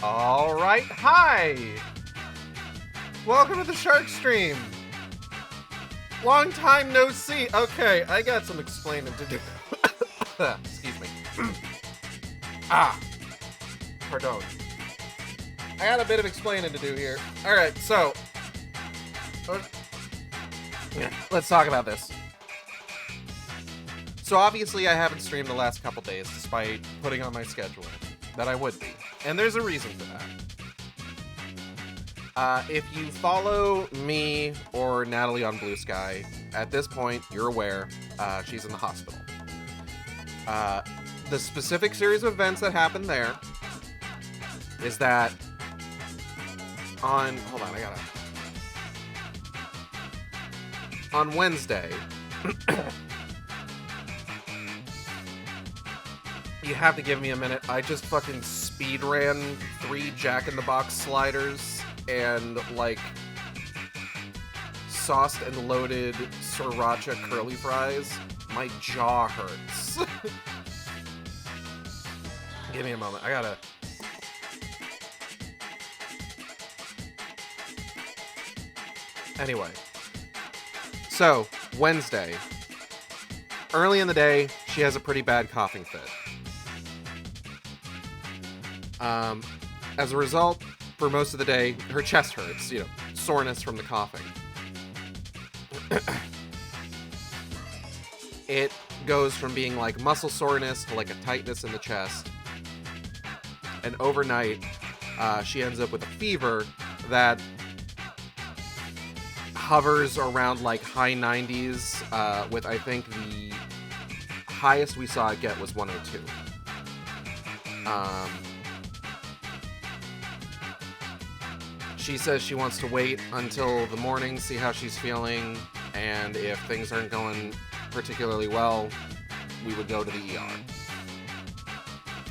Alright, hi! Welcome to the Shark Stream! Long time no see. Okay, I got some explaining to do. Excuse me. Pardon. I got a bit of explaining to do here. Alright, so... let's talk about this. So obviously I haven't streamed the last couple days, despite putting on my schedule that I would be. And there's a reason for that. If you follow me or Natalie on Blue Sky, at this point, you're aware, she's in the hospital. The specific series of events that happened there is that on Wednesday, you have to give me a minute. I just fucking speed ran 3 Jack in the Box sliders and, like, sauced and loaded sriracha curly fries. My jaw hurts. Give me a moment. I gotta... Anyway. So, Wednesday. Early in the day, she has a pretty bad coughing fit. As a result, for most of the day, her chest hurts, soreness from the coughing. It goes from being like muscle soreness to like a tightness in the chest. And overnight, she ends up with a fever that hovers around like high 90s, with I think the highest we saw it get was 102. She says she wants to wait until the morning, see how she's feeling, and if things aren't going particularly well, we would go to the ER.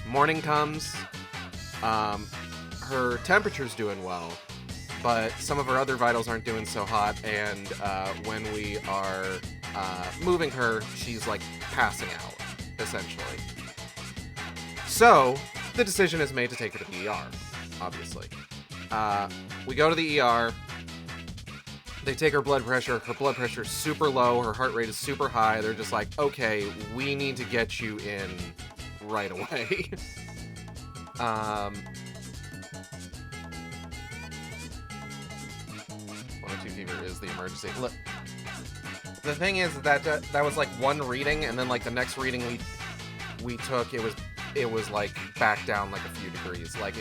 Morning comes, her temperature's doing well, but some of her other vitals aren't doing so hot, and when we are moving her, she's like passing out, essentially. So, the decision is made to take her to the ER, obviously. We go to the ER, they take her blood pressure is super low, her heart rate is super high, they're just like, okay, we need to get you in right away. 102 fever is the emergency. Look, the thing is that was like one reading, and then like the next reading we took, it was like back down like a few degrees. Like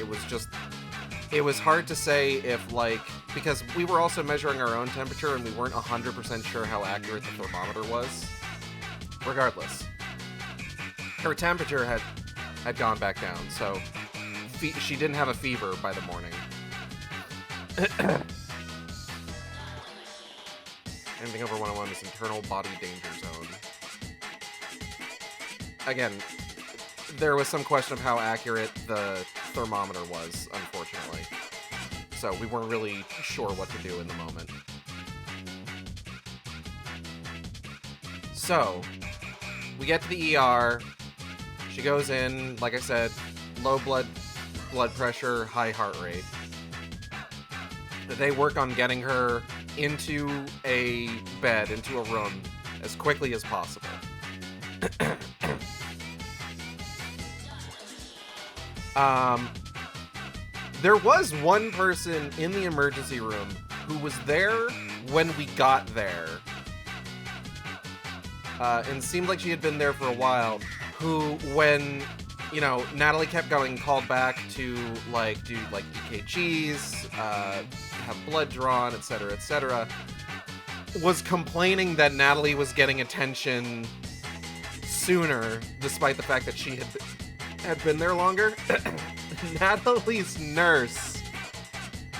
it was hard to say if, like, because we were also measuring our own temperature and we weren't 100% sure how accurate the thermometer was. Regardless, her temperature had gone back down, so she didn't have a fever by the morning. Anything over 101 is internal body danger zone. Again, there was some question of how accurate the thermometer was, unfortunately. So we weren't really sure what to do in the moment. So, we get to the ER. She goes in, like I said, low blood pressure, high heart rate. They work on getting her into a bed, into a room, as quickly as possible. There was one person in the emergency room who was there when we got there, and seemed like she had been there for a while, who, when, Natalie kept going, called back to, like, do, like, EKGs, have blood drawn, etc., was complaining that Natalie was getting attention sooner, despite the fact that she had been there longer. Natalie's nurse,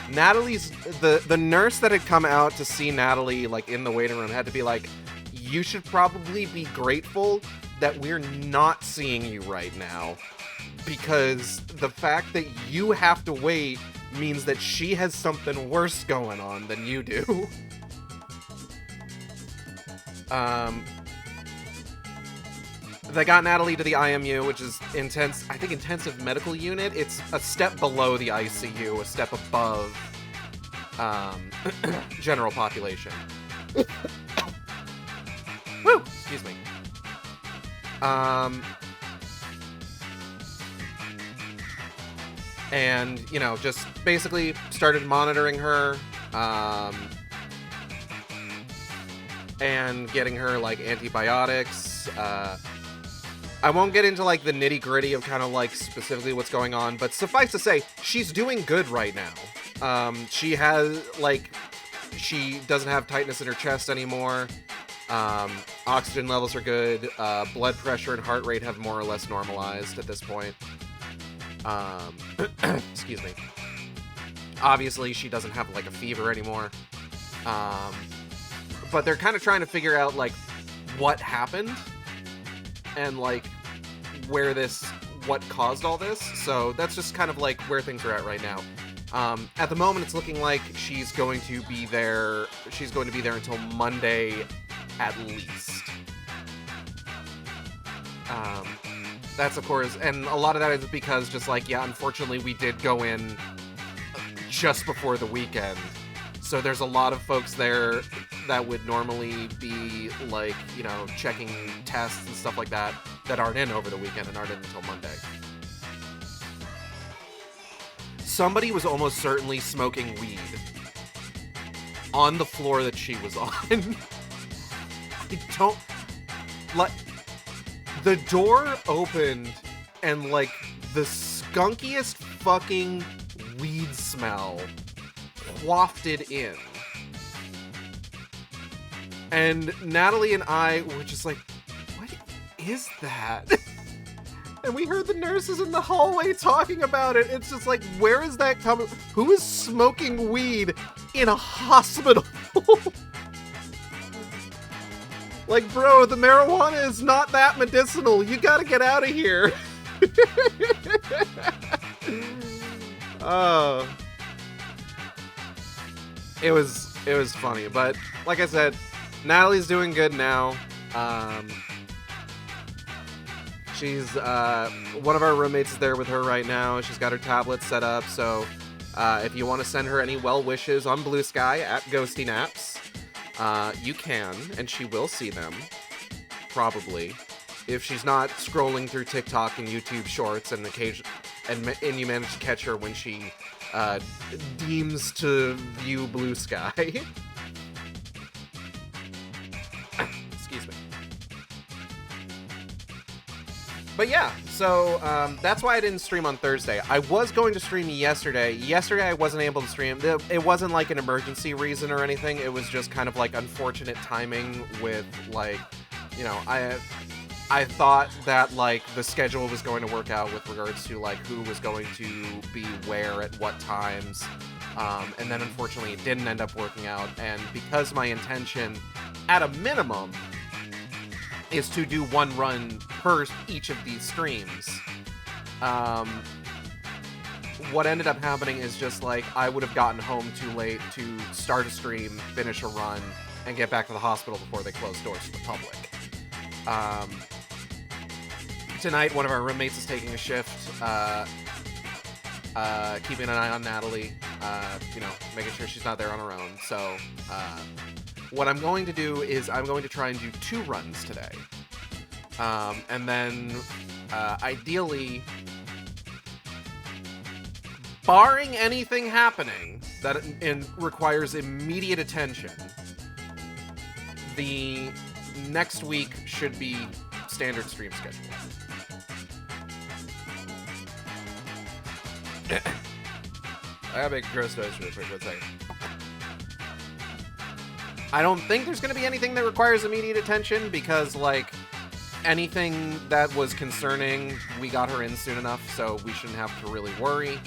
the nurse that had come out to see Natalie, like, in the waiting room, had to be like, you should probably be grateful that we're not seeing you right now, because the fact that you have to wait means that she has something worse going on than you do. They got Natalie to the IMU, which is intensive medical unit. It's a step below the ICU, a step above general population. Woo! Excuse me. And, you know, just basically started monitoring her, and getting her, like, antibiotics. I won't get into, like, the nitty-gritty of kind of, like, specifically what's going on, but suffice to say, she's doing good right now. She has, like, she doesn't have tightness in her chest anymore. Oxygen levels are good. Blood pressure and heart rate have more or less normalized at this point. Excuse me. Obviously, she doesn't have, like, a fever anymore. But they're kind of trying to figure out, like, what happened and, like, what caused all this. So that's just kind of, like, where things are at right now. At the moment, it's looking like she's going to be there until Monday at least. That's, of course, and a lot of that is because just, like, yeah, unfortunately, we did go in just before the weekend. So there's a lot of folks there that would normally be, like, you know, checking tests and stuff like that aren't in over the weekend and aren't in until Monday. Somebody was almost certainly smoking weed on the floor that she was on. I don't... Like, the door opened and, like, the skunkiest fucking weed smell wafted in. And Natalie and I were just like, what is that? And we heard the nurses in the hallway talking about it. It's just like, where is that coming? Who is smoking weed in a hospital? Like, bro, the marijuana is not that medicinal. You gotta get out of here. Oh. It was funny, but like I said, Natalie's doing good now. She's one of our roommates is there with her right now. She's got her tablet set up, so if you want to send her any well wishes on Blue Sky at Ghosty Naps, you can, and she will see them, probably, if she's not scrolling through TikTok and YouTube Shorts and you manage to catch her when she deems to view Blue Sky. Excuse me. But yeah, so that's why I didn't stream on Thursday. I was going to stream yesterday. Yesterday I wasn't able to stream. It wasn't like an emergency reason or anything. It was just kind of like unfortunate timing with, like, you know, I thought that, like, the schedule was going to work out with regards to, like, who was going to be where at what times. And then unfortunately it didn't end up working out. And because my intention, at a minimum, is to do one run per each of these streams, what ended up happening is just, like, I would have gotten home too late to start a stream, finish a run, and get back to the hospital before they close doors to the public. Tonight, one of our roommates is taking a shift, keeping an eye on Natalie, you know, making sure she's not there on her own. So, what I'm going to do is I'm going to try and do 2 runs today. And then, ideally, barring anything happening that requires immediate attention, the next week should be standard stream schedule. I gotta make a gross noise real quick, 1 second. I don't think there's gonna be anything that requires immediate attention because, like, anything that was concerning, we got her in soon enough, so we shouldn't have to really worry.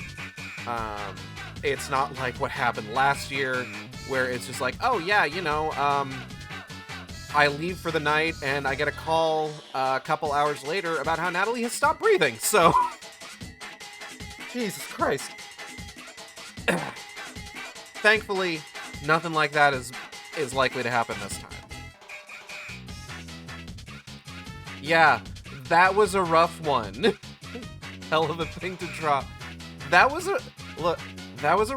It's not like what happened last year, where it's just like, oh yeah, you know, I leave for the night and I get a call a couple hours later about how Natalie has stopped breathing, so... Jesus Christ. Thankfully, nothing like that is likely to happen this time. Yeah, That was a rough one. Hell of a thing to drop. That was a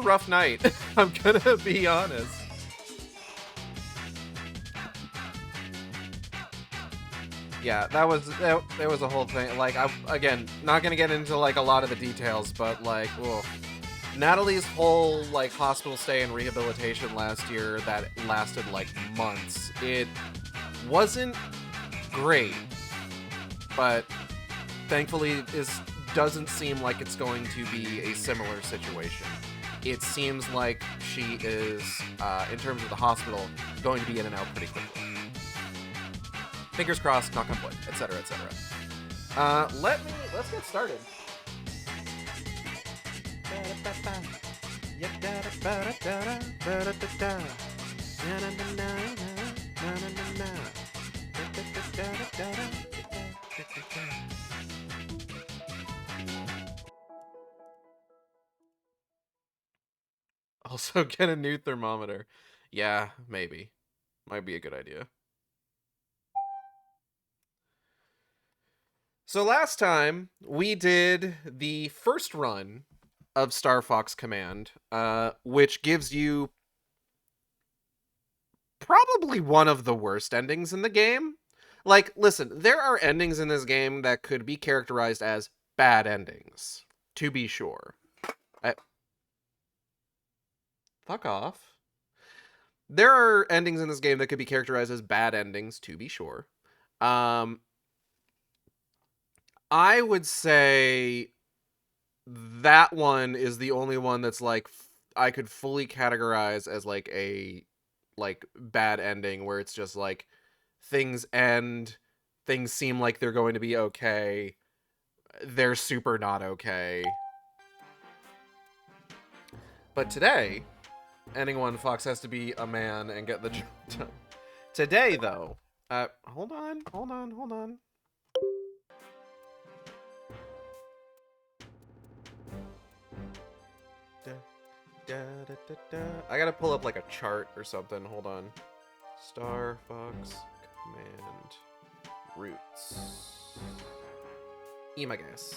rough night. I'm gonna be honest. Yeah, that was a whole thing. Like, again, not gonna get into like a lot of the details, but like, ugh. Natalie's whole like hospital stay and rehabilitation last year that lasted like months. It wasn't great, but thankfully doesn't seem like it's going to be a similar situation. It seems like she is, in terms of the hospital, going to be in and out pretty quickly. Fingers crossed, knock on wood, etc., etc. Let's get started. Also, get a new thermometer. Yeah, maybe. Might be a good idea. So last time, we did the first run of Star Fox Command, which gives you probably one of the worst endings in the game. Like, listen, there are endings in this game that could be characterized as bad endings, to be sure. Fuck off. There are endings in this game that could be characterized as bad endings, to be sure. I would say that one is the only one that's like I could fully categorize as like a bad ending, where it's just like things end, things seem like they're going to be okay, they're super not okay. But today, ending one, Fox has to be a man and get the job done. Today, though, hold on. I gotta pull up like a chart or something. Hold on. Star Fox Command Roots. Images.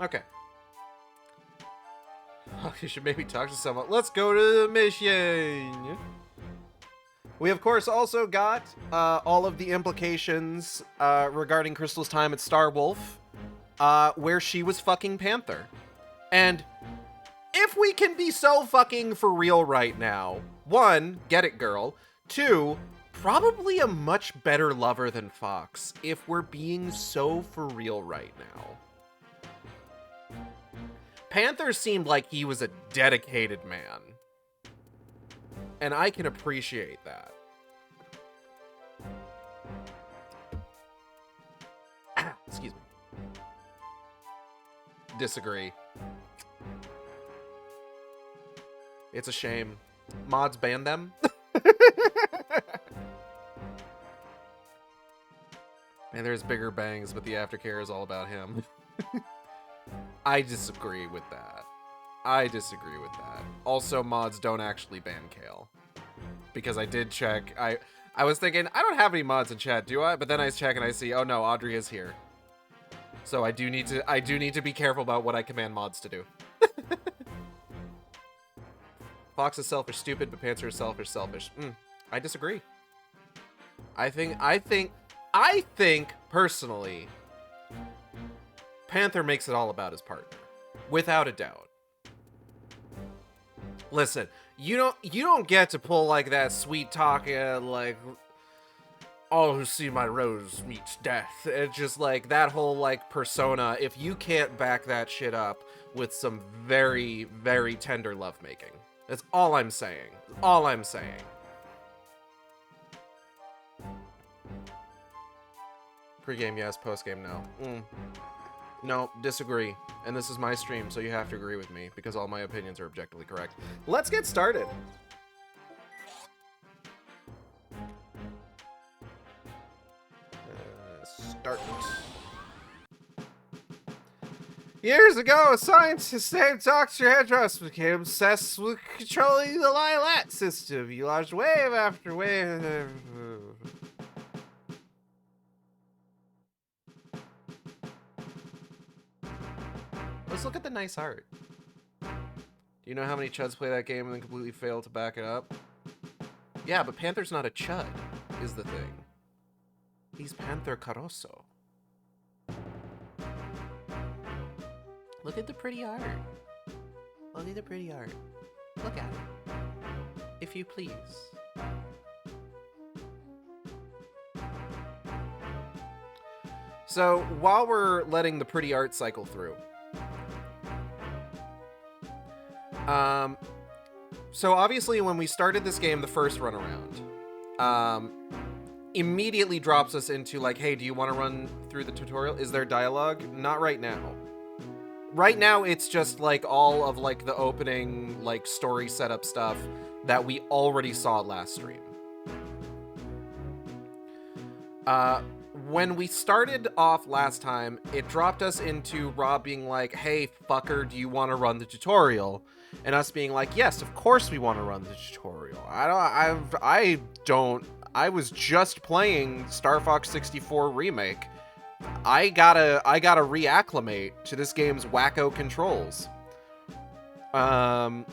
Okay. Oh, you should maybe talk to someone. Let's go to the mission. We, of course, also got all of the implications regarding Krystal's time at Starwolf, where she was fucking Panther. And if we can be so fucking for real right now, 1, get it, girl. 2, probably a much better lover than Fox, if we're being so for real right now. Panther seemed like he was a dedicated man. And I can appreciate that. Excuse me. Disagree. It's a shame. Mods banned them. And there's bigger bangs, but the aftercare is all about him. I disagree with that. Also, mods don't actually ban Kale. Because I did check. I was thinking, I don't have any mods in chat, do I? But then I check and I see, oh no, Audrey is here. So I do need to be careful about what I command mods to do. Fox is selfish, stupid, but Panther is selfish. I disagree. I think personally, Panther makes it all about his partner, without a doubt. Listen, you don't get to pull like that sweet talk, like, all who see my rose meets death. It's just like that whole like persona. If you can't back that shit up with some very, very tender lovemaking, that's all I'm saying. Pre-game, yes. Post-game, no. No, disagree. And this is my stream, so you have to agree with me, because all my opinions are objectively correct. Let's get started. Start. Years ago, a scientist named Dr. Hedros became obsessed with controlling the Lilat system. He launched wave after wave. Let's look at the nice art. Do you know how many chuds play that game and then completely fail to back it up? Yeah, but Panther's not a chud, is the thing. He's Panther Caroso. Look at the pretty art. Look at the pretty art. Look at it. If you please. So, while we're letting the pretty art cycle through, so obviously when we started this game the first run around, immediately drops us into like, hey, do you want to run through the tutorial? Is there dialogue? Not right now. Right now it's just like all of like the opening like story setup stuff that we already saw last stream. When we started off last time, it dropped us into Rob being like, hey, fucker, do you want to run the tutorial? And us being like, yes, of course we want to run the tutorial. I was just playing Star Fox 64 Remake. I gotta reacclimate to this game's wacko controls. But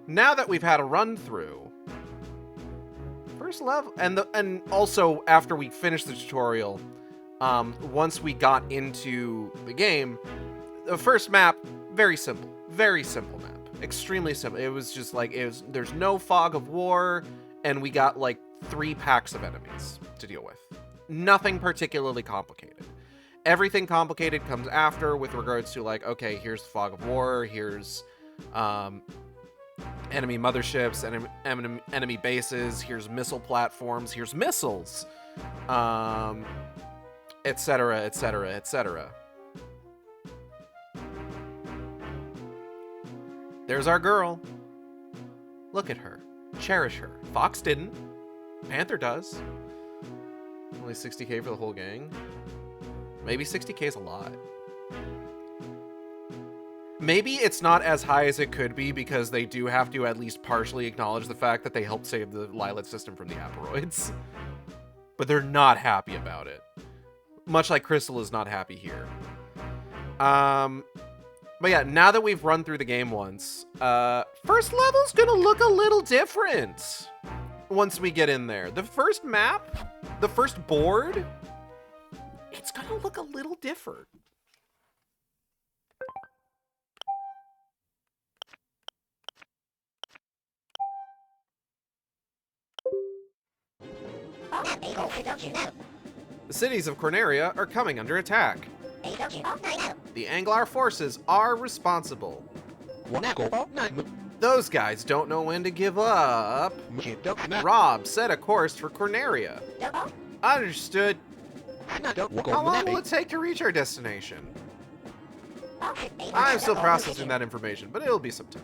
now that we've had a run through, first level, and also after we finished the tutorial, once we got into the game, the first map, very simple map, extremely simple. It was just like, there's no fog of war, and we got like 3 packs of enemies to deal with. Nothing particularly complicated. Everything complicated comes after with regards to like, okay, here's the fog of war, here's enemy motherships, enemy bases, here's missile platforms, here's missiles, etc, etc, etc. There's our girl. Look at her. Cherish her. Fox didn't. Panther does. Only 60k for the whole gang. Maybe 60k is a lot. Maybe it's not as high as it could be because they do have to at least partially acknowledge the fact that they helped save the Lilat system from the Aperoids. But they're not happy about it. Much like Krystal is not happy here. But yeah, now that we've run through the game once, first level's gonna look a little different once we get in there. The first map, the first board, it's gonna look a little different. The cities of Corneria are coming under attack. The Anglar forces are responsible. Those guys don't know when to give up. Rob, set a course for Corneria. Understood. How long will it take to reach our destination? I'm still processing that information, but it'll be some time.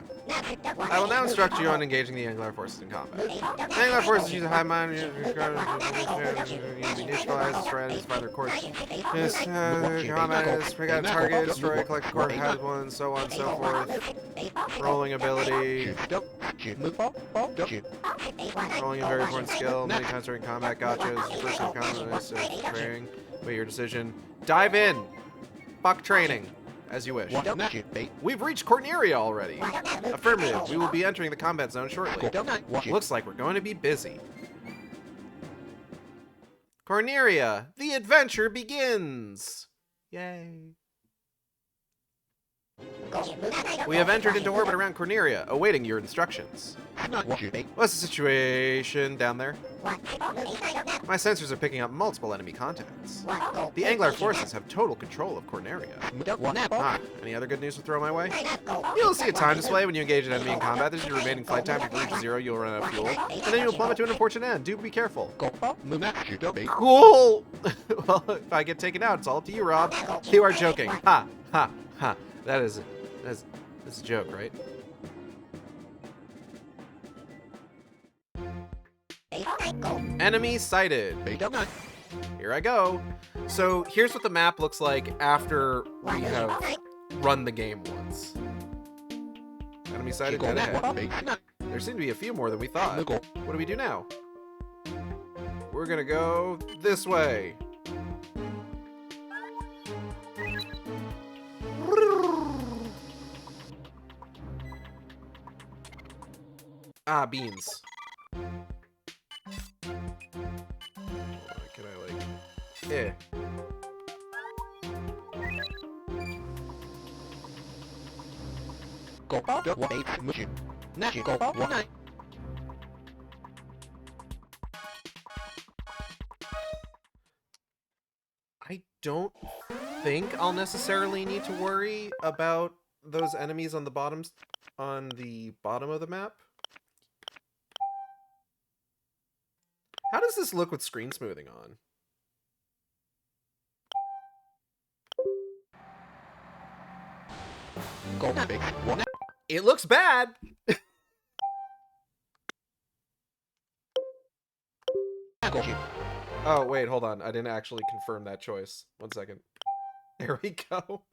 I will now instruct you on engaging the Anglar forces in combat. The Anglar forces use a high mind, neutralize, strategies, find their course. Combat is pick out a target, destroy, collect a core, has one, so on and so forth. Rolling ability. Rolling a very important skill. Many times during combat, gotchas. First in combat, training. Wait your decision. Dive in. Fuck training. As you wish. We've reached Corneria already. Affirmative. We will be entering the combat zone shortly. Looks like we're going to be busy. Corneria, the adventure begins! Yay. We have entered into orbit around Corneria, awaiting your instructions. What's the situation down there? My sensors are picking up multiple enemy contacts. The Anglar forces have total control of Corneria. Any other good news to throw my way? You'll see a time display when you engage an enemy in combat. This is your remaining flight time. If you reach 0, you'll run out of fuel. And then you'll plummet to an unfortunate end. Do be careful. Cool! Well, if I get taken out, it's all up to you, Rob. You are joking. Ha, ha, ha. That's a joke, right? Enemy sighted. Here I go. So here's what the map looks like after we have run the game once. Enemy sighted dead ahead. There seem to be a few more than we thought. What do we do now? We're gonna go this way. Ah, beans. Can I, like... Eh. I don't think I'll necessarily need to worry about those enemies on the bottom of the map. How does this look with screen smoothing on? It looks bad. Oh, wait, hold on. I didn't actually confirm that choice. 1 second. There we go.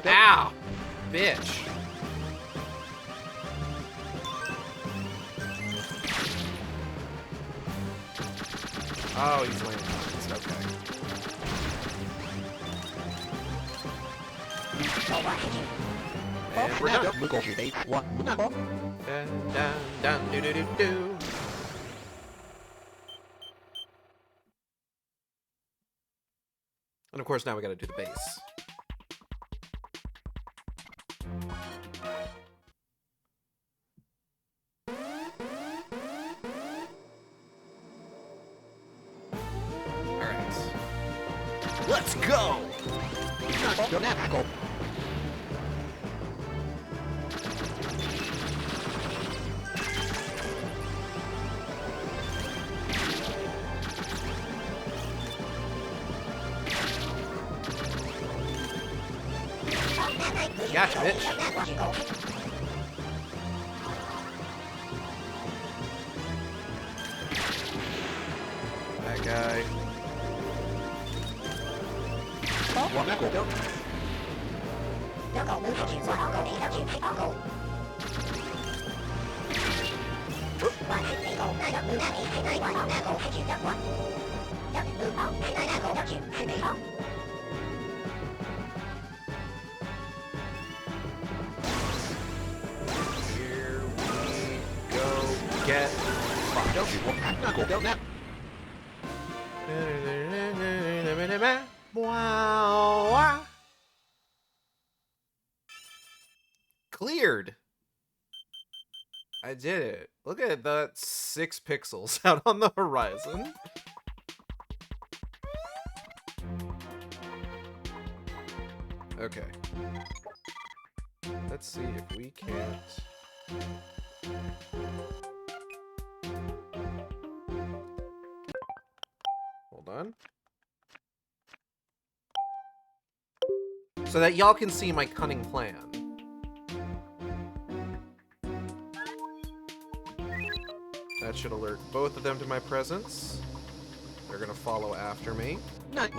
Ow! Bitch. Oh, he's landing on it. Okay. And we're done. Dun, do, do, do, do. And of course, now we gotta do the base. Alright. Let's go! Gotcha, bitch. That guy. Here we go. Get fucked. Cleared. I did it. Look at that 6 pixels out on the horizon. Okay. Let's see if we can't... Hold on. So that y'all can see my cunning plan. That should alert both of them to my presence. They're gonna follow after me. And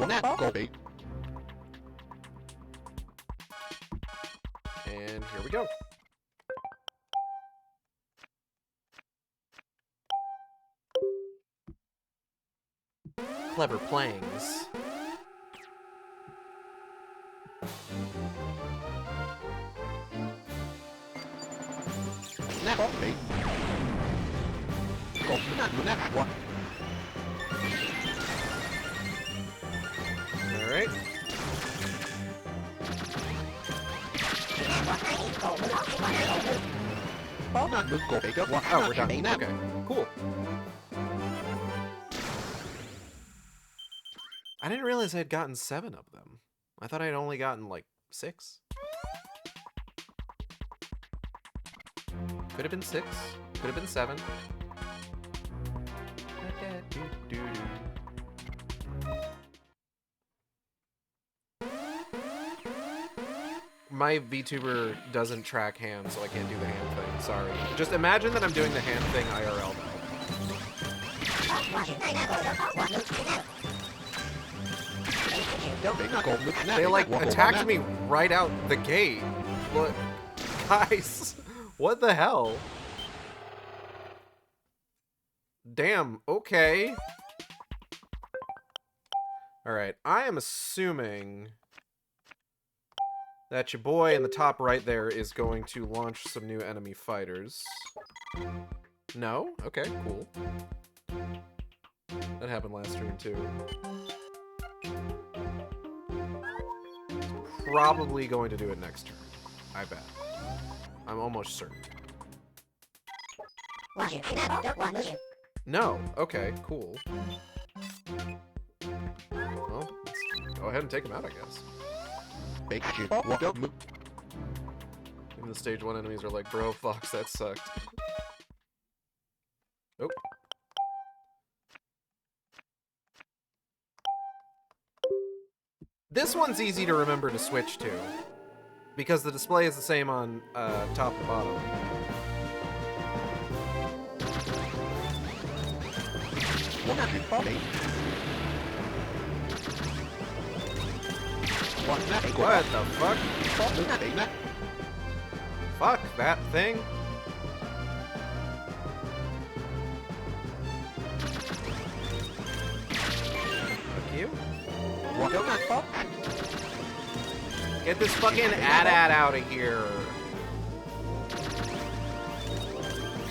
here we go. Clever playings. Alright. Oh, we're done. Okay, cool. I didn't realize I had gotten 7 of them. I thought I'd only gotten, like, 6. Could have been 6. Could have been 7. my VTuber doesn't track hands, so I can't do the hand thing. Sorry. Just imagine that I'm doing the hand thing IRL. They like attacked me right out the gate. What, guys? What the hell? Damn. Okay. All right. I am assuming that your boy in the top right there is going to launch some new enemy fighters. No? Okay. Cool. That happened last stream too. Probably going to do it next turn. I bet. I'm almost certain. No. Okay, cool. Well, let's go ahead and take him out, I guess. Even the stage 1 enemies are like, bro, Fox, that sucked. Oh. This one's easy to remember to switch to, because the display is the same on top and bottom. What the fuck? Fuck that thing. Fuck you. Get this fucking AT-AT out of here.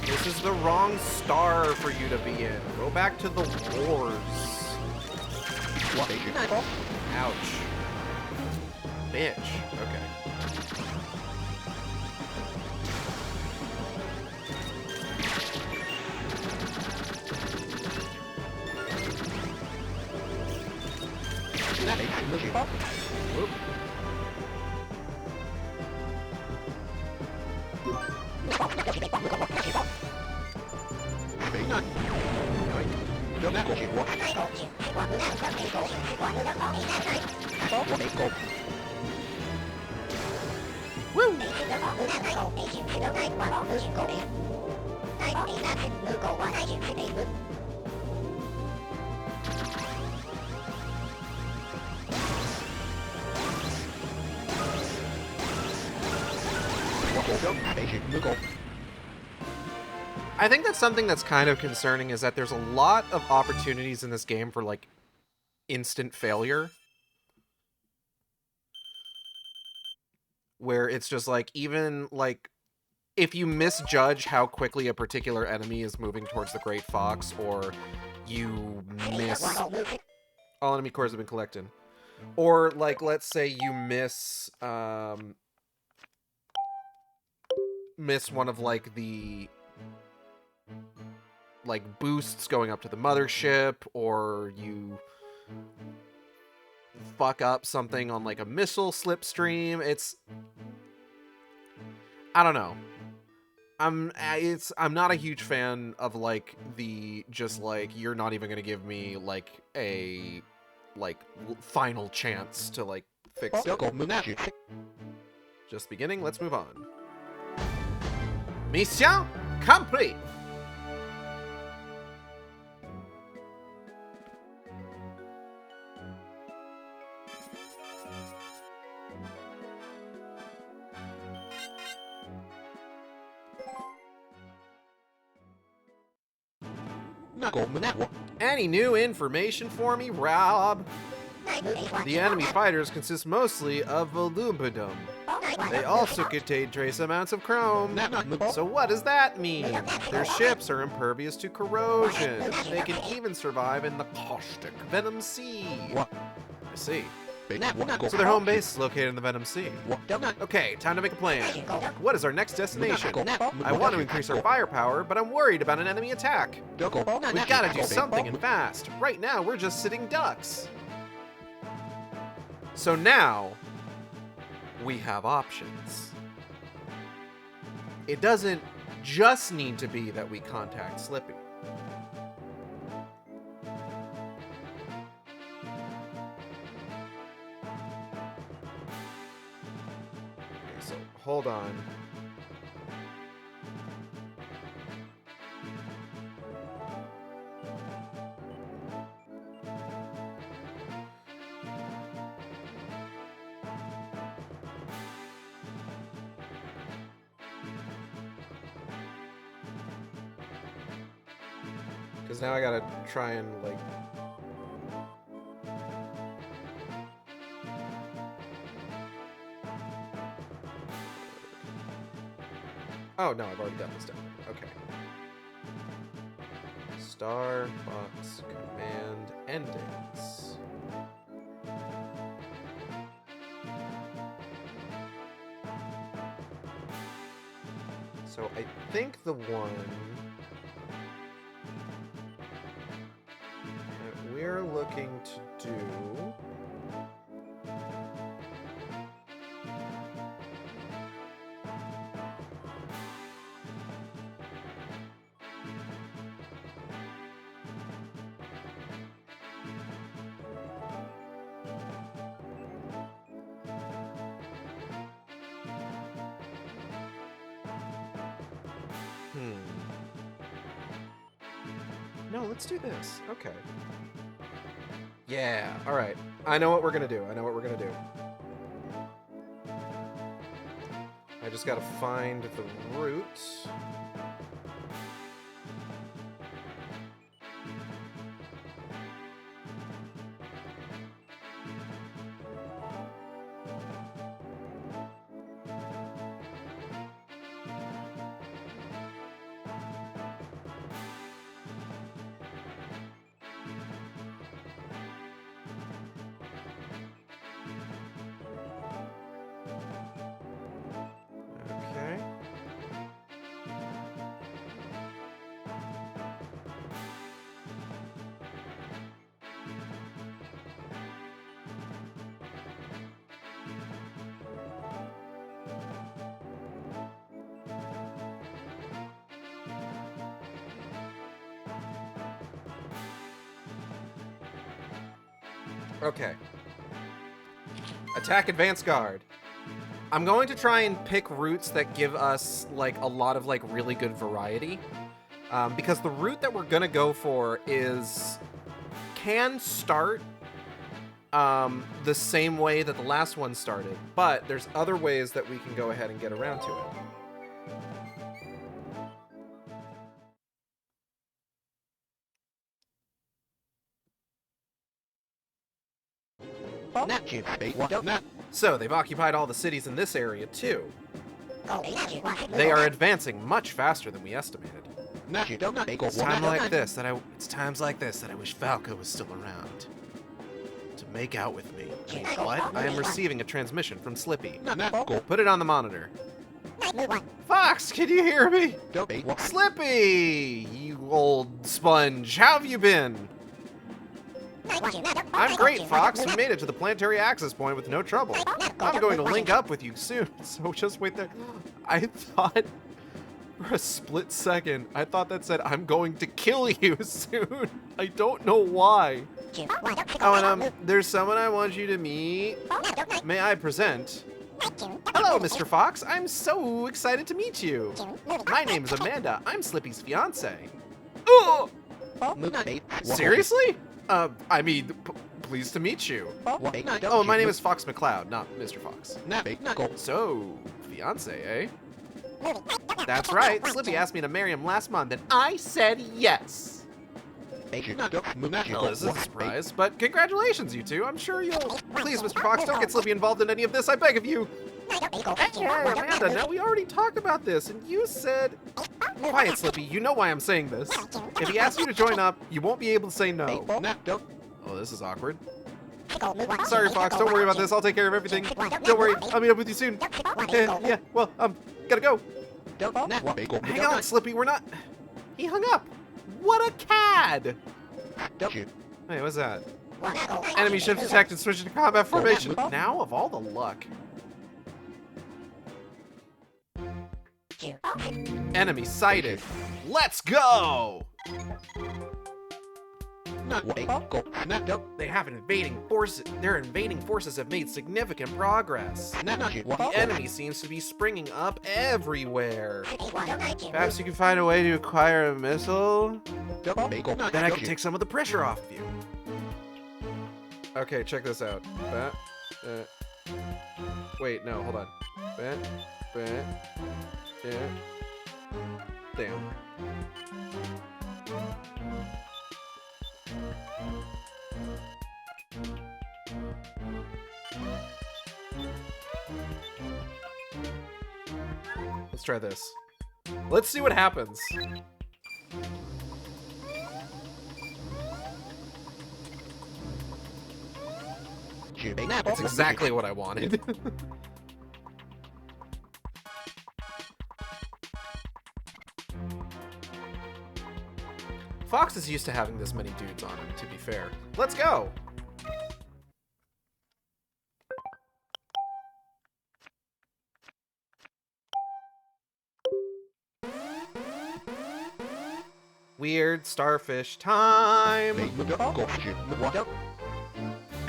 This is the wrong star for you to be in. Go back to the wars. Ouch. Bitch. Okay. Whoop. Woo! I think that's something that's kind of concerning, is that there's a lot of opportunities in this game for, like, instant failure. Where it's just, like, even, like, if you misjudge how quickly a particular enemy is moving towards the Great Fox, or you miss... All enemy cores have been collected. Or, like, let's say you miss one of, like, the... like, boosts going up to the mothership, or you fuck up something on, like, a missile slipstream. It's... I don't know. I'm not a huge fan of, like, the just, like, you're not even gonna give me, like, a, like, final chance to, like, fix it. Just beginning, let's move on. Mission complete! Any new information for me, Rob? The enemy fighters consist mostly of aluminum. They also contain trace amounts of chrome. So what does that mean? Their ships are impervious to corrosion. They can even survive in the caustic Venom Sea. I see. So their home base is located in the Venom Sea. Okay, time to make a plan. What is our next destination? I want to increase our firepower, but I'm worried about an enemy attack. We've got to do something and fast. Right now, we're just sitting ducks. So now, we have options. It doesn't just need to be that we contact Slippy. hold on. Because now I gotta try and, like... Oh, no, I've already done this down. Okay. Star, box, command, endings. So I think the one that we're looking to do... No, let's do this. Okay. Yeah, alright. I know what we're gonna do. I know what we're gonna do. I just gotta find the route. Okay. Attack Advance Guard. I'm going to try and pick routes that give us, like, a lot of, like, really good variety. Because the route that we're gonna go for can start the same way that the last one started, but there's other ways that we can go ahead and get around to it. So, they've occupied all the cities in this area, too. They are advancing much faster than we estimated. It's times like this that I wish Falco was still around. To make out with me. What? I am receiving a transmission from Slippy. Put it on the monitor. Fox, can you hear me? Slippy! You old sponge, how have you been? I'm great, Fox. We made it to the planetary access point with no trouble. I'm going to link up with you soon, so just wait there. I thought, for a split second, I thought that said, I'm going to kill you soon. I don't know why. Oh, and there's someone I want you to meet. May I present? Hello, Mr. Fox. I'm so excited to meet you. My name is Amanda. I'm Slippy's fiance. Oh! Seriously? I mean, pleased to meet you. Oh, my name is Fox McCloud, not Mr. Fox. So, fiance, eh? That's right. Slippy asked me to marry him last month, and I said yes. Well, this is a surprise, but congratulations, you two. I'm sure you'll... Please, Mr. Fox, don't get Slippy involved in any of this, I beg of you. Hey, Amanda, now we already talked about this, and you said... Quiet, Slippy, you know why I'm saying this. If he asks you to join up, you won't be able to say no. Oh, this is awkward. Sorry, Fox, don't worry about this. I'll take care of everything. Don't worry, I'll meet up with you soon. Yeah, well, gotta go. Hang on, Slippy, we're not... He hung up. What a cad! Hey, what's that? Enemy ship detected, switching to combat formation. Now, of all the luck. Enemy sighted. Let's go! They have invading forces. Their invading forces have made significant progress. The enemy seems to be springing up everywhere. Perhaps you can find a way to acquire a missile? Then I can take some of the pressure off of you. Okay, check this out. Wait, no, hold on. Damn. Let's try this. Let's see what happens. That's exactly what I wanted. Fox is used to having this many dudes on him, to be fair. Let's go! Weird starfish time!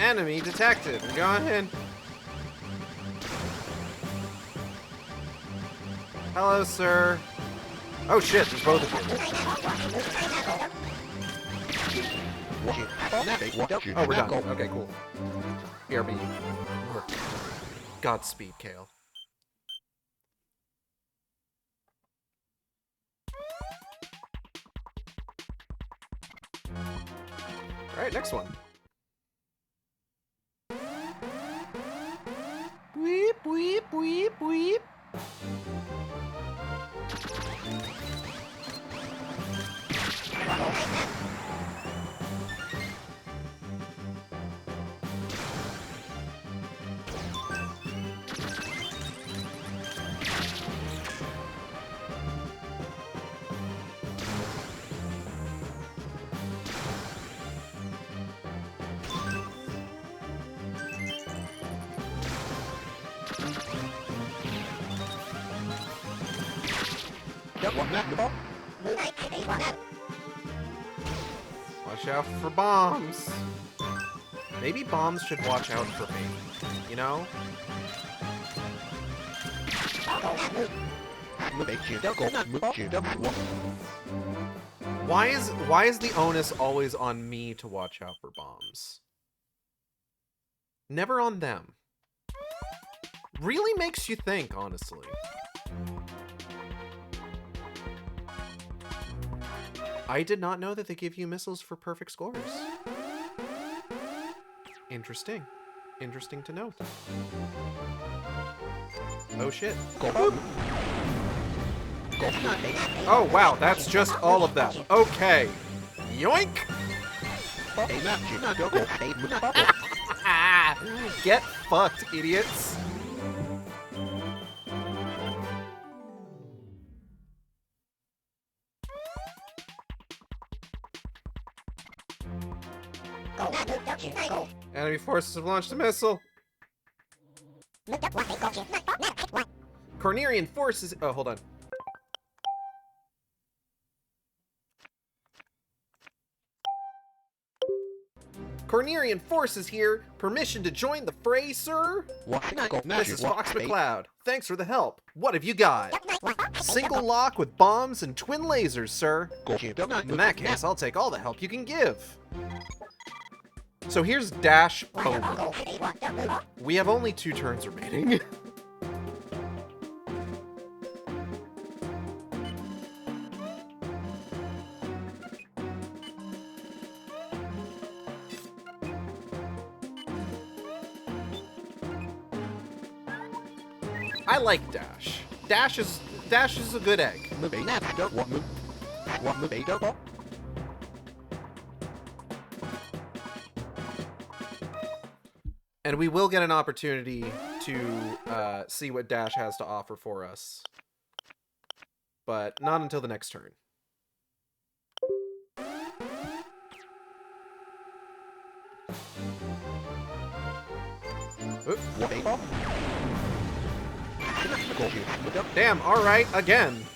Enemy detected. Go ahead. Hello, sir. Oh shit, there's both of you. Oh, we're done. Okay, cool. BRB. Godspeed, Kale. Alright, next one. Weep, weep, weep, weep. Watch out for bombs. Maybe bombs should watch out for me. You know? Why is the onus always on me to watch out for bombs? Never on them. Really makes you think, honestly. I did not know that they give you missiles for perfect scores. Interesting. Interesting to note. Oh shit. Oh wow, that's just all of them. Okay. Yoink! Get fucked, idiots. Enemy forces have launched a missile. Cornerian forces. Oh, hold on. Cornerian forces here. Permission to join the fray, sir? This is Fox McCloud. Thanks for the help. What have you got? Single lock with bombs and twin lasers, sir. In that case, I'll take all the help you can give. So here's Dash Pomo. We have only 2 turns remaining. I like Dash. Dash is a good egg. And we will get an opportunity to see what Dash has to offer for us. But not until the next turn. Damn, alright, again.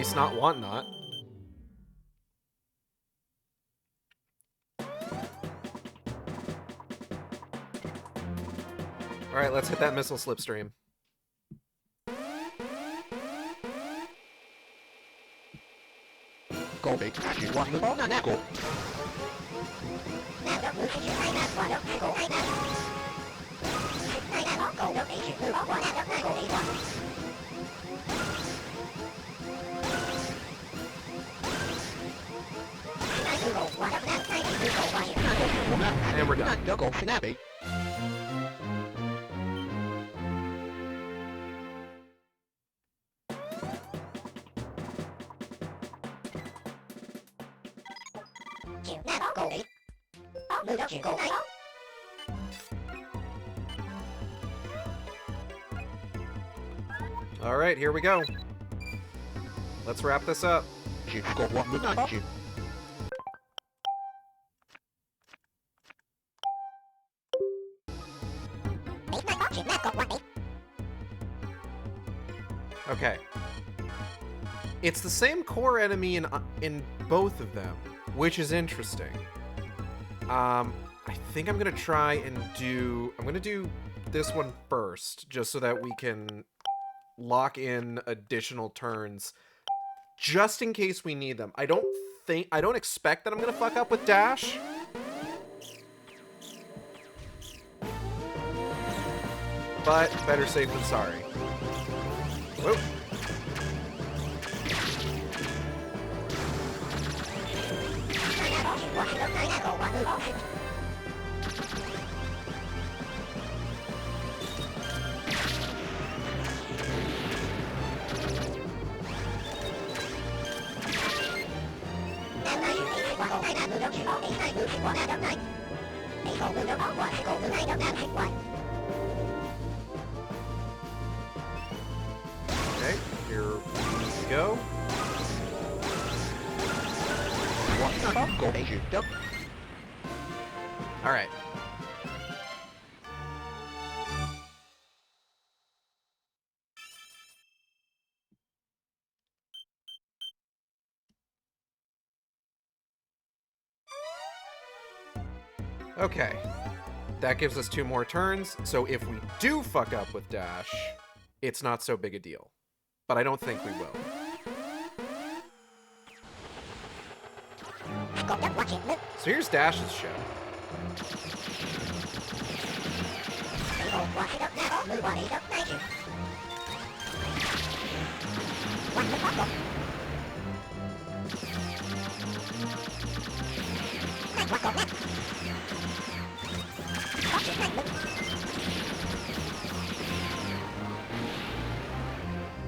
least not want not. Alright, let's hit that missile slipstream. Go big. You want the ball now? Go. And we're done. Go snappy. Alright, here we go. Let's wrap this up. Okay. It's the same core enemy in both of them, which is interesting. I think I'm gonna try and I'm gonna do this one first, just so that we can lock in additional turns, just in case we need them. I don't expect that I'm gonna fuck up with dash. But better safe than sorry. Whoop. Okay, here we go. All right. Okay. That gives us 2 more turns, so if we do fuck up with dash, it's not so big a deal. But I don't think we will. So here's Dash's show.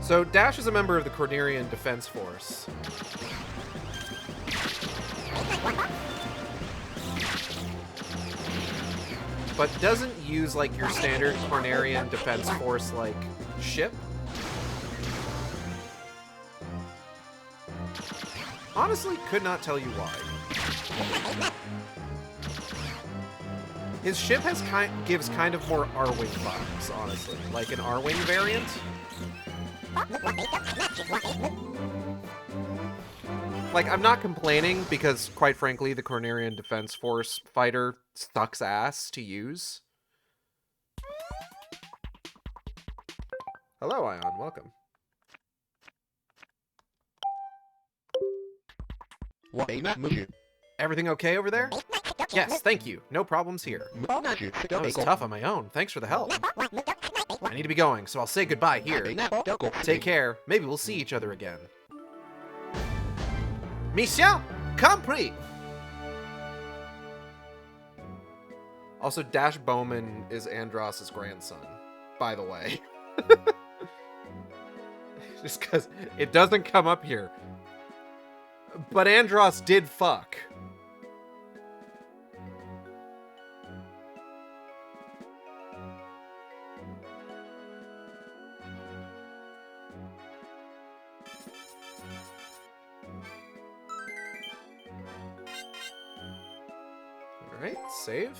So Dash is a member of the Cornerian Defense Force. But doesn't use like your standard Cornerian Defense Force like ship. Honestly, could not tell you why. His ship gives kind of more R-Wing vibes, honestly. Like an R-Wing variant. Like, I'm not complaining because, quite frankly, the Cornerian Defense Force fighter sucks ass to use. Hello, Ion. Welcome. Everything okay over there? Yes, thank you. No problems here. That was tough on my own. Thanks for the help. I need to be going, so I'll say goodbye here. Take care. Maybe we'll see each other again. Mission compris! Also, Dash Bowman is Andross's grandson, by the way. Just because it doesn't come up here. But Andross did fuck. Alright, save.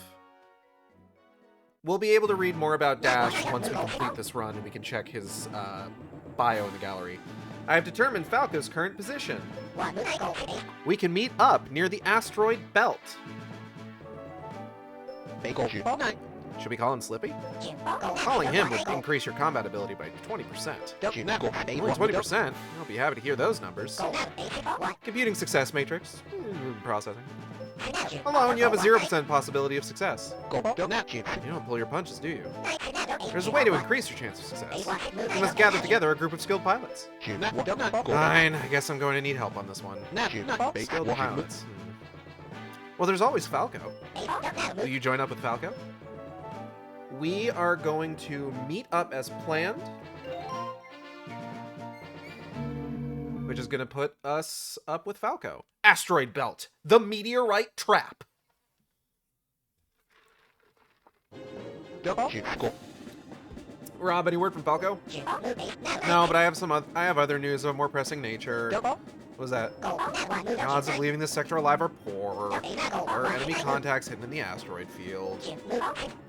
We'll be able to read more about Dash once we complete this run and we can check his bio in the gallery. I have determined Falco's current position. We can meet up near the asteroid belt. Should we call him Slippy? Calling him would increase your combat ability by 20%. Only 20%? I'll be happy to hear those numbers. Computing success matrix. Processing. Alone, you have a 0% possibility of success. You don't pull your punches, do you? There's a way to increase your chance of success. You must gather together a group of skilled pilots. Fine, I guess I'm going to need help on this one. Skilled pilots. Well, there's always Falco. Will you join up with Falco? We are going to meet up as planned, which is going to put us up with Falco. Asteroid belt, the meteorite trap. Rob, any word from Falco? No, but I have other news of a more pressing nature. What was that? The odds of leaving this sector alive are poor. There are enemy contacts hidden in the asteroid field.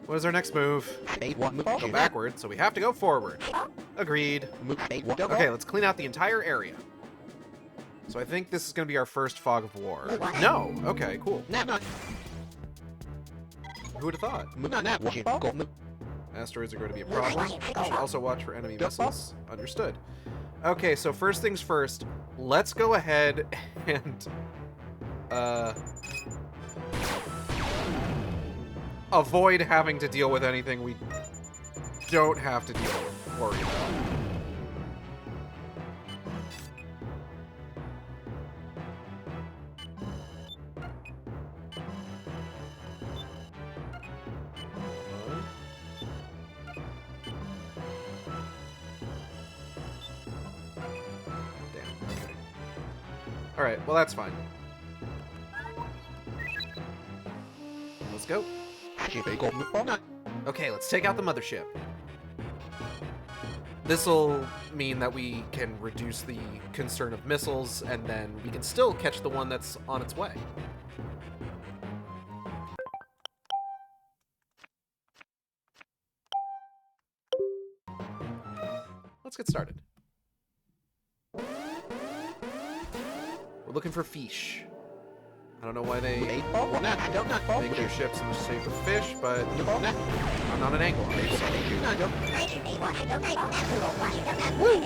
What is our next move? Go backward, so we have to go forward. Agreed. Okay, let's clean out the entire area. So I think this is going to be our first fog of war. No! Okay, cool. Who would have thought? Asteroids are going to be a problem. We should also watch for enemy missiles. Understood. Okay, so first things first, let's go ahead and avoid having to deal with anything we don't have to worry about. Alright, well that's fine. Let's go. Okay, let's take out the mothership. This'll mean that we can reduce the concern of missiles, and then we can still catch the one that's on its way. Let's get started. We're looking for fish. I don't know why they make their ships so much safer fish, but I'm not an angler. Woo!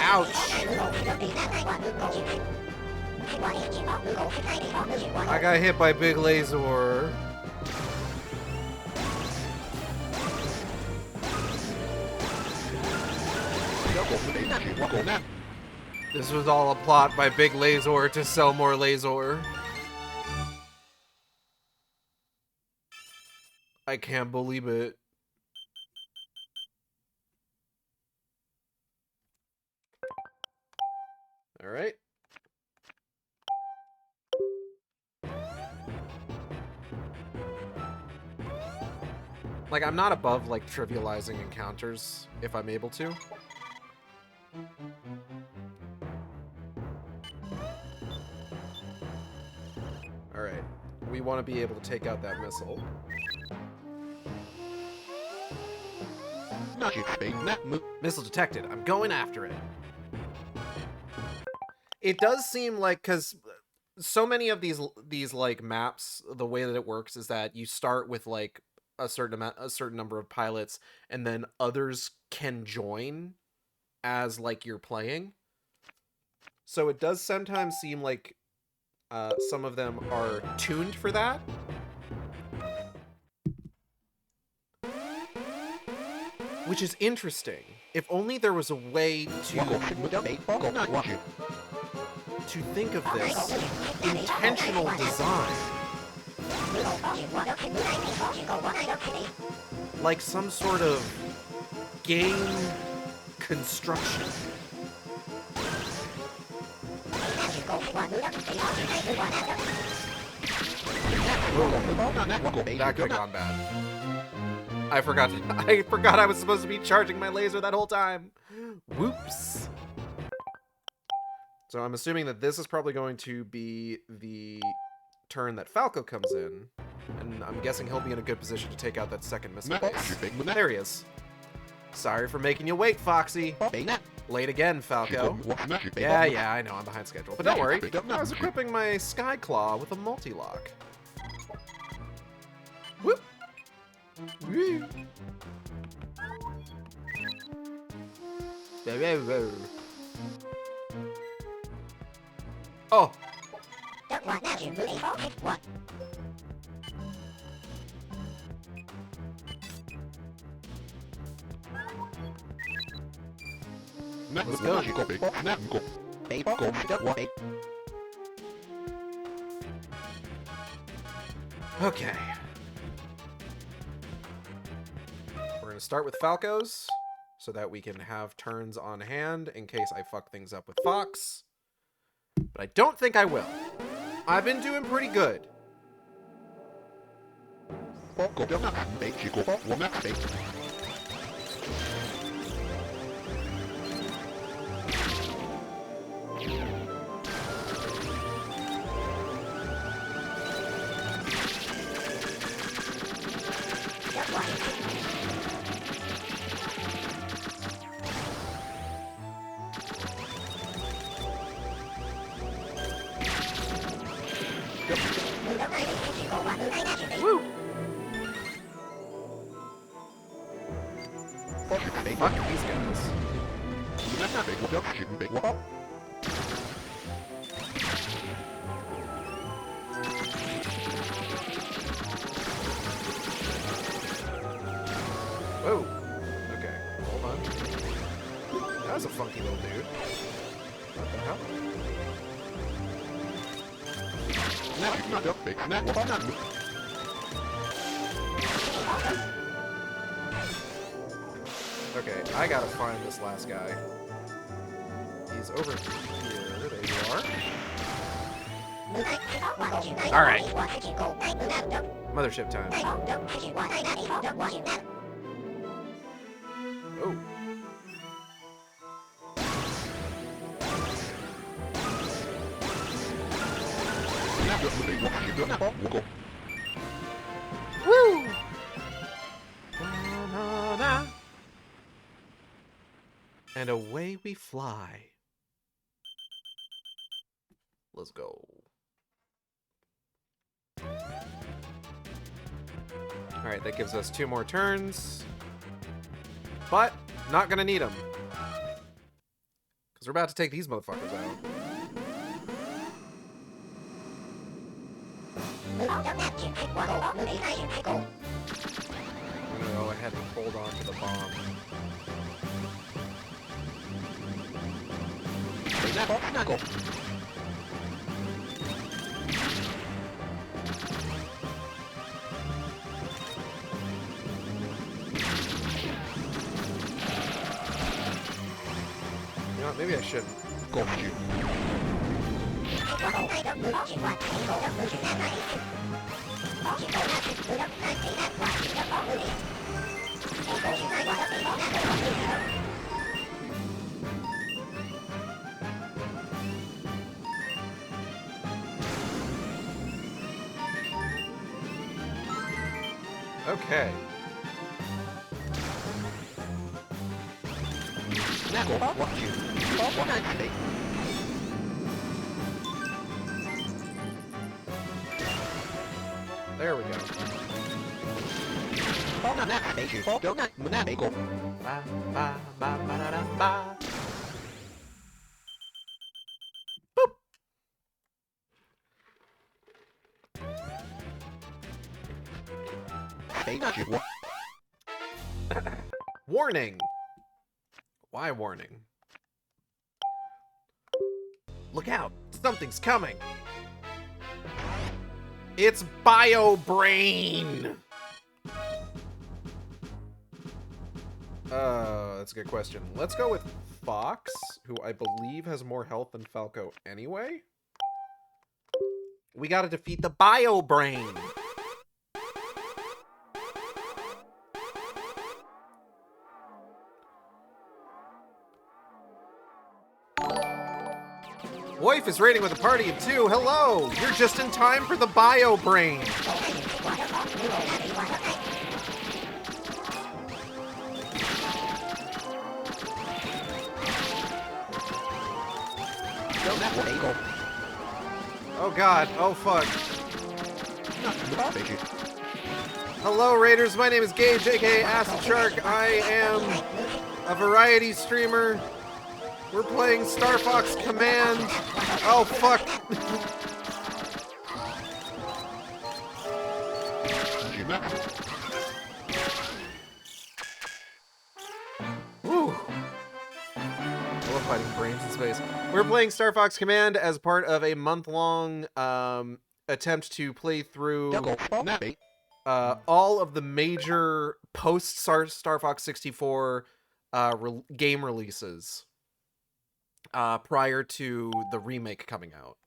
Ouch! I got hit by big laser. This was all a plot by Big Laser to sell more laser. I can't believe it. All right. Like, I'm not above, like, trivializing encounters if I'm able to. Alright, we want to be able to take out that missile. Missile detected. I'm going after it. It does seem like, because so many of these like maps, the way that it works is that you start with like a certain number of pilots, and then others can join as like you're playing. So it does sometimes seem like some of them are tuned for that. Which is interesting. If only there was a way to think of this intentional design. Like some sort of game construction. That could have gone bad. I forgot I was supposed to be charging my laser that whole time. Whoops. So I'm assuming that this is probably going to be the turn that Falco comes in. And I'm guessing he'll be in a good position to take out that second missile base. There he is. Sorry for making you wait, Foxy. Late again, Falco. Yeah, I know, I'm behind schedule. But don't worry, I was equipping my Sky Claw with a multi-lock. Whoop! Woo. Oh! Let's go. Okay. We're gonna start with Falcos, so that we can have turns on hand in case I fuck things up with Fox. But I don't think I will. I've been doing pretty good. Woo! Fuck these guys. Whoa. Okay, hold on. That was a funky little dude. What the hell? Okay, I gotta find this last guy. He's over here. There you are. Alright. Mothership time. Oh. Woo! Na-na-na. And away we fly. Let's go. Alright, that gives us 2 more turns. But, not gonna need them. Because we're about to take these motherfuckers out. I'm gonna go ahead and hold on to the bomb. You know what, maybe I shouldn't. Go shoot. Okay. There we go. Ba, ba, ba, ba, da, da, ba. Boop. Warning. Why warning? Look out! Something's coming! It's Bio Brain! That's a good question. Let's go with Fox, who I believe has more health than Falco anyway. We gotta defeat the Bio Brain! Wife is raiding with a party of 2. Hello! You're just in time for the Bio Brain! Oh god, oh fuck. Hello Raiders, my name is Gage, aka Acid Shark. I am a variety streamer. We're playing Star Fox Command. Oh fuck. Woo. I love fighting brains in space. We're playing Star Fox Command as part of a month-long attempt to play through all of the major post-Star Fox 64 game releases prior to the remake coming out.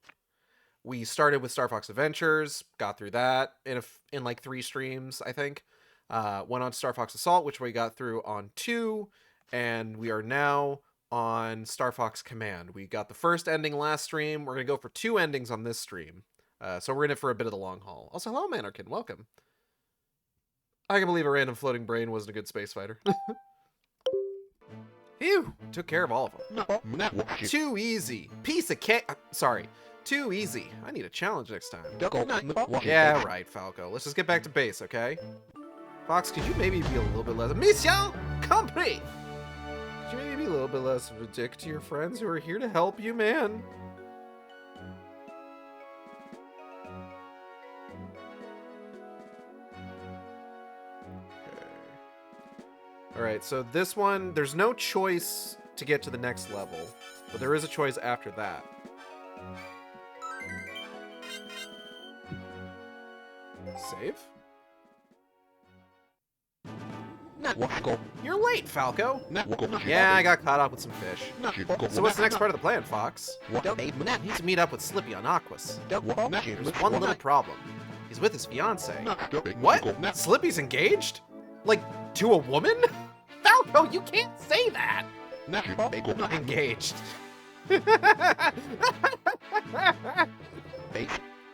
We started with Star Fox Adventures, got through that in like 3 streams, I think. Went on to Star Fox Assault, which we got through on 2, and we are now on Star Fox Command. We got the first ending last stream. We're going to go for 2 endings on this stream. So we're in it for a bit of the long haul. Also, hello, Manarkin. Welcome. I can believe a random floating brain wasn't a good space fighter. Phew! Took care of all of them. Too easy. Piece of cake. Sorry. Too easy. I need a challenge next time. Yeah, right, Falco. Let's just get back to base, okay? Fox, could you maybe be a little bit less... Mission compris! Could you maybe be a little bit less of a dick to your friends who are here to help you, man? Alright, so this one, there's no choice to get to the next level, but there is a choice after that. Save? You're late, Falco! Yeah, I got caught up with some fish. So what's the next part of the plan, Fox? I need to meet up with Slippy on Aquas. There's one little problem. He's with his fiancée. What? Slippy's engaged? Like, to a woman? Falco, you can't say that! Engaged.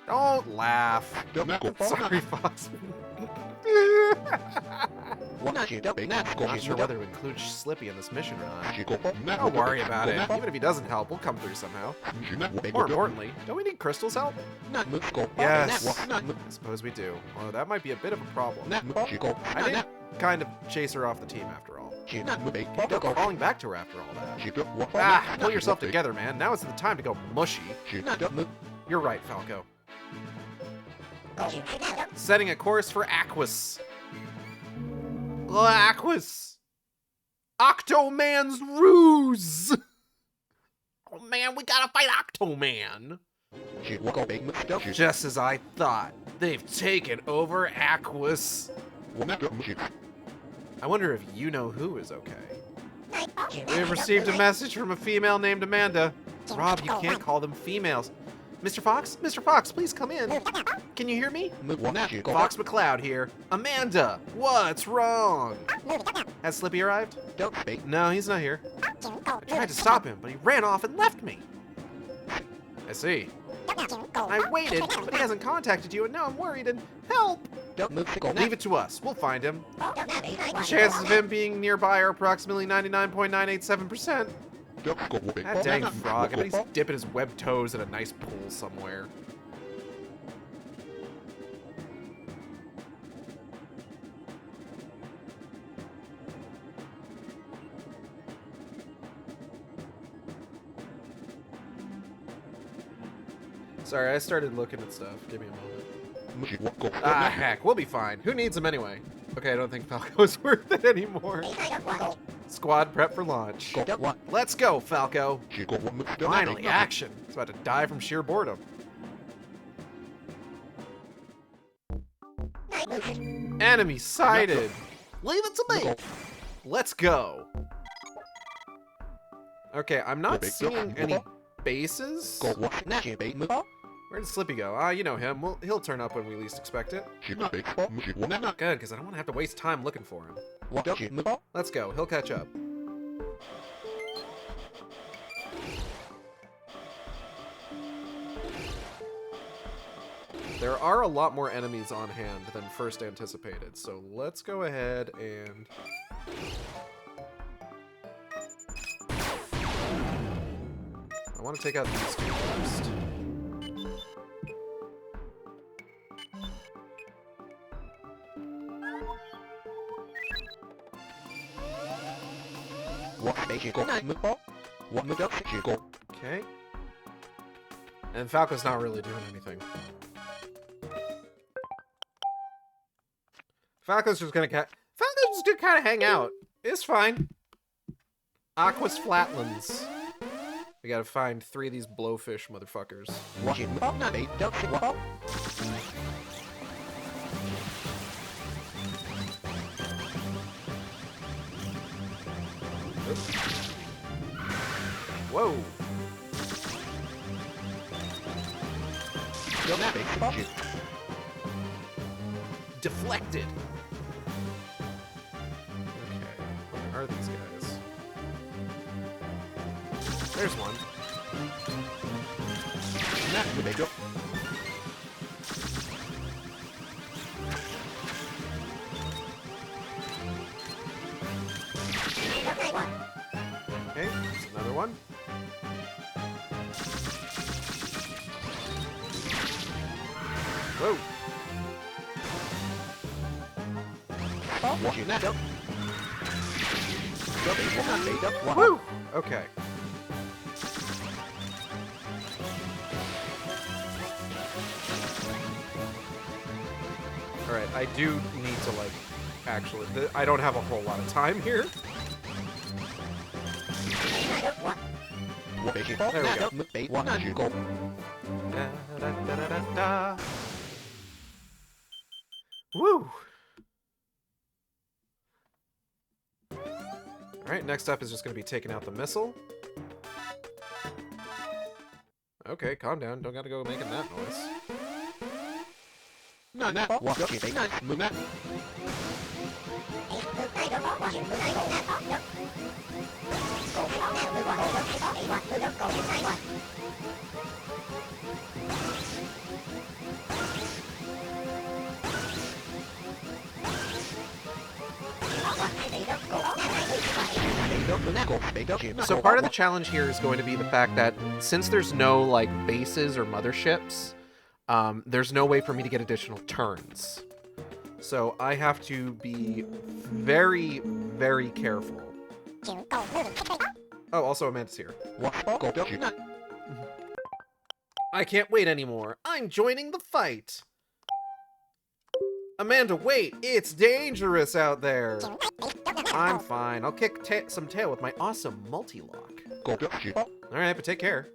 Don't laugh. Sorry, Fox. I'm not sure whether to include Slippy in this mission or not. Don't worry about it. Even if he doesn't help, we'll come through somehow. More importantly, don't we need Krystal's help? Yes, I suppose we do. Well, that might be a bit of a problem. I did kind of chase her off the team after all. Calling back to her after all that. Ah, pull yourself together, man. Now is the time to go mushy. You're right, Falco. Setting a course for Aquas. Aquas! Octoman's ruse! Oh man, we gotta fight Octoman! Just as I thought, they've taken over Aquas. I wonder if you know who is okay. We have received a message from a female named Amanda. Rob, you can't call them females. Mr. Fox? Mr. Fox, please come in. Can you hear me? Fox McCloud here. Amanda, what's wrong? Has Slippy arrived? No, he's not here. I tried to stop him, but he ran off and left me. I see. I waited, but he hasn't contacted you, and now I'm worried and help! Leave it to us. We'll find him. The chances of him being nearby are approximately 99.987%. That dang frog. I bet he's dipping his webbed toes in a nice pool somewhere. Sorry, I started looking at stuff. Give me a moment. Ah, heck. We'll be fine. Who needs him anyway? Okay, I don't think Falco's worth it anymore. Squad prep for launch. Let's go, Falco. Finally, action. It's about to die from sheer boredom. Enemy sighted. Leave it to me. Let's go. Okay, I'm not seeing any bases. Where did Slippy go? Ah, you know him. He'll turn up when we least expect it. Good, because I don't want to have to waste time looking for him. Let's go. He'll catch up. There are a lot more enemies on hand than first anticipated, so let's go ahead and... I want to take out these two first. Okay. And Falco's not really doing anything. Falco's just gonna kind of hang out. It's fine. Aqua's Flatlands. We gotta find 3 of these blowfish motherfuckers. Oops. Whoa. Deflected. Okay, where are these guys? There's one. Okay, there's another one. Whoa. Woo! Okay. Alright, I do need to, like, actually... I don't have a whole lot of time here. There we go. Da, da, da, da, da, da. Woo! Alright, next up is just going to be taking out the missile. Okay, calm down. Don't gotta go making that noise. So part of the challenge here is going to be the fact that since there's no, like, bases or motherships, there's no way for me to get additional turns. So I have to be very, very careful. Oh, also Amanda's here. I can't wait anymore. I'm joining the fight. Amanda, wait! It's dangerous out there! I'm fine. I'll kick some tail with my awesome multi-lock. Alright, but take care.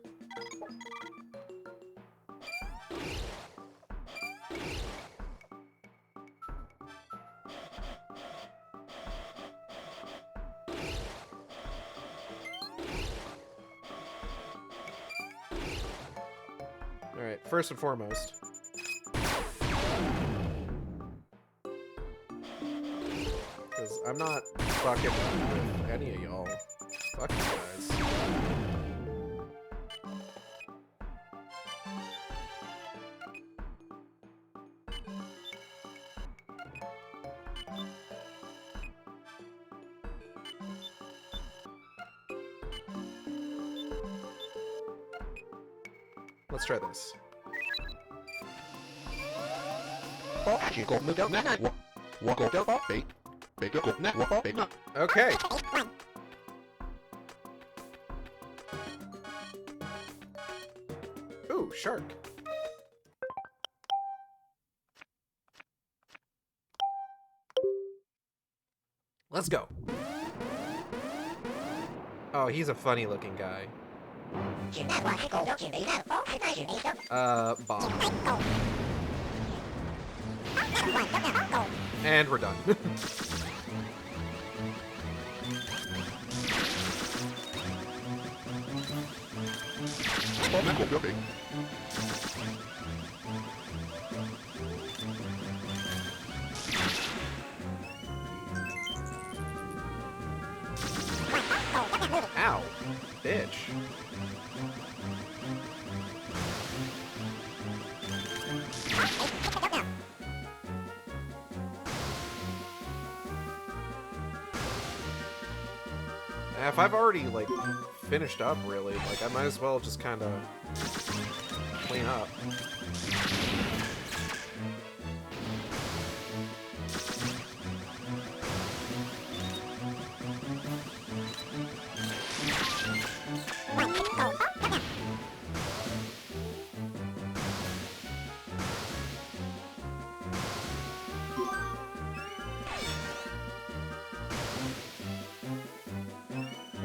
Alright, first and foremost. Because I'm not fucking with any of y'all. Fuck you guys. Let's try this. Okay. Ooh, shark. Let's go. Oh, he's a funny looking guy. Bomb. And we're done. Ow, bitch. If I've already, like, finished up, really, like, I might as well just kind of clean up.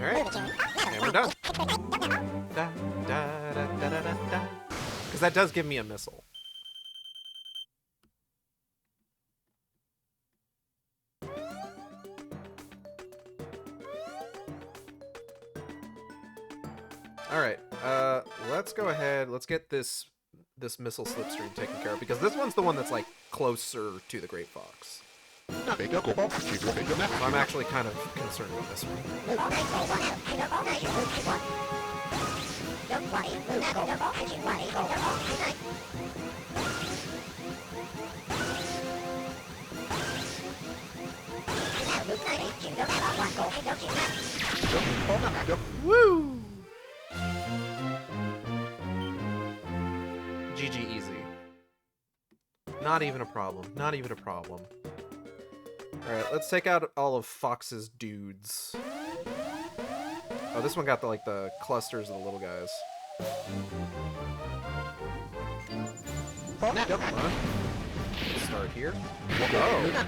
Alright, and we're done. Because that does give me a missile. Alright, let's go ahead, let's get this missile slipstream taken care of, because this one's the one that's, like, closer to the Great Fox. So I'm actually kind of concerned with this one. Woo! GG easy. Not even a problem. Not even a problem. Alright, let's take out all of Fox's dudes. Oh, this one got the clusters of the little guys. Let's start here. Oh!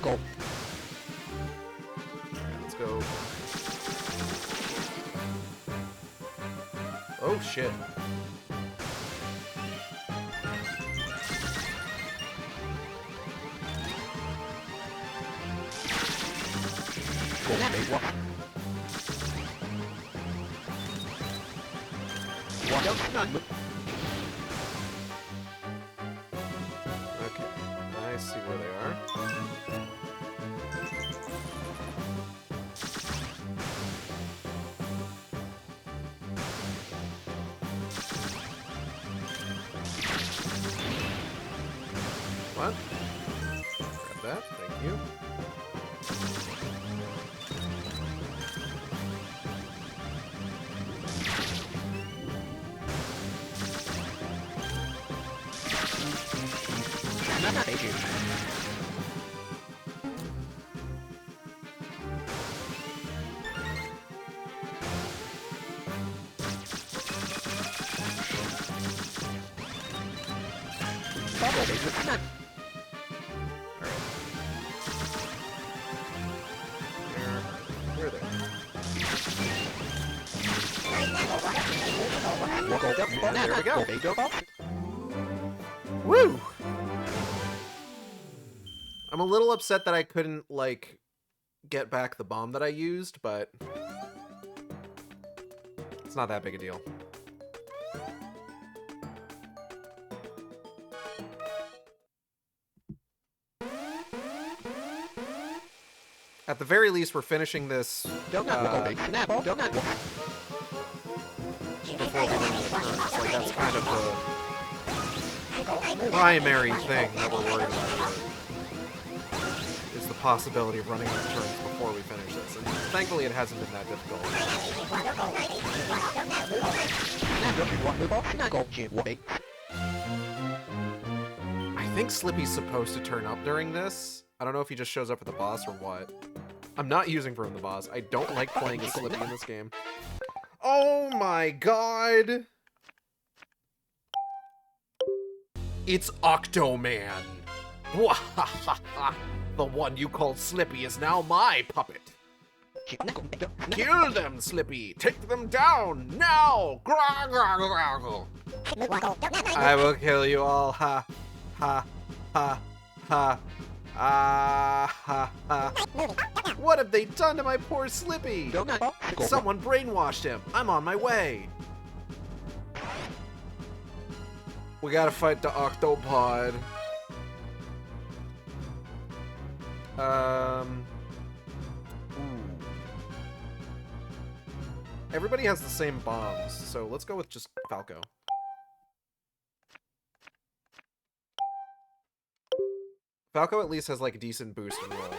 Go. Let's go. Oh shit. Okay, I see where they are. What? Grab that, thank you. Where there we go. Woo! I'm a little upset that I couldn't, like, get back the bomb that I used, but it's not that big a deal. At the very least, we're finishing this before we run out of turns. Like, that's kind of the primary thing that we're worried about here, is the possibility of running out of turns before we finish this. And thankfully, it hasn't been that difficult. I think Slippy's supposed to turn up during this. I don't know if he just shows up at the boss or what. I'm not using for him the boss. I don't like playing as Slippy in this game. Oh my god! It's Octoman! Wahahaha! The one you called Slippy is now my puppet! Kill them, Slippy! Take them down! Now! I will kill you all! Ha! Ha! Ha! Ha! Ah, ha, ha. What have they done to my poor Slippy? Someone brainwashed him. I'm on my way. We gotta fight the octopod. Ooh. Everybody has the same bombs, so let's go with just Falco. Falco at least has like a decent boost and roll.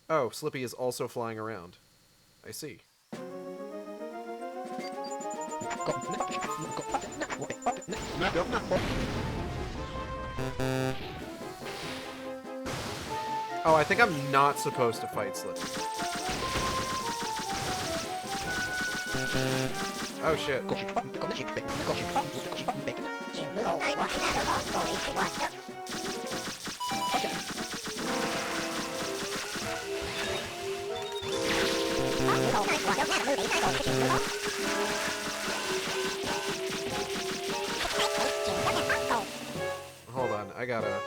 Oh, Slippy is also flying around. I see. Oh, I think I'm not supposed to fight Slippy. Oh shit. Hold on, I gotta...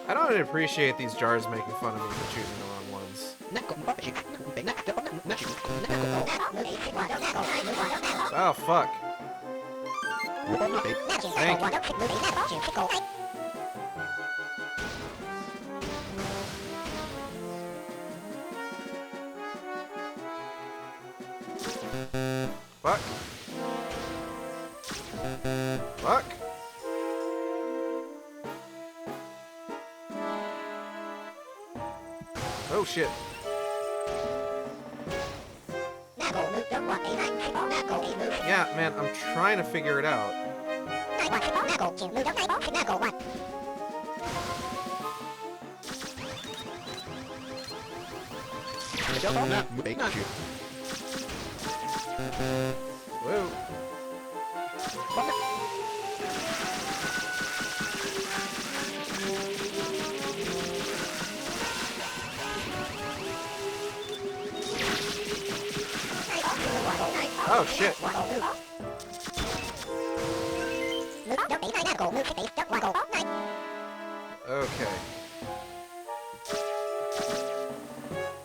I don't appreciate these jars making fun of me for choosing the wrong ones. Oh, fuck. Thank you. Fuck. Fuck. Oh shit. Yeah, man, I'm trying to figure it out. Whoa. Oh shit. Okay.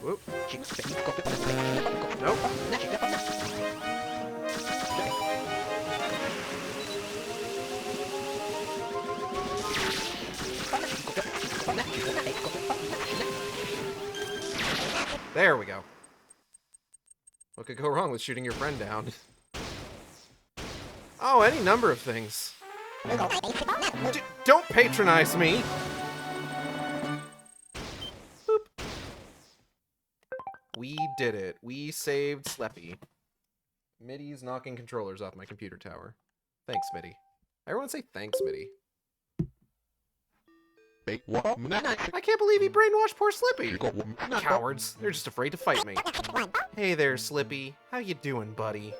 Whoop. Nope. There we go. What could go wrong with shooting your friend down? Oh, any number of things. Don't patronize me! Boop. We did it. We saved Sleppy. Middy's knocking controllers off my computer tower. Thanks, Middy. Everyone say thanks, Middy. I can't believe he brainwashed poor Slippy. Cowards. They're just afraid to fight me. Hey there, Slippy. How you doing, buddy?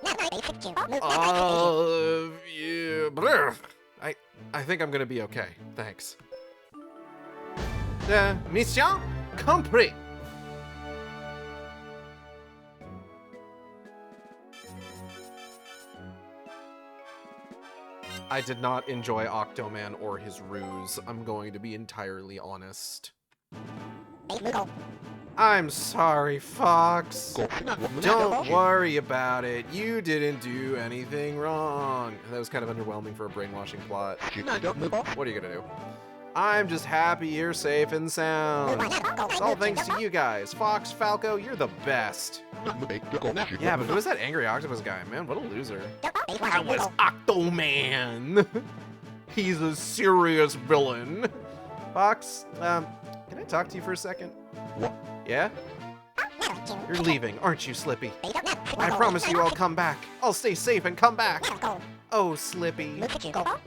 Yeah. I think I'm gonna be okay. Thanks. Mission compris. I did not enjoy Octoman or his ruse. I'm going to be entirely honest. I'm sorry, Fox. Don't worry about it. You didn't do anything wrong. That was kind of underwhelming for a brainwashing plot. What are you gonna do? I'm just happy you're safe and sound. It's all thanks to you guys. Fox, Falco, you're the best. Yeah, but who was that angry octopus guy? Man, what a loser. I was Octoman. He's a serious villain. Fox, can I talk to you for a second? What? Yeah? You're leaving, aren't you, Slippy? I promise you I'll come back. I'll stay safe and come back. Oh, Slippy.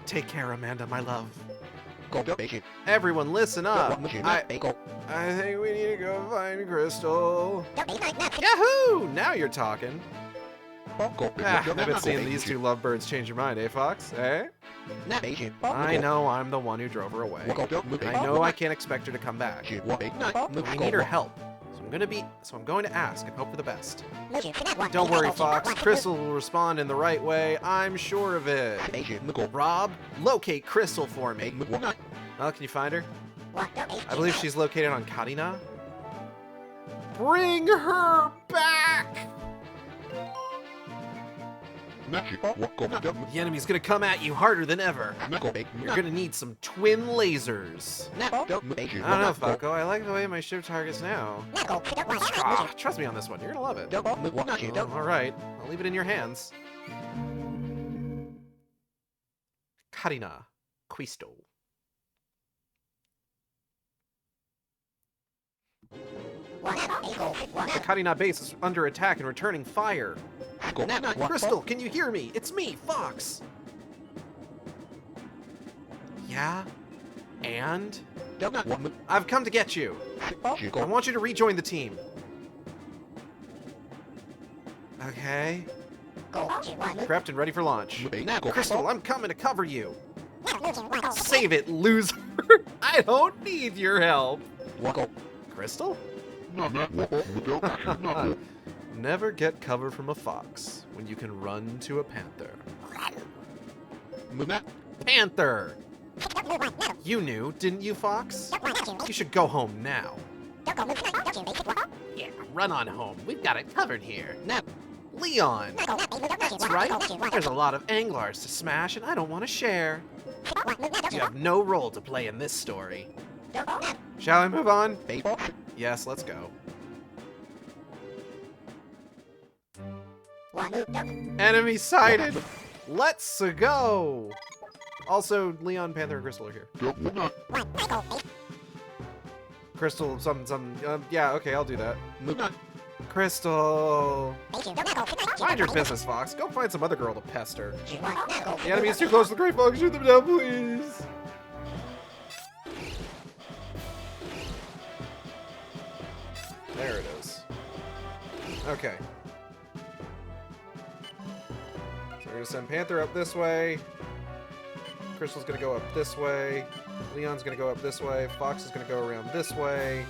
Take care, Amanda, my love. Everyone, listen up. I think we need to go find Krystal. Yahoo! Now you're talking. I've been seeing these two lovebirds change your mind, eh, Fox? Eh? I know I'm the one who drove her away. I know I can't expect her to come back. I need her help. So I'm going to ask and hope for the best. Don't worry, Fox. Krystal will respond in the right way. I'm sure of it. Rob, locate Krystal for me. Well, can you find her? I believe she's located on Karina. Bring her back! The enemy's gonna come at you harder than ever. You're gonna need some twin lasers. I don't know, Falco. I like the way my ship targets now. Ah, trust me on this one. You're gonna love it. Alright, I'll leave it in your hands. Karina. Krystal. The Karina base is under attack and returning fire. Krystal, can you hear me? It's me, Fox. Yeah? And? I've come to get you. I want you to rejoin the team. Okay. Prepped and ready for launch. Krystal, I'm coming to cover you. Save it, loser. I don't need your help. Krystal? Never get cover from a fox when you can run to a panther. Panther! You knew, didn't you, Fox? You should go home now. Yeah, run on home. We've got it covered here. Leon! That's right. There's a lot of anglars to smash, and I don't want to share. You have no role to play in this story. Shall I move on? Yes, let's go. Enemy sighted! Let's go! Also, Leon, Panther, and Krystal are here. Krystal, yeah, okay, I'll do that. Krystal! Mind your business, Fox. Go find some other girl to pester. The enemy is too close to the Great Fox. Shoot them down, please! There it is. Okay. So we're gonna send Panther up this way. Krystal's gonna go up this way. Leon's gonna go up this way. Fox is gonna go around this way.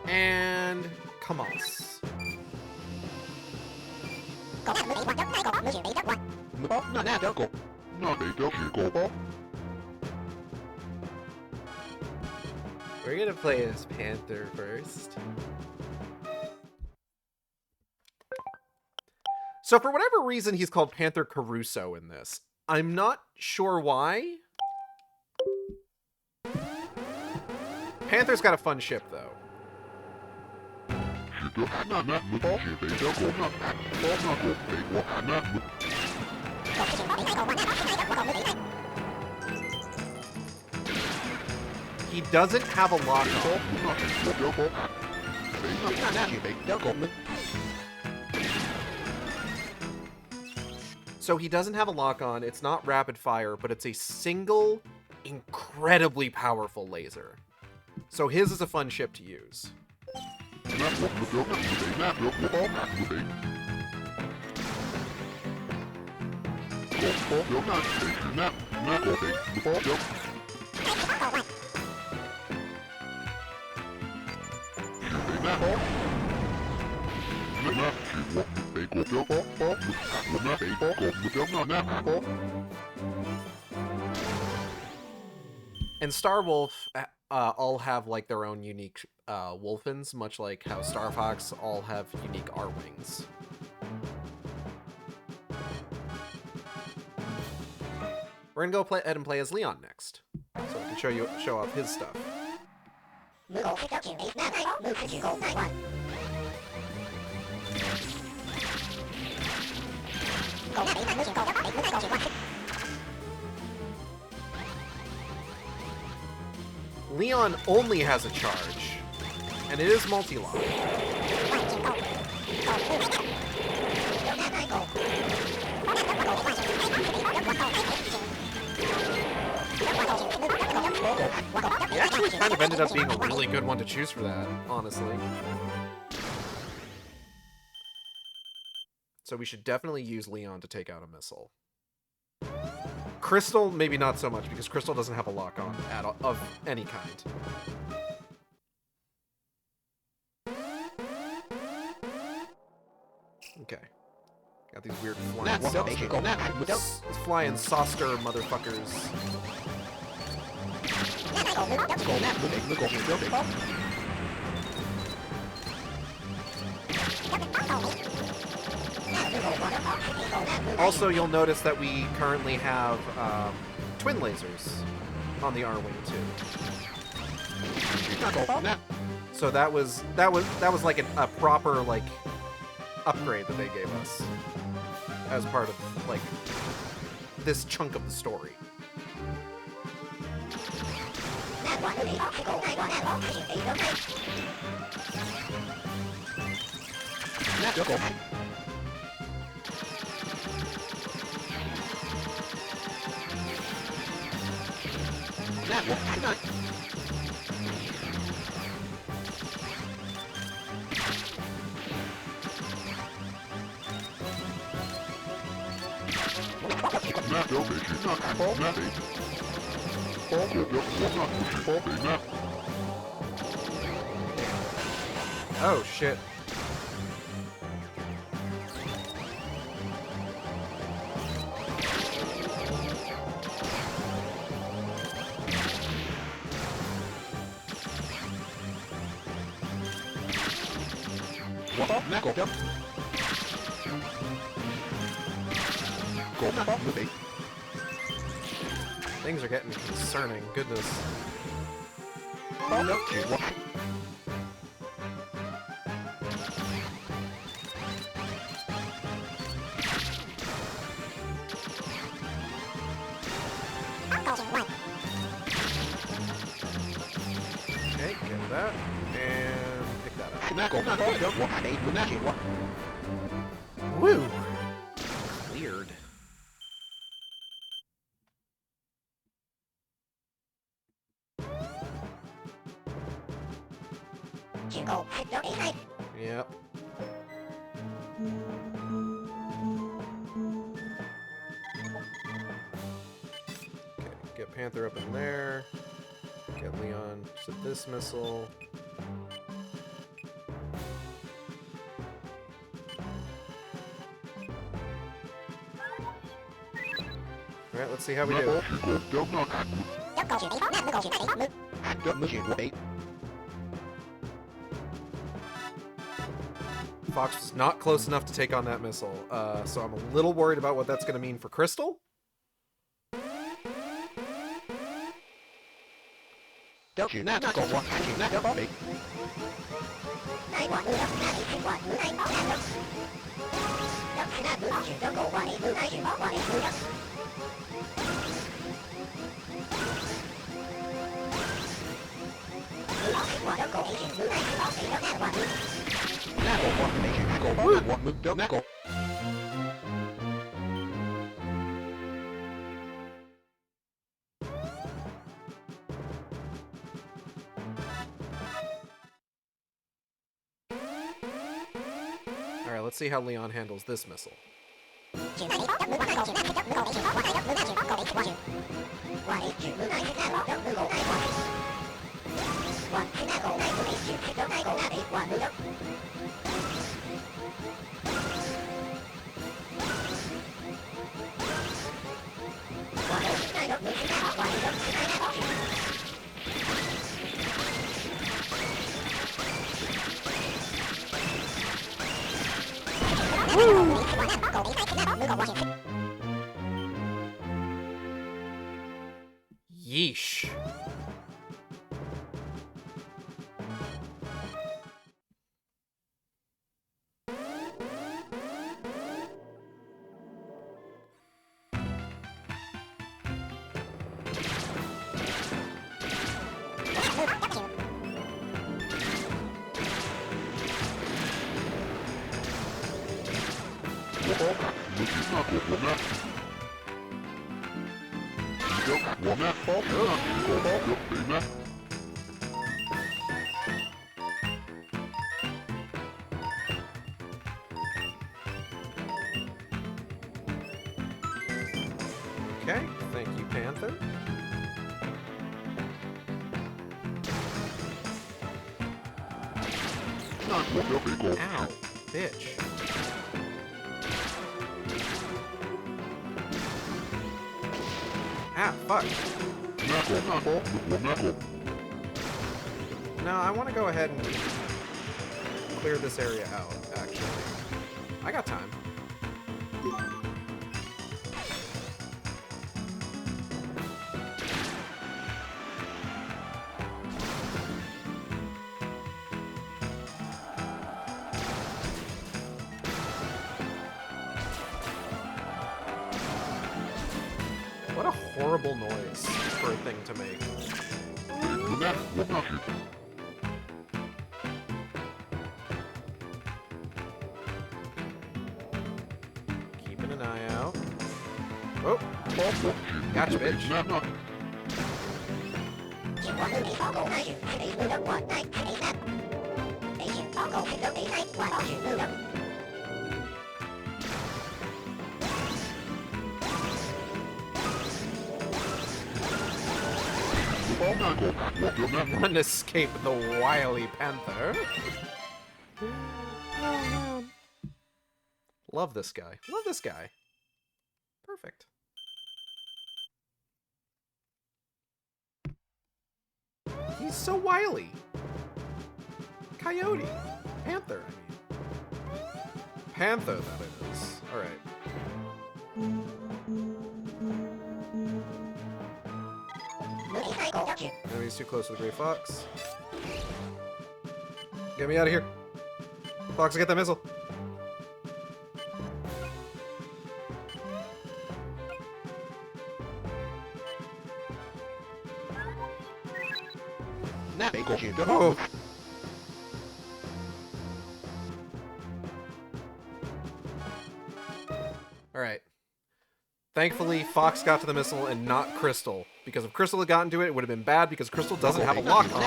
And come on. We're gonna play as Panther first. So for whatever reason, he's called Panther Caruso in this. I'm not sure why. Panther's got a fun ship, though. He doesn't have a lock on. So he doesn't have a lock on, it's not rapid fire, but it's a single, incredibly powerful laser. So his is a fun ship to use. And Star Wolf all have like their own unique wolfins, much like how Star Fox all have unique R-wings. We're gonna go ahead and play as Leon next, so we can show off his stuff. Leon only has a charge, and it is multi-lock. He actually kind of ended up being a really good one to choose for that, honestly. So we should definitely use Leon to take out a missile. Krystal, maybe not so much, because Krystal doesn't have a lock-on of any kind. Okay. Got these weird flying saucer motherfuckers. Also, you'll notice that we currently have twin lasers on the R-Wing too. So that was like a proper like upgrade that they gave us as part of like this chunk of the story. Oh shit. Things are getting concerning. Goodness. Okay, get that. And pick that up. Woo! Cleared. Yep. Okay, get Panther up in there. Get Leon to this missile. Alright, let's see how we do. Fox was not close enough to take on that missile, so I'm a little worried about what that's going to mean for Krystal. Alright, let's see how Leon handles this missile. Yeesh. Okay, thank you, Panther. Ow, bitch. Ah, fuck. No, I want to go ahead and clear this area out, actually. I got time. What a horrible noise for a thing to make. Keeping an eye out. Oh! Gotcha, bitch. None escape the wily panther. Oh, man. Love this guy. Love this guy. Perfect. He's so wily. Coyote. Panther, I mean. Panther, that it is. Alright. Enemy's too close to the Gray Fox. Get me out of here. Fox, get that missile. Oh. Alright. Thankfully, Fox got to the missile and not Krystal. Because if Krystal had gotten to it, it would have been bad because Krystal doesn't have a lock on.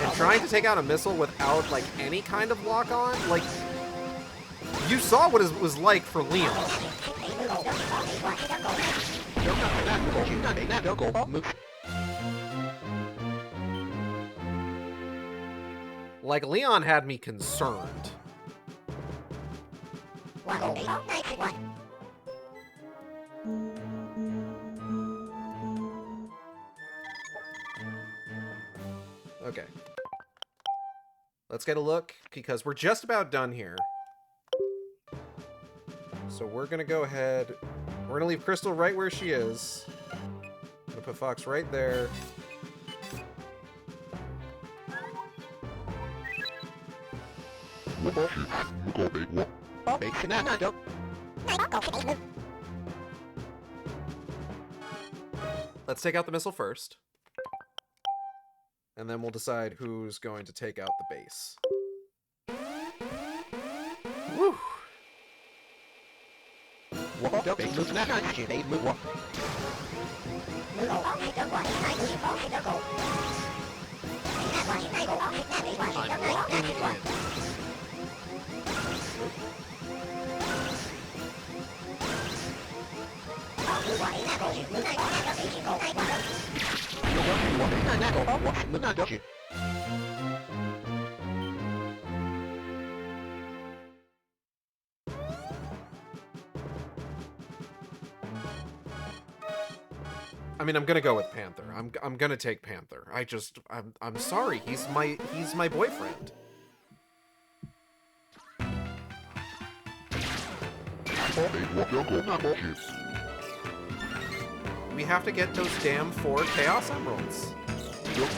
And trying to take out a missile without, like, any kind of lock on, like, you saw what it was like for Leon. Like, Leon had me concerned. Okay. Let's get a look, because we're just about done here. So we're gonna go ahead. We're gonna leave Krystal right where she is. I'm gonna put Fox right there. Let's take out the missile first. And then we'll decide who's going to take out the base. Woo! I mean, I'm gonna go with Panther. I'm gonna take Panther. I'm sorry. He's my boyfriend. We have to get those damn 4 Chaos Emeralds. Okay.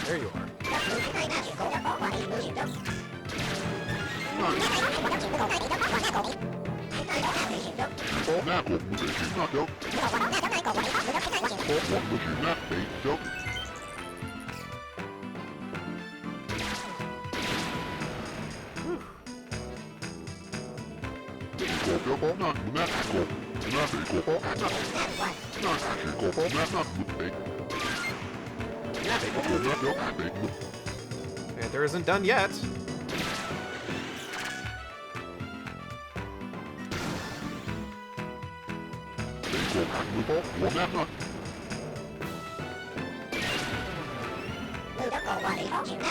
There you are. Panther isn't done yet.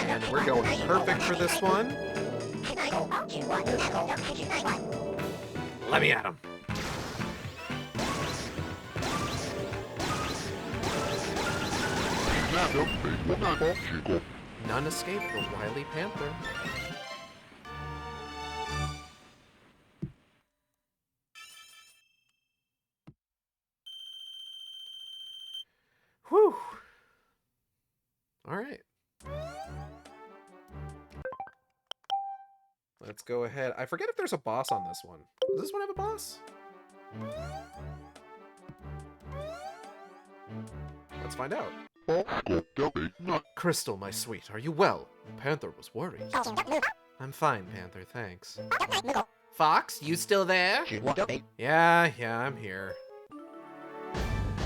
And we're going perfect for this one. Let me at him. None escape the wily panther. Whew. All right. Let's go ahead. I forget if there's a boss on this one. Does this one have a boss? Let's find out. Krystal, my sweet, are you well? Panther was worried. I'm fine, Panther, thanks. Fox, you still there? Yeah, I'm here.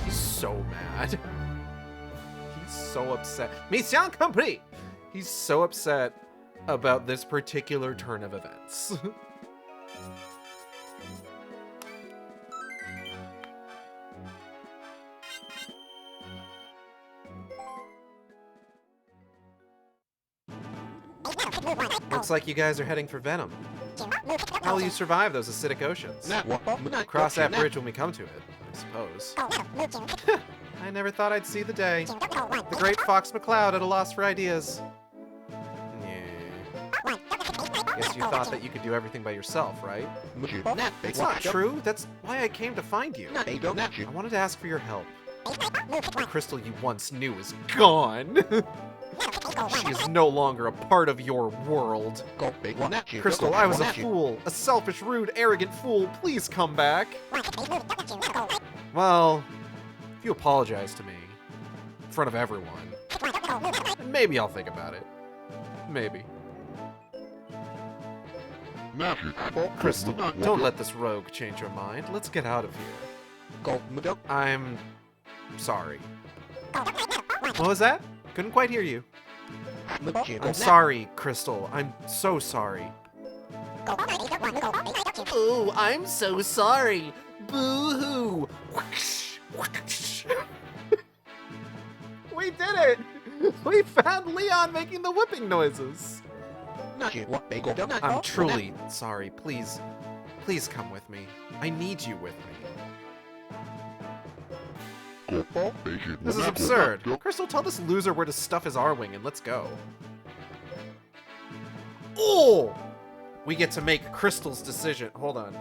He's so mad. He's so upset. Mission compris! He's so upset about this particular turn of events. Looks like you guys are heading for Venom. How will you survive those acidic oceans? Cross that bridge when we come to it, I suppose. I never thought I'd see the day. The great Fox McCloud at a loss for ideas. Yeah. Guess you thought that you could do everything by yourself, right? It's not true. That's why I came to find you. I wanted to ask for your help. The Krystal you once knew is gone. She is no longer a part of your world. Krystal, I was a fool. A selfish, rude, arrogant fool. Please come back. Well, if you apologize to me in front of everyone, maybe I'll think about it. Maybe. Krystal, don't let this rogue change your mind. Let's get out of here. I'm sorry. What was that? Couldn't quite hear you. I'm sorry, Krystal. I'm so sorry. Oh, I'm so sorry. Boo-hoo. We did it! We found Leon making the whipping noises. I'm truly sorry. Please come with me. I need you with me. This is absurd. Krystal, tell this loser where to stuff his R-Wing and let's go. Oh! We get to make Krystal's decision. Hold on.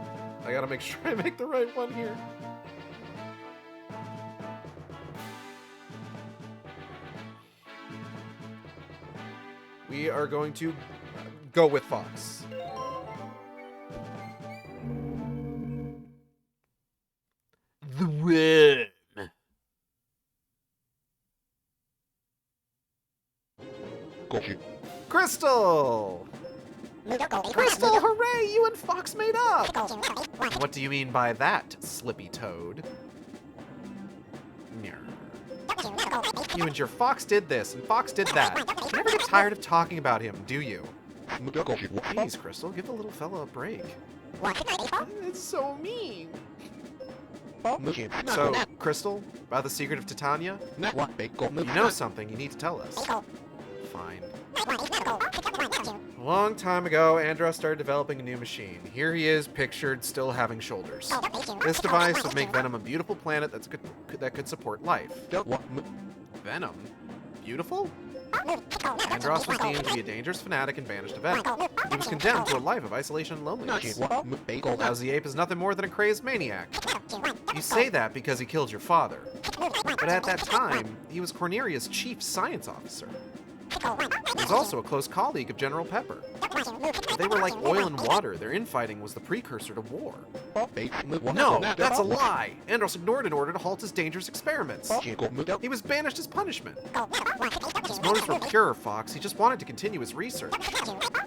I gotta make sure I make the right one here. We are going to go with Fox. The worm. Krystal! Krystal, hooray! You and Fox made up! What do you mean by that, Slippy Toad? You and your Fox did this, and Fox did that. You never get tired of talking about him, do you? Jeez, Krystal, give the little fella a break. It's so mean. So, Krystal, about the secret of Titania? You know something, you need to tell us. Fine. A long time ago, Andros started developing a new machine. Here he is, pictured, still having shoulders. This device would make Venom a beautiful planet that could support life. Venom? Beautiful? Andros was deemed to be a dangerous fanatic and banished to Venom. He was condemned to a life of isolation and loneliness. Now the ape is nothing more than a crazed maniac. You say that because he killed your father. But at that time, he was Corneria's chief science officer. He was also a close colleague of General Pepper. They were like oil and water. Their infighting was the precursor to war. No, that's a lie! Andros ignored an order to halt his dangerous experiments. He was banished as punishment. His motives were pure, Fox. He just wanted to continue his research.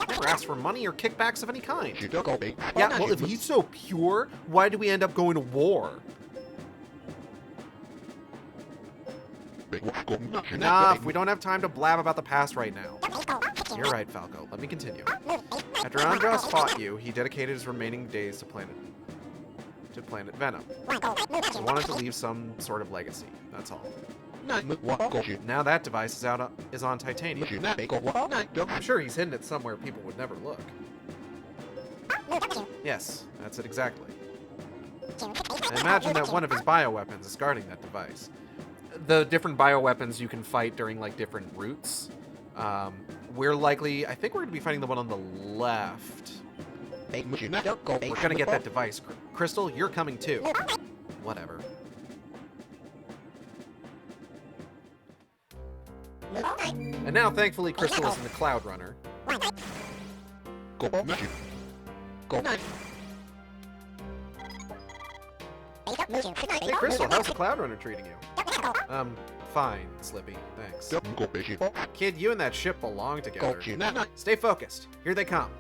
Never asked for money or kickbacks of any kind. Yeah, well, if he's so pure, why did we end up going to war? Enough! We don't have time to blab about the past right now. You're right, Falco. Let me continue. After Andros fought you, he dedicated his remaining days to Planet Venom. He wanted to leave some sort of legacy. That's all. Now that device is on Titanium. I'm sure he's hidden it somewhere people would never look. Yes, that's it exactly. I imagine that one of his bioweapons is guarding that device. The different bioweapons you can fight during like different routes. I think we're going to be fighting the one on the left. We're gonna get that device. Krystal, you're coming too. Whatever. And now, thankfully, Krystal is in the Cloud Runner. Go. Hey, Krystal, how's the Cloud Runner treating you? Fine, Slippy. Thanks. Kid, you and that ship belong together. Stay focused. Here they come.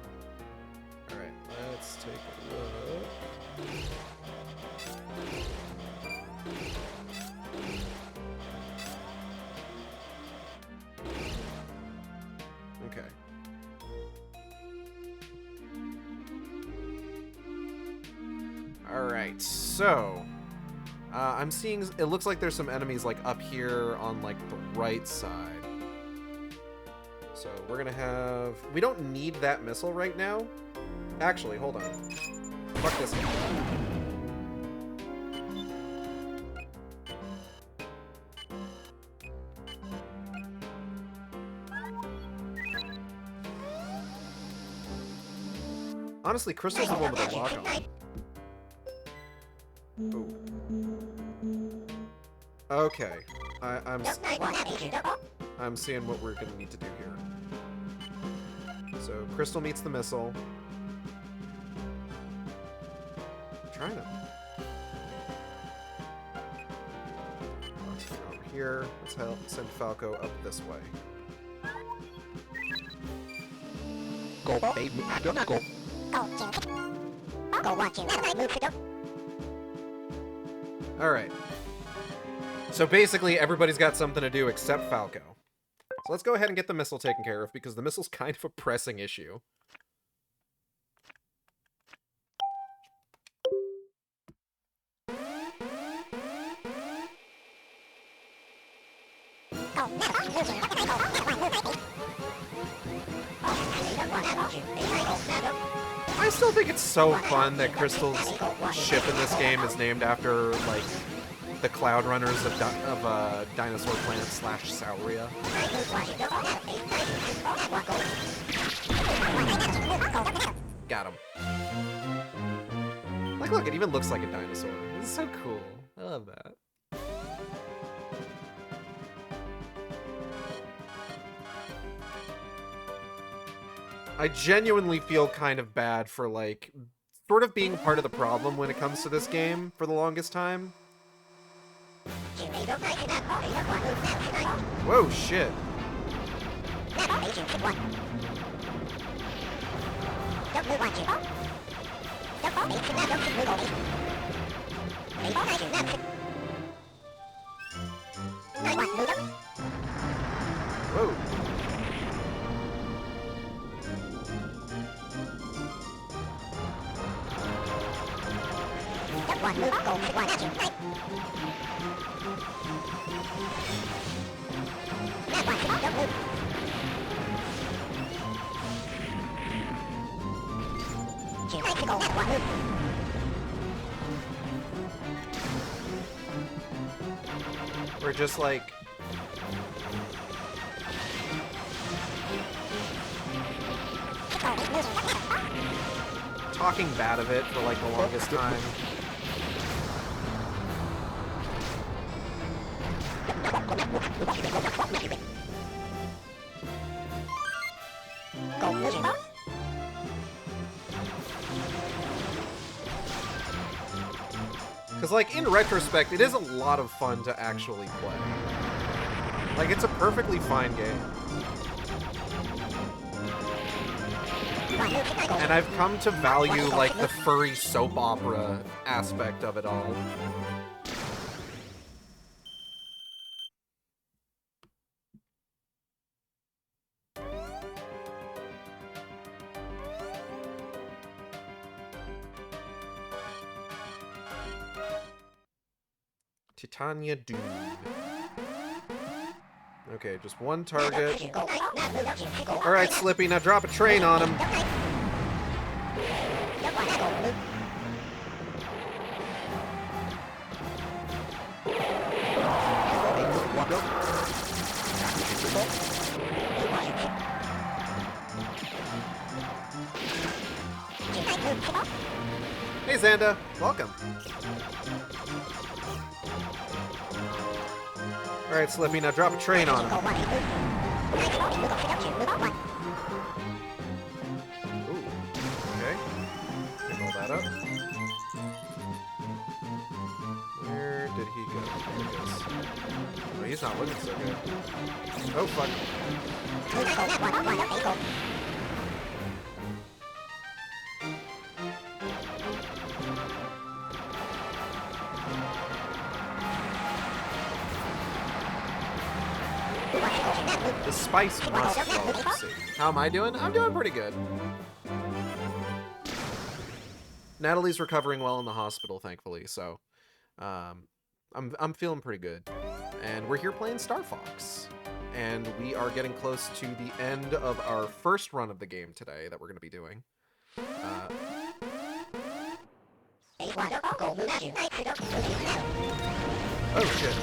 Alright, let's take a look. Okay. Alright, so I'm seeing, it looks like there's some enemies like up here on like the right side. So we're gonna have, we don't need that missile right now. Actually, hold on. Fuck this guy. Honestly, Krystal's the one with the lock on. Ooh. Okay, I'm seeing what we're gonna need to do here. So Krystal meets the missile. I'm trying to. Let's get over here. Let's send Falco up this way. Go, baby. Go. Alright. So basically, everybody's got something to do except Falco. So let's go ahead and get the missile taken care of, because the missile's kind of a pressing issue. I still think it's so fun that Krystal's ship in this game is named after, like, the Cloud Runners of Dinosaur Planet / Sauria. Got him. Like, look, it even looks like a dinosaur. This is so cool. I love that. I genuinely feel kind of bad for, like, sort of being part of the problem when it comes to this game for the longest time. Whoa, shit. Whoa. We're just like... talking bad of it for like the longest time. Because, like, in retrospect, it is a lot of fun to actually play. Like, it's a perfectly fine game. And I've come to value, like, the furry soap opera aspect of it all. Titania Dune. Okay, just one target. Alright, Slippy, now drop a train on him. Hey, Xanda. Welcome. Alright, Slippy, now drop a train on him. Ooh. Okay. Pick all that up. Where did he go? There he goes. Oh, he's not looking so good. Oh, fuck. The spice must flow. Let's see. How am I doing? I'm doing pretty good. Natalie's recovering well in the hospital, thankfully, so I'm feeling pretty good. And we're here playing Star Fox. And we are getting close to the end of our first run of the game today that we're going to be doing. Oh, shit.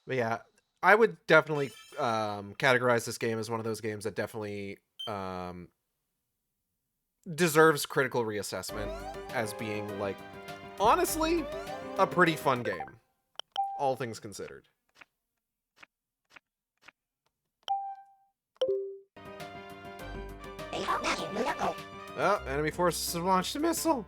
But yeah, I would definitely categorize this game as one of those games that definitely deserves critical reassessment as being, like, honestly, a pretty fun game, all things considered. Oh, enemy forces have launched a missile.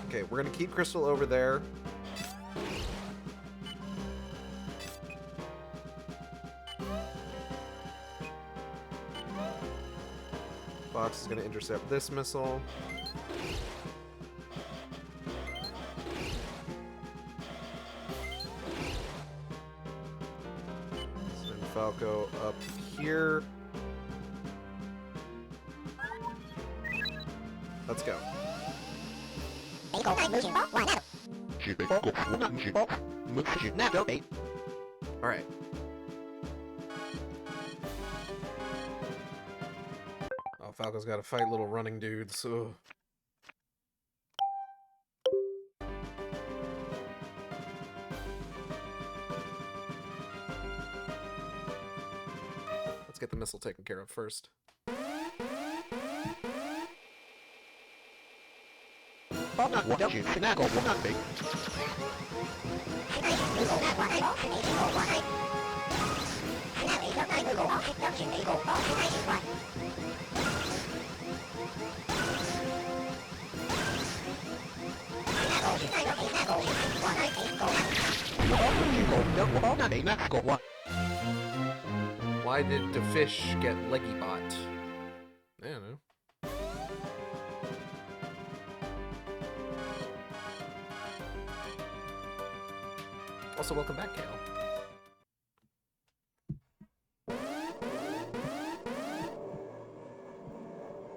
Okay, we're gonna keep Krystal over there. Fox is gonna intercept this missile. Send Falco up here. Let's go. Alright. Oh, Falco's gotta fight little running dudes. Ugh. Let's get the missile taken care of first. Why did the fish get leggy bot? I don't know. Also, welcome back, Kale.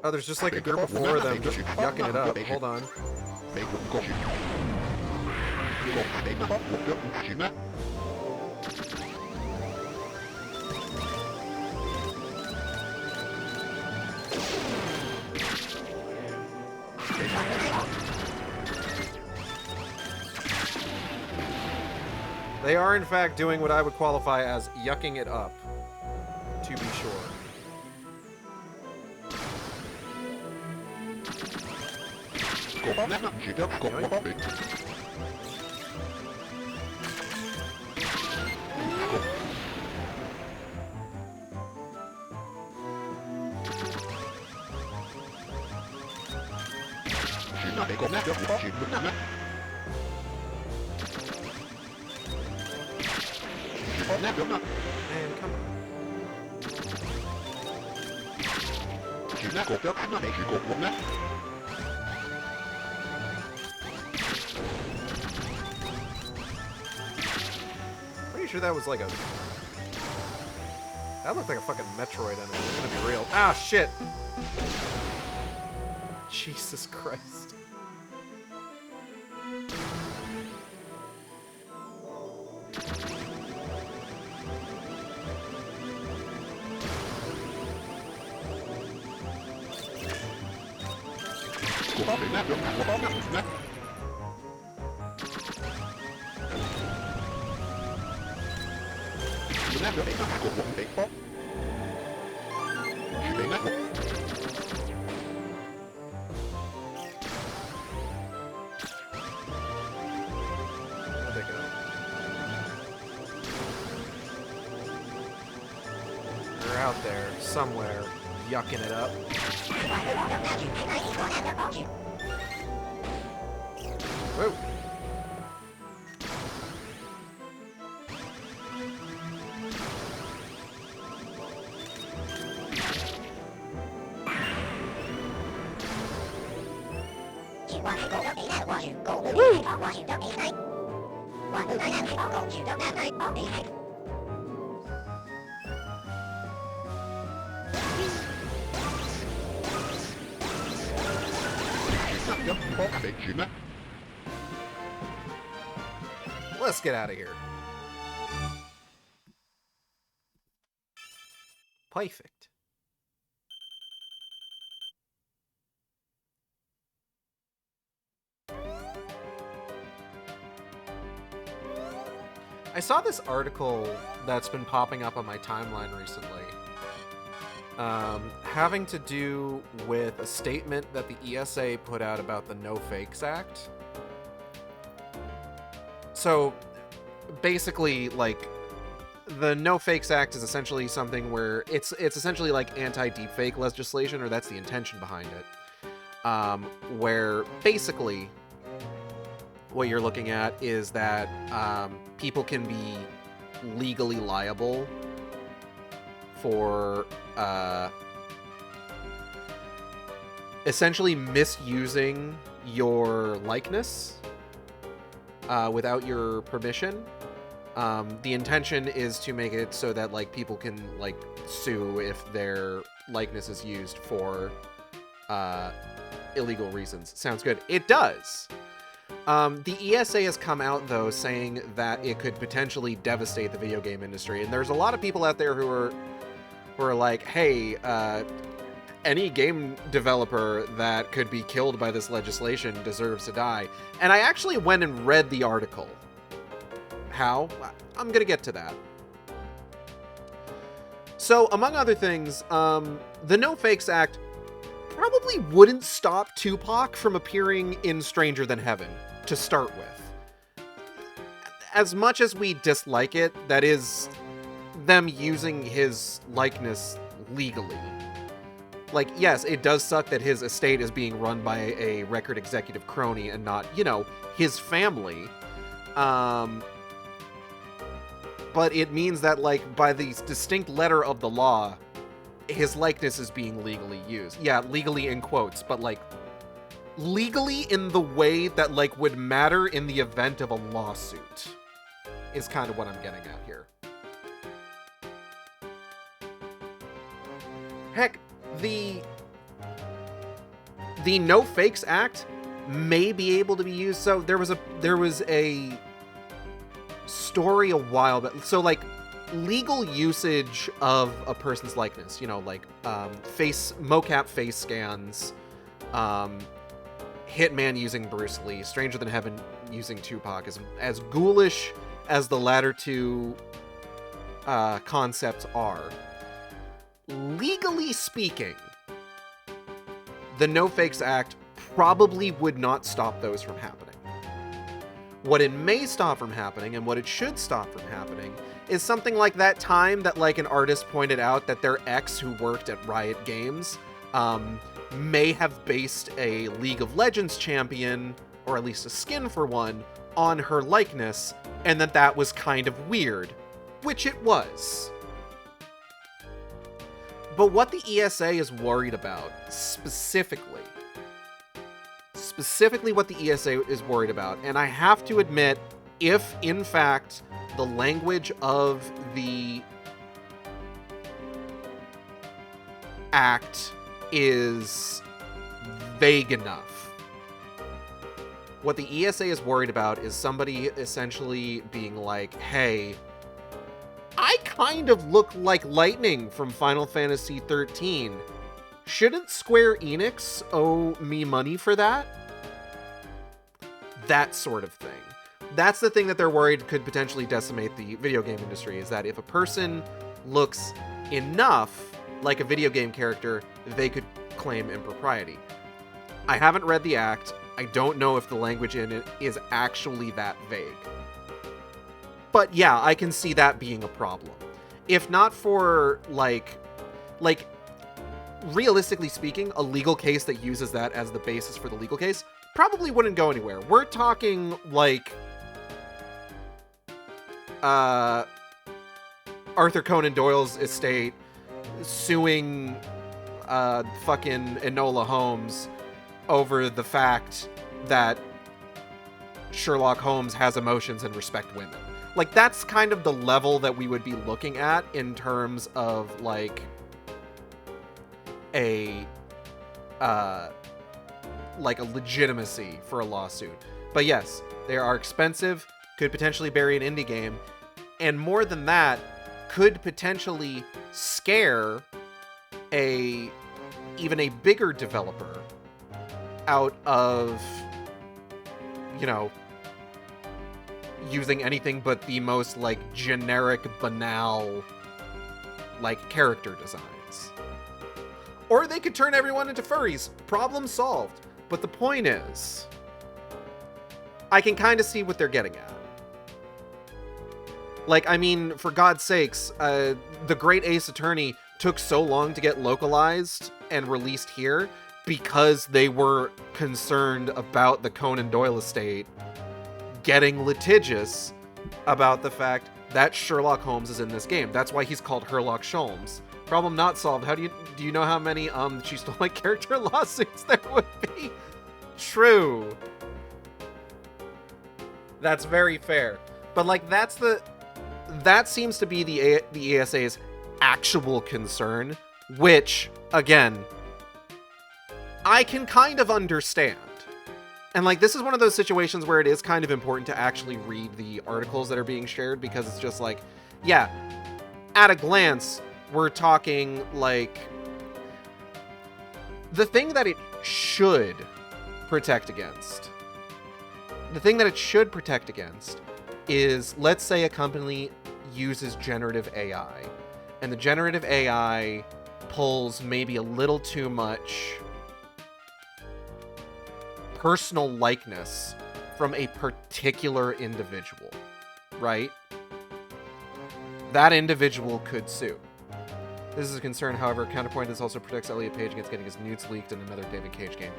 Oh, there's just like a group of 4 of them just yucking it up. Hold on. They are, in fact, doing what I would qualify as yucking it up, to be sure. Man, come on. Pretty sure that was like a... That looked like a fucking Metroid enemy. I'm gonna be real. Ah, shit! Jesus Christ. Where'd they go? They're out there, somewhere, yucking it up. Whoa! Let's get out of here. Perfect. I saw this article that's been popping up on my timeline recently, having to do with a statement that the ESA put out about the No Fakes Act. So, basically, like, the No Fakes Act is essentially something where it's essentially like anti-deepfake legislation, or that's the intention behind it. Where basically what you're looking at is that people can be legally liable for essentially misusing your likeness without your permission. The intention is to make it so that, like, people can, like, sue if their likeness is used for illegal reasons. Sounds good. It does. The ESA has come out, though, saying that it could potentially devastate the video game industry. And there's a lot of people out there who are like, hey, any game developer that could be killed by this legislation deserves to die. And I actually went and read the article. How? I'm gonna get to that. So, among other things, the No Fakes Act probably wouldn't stop Tupac from appearing in Stranger Than Heaven, to start with. As much as we dislike it, that is them using his likeness legally. Like, yes, it does suck that his estate is being run by a record executive crony and not, you know, his family. But it means that, like, by the distinct letter of the law, his likeness is being legally used. Yeah, legally in quotes, but, like, legally in the way that, like, would matter in the event of a lawsuit is kind of what I'm getting at here. Heck, the No Fakes Act may be able to be used. So there was a story a while back. So, like, legal usage of a person's likeness, you know, like mocap face scans, Hitman using Bruce Lee, Stranger Than Heaven using Tupac, as ghoulish as the latter two concepts are. Legally speaking, the No Fakes Act probably would not stop those from happening. What it may stop from happening, and what it should stop from happening, is something like that time that like an artist pointed out that their ex who worked at Riot Games may have based a League of Legends champion, or at least a skin for one, on her likeness, and that was kind of weird, which it was. But what the ESA is worried about, specifically what the ESA is worried about, and I have to admit, if in fact the language of the act is vague enough, what the ESA is worried about is somebody essentially being like, hey, I kind of look like Lightning from Final Fantasy XIII. Shouldn't Square Enix owe me money for that? That sort of thing. That's the thing that they're worried could potentially decimate the video game industry, is that if a person looks enough like a video game character, they could claim impropriety. I haven't read the act. I don't know if the language in it is actually that vague. But yeah, I can see that being a problem. If not for, like, realistically speaking, a legal case that uses that as the basis for the legal case probably wouldn't go anywhere. We're talking, like, Arthur Conan Doyle's estate suing fucking Enola Holmes over the fact that Sherlock Holmes has emotions and respect women. Like, that's kind of the level that we would be looking at in terms of, like, a legitimacy for a lawsuit. But yes, they are expensive, could potentially bury an indie game, and more than that, could potentially scare even a bigger developer out of, you know, using anything but the most, like, generic, banal, like, character designs. Or they could turn everyone into furries. Problem solved. But the point is, I can kind of see what they're getting at. Like, I mean, for God's sakes, the Great Ace Attorney took so long to get localized and released here because they were concerned about the Conan Doyle estate getting litigious about the fact that Sherlock Holmes is in this game. That's why he's called Herlock Sholmes. Problem not solved. Do you know how many She Stole My Character lawsuits there would be? True. That's very fair. But like, that seems to be the ESA's actual concern, which, again, I can kind of understand. And like, this is one of those situations where it is kind of important to actually read the articles that are being shared, because it's just like, yeah, at a glance, we're talking like the thing that it should protect against. The thing that it should protect against is, let's say a company uses generative AI, and the generative AI pulls maybe a little too much personal likeness from a particular individual, right? That individual could sue. This is a concern, however. Counterpoint, this also protects Elliot Page against getting his nudes leaked in another David Cage game.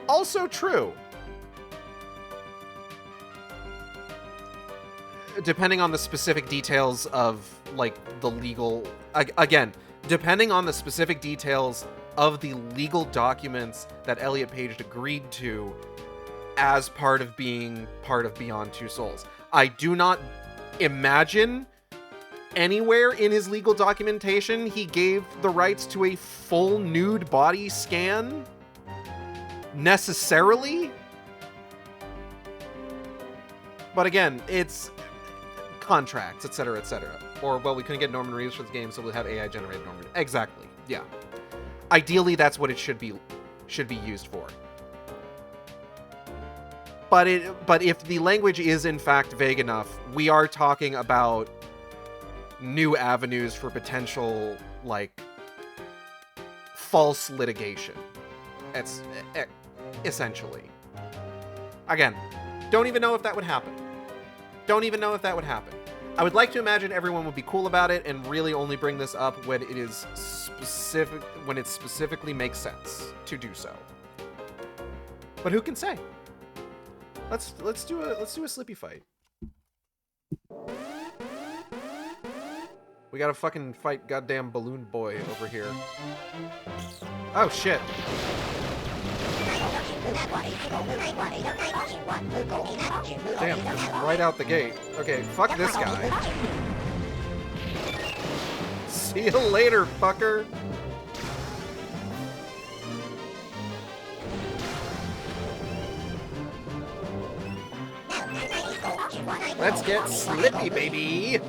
Also true. Depending on the specific details of, like, the legal... Again, depending on the specific details of the legal documents that Elliot Page agreed to as part of being part of Beyond Two Souls. I do not imagine anywhere in his legal documentation he gave the rights to a full nude body scan necessarily. But again, it's contracts, etc., etc. Or, well, we couldn't get Norman Reedus for this game, so we'll have AI generated Norman. Exactly. Yeah. Ideally, that's what it should be used for. But if the language is in fact vague enough, we are talking about new avenues for potential, like, false litigation. essentially. Again, don't even know if that would happen. Don't even know if that would happen. I would like to imagine everyone would be cool about it and really only bring this up when it is specific, when it specifically makes sense to do so. But who can say? Let's do a Slippy fight. We gotta fucking fight goddamn Balloon Boy over here. Oh shit. Damn, just right out the gate. Okay, fuck this guy. See you later, fucker. Let's get Slippy, baby.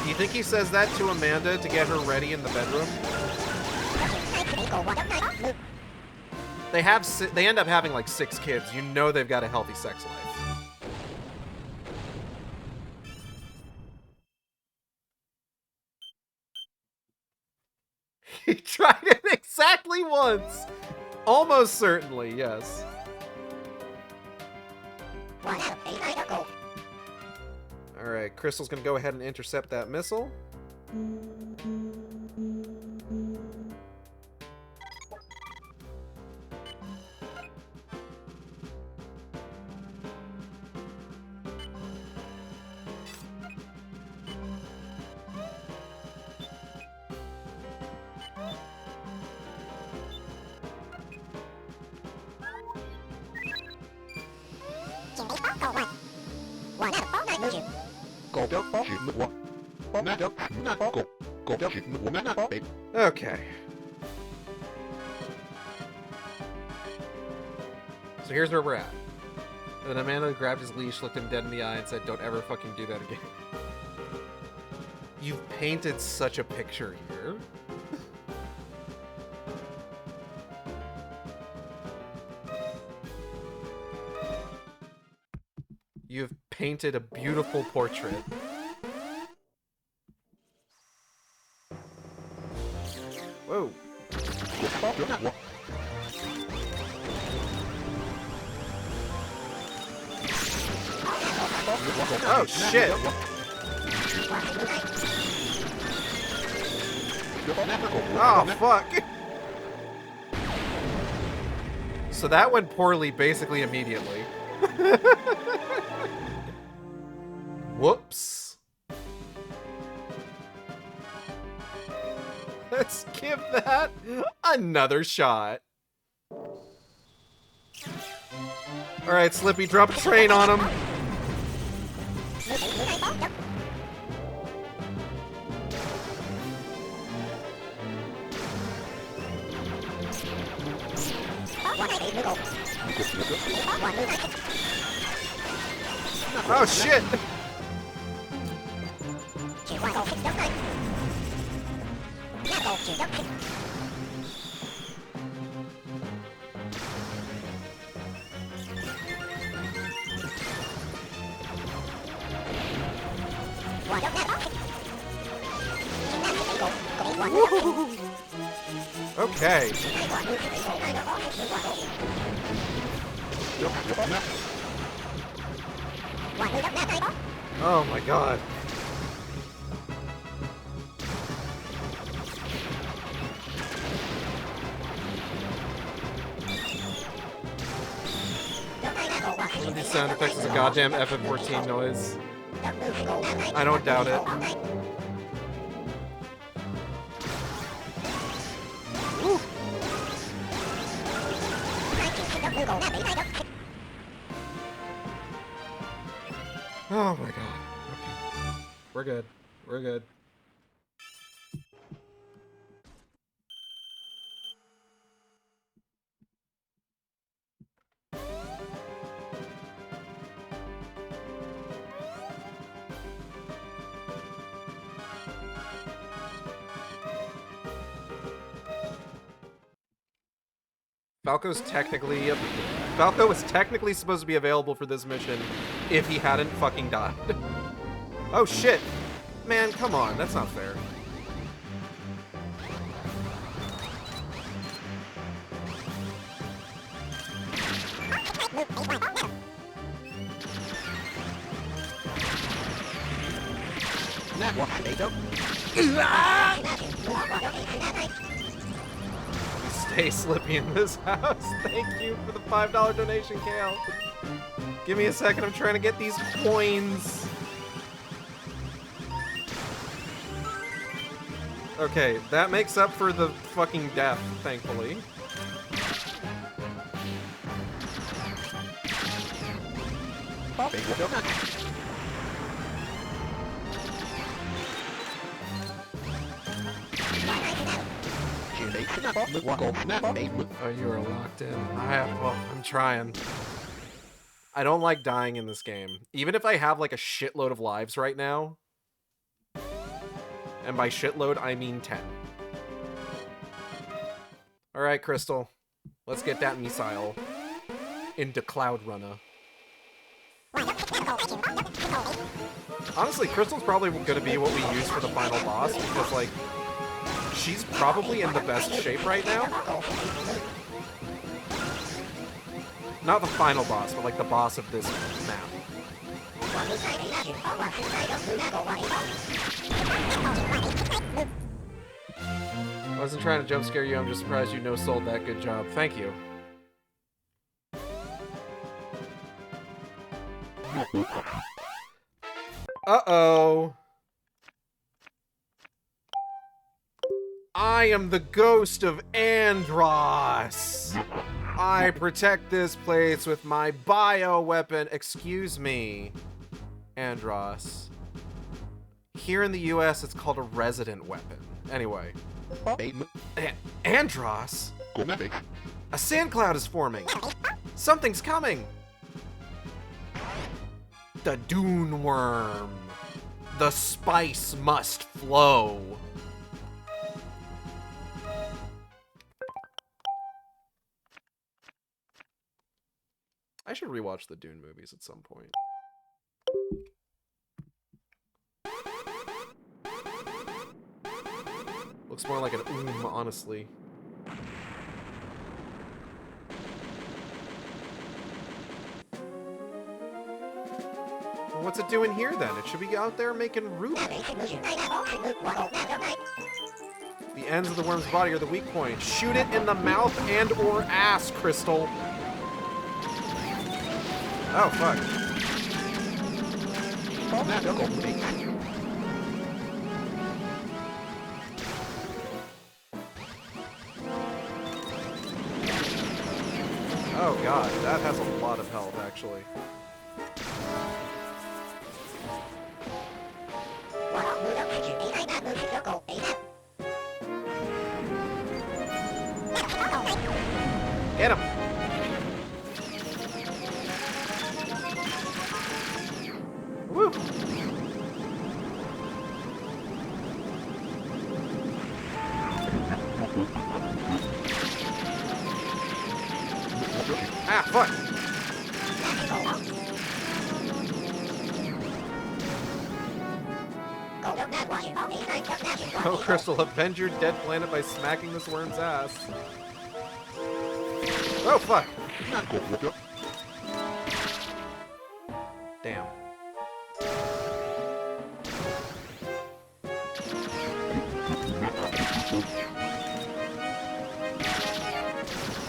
Do you think he says that to Amanda to get her ready in the bedroom? They end up having like 6 kids. You know they've got a healthy sex life. He tried it exactly once. Almost certainly, yes. Alright, Krystal's gonna go ahead and intercept that missile. Okay. So here's where we're at. And then Amanda grabbed his leash, looked him dead in the eye, and said, "Don't ever fucking do that again." You've painted such a picture here. You've painted a beautiful portrait. Whoa. Oh, shit. Oh, fuck. So that went poorly basically immediately. Whoops. Let's give that another shot. Alright, Slippy, drop a train on him. Oh, shit. Okay. Oh my god. One of these sound effects is a goddamn FF14 noise. I don't doubt it. Woo. Oh my god. Okay. We're good. We're good. Falco was technically supposed to be available for this mission if he hadn't fucking died. Oh shit. Man, come on, that's not fair. Not one potato. Stay slippy in this house. Thank you for the $5 donation, Kale. Give me a second. I'm trying to get these coins. Okay, that makes up for the fucking death, thankfully. Oh, you are locked in. Well, I'm trying. I don't like dying in this game. Even if I have like a shitload of lives right now. And by shitload, I mean 10. Alright, Krystal. Let's get that missile into Cloud Runner. Honestly, Krystal's probably going to be what we use for the final boss, because, like, she's probably in the best shape right now. Not the final boss, but, like, the boss of this map. I wasn't trying to jump scare you, I'm just surprised you no-sold that. Good job. Thank you. Uh-oh. I am the ghost of Andross. I protect this place with my bioweapon. Excuse me, Andross. Here in the US, it's called a resident weapon. Anyway. Andross? A sand cloud is forming. Something's coming. The Dune Worm. The spice must flow. I should rewatch the Dune movies at some point. Looks more like an honestly. Well, what's it doing here then? It should be out there making ruby. The ends of the worm's body are the weak point. Shoot it in the mouth and or ass, Krystal. Oh, fuck. Oh god, that has a lot of health, actually. Get him! Woo! Ah, fuck! Oh, Krystal, avenge your dead planet by smacking this worm's ass. Oh, fuck! Damn.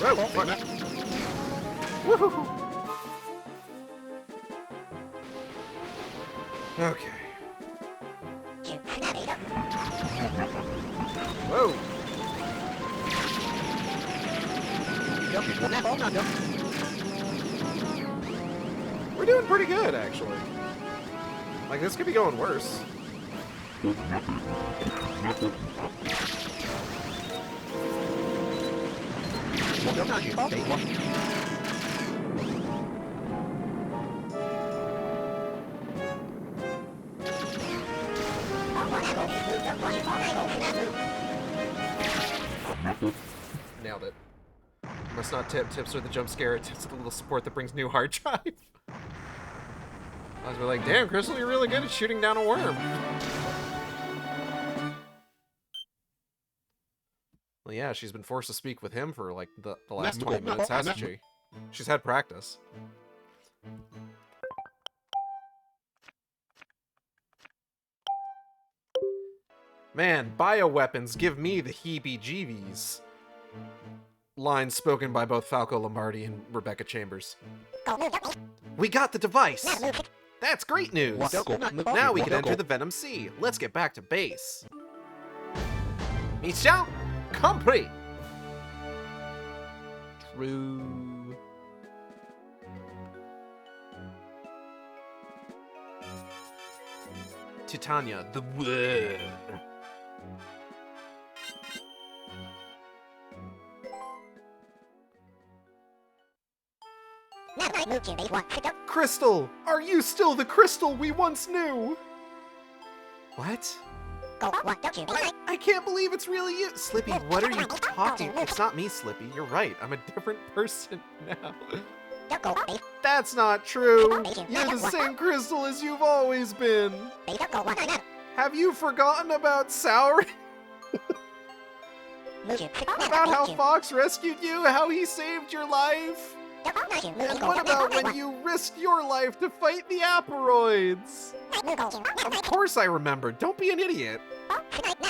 Oh, fuck! Woohoo! Okay. Whoa! We're doing pretty good, actually. Like, this could be going worse. Nailed it. Must not tip. Tips are the jump scare. Tips are the little support that brings new hard drive. I was like, damn, Krystal, you're really good at shooting down a worm. Well, yeah, she's been forced to speak with him for, like, the last 20 minutes, hasn't she? She's had practice. Man, bioweapons give me the heebie-jeebies. Lines spoken by both Falco Lombardi and Rebecca Chambers. We got the device! That's great news! Now we can enter the Venom Sea. Let's get back to base. Mission complete! True. Titania, the word. Krystal! Are you still the Krystal we once knew? What? I can't believe it's really you! Slippy, what are you talking? It's not me, Slippy. You're right. I'm a different person now. That's not true! You're the same Krystal as you've always been! Have you forgotten about Soury? About how Fox rescued you? How he saved your life? And what about when you risked your life to fight the Aperoids? Of course I remember. Don't be an idiot.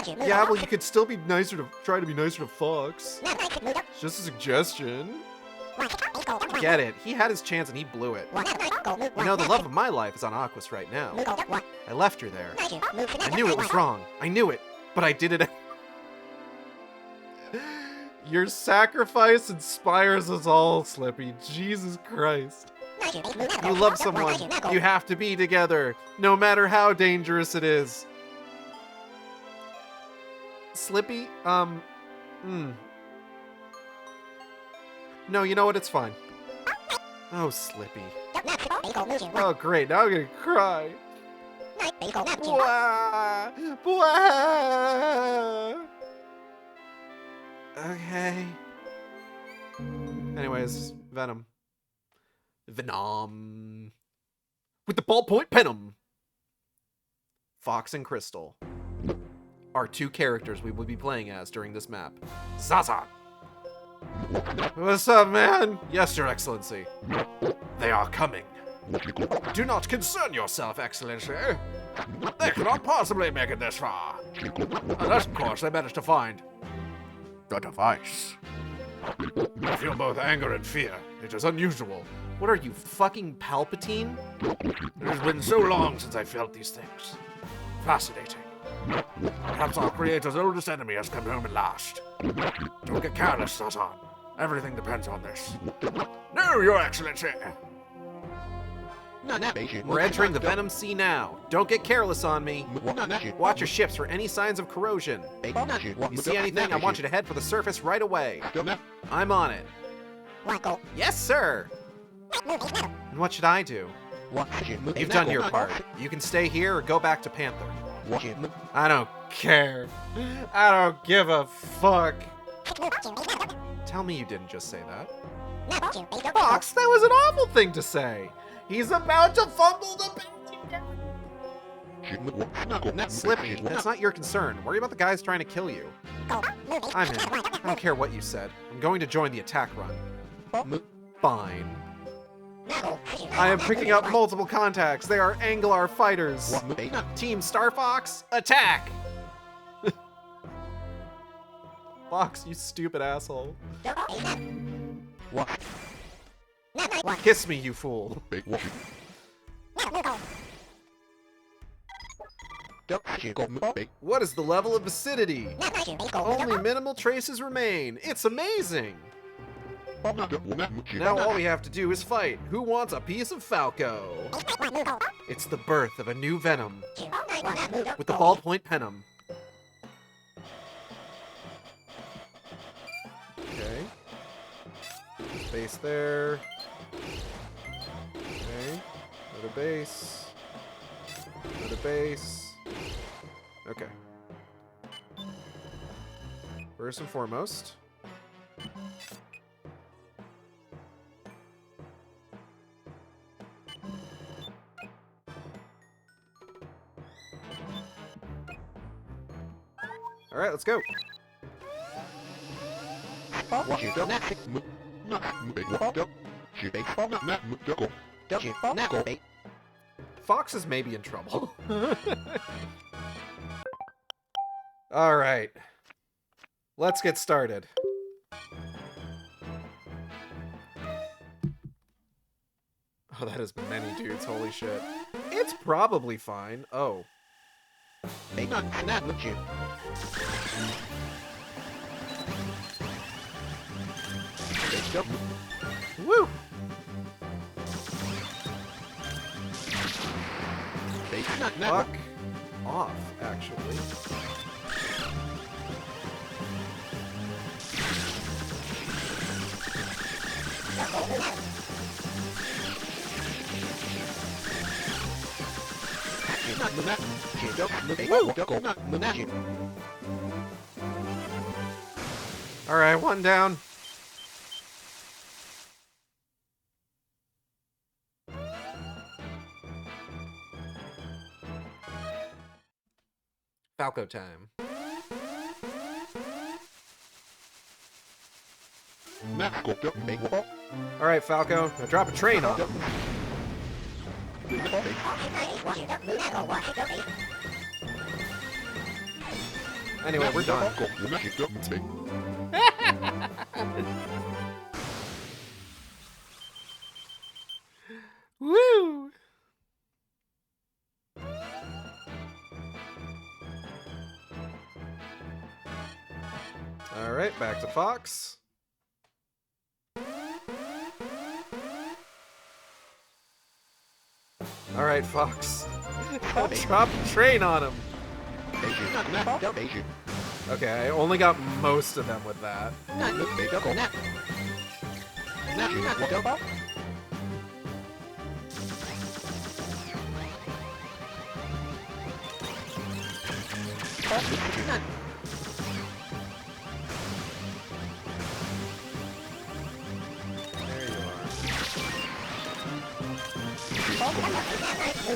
Yeah, well, you could still be nicer to try to be nicer to Fox. It's just a suggestion. Get it. He had his chance and he blew it. You know, the love of my life is on Aquas right now. I left her there. I knew it was wrong. I knew it. But I did it. Your sacrifice inspires us all, Slippy. Jesus Christ. You love someone. You have to be together, no matter how dangerous it is. Slippy, No, you know what? It's fine. Oh, Slippy. Oh, great. Now I'm gonna cry. Bwah! Bwah! Okay. Anyways, Venom. Venom. With the ballpoint venom. Fox and Krystal are two characters we will be playing as during this map. Zaza! What's up, man? Yes, Your Excellency. They are coming. Do not concern yourself, Excellency. They cannot possibly make it this far. Unless, of course, they managed to find the device. I feel both anger and fear. It is unusual. What are you, fucking Palpatine? It has been so long since I felt these things. Fascinating. Perhaps our creator's oldest enemy has come home at last. Don't get careless, Sazan. Everything depends on this. No, Your Excellency! We're entering the Venom Sea now. Don't get careless on me. Watch your ships for any signs of corrosion. You see anything, I want you to head for the surface right away. I'm on it. Yes, sir! And what should I do? You've done your part. You can stay here or go back to Panther. I don't care. I don't give a fuck. Tell me you didn't just say that. Fox, that was an awful thing to say. He's about to fumble the Slippy, that's not your concern. Worry about the guys trying to kill you. I'm in. I don't care what you said. I'm going to join the attack run. Fine. I am picking up multiple contacts. They are Anglar fighters. Team Star Fox, attack! Fox, you stupid asshole. Kiss me, you fool. What is the level of acidity? Only minimal traces remain. It's amazing. Now all we have to do is fight. Who wants a piece of Falco? It's the birth of a new Venom. With the ballpoint venom. Okay. Base there. Okay. Another base. Another base. Okay. First and foremost. All right, let's go. Fox is maybe in trouble. All right. Let's get started. Oh, that is many dudes. Holy shit. It's probably fine. Oh. They not snap with you. They jump. Woo! They not Fuck off, actually. Alright, one down. Falco time. Alright, Falco, now drop a train on him. Anyway, we're done. Woo! Alright, back to Fox. Alright, Fox. Drop a train on him. Okay, I only got most of them with that. There you are.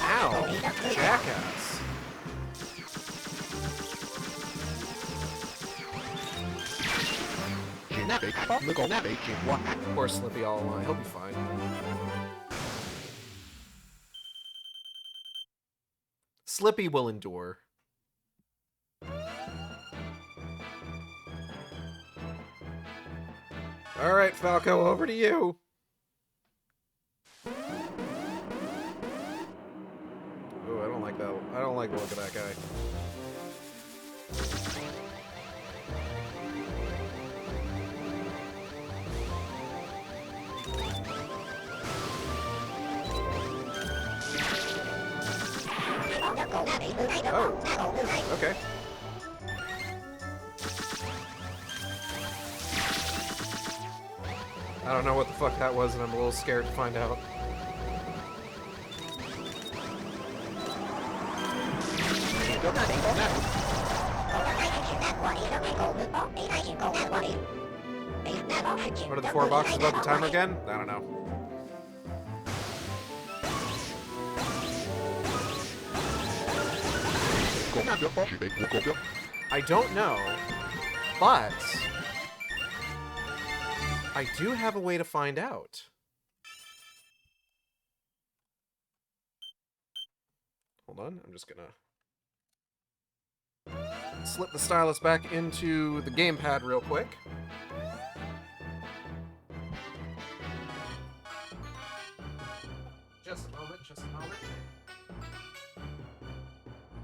Ow! Jackass. Poor Slippy all along. He'll be fine. Slippy will endure. Alright, Falco, over to you. Oh, I don't like that. I don't like the look of that guy. Oh, okay. I don't know what the fuck that was, and I'm a little scared to find out. What are the 4 boxes about the timer again? I don't know. I don't know, but I do have a way to find out. Hold on, I'm just gonna slip the stylus back into the gamepad real quick. Just a moment, just a moment.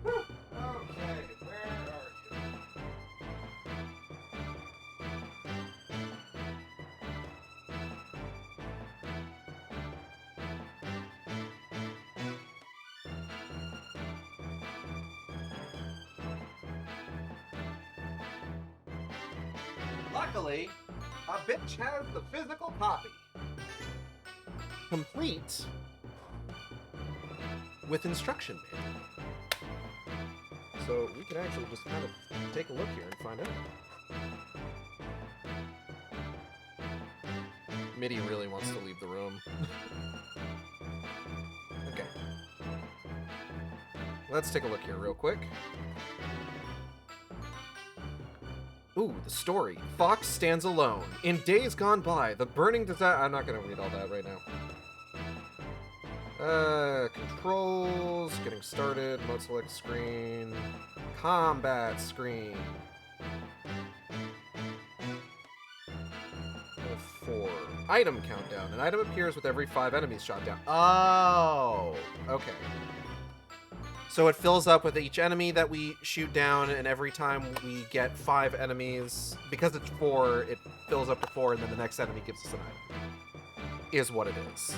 Whew. Okay, where are you? Luckily, a bitch has the physical copy. Complete with instruction manual. So we can actually just kind of take a look here and find out. Mitty really wants to leave the room. Okay. Let's take a look here real quick. Ooh, the story. Fox stands alone. In days gone by, the burning desire... I'm not going to read all that right now. Controls, getting started, mode select screen, combat screen. 4. Item countdown. An item appears with every 5 enemies shot down. Oh, okay. So it fills up with each enemy that we shoot down, and every time we get 5 enemies, because it's 4, it fills up to 4, and then the next enemy gives us an item. Is what it is.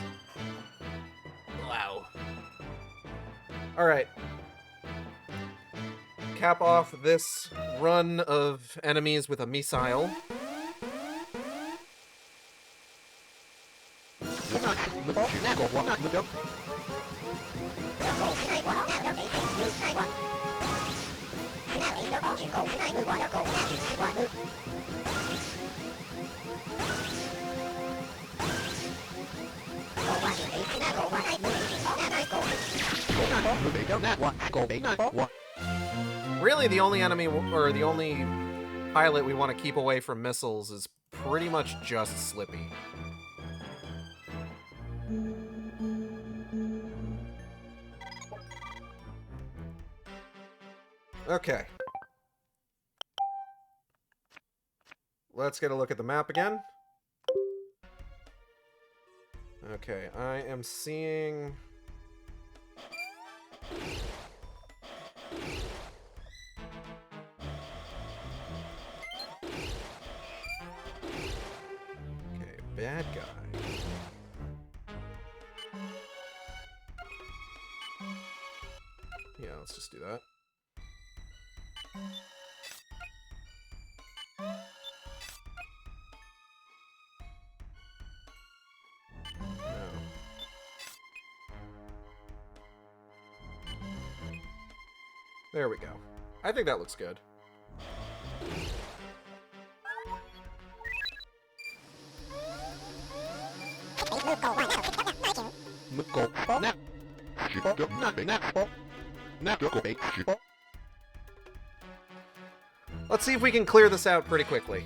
Wow. Alright. Cap off this run of enemies with a missile. Really, the only enemy, or the only pilot we want to keep away from missiles is pretty much just Slippy. Okay. Let's get a look at the map again. Okay, I am seeing... Okay, bad guy. Yeah, let's just do that. There we go. I think that looks good. Let's see if we can clear this out pretty quickly.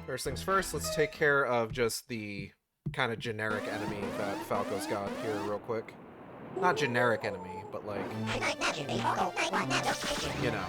First things first, let's take care of just the kind of generic enemy that Falco's got here real quick. Not generic enemy, but like, you know.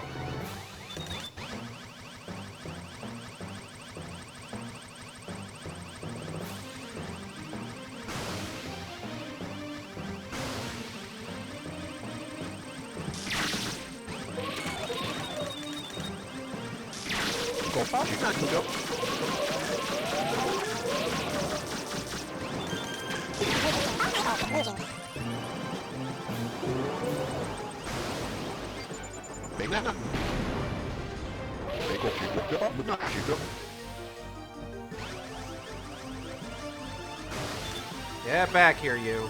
Get back here, you.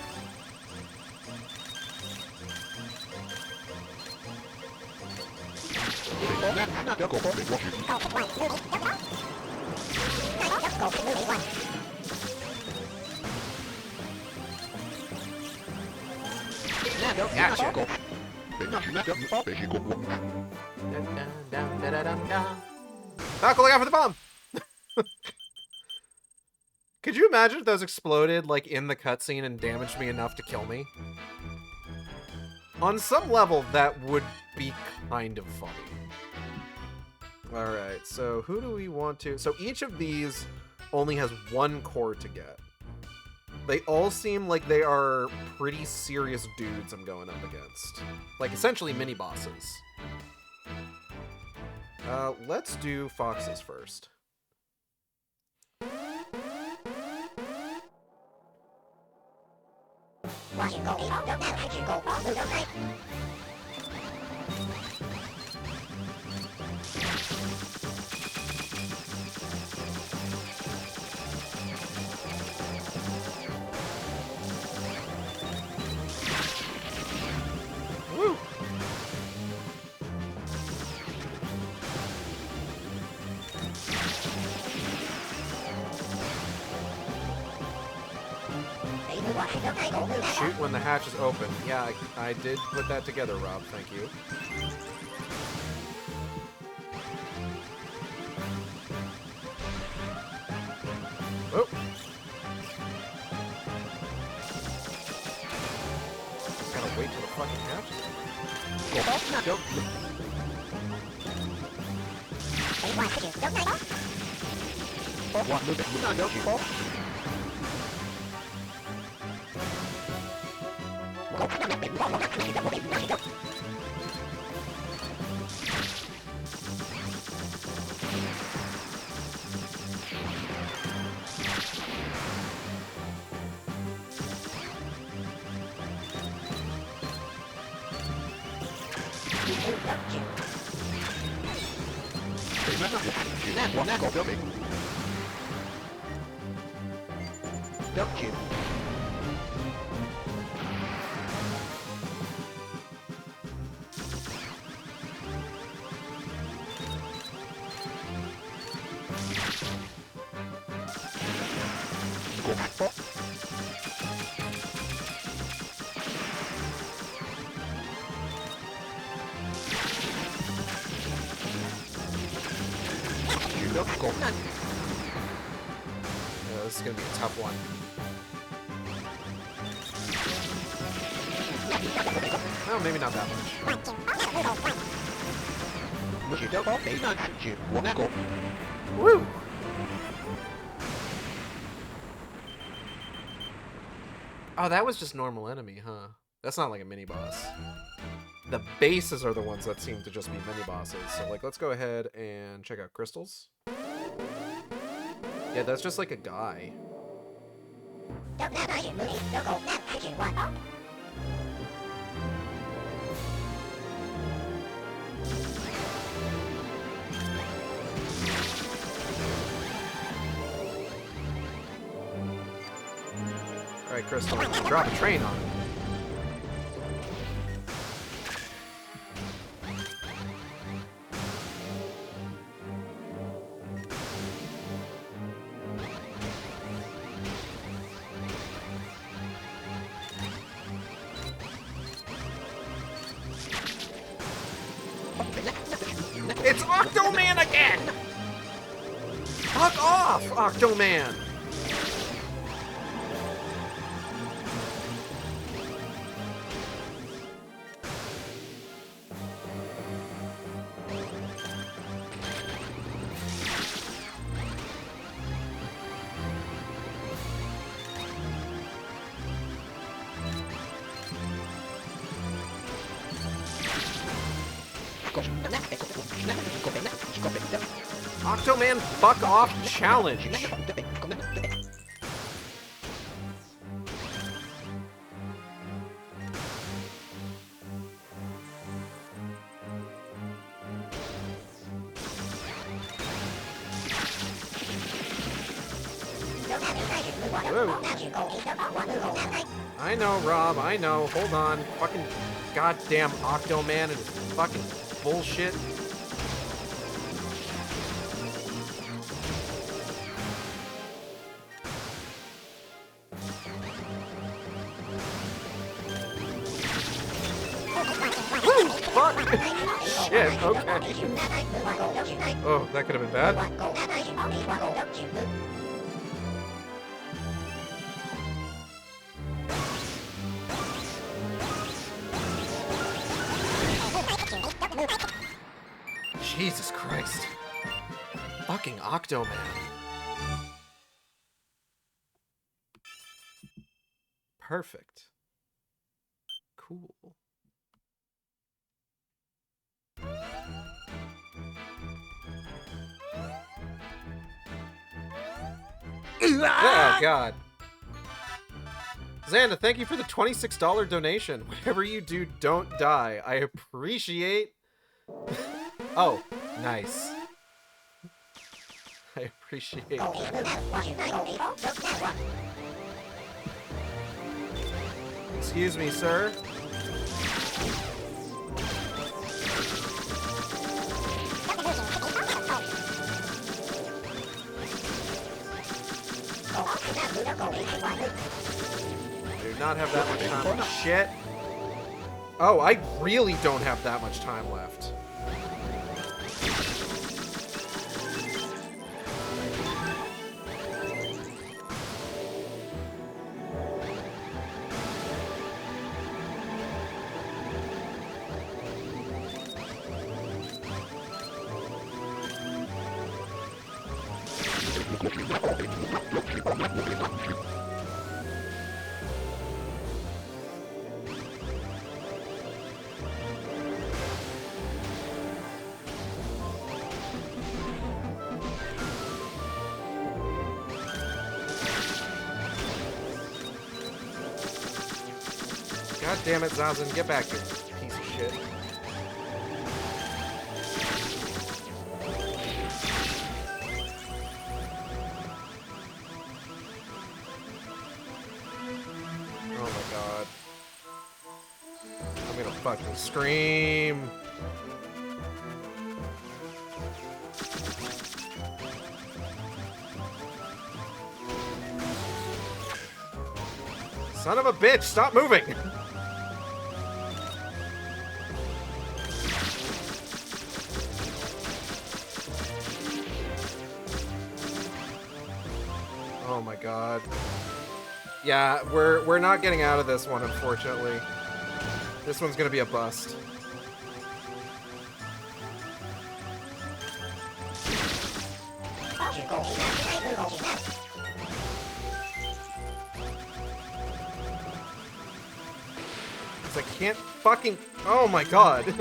Gotcha. Falco, look out for the bomb! Could you imagine if those exploded, like, in the cutscene and damaged me enough to kill me? On some level, that would be kind of funny. Alright, so who do we want to... So each of these only has 1 core to get. They all seem like they are pretty serious dudes I'm going up against. Like, essentially mini-bosses. Let's do foxes first. Woo! Shoot when the hatch is open. Yeah, I did put that together, Rob. Thank you. fucking have to. Yeah, this is gonna be a tough one. No, maybe not that much. Woo! Oh, that was just normal enemy, huh? That's not like a mini boss. The bases are the ones that seem to just be mini bosses. So, like, let's go ahead and check out Krystals. Yeah, that's just like a guy. Alright, Krystal, drop a train on him. It's Octoman again! Fuck off, Octoman! Octoman, fuck off challenge. Whoa. I know, Rob, I know. Hold on. Fucking goddamn Octoman and his fucking bullshit. Shit, okay. Oh, that could have been bad. Jesus Christ. Fucking Octoman. Perfect. Cool. Oh, God. Xanda, thank you for the $26 donation. Whatever you do, don't die. I appreciate... Oh, nice. I appreciate that. Excuse me, sir. I do not have that much time. Shit. Oh, I really don't have that much time left. God damn it, Zazen, get back here, piece of shit. Oh my god. I'm gonna fucking scream. Son of a bitch, stop moving! Oh my god. Yeah, we're not getting out of this one, unfortunately. This one's gonna be a bust. Because I can't fucking... Oh my god.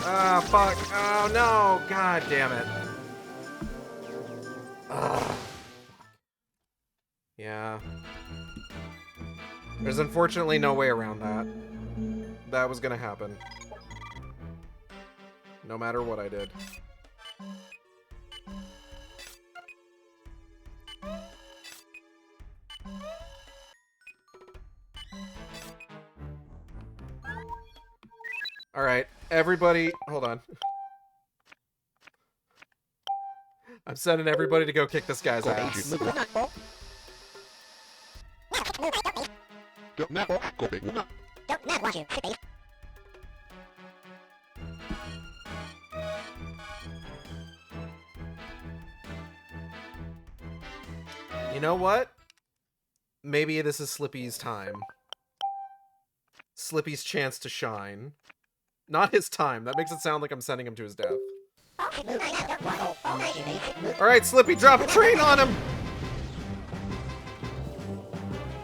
Ah, fuck. Oh, no. God damn it. Ugh. Yeah. There's unfortunately no way around that. That was gonna happen. No matter what I did. Alright, everybody, hold on. I'm sending everybody to go kick this guy's ass. You know what? Maybe this is Slippy's time. Slippy's chance to shine. Not his time. That makes it sound like I'm sending him to his death. Alright, Slippy, drop a train on him!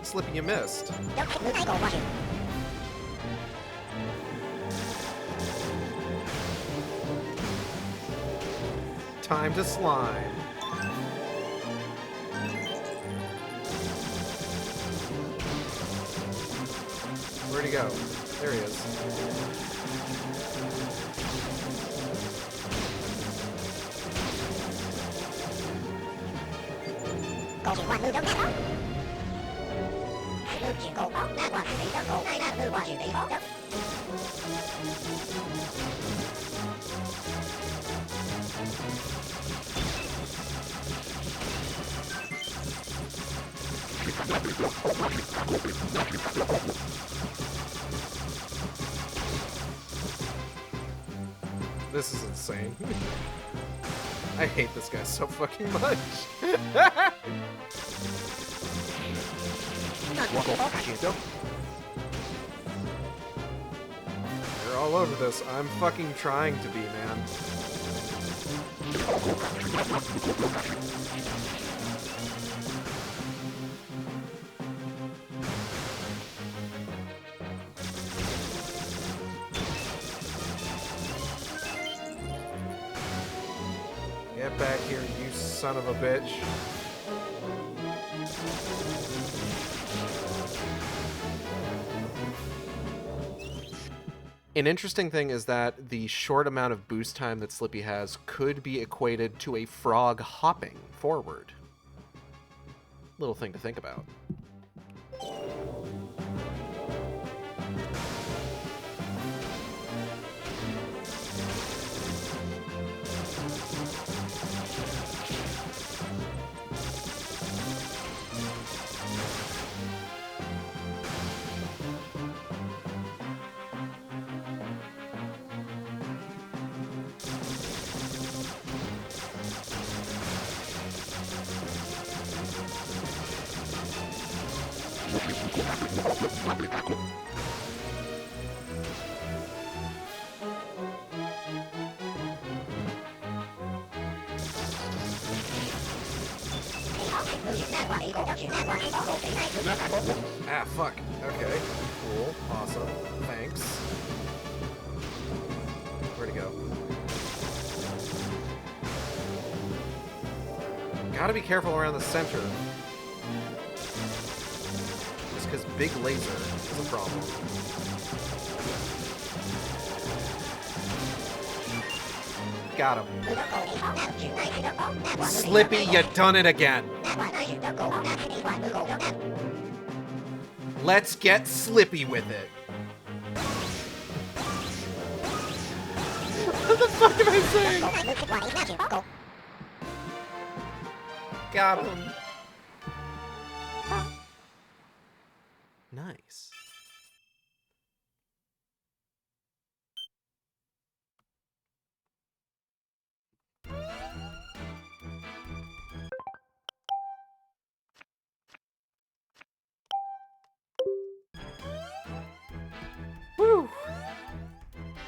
Slippy, you missed. Time to slime. Where'd he go? There he is. This is insane. I hate this guy so fucking much. You're all over this. I'm fucking trying to be, man. Get back here, you son of a bitch. An interesting thing is that the short amount of boost time that Slippy has could be equated to a frog hopping forward. Little thing to think about. Ah, fuck. Okay. Cool. Awesome. Thanks. Where'd he go? Gotta be careful around the center. Just because big laser is a problem. Got him. Slippy, you done it again. Let's get Slippy with it. What the fuck am I saying? Got him. Nice. Woo!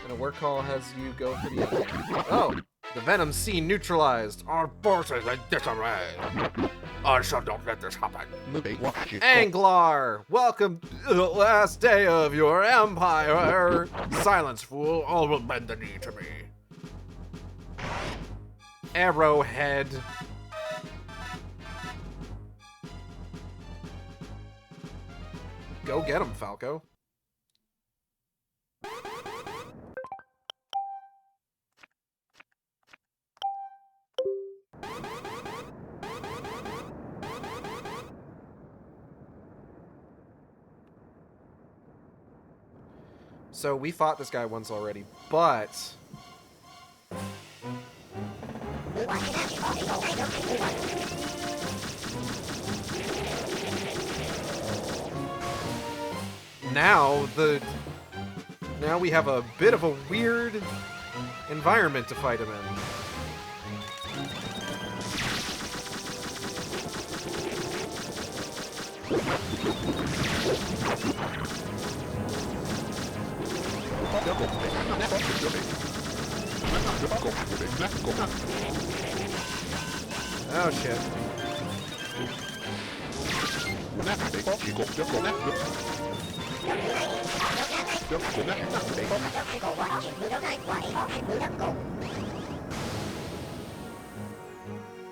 And a work call has you go for the end. Oh! The Venom scene neutralized. Our forces are disarray. I shall not let this happen. Anglar! Welcome to the last day of your empire. Silence, fool. All will bend the knee to me. Arrowhead. Go get him, Falco. So we fought this guy once already, but now we have a bit of a weird environment to fight him in. Oh shit.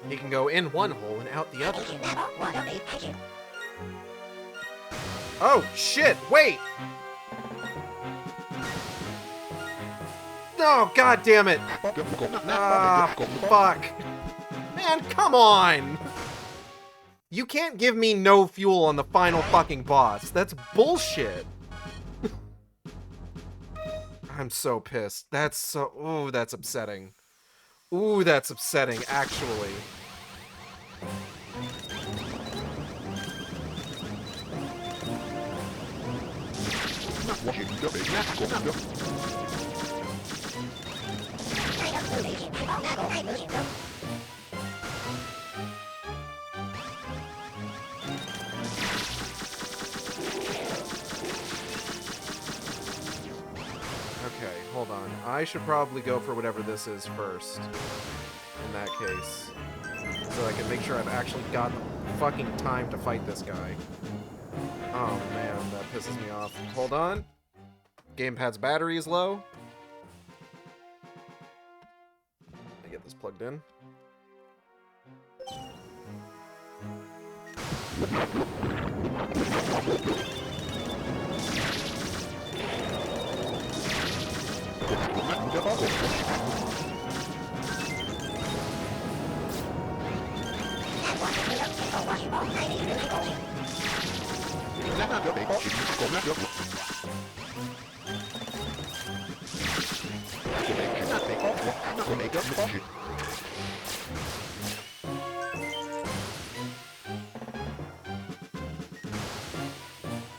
He can go in one hole and out the other. Oh shit, wait! Oh, god damn it! Ah, fuck. Man, come on! You can't give me no fuel on the final fucking boss. That's bullshit. I'm so pissed. That's so... Ooh, that's upsetting. Ooh, that's upsetting, actually. Okay, hold on. I should probably go for whatever this is first. In that case. So I can make sure I've actually got the fucking time to fight this guy. Oh man, that pisses me off. Hold on. Gamepad's battery is low. I get this plugged in.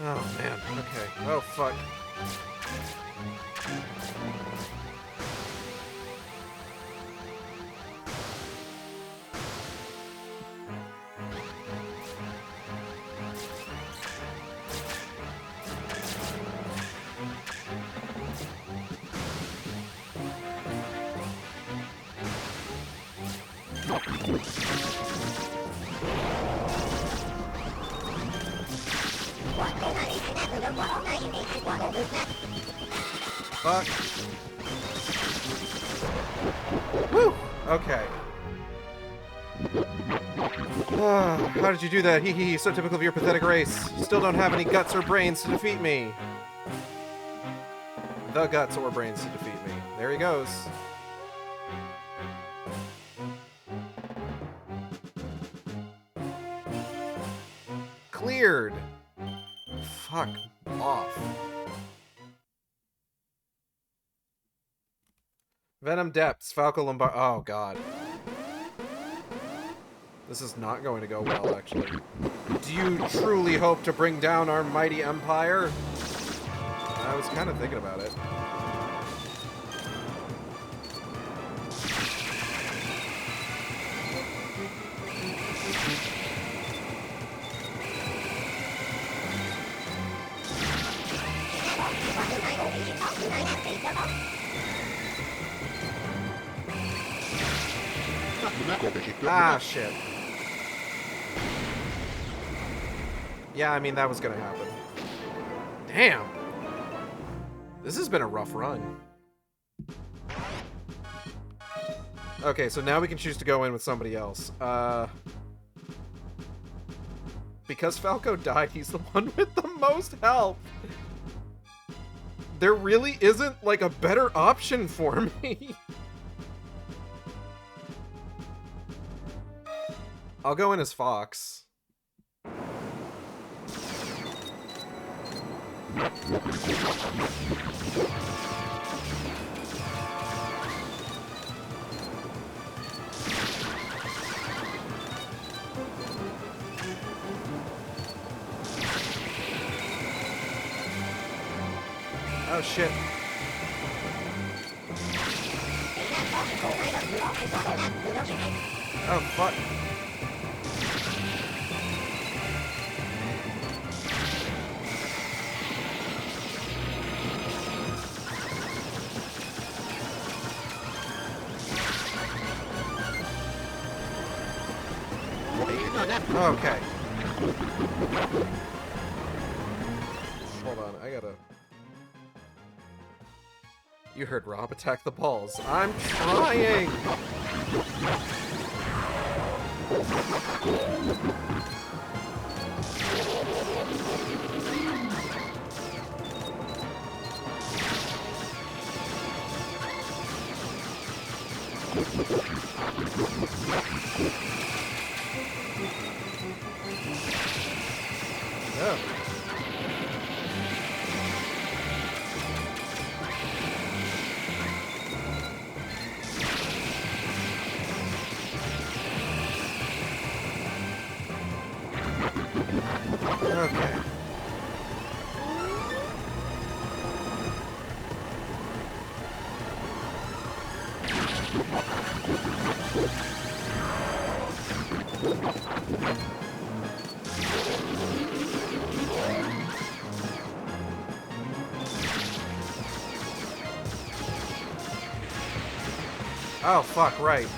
Oh man, okay. Oh fuck. Fuck. Woo! Okay. How did you do that? Hee hee, so typical of your pathetic race. You still don't have any guts or brains to defeat me. The guts or brains to defeat me. There he goes. Cleared. Fuck off. Venom Depths, Falco Lombard. Oh god. This is not going to go well, actually. Do you truly hope to bring down our mighty empire? I was kind of thinking about it. Ah, shit. Yeah, I mean, that was gonna happen. Damn! This has been a rough run. Okay, so now we can choose to go in with somebody else. Because Falco died, he's the one with the most health. There really isn't, like, a better option for me. I'll go in as Fox. Oh shit. Oh fuck. Okay. Hold on, I gotta... You heard Rob attack the balls. I'm trying! Oh. Okay. Oh, fuck, right.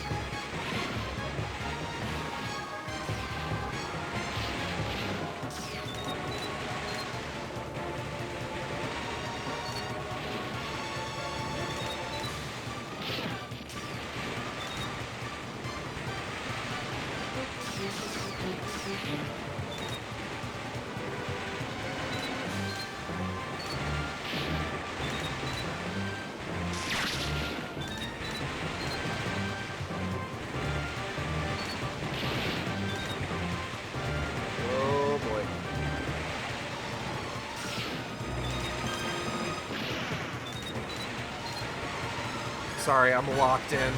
Sorry, I'm locked in.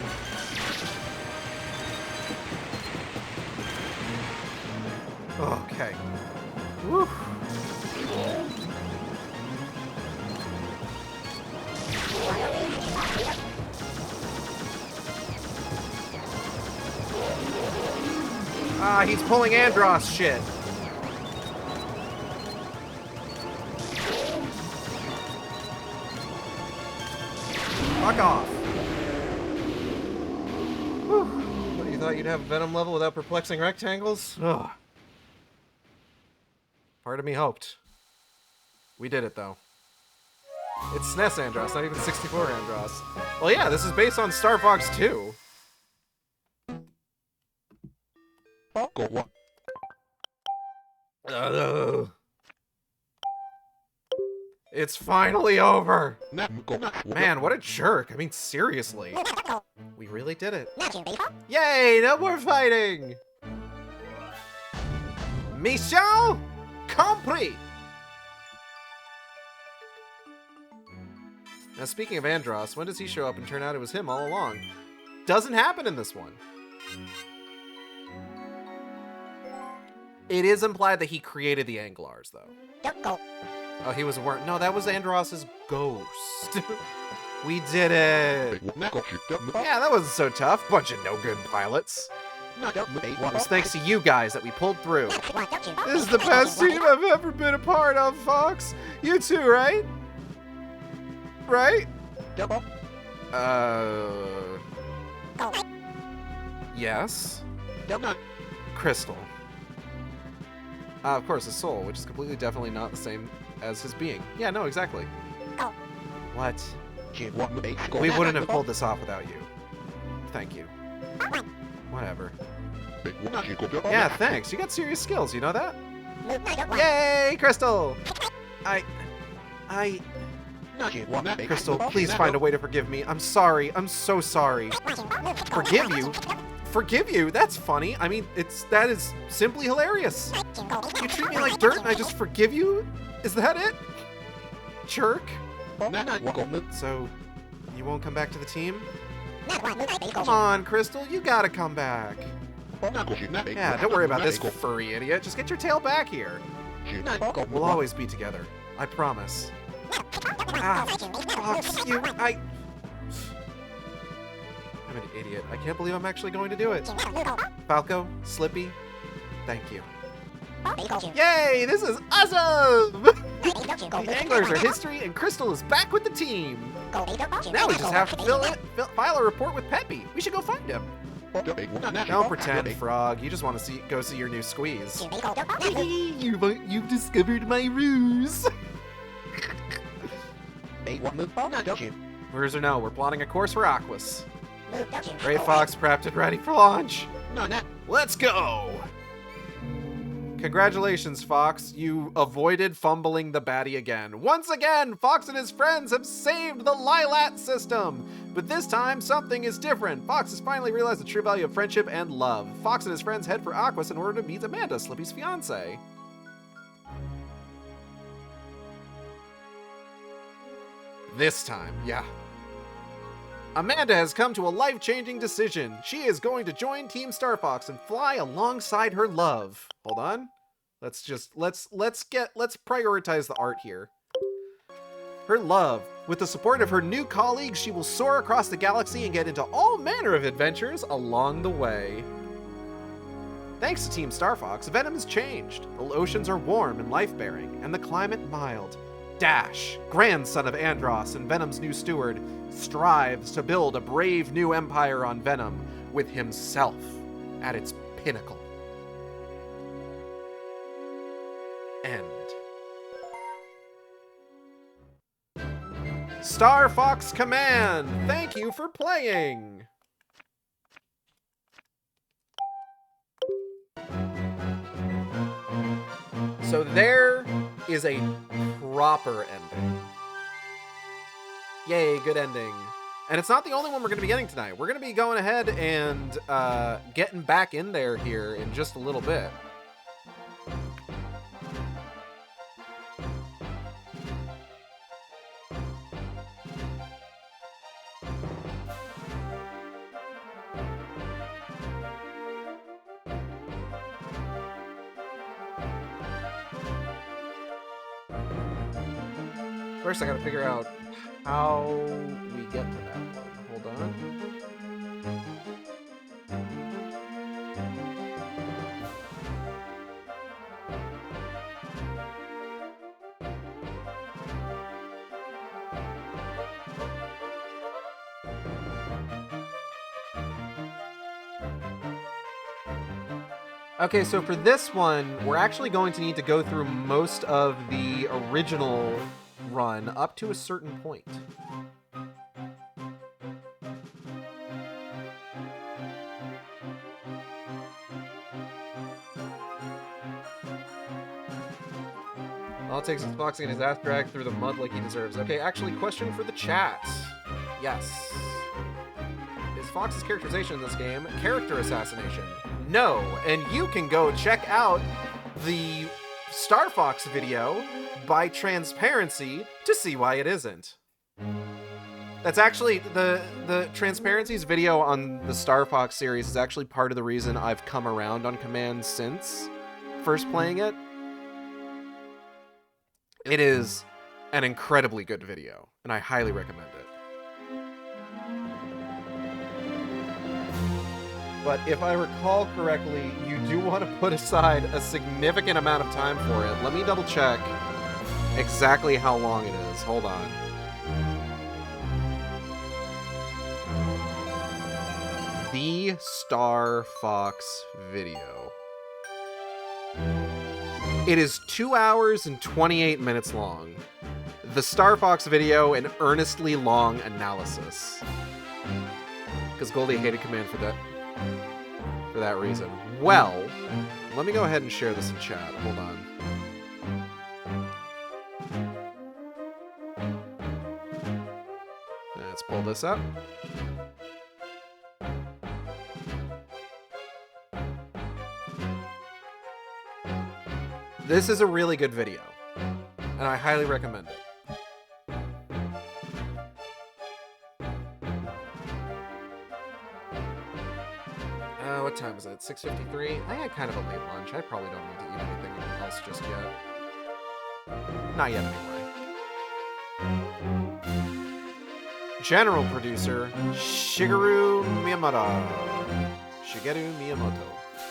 Okay. Woo. Ah, he's pulling Andros shit. Fuck off. Whew. What, you thought you'd have a Venom level without perplexing rectangles? Ugh. Part of me hoped. We did it, though. It's SNES Andross, not even 64 Andross. Well, yeah, this is based on Star Fox 2. Go what? It's finally over! Go. Man, what a jerk. I mean, seriously. We really did it. Yay, no more fighting! Mission complete! Now, speaking of Andross, when does he show up and turn out it was him all along? Doesn't happen in this one. It is implied that he created the Anglars, though. Oh, he was a worm. No, that was Andross's ghost. We did it. Yeah, that wasn't so tough. Bunch of no-good pilots. It was thanks to you guys that we pulled through. This is the best team I've ever been a part of, Fox. You too, right? Right? Yes. Krystal. Of course, his soul, which is completely definitely not the same as his being. Yeah, no, exactly. What? We wouldn't have pulled this off without you. Thank you. Whatever. Yeah, thanks. You got serious skills, you know that? Yay, Krystal! Krystal, please find a way to forgive me. I'm sorry. I'm so sorry. Forgive you? Forgive you? That's funny. I mean, that is simply hilarious. You treat me like dirt and I just forgive you? Is that it? Jerk. So, you won't come back to the team? Come on, Krystal. You gotta come back. Yeah, don't worry about this furry idiot. Just get your tail back here. We'll always be together. I promise. Fox, I'm an idiot. I can't believe I'm actually going to do it. Falco, Slippy, thank you. Yay, this is awesome! The Anglers are history, and Krystal is back with the team. Now we just have to file a report with Peppy. We should go find him. Don't pretend, Frog. You just want to go see your new squeeze. You've discovered my ruse. Ruse or no, we're plotting a course for Aquas. Great Fox prepped and ready for launch. Let's go! Congratulations, Fox. You avoided fumbling the baddie again. Once again, Fox and his friends have saved the Lilat system. But this time, something is different. Fox has finally realized the true value of friendship and love. Fox and his friends head for Aquas in order to meet Amanda, Slippy's fiancée. This time, yeah. Amanda has come to a life-changing decision. She is going to join Team Star Fox and fly alongside her love. Hold on. Let's prioritize the art here. Her love. With the support of her new colleagues, she will soar across the galaxy and get into all manner of adventures along the way. Thanks to Team Star Fox, Venom has changed. The oceans are warm and life-bearing, and the climate mild. Dash, grandson of Andross and Venom's new steward, strives to build a brave new empire on Venom with himself at its pinnacle. End. Star Fox Command, thank you for playing! So there is a proper ending. Yay, good ending. And it's not the only one we're going to be getting tonight. We're going to be going ahead and getting back in there here in just a little bit. First, I gotta figure out how we get to that one. Hold on. Okay, so for this one, we're actually going to need to go through most of the original run up to a certain point. All it takes is Fox getting his ass dragged through the mud like he deserves. Okay, actually, question for the chat. Yes. Is Fox's characterization in this game character assassination? No, and you can go check out the Star Fox video by Transparency to see why it isn't. That's actually, the Transparency's video on the Star Fox series is actually part of the reason I've come around on Command since first playing it. It is an incredibly good video, and I highly recommend it. But if I recall correctly, you do want to put aside a significant amount of time for it. Let me double check exactly how long it is. Hold on. The Star Fox video. It is 2 hours and 28 minutes long. The Star Fox video, an earnestly long analysis. Because Goldie hated Command for that reason. Well, let me go ahead and share this in chat. Hold on. Let's pull this up. This is a really good video, and I highly recommend it. What time is it? 6:53? I had kind of a late lunch. I probably don't need to eat anything else just yet. Not yet, anyway. General producer, Shigeru Miyamoto.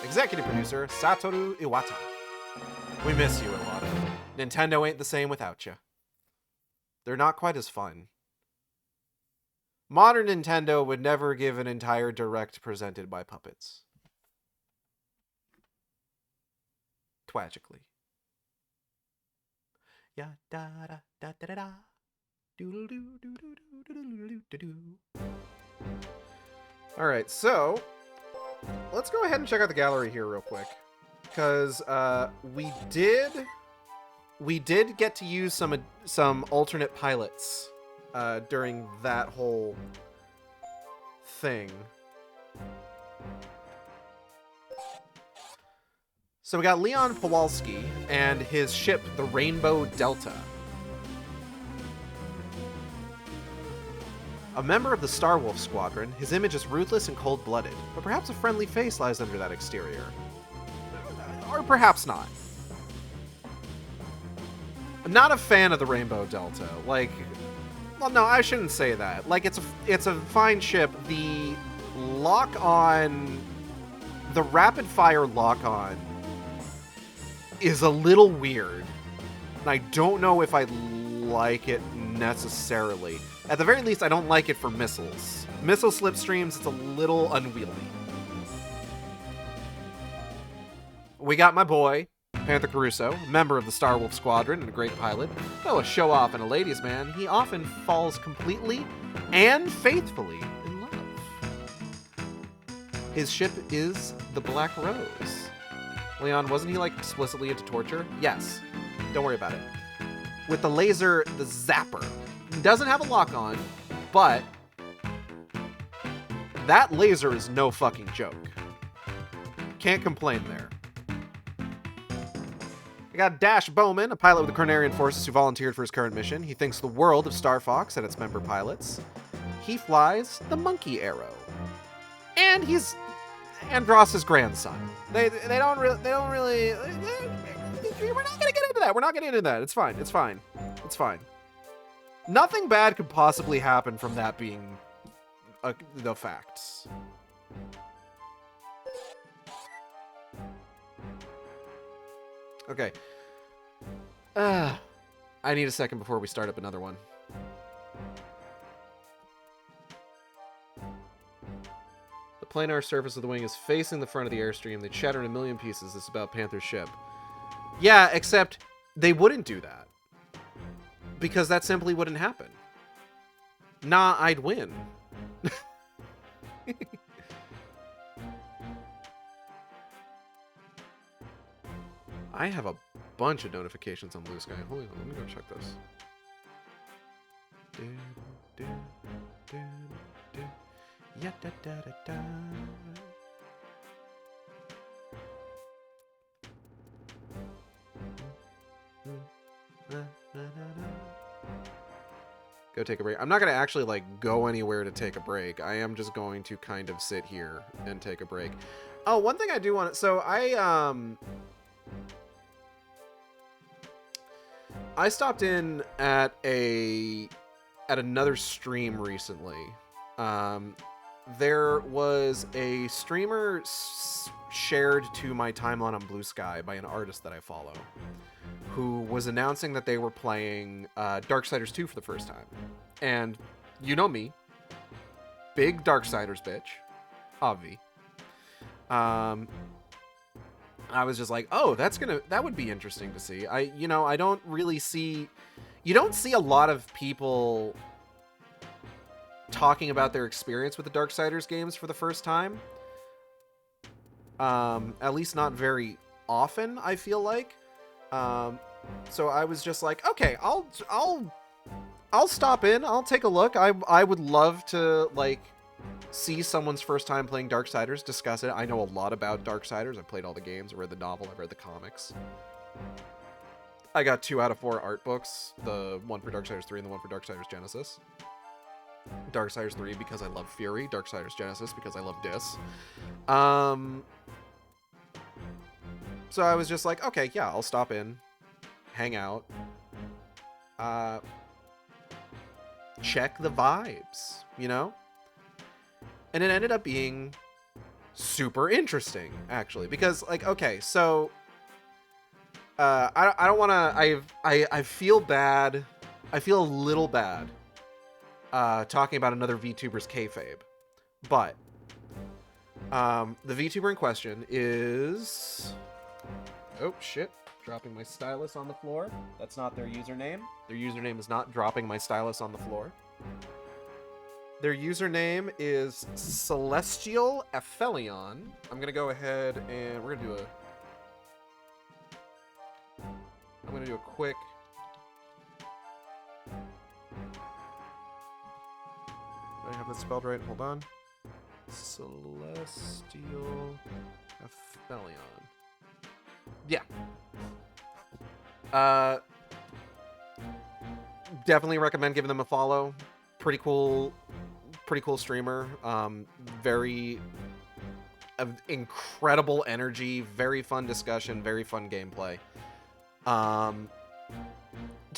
Executive producer, Satoru Iwata. We miss you, Iwata. Nintendo ain't the same without you. They're not quite as fun. Modern Nintendo would never give an entire direct presented by puppets. Tragically. Ya da da da da da. Doodle doo doo doo doo doo doo doo. All right, so let's go ahead and check out the gallery here real quick, because we did get to use some alternate pilots during that whole thing. So we got Leon Kowalski and his ship, the Rainbow Delta. A member of the Star Wolf Squadron, his image is ruthless and cold-blooded, but perhaps a friendly face lies under that exterior. Or perhaps not. I'm not a fan of the Rainbow Delta. Like, well, no, I shouldn't say that. Like, it's a fine ship. The lock-on, the rapid-fire lock-on is a little weird. And I don't know if I like it necessarily. At the very least, I don't like it for missiles. Missile slipstreams, it's a little unwieldy. We got my boy, Panther Caruso, member of the Star Wolf Squadron and a great pilot. Though a show-off and a ladies' man, he often falls completely and faithfully in love. His ship is the Black Rose. Leon, wasn't he, like, explicitly into torture? Yes. Don't worry about it. With the laser, the Zapper. He doesn't have a lock-on, but that laser is no fucking joke. Can't complain there. I got Dash Bowman, a pilot with the Cornerian Forces who volunteered for his current mission. He thinks the world of Star Fox and its member pilots. He flies the Monkey Arrow. And he's Andross's grandson. They don't really... We're not gonna get into that. We're not getting into that. It's fine. It's fine. It's fine. Nothing bad could possibly happen from that being the facts. Okay. I need a second before we start up another one. The planar surface of the wing is facing the front of the airstream. They shatter in a million pieces. This is about Panther's ship. Yeah, except they wouldn't do that. Because that simply wouldn't happen. Nah, I'd win. I have a bunch of notifications on Blue Sky. Hold on, let me go check this. Yeah, da, da, da, da. Go take a break. I'm not going to actually like go anywhere to take a break. I am just going to kind of sit here and take a break. Oh, one thing I do want to... So I stopped in at another stream recently. There was a streamer shared to my timeline on Blue Sky by an artist that I follow, who was announcing that they were playing Darksiders 2 for the first time. And you know me, big Darksiders bitch, Avi. I was just like, oh, that would be interesting to see. I don't really see, you don't see a lot of people talking about their experience with the Darksiders games for the first time. At least not very often, I feel like. So I was just like, okay, I'll stop in. I'll take a look. I would love to like see someone's first time playing Darksiders, discuss it. I know a lot about Darksiders. I've played all the games. I read the novel. I've read the comics. I got 2 out of 4 art books. The one for Darksiders 3 and the one for Darksiders Genesis. Darksiders 3 because I love Fury. Darksiders Genesis because I love Dis. So I was just like, okay, yeah, I'll stop in, hang out, check the vibes, you know? And it ended up being super interesting, actually, because, like, okay, so, I don't want to, I feel bad, I feel a little bad, talking about another VTuber's kayfabe, but, the VTuber in question is... Oh, shit. Dropping my stylus on the floor. That's not their username. Their username is not dropping my stylus on the floor. Their username is Celestial Aphelion. I'm going to go ahead and we're going to do I'm going to do a quick... Do I have that spelled right? Hold on. Celestial Aphelion. Yeah. Definitely recommend giving them a follow. Pretty cool streamer. Very incredible energy, very fun discussion, very fun gameplay. To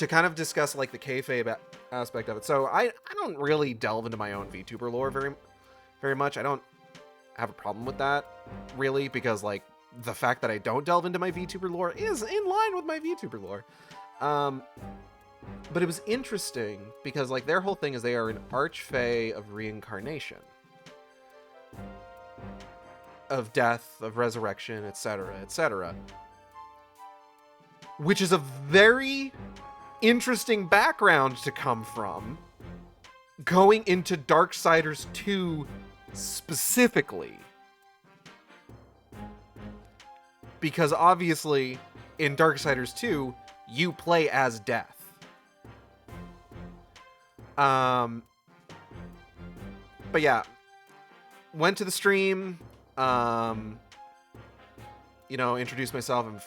kind of discuss like the kayfabe aspect of it. So I don't really delve into my own VTuber lore very much. I don't have a problem with that really, because like the fact that I don't delve into my VTuber lore is in line with my VTuber lore. But it was interesting because like their whole thing is they are an archfey of reincarnation, of death, of resurrection, etc., etc. Which is a very interesting background to come from going into Darksiders 2 specifically. Because obviously, in Darksiders 2, you play as Death. But yeah, went to the stream, introduced myself. I'm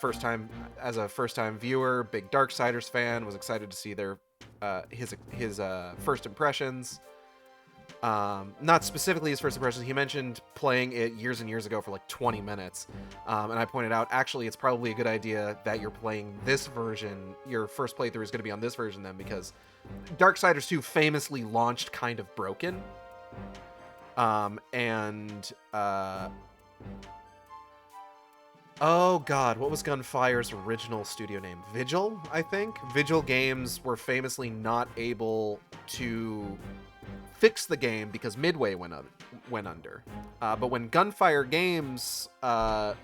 as a first-time viewer, big Darksiders fan, was excited to see his first impressions. Not specifically his first impressions. He mentioned playing it years and years ago for like 20 minutes. And I pointed out, actually, it's probably a good idea that you're playing this version. Your first playthrough is going to be on this version then, because Darksiders 2 famously launched kind of broken. Oh god, what was Gunfire's original studio name? Vigil, I think? Vigil Games were famously not able to fix the game because Midway went under. But when Gunfire Games, who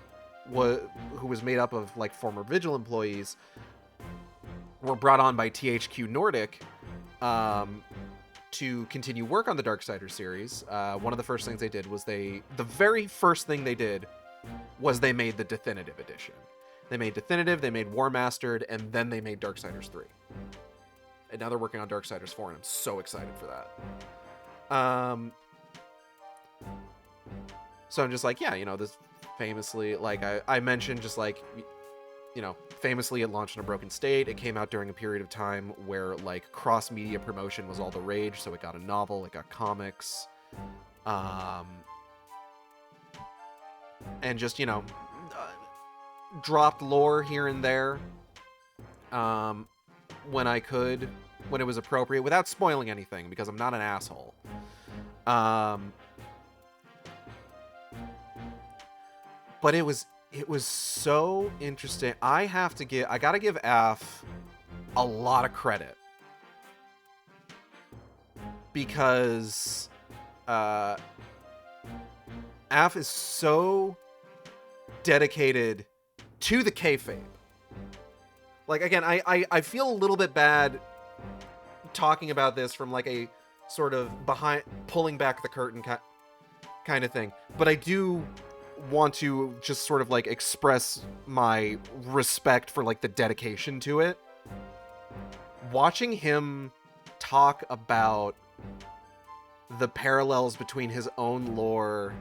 was made up of like former Vigil employees, were brought on by THQ Nordic to continue work on the Darksiders series, one of the first things they did was the very first thing they did was they made the Definitive Edition. They made Definitive, they made War Mastered, and then they made Darksiders 3. And now they're working on Darksiders 4, and I'm so excited for that. So I'm just like, yeah, this famously, like I mentioned, just like, famously it launched in a broken state. It came out during a period of time where like cross-media promotion was all the rage, so it got a novel, it got comics, and just, dropped lore here and there when I could, when it was appropriate, without spoiling anything, because I'm not an asshole. But it was so interesting. I gotta give Af a lot of credit, because Af is so dedicated to the kayfabe. Like, again, I feel a little bit bad talking about this from like a sort of pulling back the curtain kind of thing, but I do want to just sort of like express my respect for like the dedication to it. Watching him talk about the parallels between his own lore,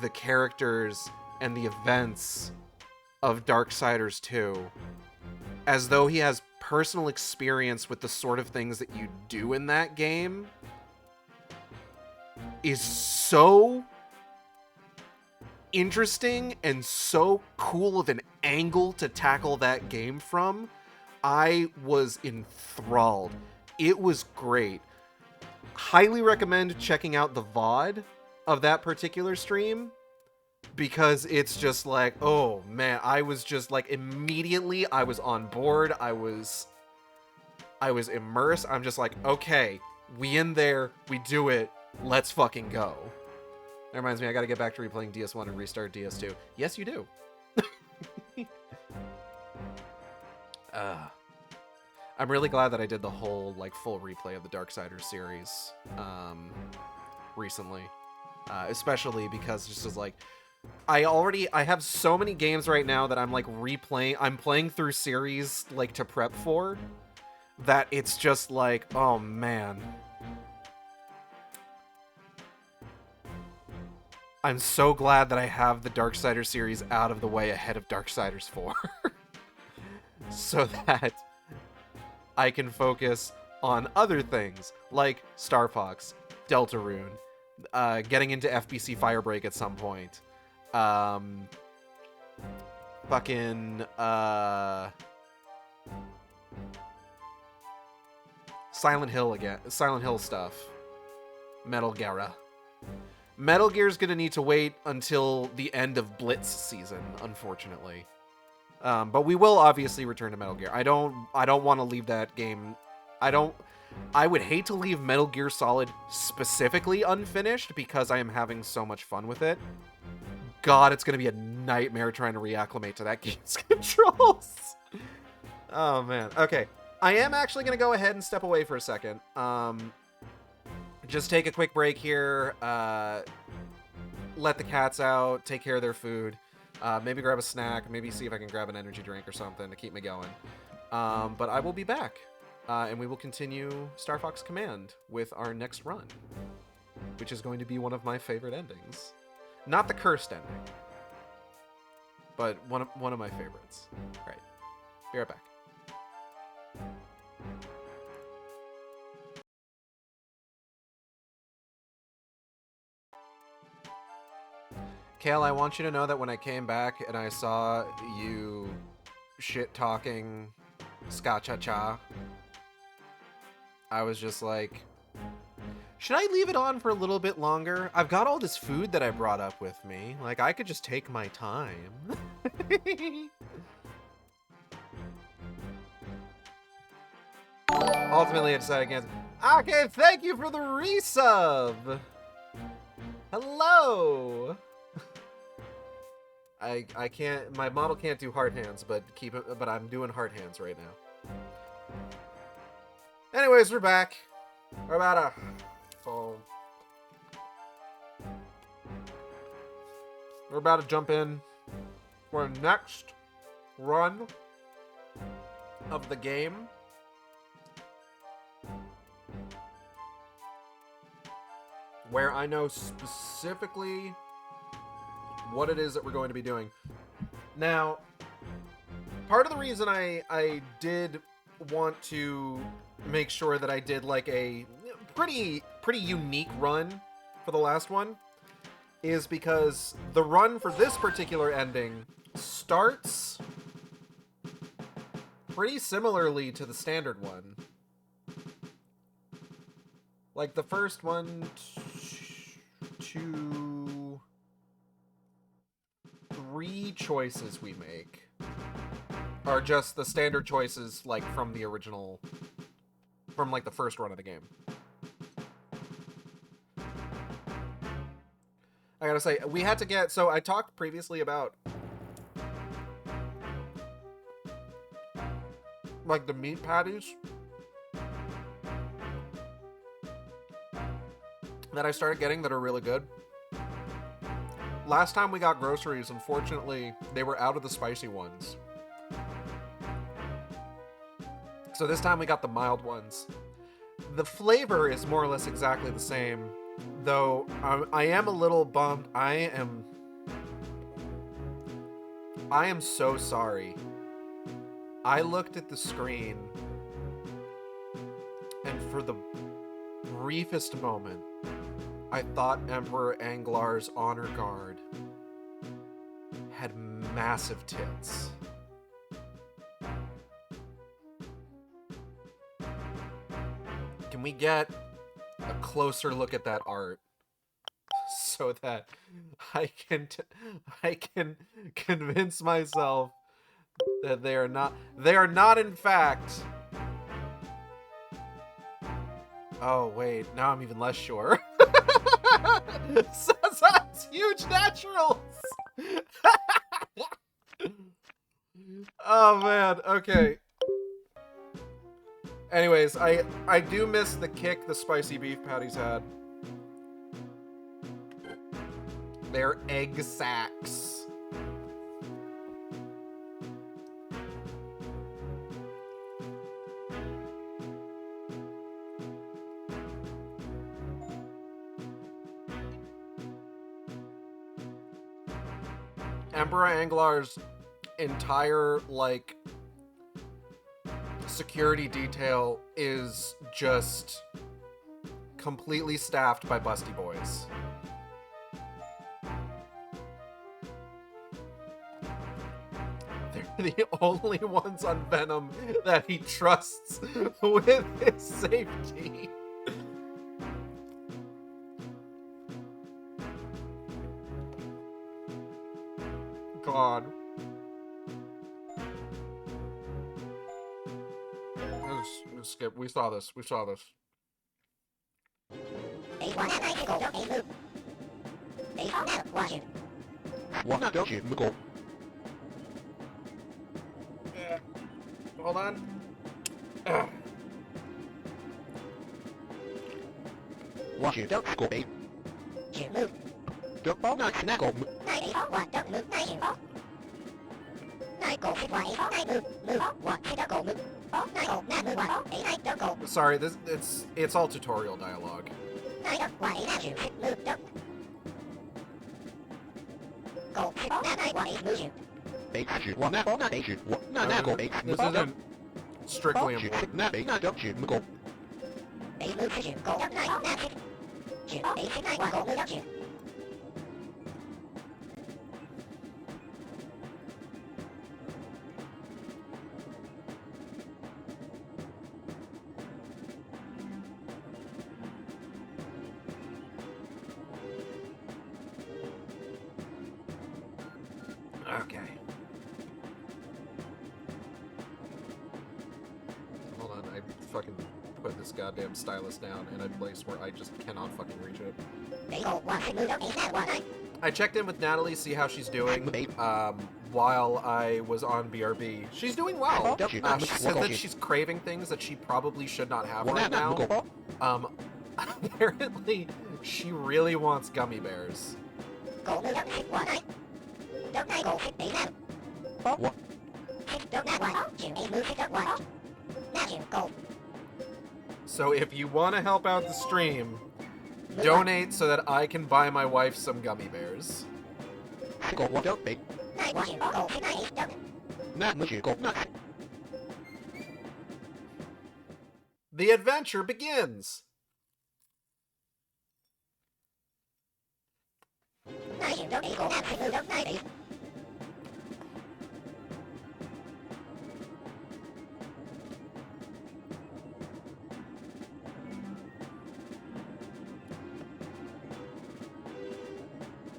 the characters, and the events of Darksiders 2, as though he has personal experience with the sort of things that you do in that game, is so interesting and so cool of an angle to tackle that game from. I was enthralled. It was great. Highly recommend checking out the VOD of that particular stream, because it's just like, oh man, I was just like, immediately I was on board. I was immersed. I'm just like, okay, we in there, we do it, let's fucking go. That reminds me, I gotta get back to replaying DS1 and restart DS2. Yes, you do. I'm really glad that I did the whole, like, full replay of the Darksiders series recently. Especially because just as, like, I have so many games right now that I'm, like, I'm playing through series, like, to prep for, that it's just like, oh, man. I'm so glad that I have the Darksiders series out of the way ahead of Darksiders 4. So that I can focus on other things, like Star Fox, Deltarune, getting into FBC Firebreak at some point. Silent Hill stuff. Metal Gear. Metal Gear's gonna need to wait until the end of Blitz season, unfortunately. But we will obviously return to Metal Gear. I don't want to leave that game. I would hate to leave Metal Gear Solid specifically unfinished, because I am having so much fun with it. God, it's gonna be a nightmare trying to reacclimate to that game's controls. Oh man. Okay. I am actually gonna go ahead and step away for a second. Just take a quick break here, let the cats out, take care of their food, maybe grab a snack, maybe see if I can grab an energy drink or something to keep me going. But I will be back, and we will continue Star Fox Command with our next run, which is going to be one of my favorite endings. Not the cursed ending, but one of my favorites. All right, be right back. Kale, I want you to know that when I came back and I saw you shit-talking Ska-Cha-Cha, I was just like, should I leave it on for a little bit longer? I've got all this food that I brought up with me. Like, I could just take my time. Ultimately, I decided against... Okay, thank you for the resub. Hello. I can't. My model can't do heart hands, but keep it. But I'm doing heart hands right now. Anyways, we're back. We're about to. So we're about to jump in for our next run of the game. Where I know specifically what it is that we're going to be doing. Now, part of the reason I did want to make sure that I did like a pretty unique run for the last one is because the run for this particular ending starts pretty similarly to the standard one. Like the first one, 2, 3 choices we make are just the standard choices, like from the original, from like the first run of the game. I gotta say, we had to get, so I talked previously about like the meat patties that I started getting that are really good. Last time we got groceries, unfortunately, they were out of the spicy ones. So this time we got the mild ones. The flavor is more or less exactly the same, though I am a little bummed. I am so sorry. I looked at the screen, and for the briefest moment, I thought Emperor Anglar's honor guard had massive tits. Can we get a closer look at that art so that I can convince myself that they are not in fact. Oh wait, now I'm even less sure. Such huge naturals. Oh man, okay. Anyways, I do miss the kick the spicy beef patties had. They're egg sacks. Emperor Anglar's entire, like, security detail is just completely staffed by busty boys. They're the only ones on Venom that he trusts with his safety. God. Let's skip. We saw this. We saw this. Hold on. Watch it, don't go, babe. Don't fall, not snaggle. Sorry, it's all tutorial dialogue. This isn't strictly important. Okay. Hold on, I fucking put this goddamn stylus down in a place where I just cannot fucking reach it. I checked in with Natalie, see how she's doing, while I was on BRB. She's doing well. She said that she's craving things that she probably should not have right now. Apparently, she really wants gummy bears. So if you want to help out the stream, donate so that I can buy my wife some gummy bears. The adventure begins!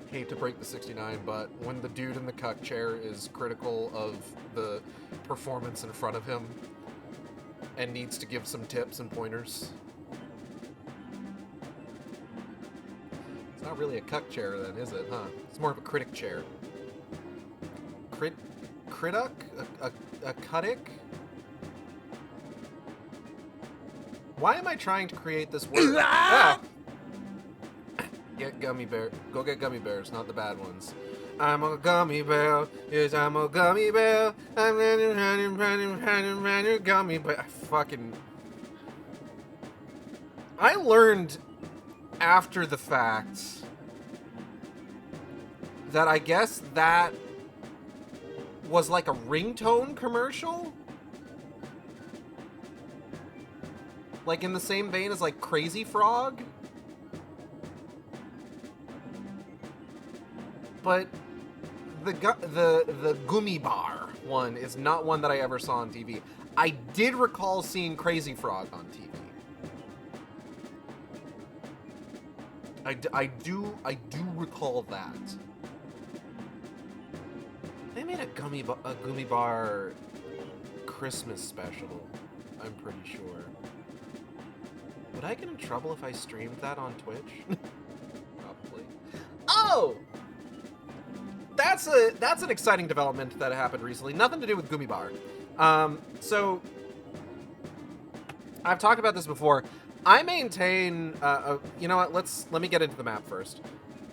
Hate to break the 69, but when the dude in the cuck chair is critical of the performance in front of him and needs to give some tips and pointers. It's not really a cuck chair then, is it, huh? It's more of a critic chair. Critic? A cutic? Why am I trying to create this word? Ah! Get gummy bear. Go get gummy bears, not the bad ones. I'm a gummy bear. Yes, I'm a gummy bear. I'm a gummy bear. I learned after the fact that I guess that was like a ringtone commercial. Like in the same vein as like Crazy Frog. But the Gummy Bar one is not one that I ever saw on TV. I did recall seeing Crazy Frog on TV. I do recall that. They made a Gummy Bar Christmas special, I'm pretty sure. Would I get in trouble if I streamed that on Twitch? Probably. Oh! That's an exciting development that happened recently. Nothing to do with Gummy Bar. So I've talked about this before. I maintain. You know what? Let me get into the map first.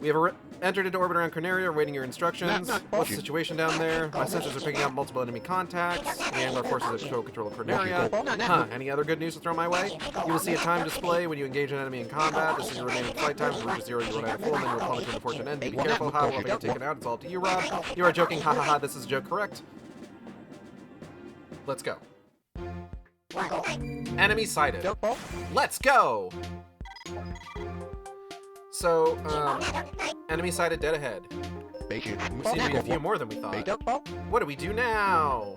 We have entered into orbit around Corneria, awaiting your instructions. What's the situation down there? My sensors are picking up multiple enemy contacts, and our forces are show control of Corneria. Huh, any other good news to throw my way? You will see a time display when you engage an enemy in combat. This is your remaining flight time. If it reaches 0, you run out of fuel, and then you'll plummet to an unfortunate end. Be careful, ha, we'll get taken out. It's all up to you, Rob. You are joking, ha ha ha, this is a joke, correct? Let's go. Enemy sighted. Let's go! So, enemy sighted dead ahead. We seem to be a few more than we thought. What do we do now?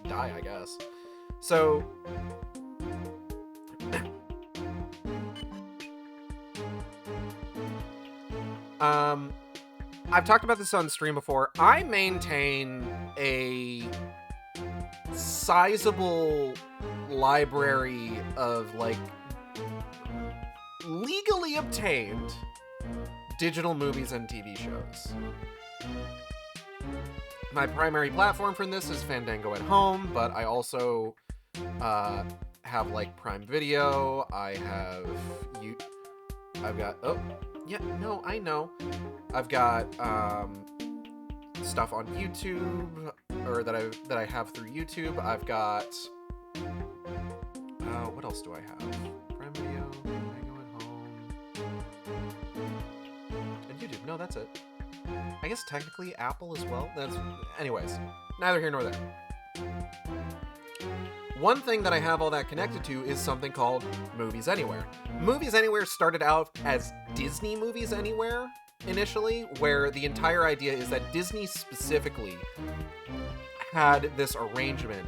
Die, I guess. So... I've talked about this on stream before. I maintain a sizable library of, like, legally obtained digital movies and TV shows. My primary platform for this is Fandango at Home, but I also have like Prime Video. I've got I know. I've got stuff on YouTube, or that I have through YouTube. I've got what else do I have? Prime Video. And YouTube. No, that's it. I guess technically Apple as well. Anyways, neither here nor there. One thing that I have all that connected to is something called Movies Anywhere. Movies Anywhere started out as Disney Movies Anywhere initially, where the entire idea is that Disney specifically had this arrangement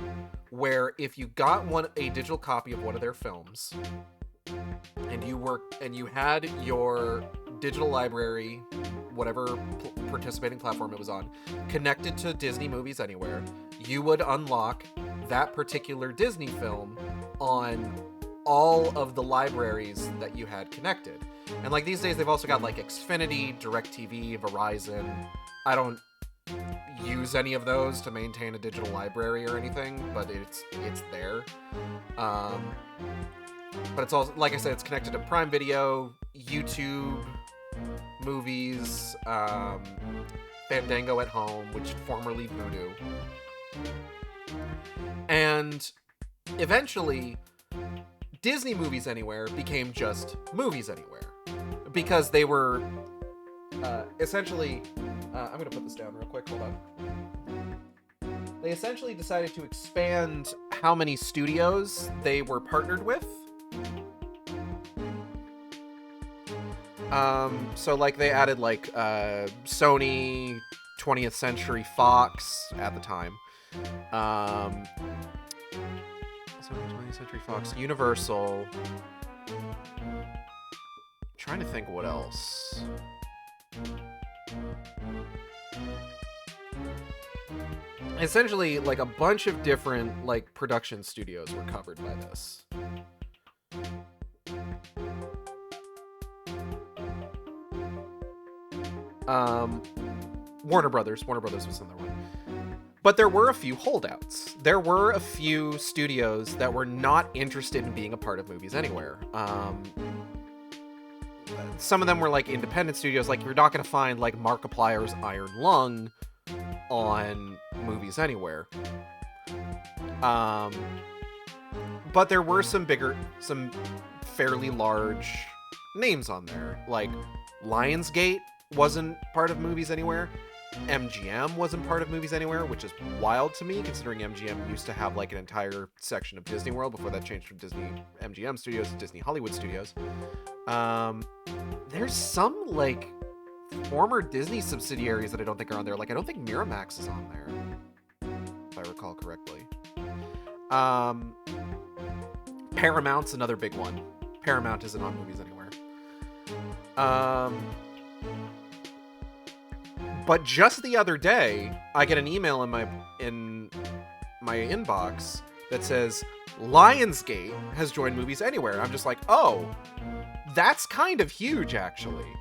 where if you got a digital copy of one of their films, and you had your digital library, whatever participating platform it was on, connected to Disney Movies Anywhere, you would unlock that particular Disney film on all of the libraries that you had connected. And like these days they've also got like Xfinity, DirecTV, Verizon. I don't use any of those to maintain a digital library or anything, but it's there. But it's also, like I said, it's connected to Prime Video, YouTube, movies, Fandango at Home, which formerly Vudu. And eventually, Disney Movies Anywhere became just Movies Anywhere. Because they were essentially... I'm going to put this down real quick, hold on. They essentially decided to expand how many studios they were partnered with. So like they added like Sony, 20th Century Fox at the time. Sony, 20th Century Fox, Universal. I'm trying to think what else. Essentially, like a bunch of different like production studios were covered by this. Warner Brothers was another one. But there were a few holdouts. There were a few studios that were not interested in being a part of Movies Anywhere. Some of them were like independent studios, like you're not going to find like Markiplier's Iron Lung on Movies Anywhere. But there were some fairly large names on there. Like Lionsgate wasn't part of Movies Anywhere. MGM wasn't part of Movies Anywhere, which is wild to me, considering MGM used to have like an entire section of Disney World before that changed from Disney MGM Studios to Disney Hollywood Studios. There's some like former Disney subsidiaries that I don't think are on there. Like I don't think Miramax is on there, if I recall correctly. Paramount's another big one. Paramount isn't on Movies Anywhere. But just the other day, I get an email in my inbox that says Lionsgate has joined Movies Anywhere. I'm just like, oh, that's kind of huge, actually.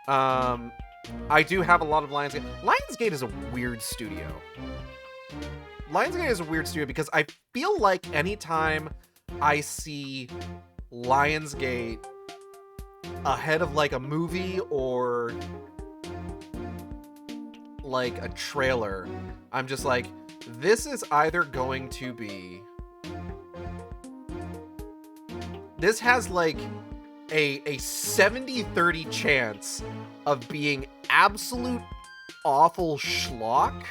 I do have a lot of Lionsgate. Lionsgate is a weird studio. Lionsgate is a weird studio because I feel like anytime I see Lionsgate ahead of like a movie or like a trailer, I'm just like, this is either going to be... This has like a 70-30 chance of being absolute awful schlock,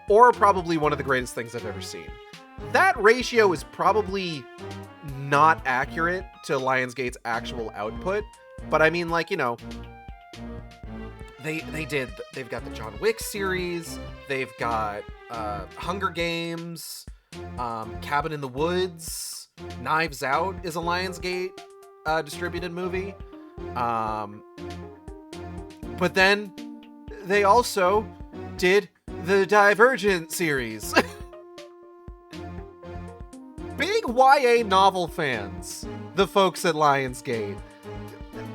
or probably one of the greatest things I've ever seen. That ratio is probably not accurate to Lionsgate's actual output, but I mean, like, you know, they've got the John Wick series, they've got Hunger Games, Cabin in the Woods, Knives Out is a Lionsgate distributed movie. But then they also did the Divergent series. Big YA novel fans, the folks at Lionsgate.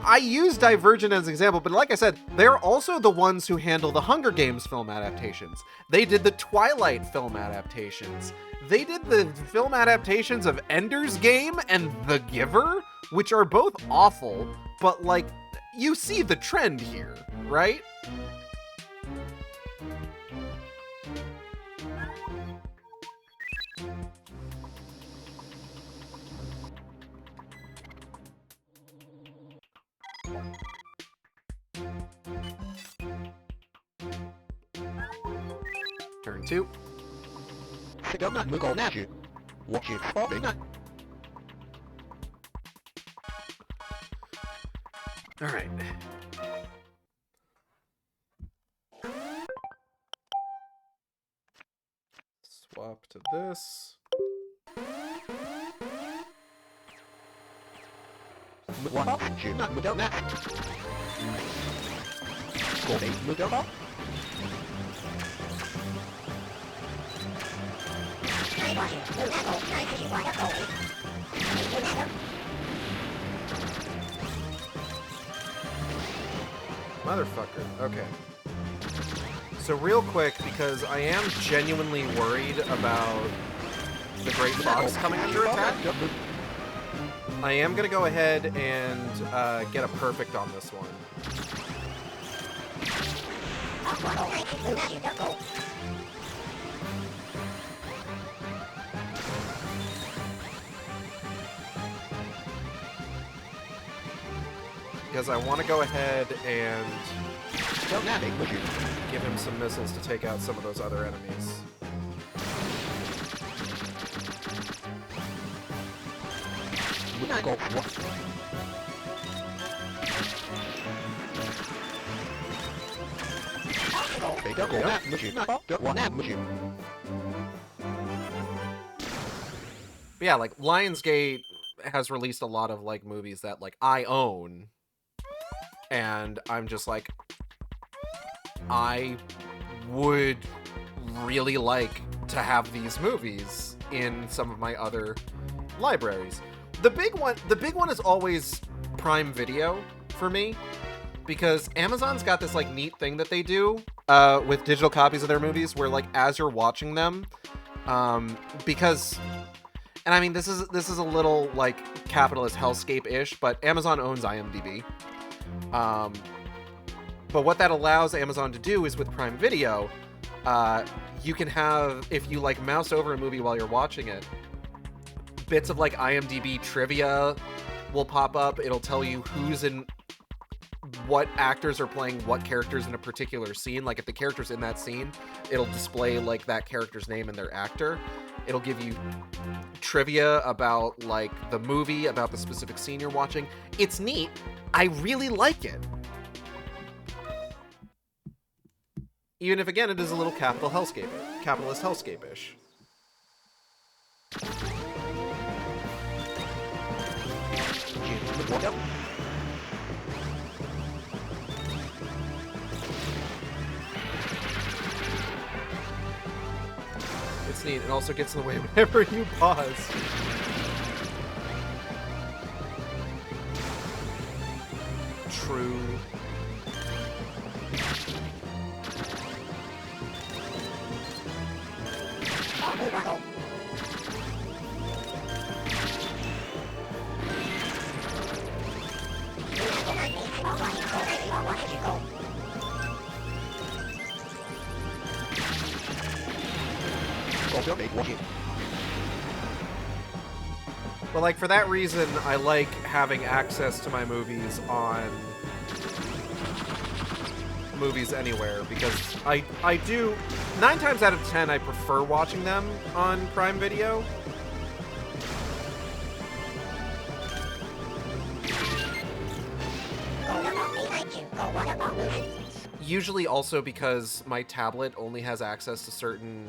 I use Divergent as an example, but like I said, they're also the ones who handle the Hunger Games film adaptations. They did the Twilight film adaptations. They did the film adaptations of Ender's Game and The Giver, which are both awful, but like, you see the trend here, right? Turn 2. All right. Swap to this. Motherfucker. Okay. So real quick, because I am genuinely worried about the Great Fox coming under attack, I am going to go ahead and get a perfect on this one. Because I want to go ahead and give him some missiles to take out some of those other enemies. But yeah, like Lionsgate has released a lot of like movies that like I own, and I'm just like, I would really like to have these movies in some of my other libraries. The big one is always Prime Video for me, because Amazon's got this like neat thing that they do with digital copies of their movies, where like as you're watching them, because, and I mean this is a little like capitalist hellscape-ish, but Amazon owns IMDb. But what that allows Amazon to do is with Prime Video, you can have, if you like mouse over a movie while you're watching it, bits of like IMDb trivia will pop up. It'll tell you who's in, what actors are playing what characters in a particular scene. Like if the character's in that scene, it'll display like that character's name and their actor. It'll give you trivia about like the movie, about the specific scene you're watching. It's neat. I really like it. Even if, again, it is a little capitalist hellscape-ish. It's neat. It also gets in the way whenever you pause. True. But like for that reason, I like having access to my movies on Movies Anywhere, because I do 9 times out of 10 I prefer watching them on Prime Video. Usually also because my tablet only has access to certain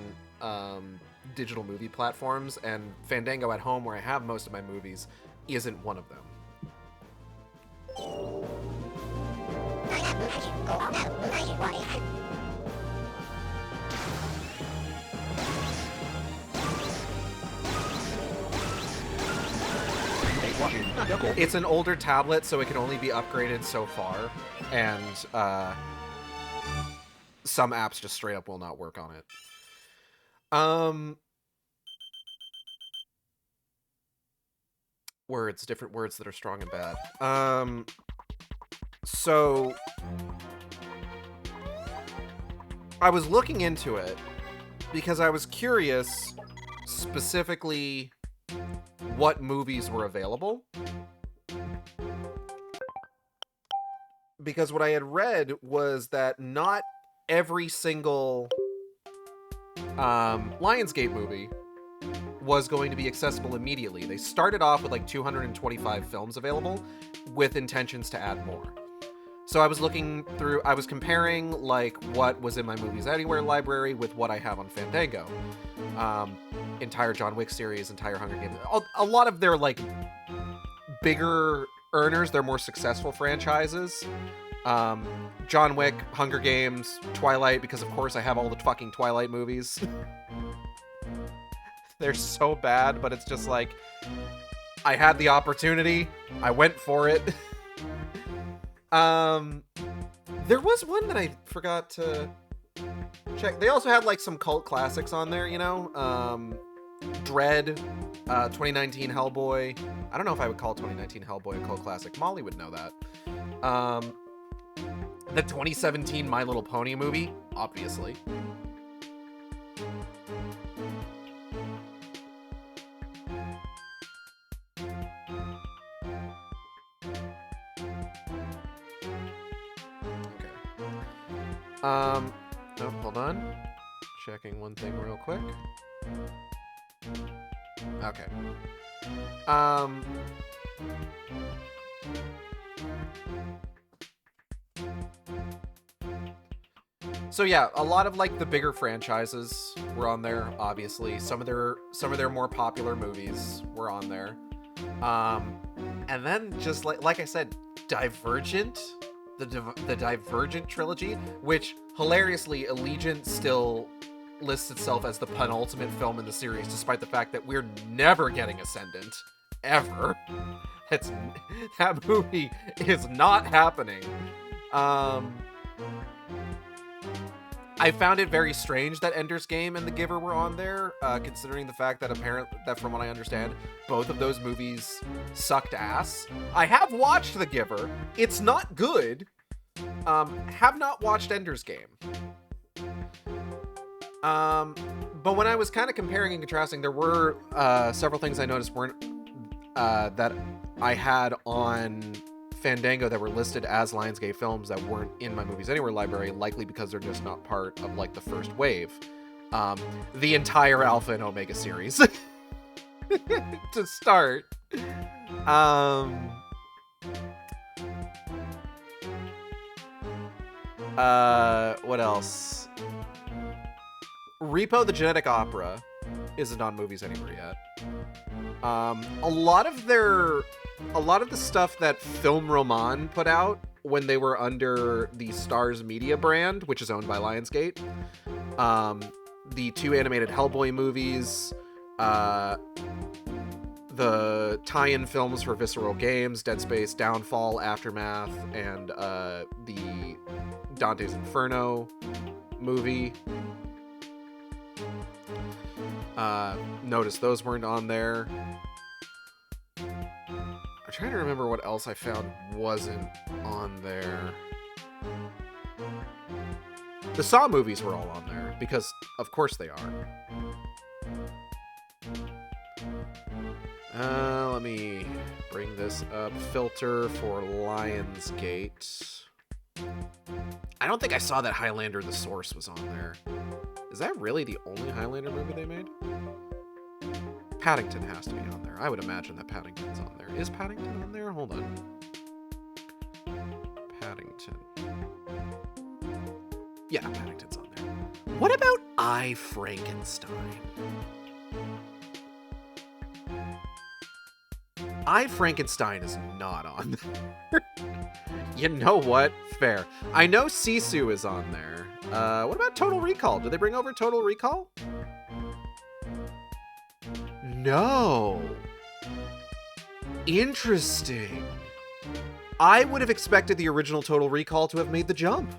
digital movie platforms, and Fandango at home, where I have most of my movies, isn't one of them. It's an older tablet, so it can only be upgraded so far, and some apps just straight up will not work on it. Different words that are strong and bad. So I was looking into it because I was curious specifically what movies were available. Because what I had read was that not every single Lionsgate movie was going to be accessible immediately. They started off with like 225 films available with intentions to add more. So I was looking through, I was comparing like what was in my Movies Anywhere library with what I have on Fandango. Entire John Wick series, entire Hunger Games. A lot of their like bigger earners, their more successful franchises. John Wick, Hunger Games, Twilight, because of course I have all the fucking Twilight movies. They're so bad, but it's just like, I had the opportunity. I went for it. There was one that I forgot to check. They also had like some cult classics on there, you know? Dread, 2019 Hellboy. I don't know if I would call 2019 Hellboy a cult classic. Molly would know that. The 2017 My Little Pony movie, obviously. Oh, hold on. Checking one thing real quick. Okay. So yeah, a lot of like the bigger franchises were on there, obviously. Some of their more popular movies were on there. And then just like I said, Divergent, the Divergent trilogy, which hilariously Allegiant still lists itself as the penultimate film in the series, despite the fact that we're never getting Ascendant ever. That movie is not happening. I found it very strange that Ender's Game and The Giver were on there, considering the fact that that from what I understand, both of those movies sucked ass. I have watched The Giver. It's not good. Have not watched Ender's Game. But when I was kind of comparing and contrasting, there were several things I noticed weren't that I had on Fandango that were listed as Lionsgate films that weren't in my Movies Anywhere library, likely because they're just not part of like the first wave. The entire Alpha and Omega series to start. What else? Repo the Genetic Opera isn't on Movies Anywhere yet. A lot of the stuff that Film Roman put out when they were under the Starz Media brand, which is owned by Lionsgate, the 2 animated Hellboy movies, the tie-in films for Visceral Games, Dead Space, Downfall, Aftermath, and the Dante's Inferno movie. Notice those weren't on there. I'm trying to remember what else I found wasn't on there. The Saw movies were all on there, because of course they are. Let me bring this up. Filter for Lionsgate. I don't think I saw that Highlander The Source was on there. Is that really the only Highlander movie they made? Paddington has to be on there. I would imagine that Paddington's on there. Is Paddington on there? Hold on. Paddington. Yeah, Paddington's on there. What about I, Frankenstein? I, Frankenstein is not on there. You know what? Fair. I know Sisu is on there. What about Total Recall? Did they bring over Total Recall? No. Interesting. I would have expected the original Total Recall to have made the jump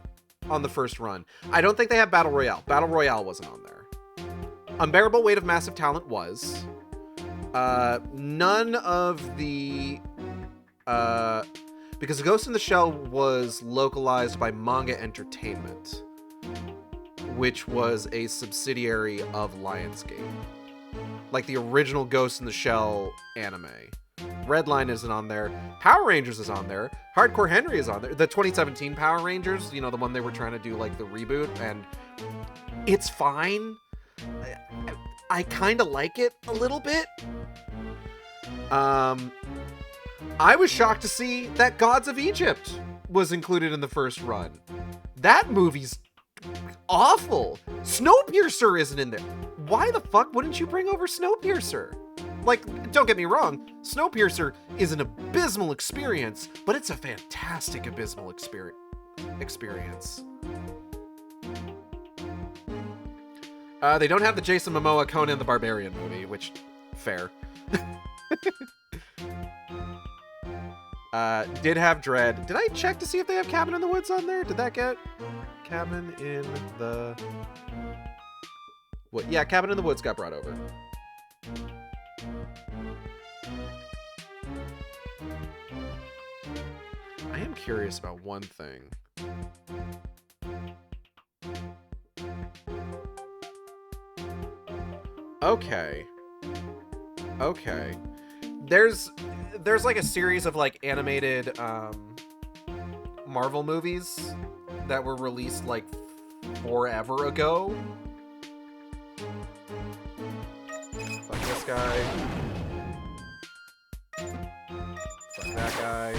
on the first run. I don't think they have Battle Royale. Battle Royale wasn't on there. Unbearable Weight of Massive Talent was. None of the... because Ghost in the Shell was localized by Manga Entertainment, which was a subsidiary of Lionsgate. Like the original Ghost in the Shell anime. Redline isn't on there. Power Rangers is on there. Hardcore Henry is on there. The 2017 Power Rangers, you know, the one they were trying to do like the reboot, and it's fine. I kind of like it a little bit. I was shocked to see that Gods of Egypt was included in the first run. That movie's awful. Snowpiercer isn't in there. Why the fuck wouldn't you bring over Snowpiercer? Like, don't get me wrong, Snowpiercer is an abysmal experience, but it's a fantastic abysmal experience. They don't have the Jason Momoa Conan the Barbarian movie, which, fair. Did have Dread. Did I check to see if they have Cabin in the Woods on there? Did that get Cabin in the... What? Yeah, Cabin in the Woods got brought over. I am curious about one thing. Okay. Okay. There's like a series of like animated Marvel movies that were released like forever ago. Fuck this guy. Fuck that guy.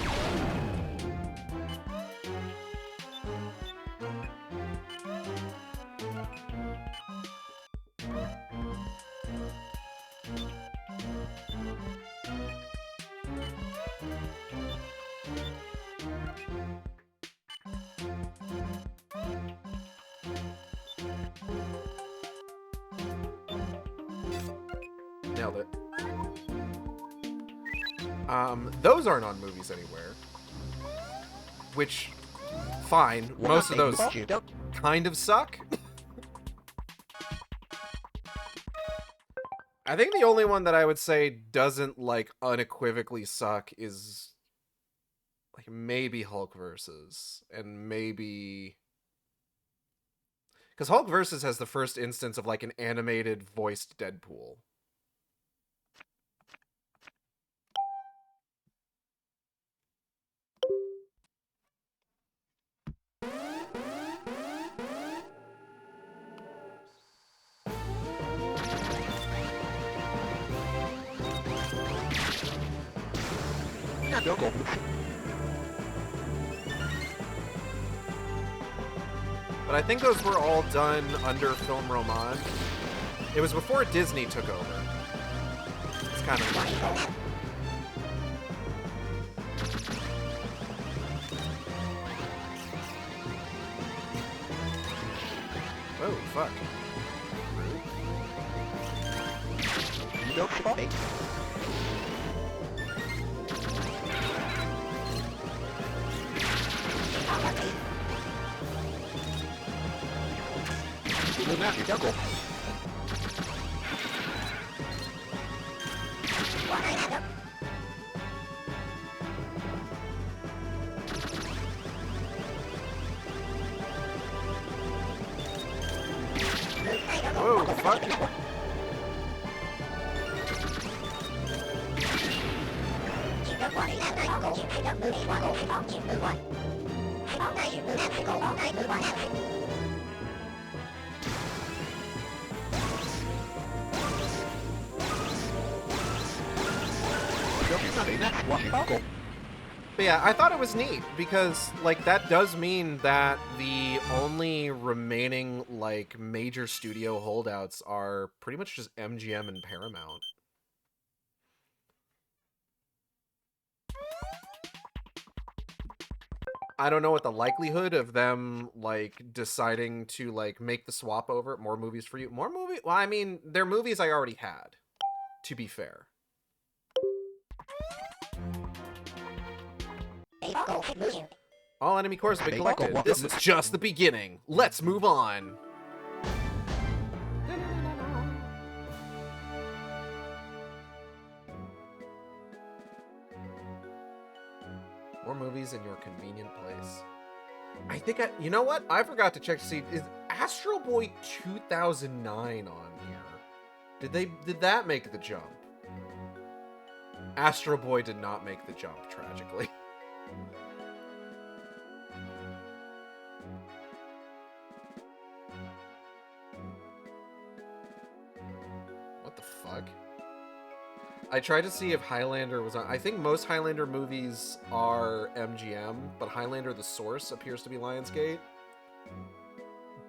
Nailed it. Those aren't on Movies Anywhere. Which, fine. Most of those kind of suck. I think the only one that I would say doesn't, like, unequivocally suck is, like, maybe Hulk Versus. And maybe... Because Hulk Versus has the first instance of, like, an animated voiced Deadpool. But I think those were all done under Film Roman. It was before Disney took over. It's kind of funny. Oh, fuck. Whoa, fuck. But yeah, I thought it was neat because, like, that does mean that the only remaining, like, major studio holdouts are pretty much just MGM and Paramount. I don't know what the likelihood of them, like, deciding to, like, make the swap over. More movies for you. More movie? Well, I mean, they're movies I already had, to be fair. All enemy cores have been collected. This is just the beginning. Let's move on. More movies in your convenient place. I think you know what? I forgot to check to see, is Astro Boy 2009 on here? Did that make the jump? Astro Boy did not make the jump, tragically. What the fuck? I tried to see if Highlander was on. I think most Highlander movies are MGM, but Highlander the source appears to be Lionsgate.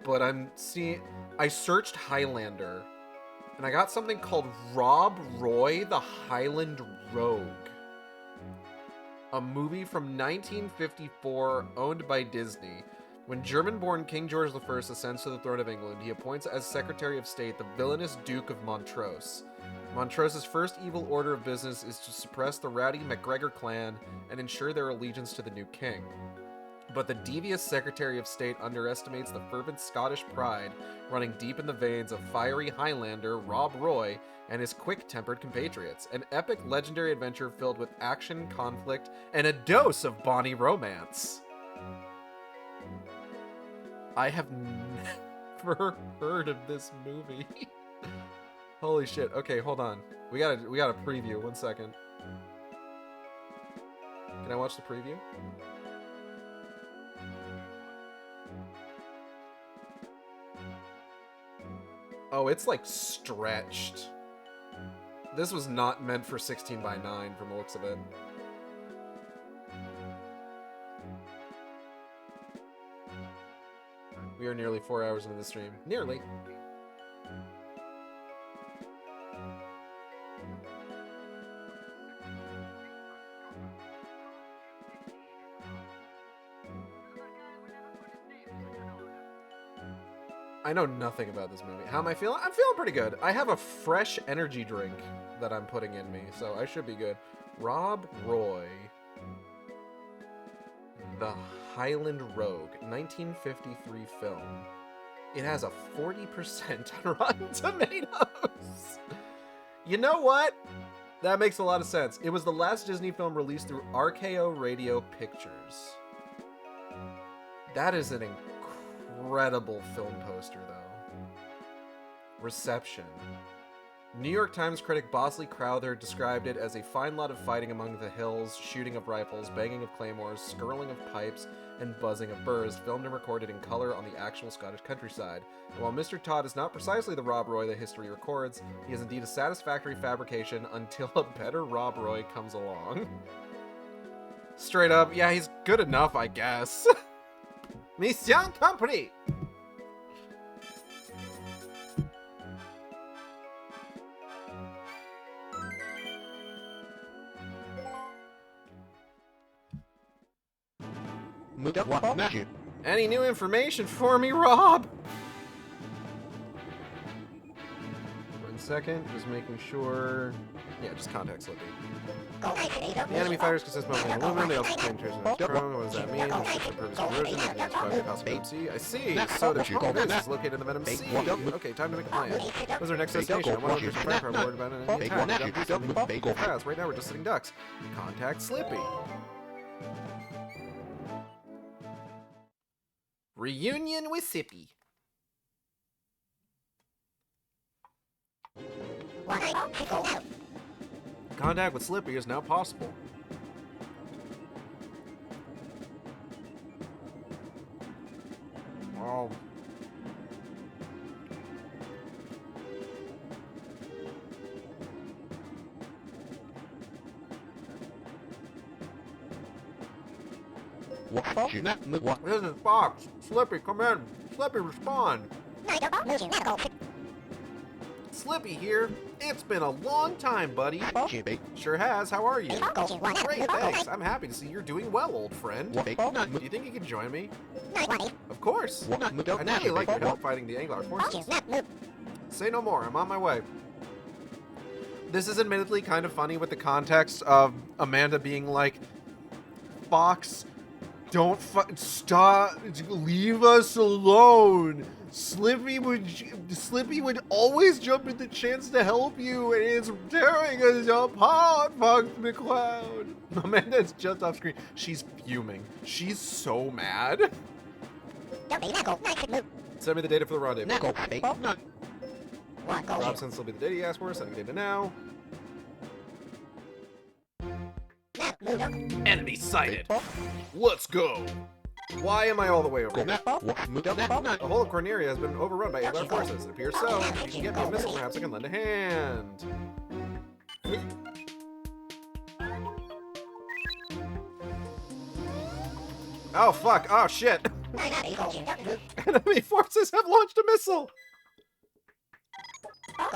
But I searched Highlander, and I got something called Rob Roy the Highland Rogue. A movie from 1954 owned by Disney. When German-born King George I ascends to the throne of England, he appoints as Secretary of State the villainous Duke of Montrose. Montrose's first evil order of business is to suppress the rowdy MacGregor clan and ensure their allegiance to the new king. But the devious Secretary of State underestimates the fervent Scottish pride running deep in the veins of fiery Highlander Rob Roy and his quick-tempered compatriots. An epic legendary adventure filled with action, conflict, and a dose of bonny romance. I have never heard of this movie. Holy shit. Okay, hold on. We got a preview. 1 second. Can I watch the preview? Oh, it's like stretched. This was not meant for 16:9 from the looks of it. We are nearly 4 hours into the stream. Nearly. I know nothing about this movie. How am I feeling? I'm feeling pretty good. I have a fresh energy drink that I'm putting in me, so I should be good. Rob Roy. The Highland Rogue, 1953 film. It has a 40% on Rotten Tomatoes. You know what? That makes a lot of sense. It was the last Disney film released through RKO Radio Pictures. That is an incredible film poster, though. Reception. New York Times critic Bosley Crowther described it as a fine lot of fighting among the hills, shooting of rifles, banging of claymores, skirling of pipes, and buzzing of burrs, filmed and recorded in color on the actual Scottish countryside. And while Mr. Todd is not precisely the Rob Roy that history records, he is indeed a satisfactory fabrication until a better Rob Roy comes along. Straight up, yeah, he's good enough, I guess. Mission compris! Any new information for me, Rob? 1 second, just making sure. Yeah, just contact Slippy. The enemy fighters consist mostly of aluminum. They also contain traces of chrome. What does that mean? Restrict the purpose of corrosion. They can use fire to cause Venom C. I see. So the this is located in the Venom C. Okay, time to make a plan. What's our next destination? I want to push the fire department worried about an attack. Fast. Right now we're just sitting ducks. Contact Slippy. Reunion with Sippy. Contact with Slippy is now possible. Wow. What? This is Fox. Slippy, come in. Slippy, respond. Slippy here. It's been a long time, buddy. Sure has. How are you? Great, thanks. I'm happy to see you're doing well, old friend. Do you think you can join me? Of course. I really like your help fighting the Anglar forces. Say no more. I'm on my way. This is admittedly kind of funny with the context of Amanda being like, Fox, don't stop. Leave us alone. Slippy would always jump at the chance to help you, and it's tearing us apart, Fox McCloud. Amanda's just off screen. She's fuming. She's so mad. Send me the data for the rendezvous. Robson will be the data you asked for. Sending data now. Enemy sighted. Let's go. Why am I all the way over here? The whole of Corneria has been overrun by Anglar forces. It appears so. If you can get me a missile, perhaps I can lend a hand. Oh, fuck. Oh, shit. Enemy forces have launched a missile. Fuck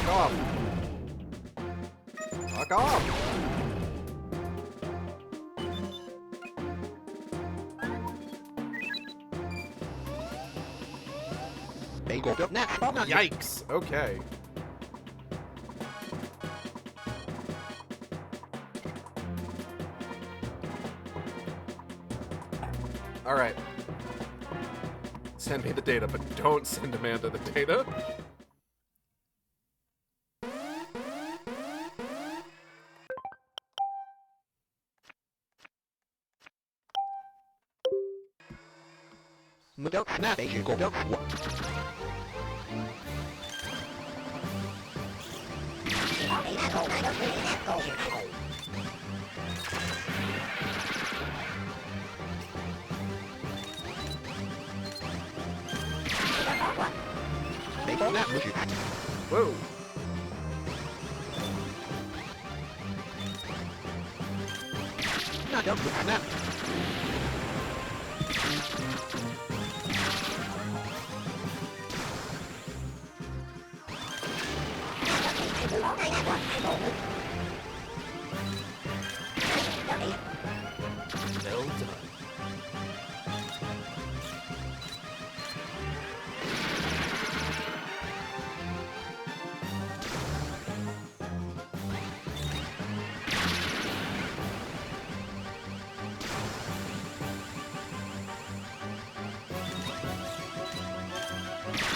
off. Fuck off. Bagel. Next. Oh, not Yikes. Okay. Alright. Send me the data, but don't send Amanda the data. Don't snap. Bagel. Don't. Bagel. Not moving. Whoa. Not don't snap. Well done.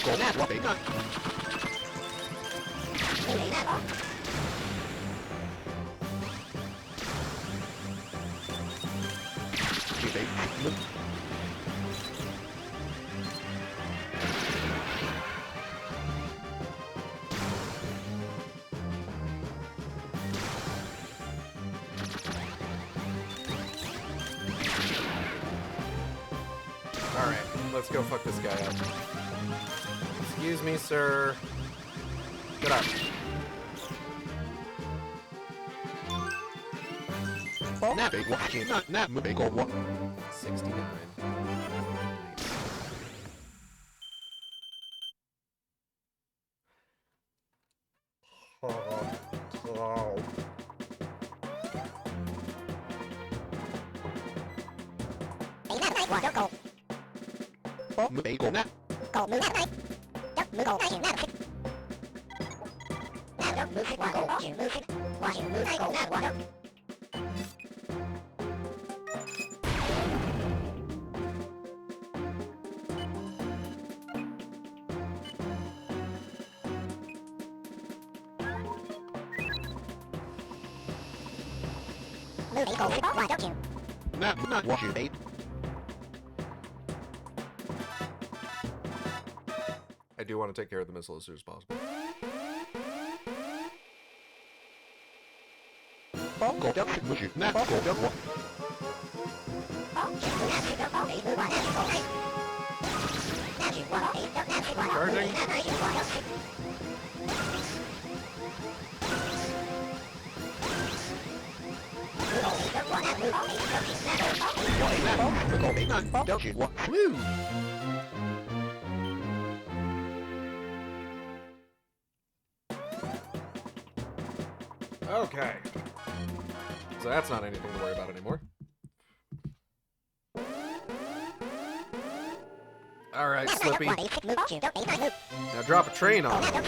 Go that way. Not. Alright, let's go fuck this guy up. Excuse me, sir. Get up. Not big watching. Not big old one. 69. Bagel. Not. Not watching, babe. I do want to take care of the missile as soon as possible. Go down. Not go down. Charging. Don't you? Woo! Okay. So that's not anything to worry about anymore. Alright, Slippy. Now drop a train on him.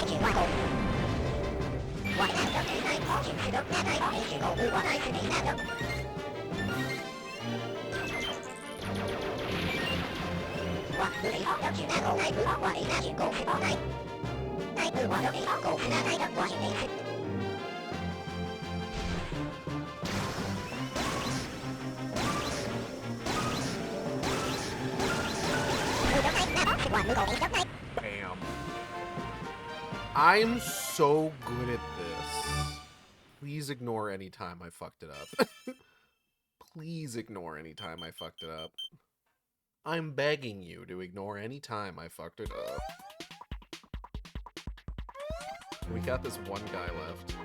Bam. I'm so good at this. Please ignore any time I fucked it up. Please ignore any time I fucked it up. I'm begging you to ignore any time I fucked it up. We got this one guy left.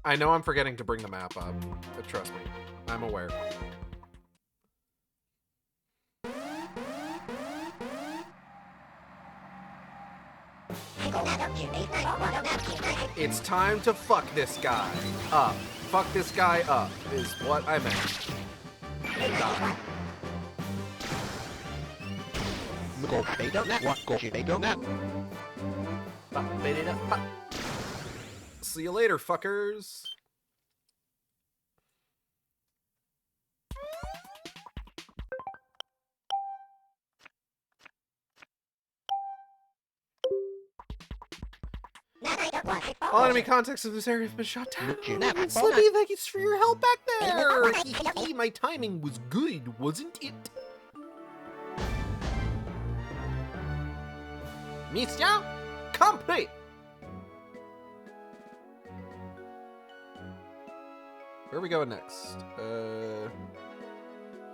I know I'm forgetting to bring the map up, but trust me, I'm aware. It's time to fuck this guy up. Fuck this guy up is what I meant. Die. See you later, fuckers. All enemy contacts of this area have been shot down. Slippy, thank you for your help back there. My timing was good, wasn't it? Mission complete. Where are we going next?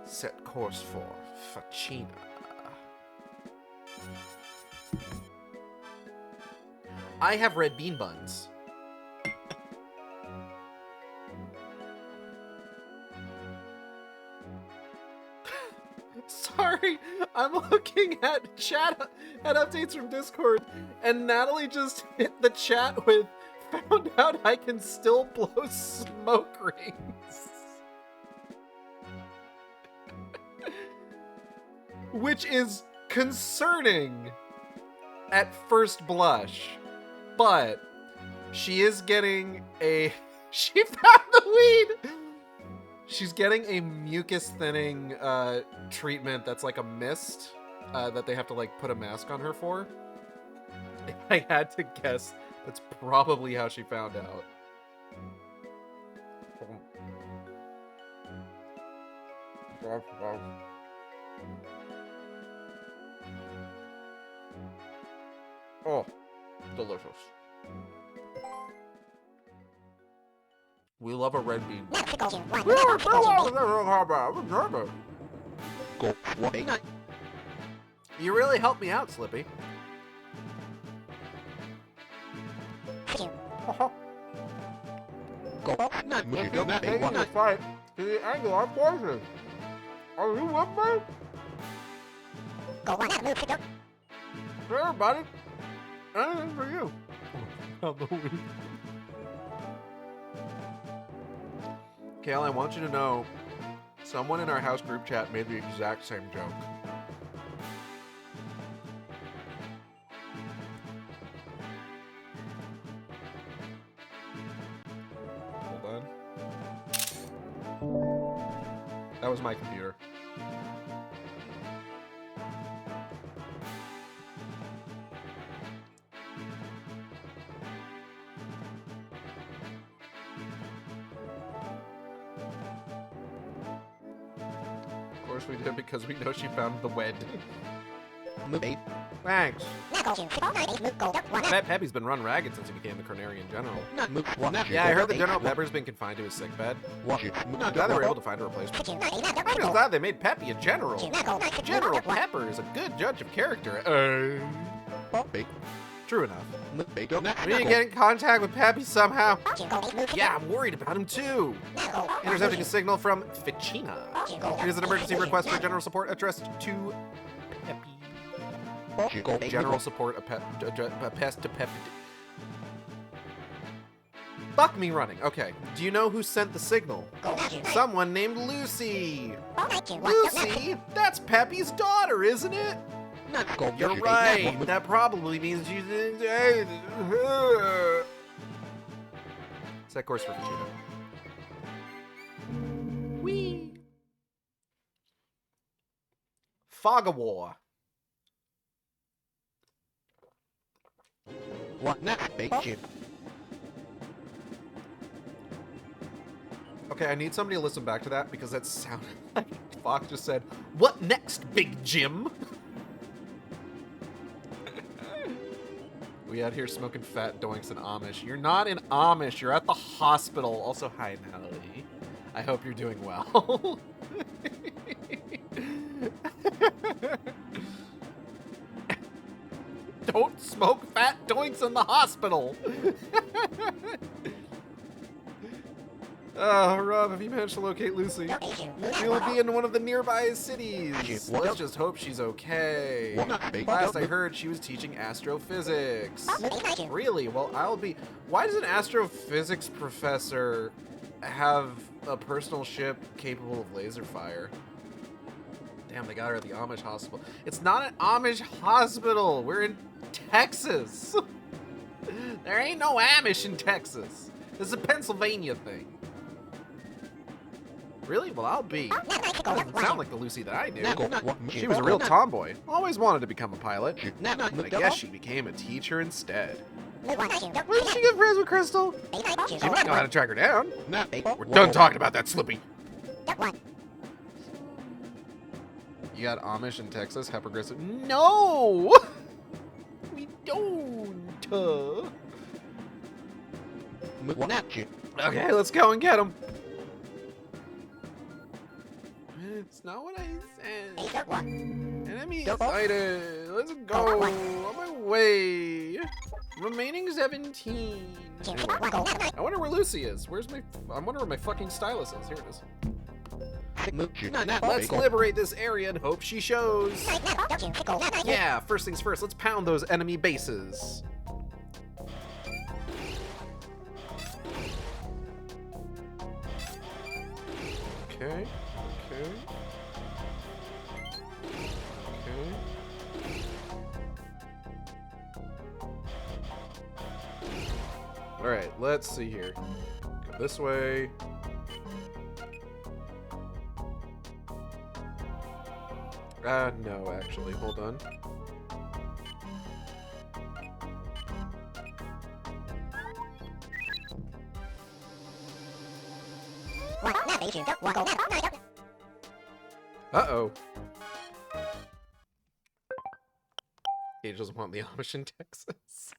Set course for Facina. I have red bean buns. Sorry, I'm looking at chat at updates from Discord, and Natalie just hit the chat with found out I can still blow smoke rings. Which is concerning at first blush. But she is getting a... She found the weed! She's getting a mucus thinning treatment that's like a mist that they have to like put a mask on her for. If I had to guess, that's probably how she found out. Oh, delicious. We love a red bean. You really helped me out, Slippy. Taking this fight to the angular portion. Are you with me? Sure, buddy. Anything for you. Kale, I want you to know, someone in our house group chat made the exact same joke. Hold on. That was my computer. Of course we did, because we know she found the wed. Thanks. Peppy's been run ragged since he became the Cornerian General. Yeah, I heard that General Pepper's been confined to his sickbed. I'm glad they were able to find a replacement. I'm just glad they made Peppy a general. General Pepper is a good judge of character. True enough. We need to get in contact with Peppy somehow. Yeah, I'm worried about him too. Intercepting a signal from Ficina. Here's an emergency request for general support addressed to Peppy. General support addressed to Peppy. Fuck me running. Okay. Do you know who sent the signal? Someone named Lucy. Lucy? That's Peppy's daughter, isn't it? You're right. That probably means she's in... Set course for Vegeta. Whee! Fog of War. What next, Bacon? Okay, I need somebody to listen back to that because that sounded like Fox just said, "What next, Big Jim?" We out here smoking fat doinks in Amish. You're not in Amish. You're at the hospital. Also, hi, Natalie. I hope you're doing well. Don't smoke fat doinks in the hospital. Rob, have you managed to locate Lucy? She'll be in one of the nearby cities. Let's just hope she's okay. Last I heard, she was teaching astrophysics. Really? Well, I'll be... Why does an astrophysics professor have a personal ship capable of laser fire? Damn, they got her at the Amish hospital. It's not an Amish hospital. We're in Texas. There ain't no Amish in Texas. This is a Pennsylvania thing. Really? Well, I'll be. Doesn't sound like the Lucy that I knew. She was a real tomboy. Always wanted to become a pilot. But I guess she became a teacher instead. Why did she get friends with Krystal? She might know how to track her down. We're done talking about that, Slippy. You got Amish in Texas? Hyperaggressive? No! We don't. Okay, let's go and get him. It's not what I said. Enemy sighted. Let's go. On my way. Remaining 17. Anyway, I wonder where Lucy is. Where's my... I wonder where my fucking stylus is. Here it is. Let's liberate this area and hope she shows. Yeah, first things first. Let's pound those enemy bases. Okay. Okay. Alright, let's see here. Go this way. No, actually, hold on. Uh-oh. Gage doesn't want the Amish in Texas.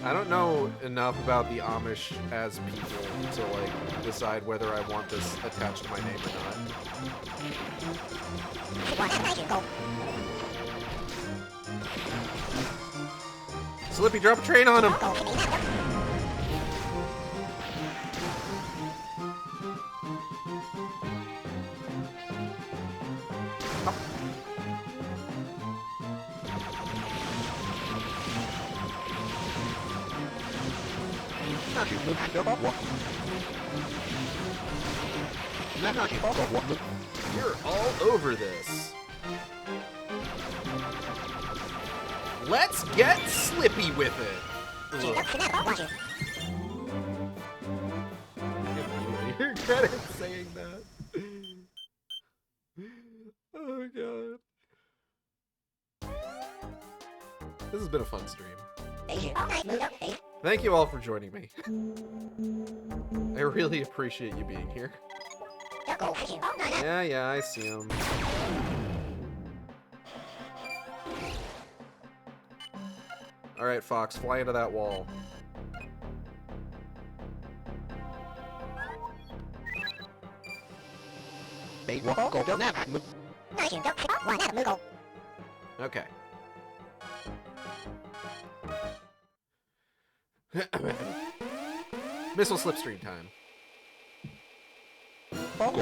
I don't know enough about the Amish as people to, like, decide whether I want this attached to my name or not. Slippy, drop a train on him! You're all over this. Let's get slippy with it. You're credit saying that. Oh god. This has been a fun stream. Thank you all for joining me. I really appreciate you being here. Yeah, I see him. Alright, Fox, fly into that wall. Okay. Missile slipstream time. Oh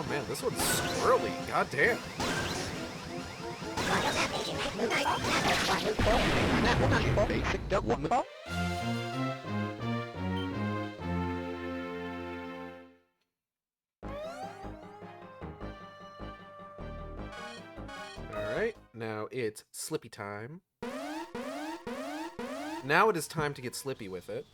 man, this one's squirrely. God damn. Alright, now it's Slippy time. Now it is time to get slippy with it.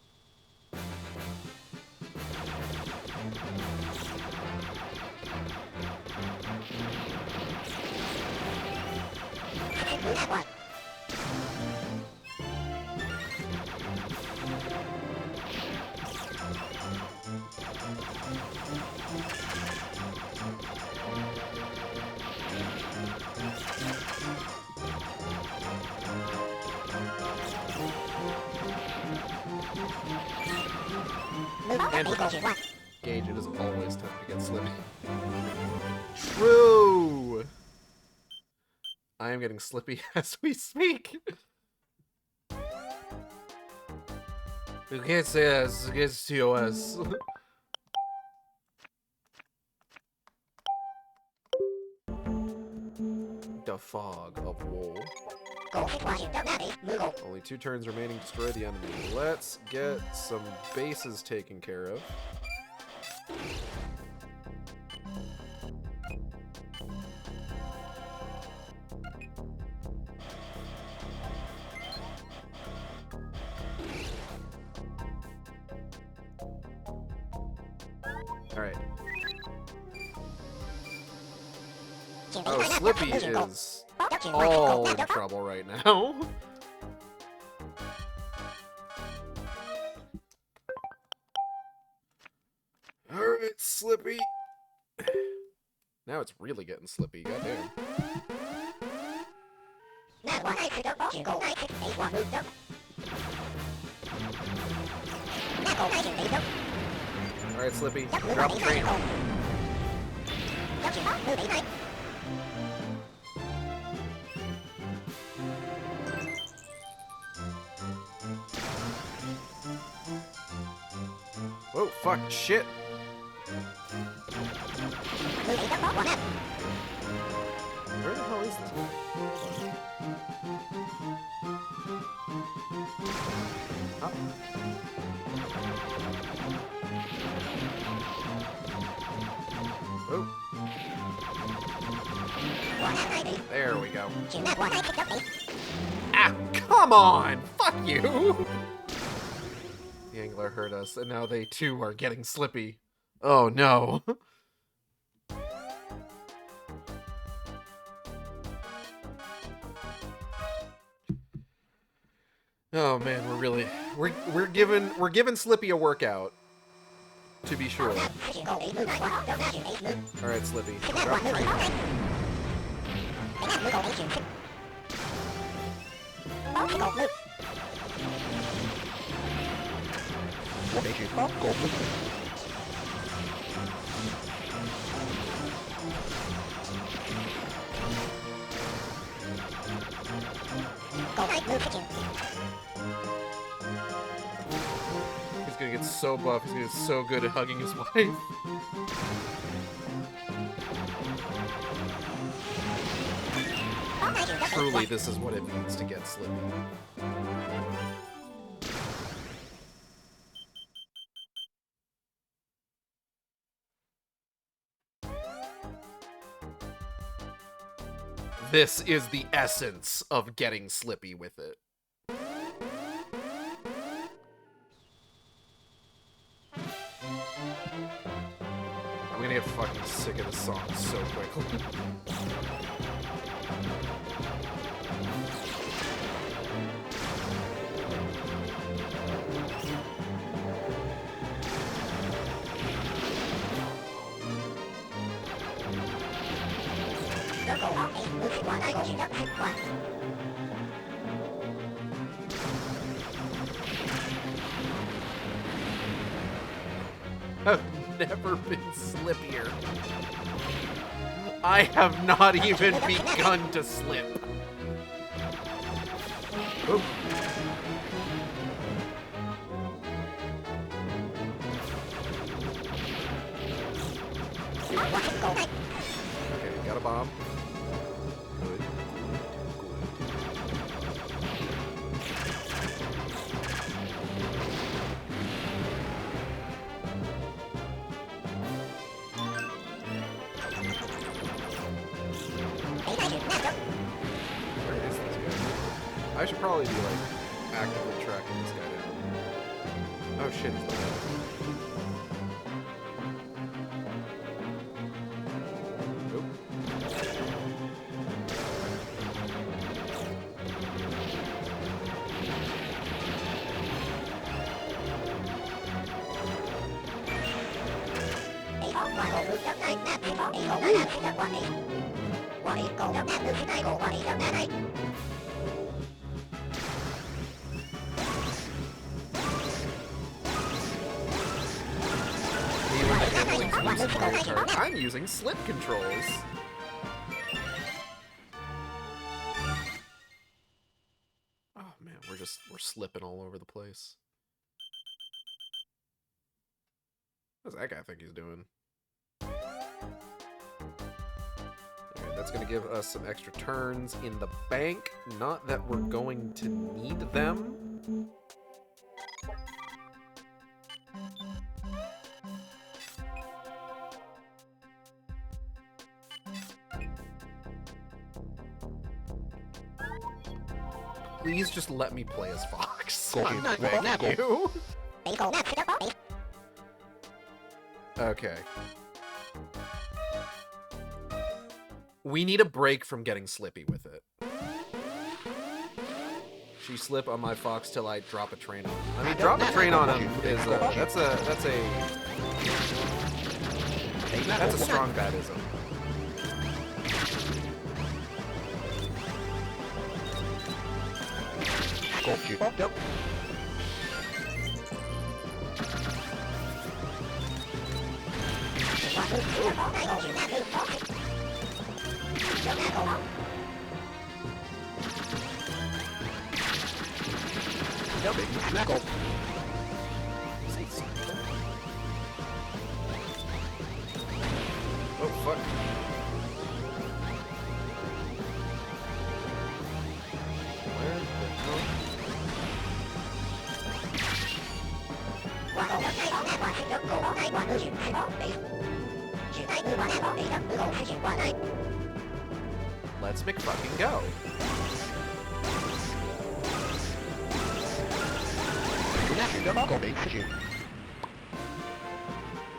And Gage, it is always time to get slippy. True! I am getting slippy as we speak. You can't say that, it's against TOS. The fog of war. Only 2 turns remaining to destroy the enemy. Let's get some bases taken care of. Alright. Oh, Slippy is all in trouble right now. Alright, Slippy. Now it's really getting slippy, goddamn. Alright, Slippy, drop the train. Whoa, fuck, shit. Where the hell is this? Huh? Oh. There we go. Ah, come on! Fuck you! The angler hurt us, and now they too are getting slippy. Oh no. Oh man, we're giving Slippy a workout. To be sure. Alright, Slippy. Drop train. He's gonna get so buff, he's gonna get so good at hugging his wife. Truly, this is what it means to get Slippy. This is the essence of getting slippy with it. I'm gonna get fucking sick of this song so quickly. I've never been slippier. I have not even begun to slip. Ooh. Okay, got a bomb. Good. Where is this guy? I should probably be like actively tracking this guy down. Oh shit, he's not. New Super Mario Kart. I'm using slip controls. Oh man, we're slipping all over the place. What does that guy think he's doing? Alright, that's gonna give us some extra turns in the bank. Not that we're going to need them. Please just let me play as Fox. I'm begging you. Okay. We need a break from getting slippy with it. She slip on my Fox till I drop a train on him. I mean, drop a train on him is that's a strong badism. Oh fuck. Where the hell? Let's McFucking go.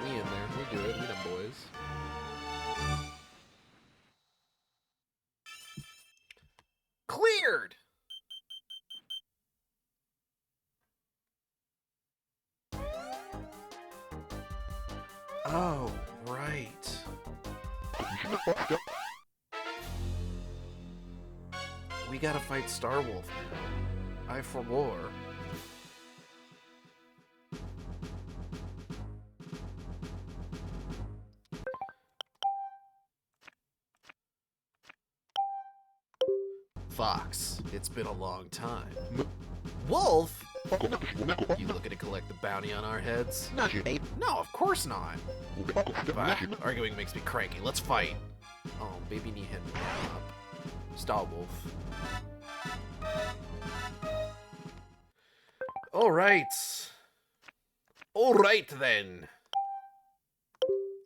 We in there. We do it. We them boys. Cleared! Oh, right. We gotta fight Starwolf now. I forwore. Fox, it's been a long time. Wolf? You looking to collect the bounty on our heads? No, of course not. Bah, arguing makes me cranky. Let's fight. Oh, baby knee hit me up. Starwolf. Alright. Alright then.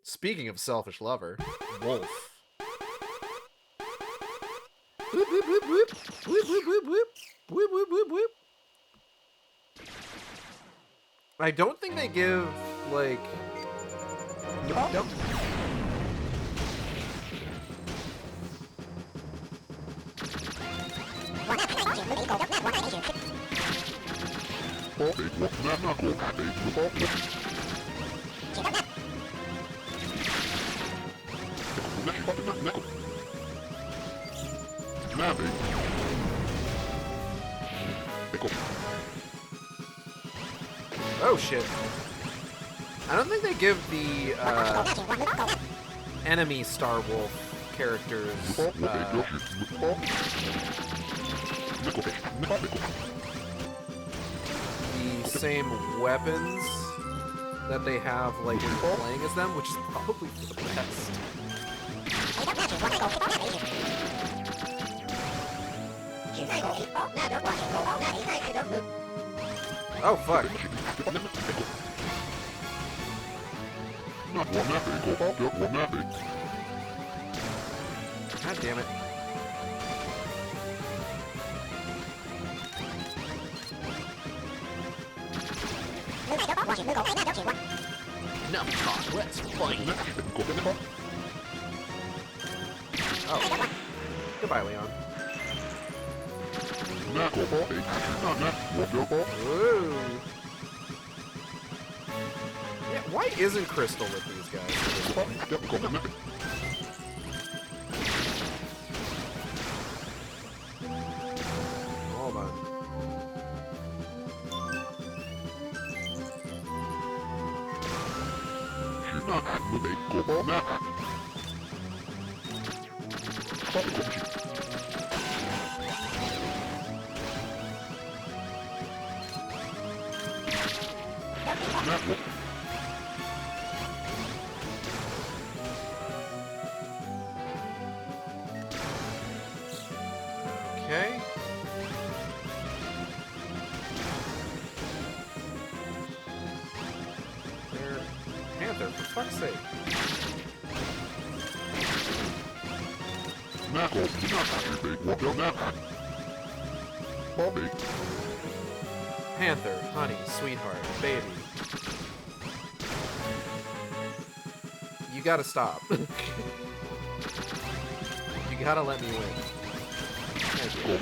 Speaking of selfish lover, Wolf. Whoop, whoop, whoop, whoop. Whoop, whoop, whoop, whoop. Whoop, whoop, whoop, whoop. I don't think they give, like... Nope. Oh shit. I don't think they give the enemy Starwolf characters the same weapons that they have like when you're playing as them, which is probably for the best. Oh fuck. God damn it. No, let's fight. Oh. Goodbye, Leon. Ooh. Yeah, why isn't Krystal with these guys? Hold on. Okay. There, Panther, for fuck's sake. Panther, honey, sweetheart, baby. You gotta stop. You gotta let me win. Thank you.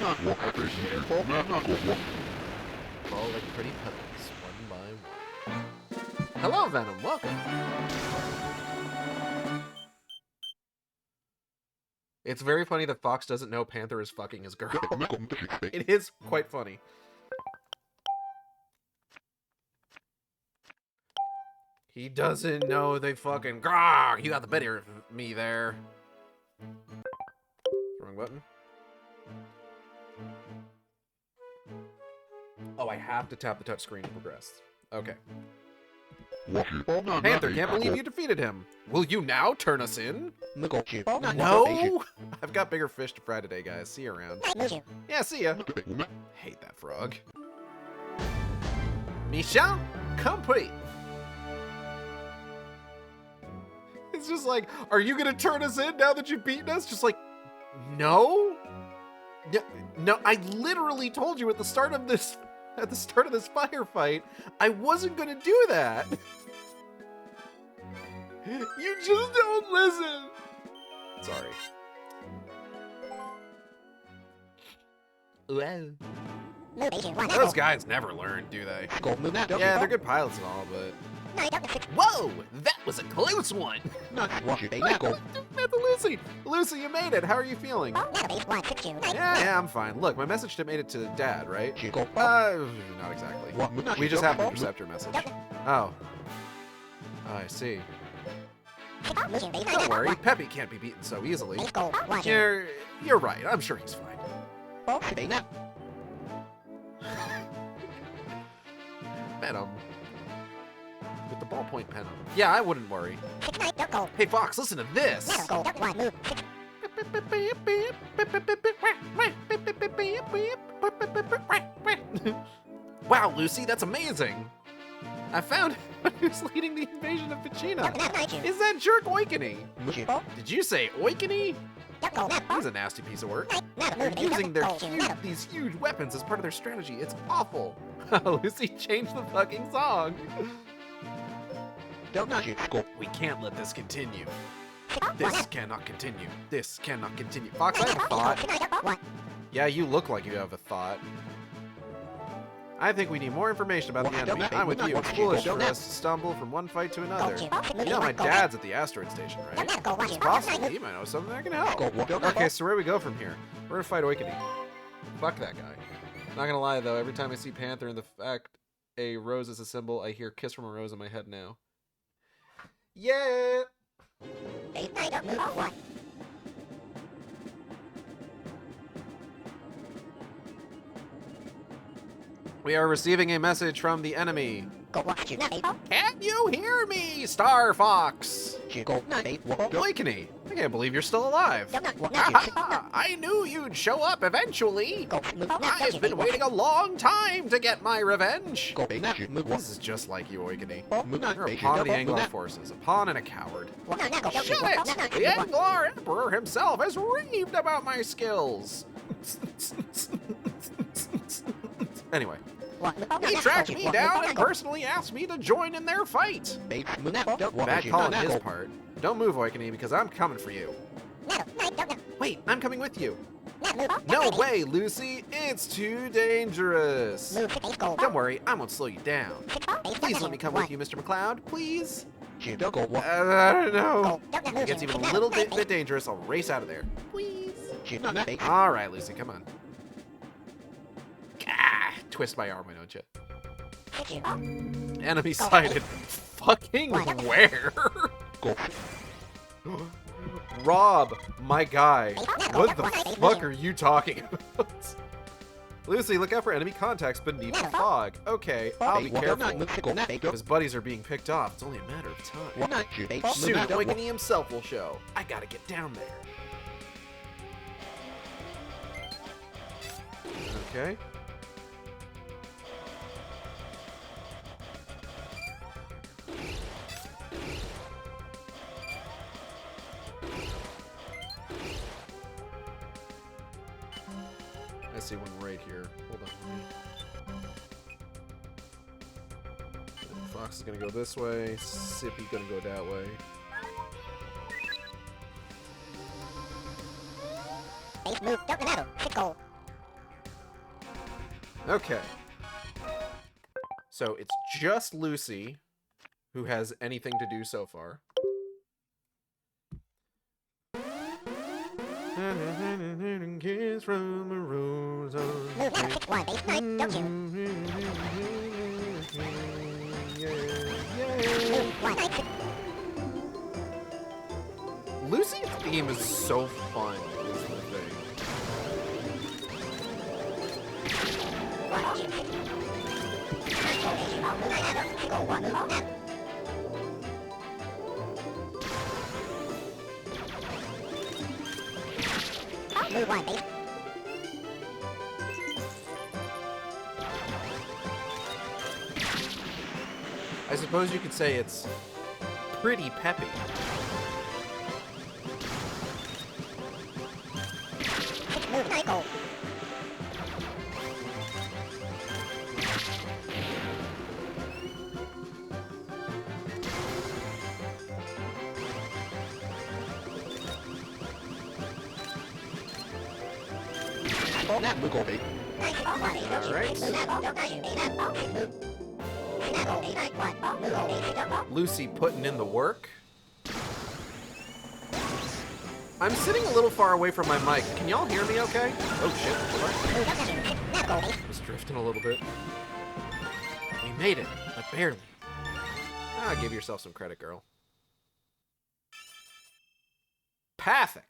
Fall like pretty pebbles, one by one. Hello, Venom. Welcome. It's very funny that Fox doesn't know Panther is fucking his girl. It is quite funny. He doesn't know they fucking... Grog! You got the better of me there. Wrong button. Oh, I have to tap the touchscreen to progress. Okay. Panther, can't believe you defeated him. Will you now turn us in? No! I've got bigger fish to fry today, guys. See you around. Yeah, see ya. Hate that frog. Mission complete. It's just like, are you gonna turn us in now that you've beaten us? Just like, no? No, I literally told you at the start of this firefight, I wasn't gonna do that. You just don't listen. Sorry. Those guys never learn, do they? Yeah, they're good pilots and all, but... Whoa! That was a close one! Lucy! Lucy, you made it! How are you feeling? Yeah, I'm fine. Look, my message made it to Dad, right? Not exactly. We just have the interceptor message. Oh. Oh, I see. Don't worry, Peppy can't be beaten so easily. You're right, I'm sure he's fine. Venom. With the ballpoint pen. Yeah, I wouldn't worry. Hey, Fox, listen to this! Wow, Lucy, that's amazing! I found out who's leading the invasion of Pachina. Is that jerk Oikony? Did you say Oikony? He's a nasty piece of work. They're using these huge weapons as part of their strategy. It's awful. Lucy changed the fucking song. We can't let this continue. This cannot continue. This cannot continue. Fox, I have a thought. Yeah, you look like you have a thought. I think we need more information about the enemy. I'm with you. It's foolish for us to stumble from one fight to another. You know my dad's at the asteroid station, right? It's possible. He might know something that can help. Okay, so where do we go from here? We're gonna fight Oikony. Fuck that guy. Not gonna lie, though, every time I see Panther and the fact a rose is a symbol, I hear Kiss from a Rose in my head now. Yeah! We are receiving a message from the enemy. Can you hear me, Star Fox? Oikony, I can't believe you're still alive. I knew you'd show up eventually. I've been waiting a long time to get my revenge. This is just like you, Oikony. You're a pawn of the Anglar forces, a pawn and a coward. Shut it! The Anglar Emperor himself has raved about my skills. Anyway. He tracked me down and personally asked me to join in their fight. Bad call on his part. Don't move, Oikony, because I'm coming for you. Wait, I'm coming with you. No way, Lucy. It's too dangerous. Don't worry, I won't slow you down. Please let me come with you, Mr. McCloud, please. I don't know. If it gets even a little bit dangerous, I'll race out of there. Please. All right, Lucy, come on. Twist my arm, why don't you? Enemy sighted. Fucking where? Rob, my guy. What the fuck are you talking about? Lucy, look out for enemy contacts beneath the fog. Okay, I'll be careful. If his buddies are being picked off, it's only a matter of time. Soon, Wiggany himself will show. I gotta get down there. Okay. I see one right here. Hold on. Fox is gonna go this way. Sippy gonna go that way. Okay. So it's just Lucy who has anything to do so far. Kiss from a rose Lucy's theme is so fun, is the thing. I suppose you could say it's pretty peppy. Alright. Lucy putting in the work. I'm sitting a little far away from my mic. Can y'all hear me okay? Oh shit. What? Just drifting a little bit. We made it, but barely. Ah, give yourself some credit, girl. Perfect.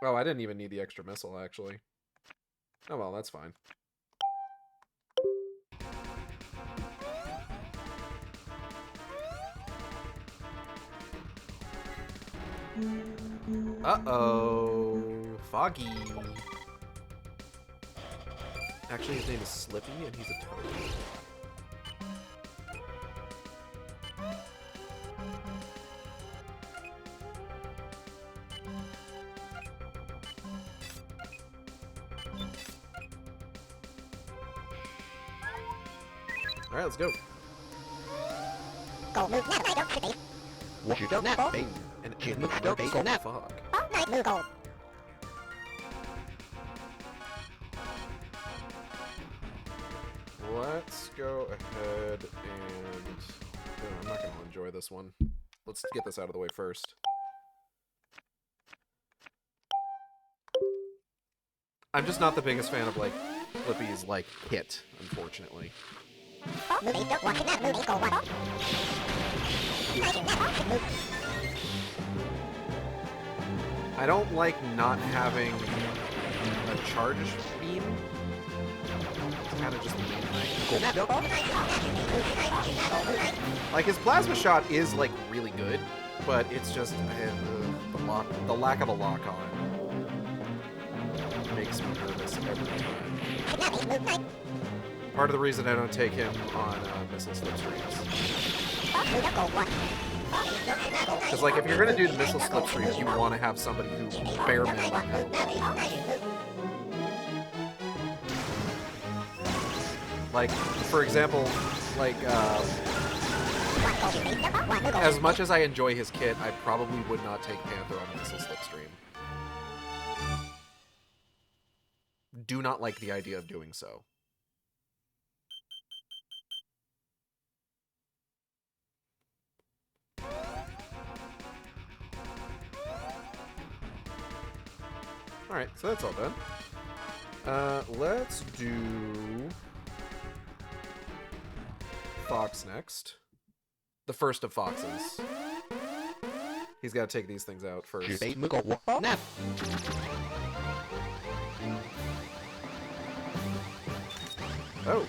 Oh, I didn't even need the extra missile, actually. Oh well, that's fine. Uh-oh. Foggy. Actually, his name is Slippy, and he's a toad. Alright, let's go. What you don't know, babe. And Go, babe, go now. fog. Let's go ahead and... Oh, I'm not going to enjoy this one. Let's get this out of the way first. I'm just not the biggest fan of, like, Flippy's, like, hit, unfortunately. I don't like not having a charge beam. It's kind of just the main thing. Like, his plasma shot is, like, really good, but it's just the lack of a lock-on makes me nervous every time. Part of the reason I don't take him on missile slipstreams. Because, like, if you're going to do the missile slipstreams, you want to have somebody who bare minimum has a lock-on. Like, for example, like, as much as I enjoy his kit, I probably would not take Panther on a missile slipstream. Do not like the idea of doing so. Alright, so that's all done. Let's do... Fox next. The first of foxes. He's got to take these things out first. Nap. Oh.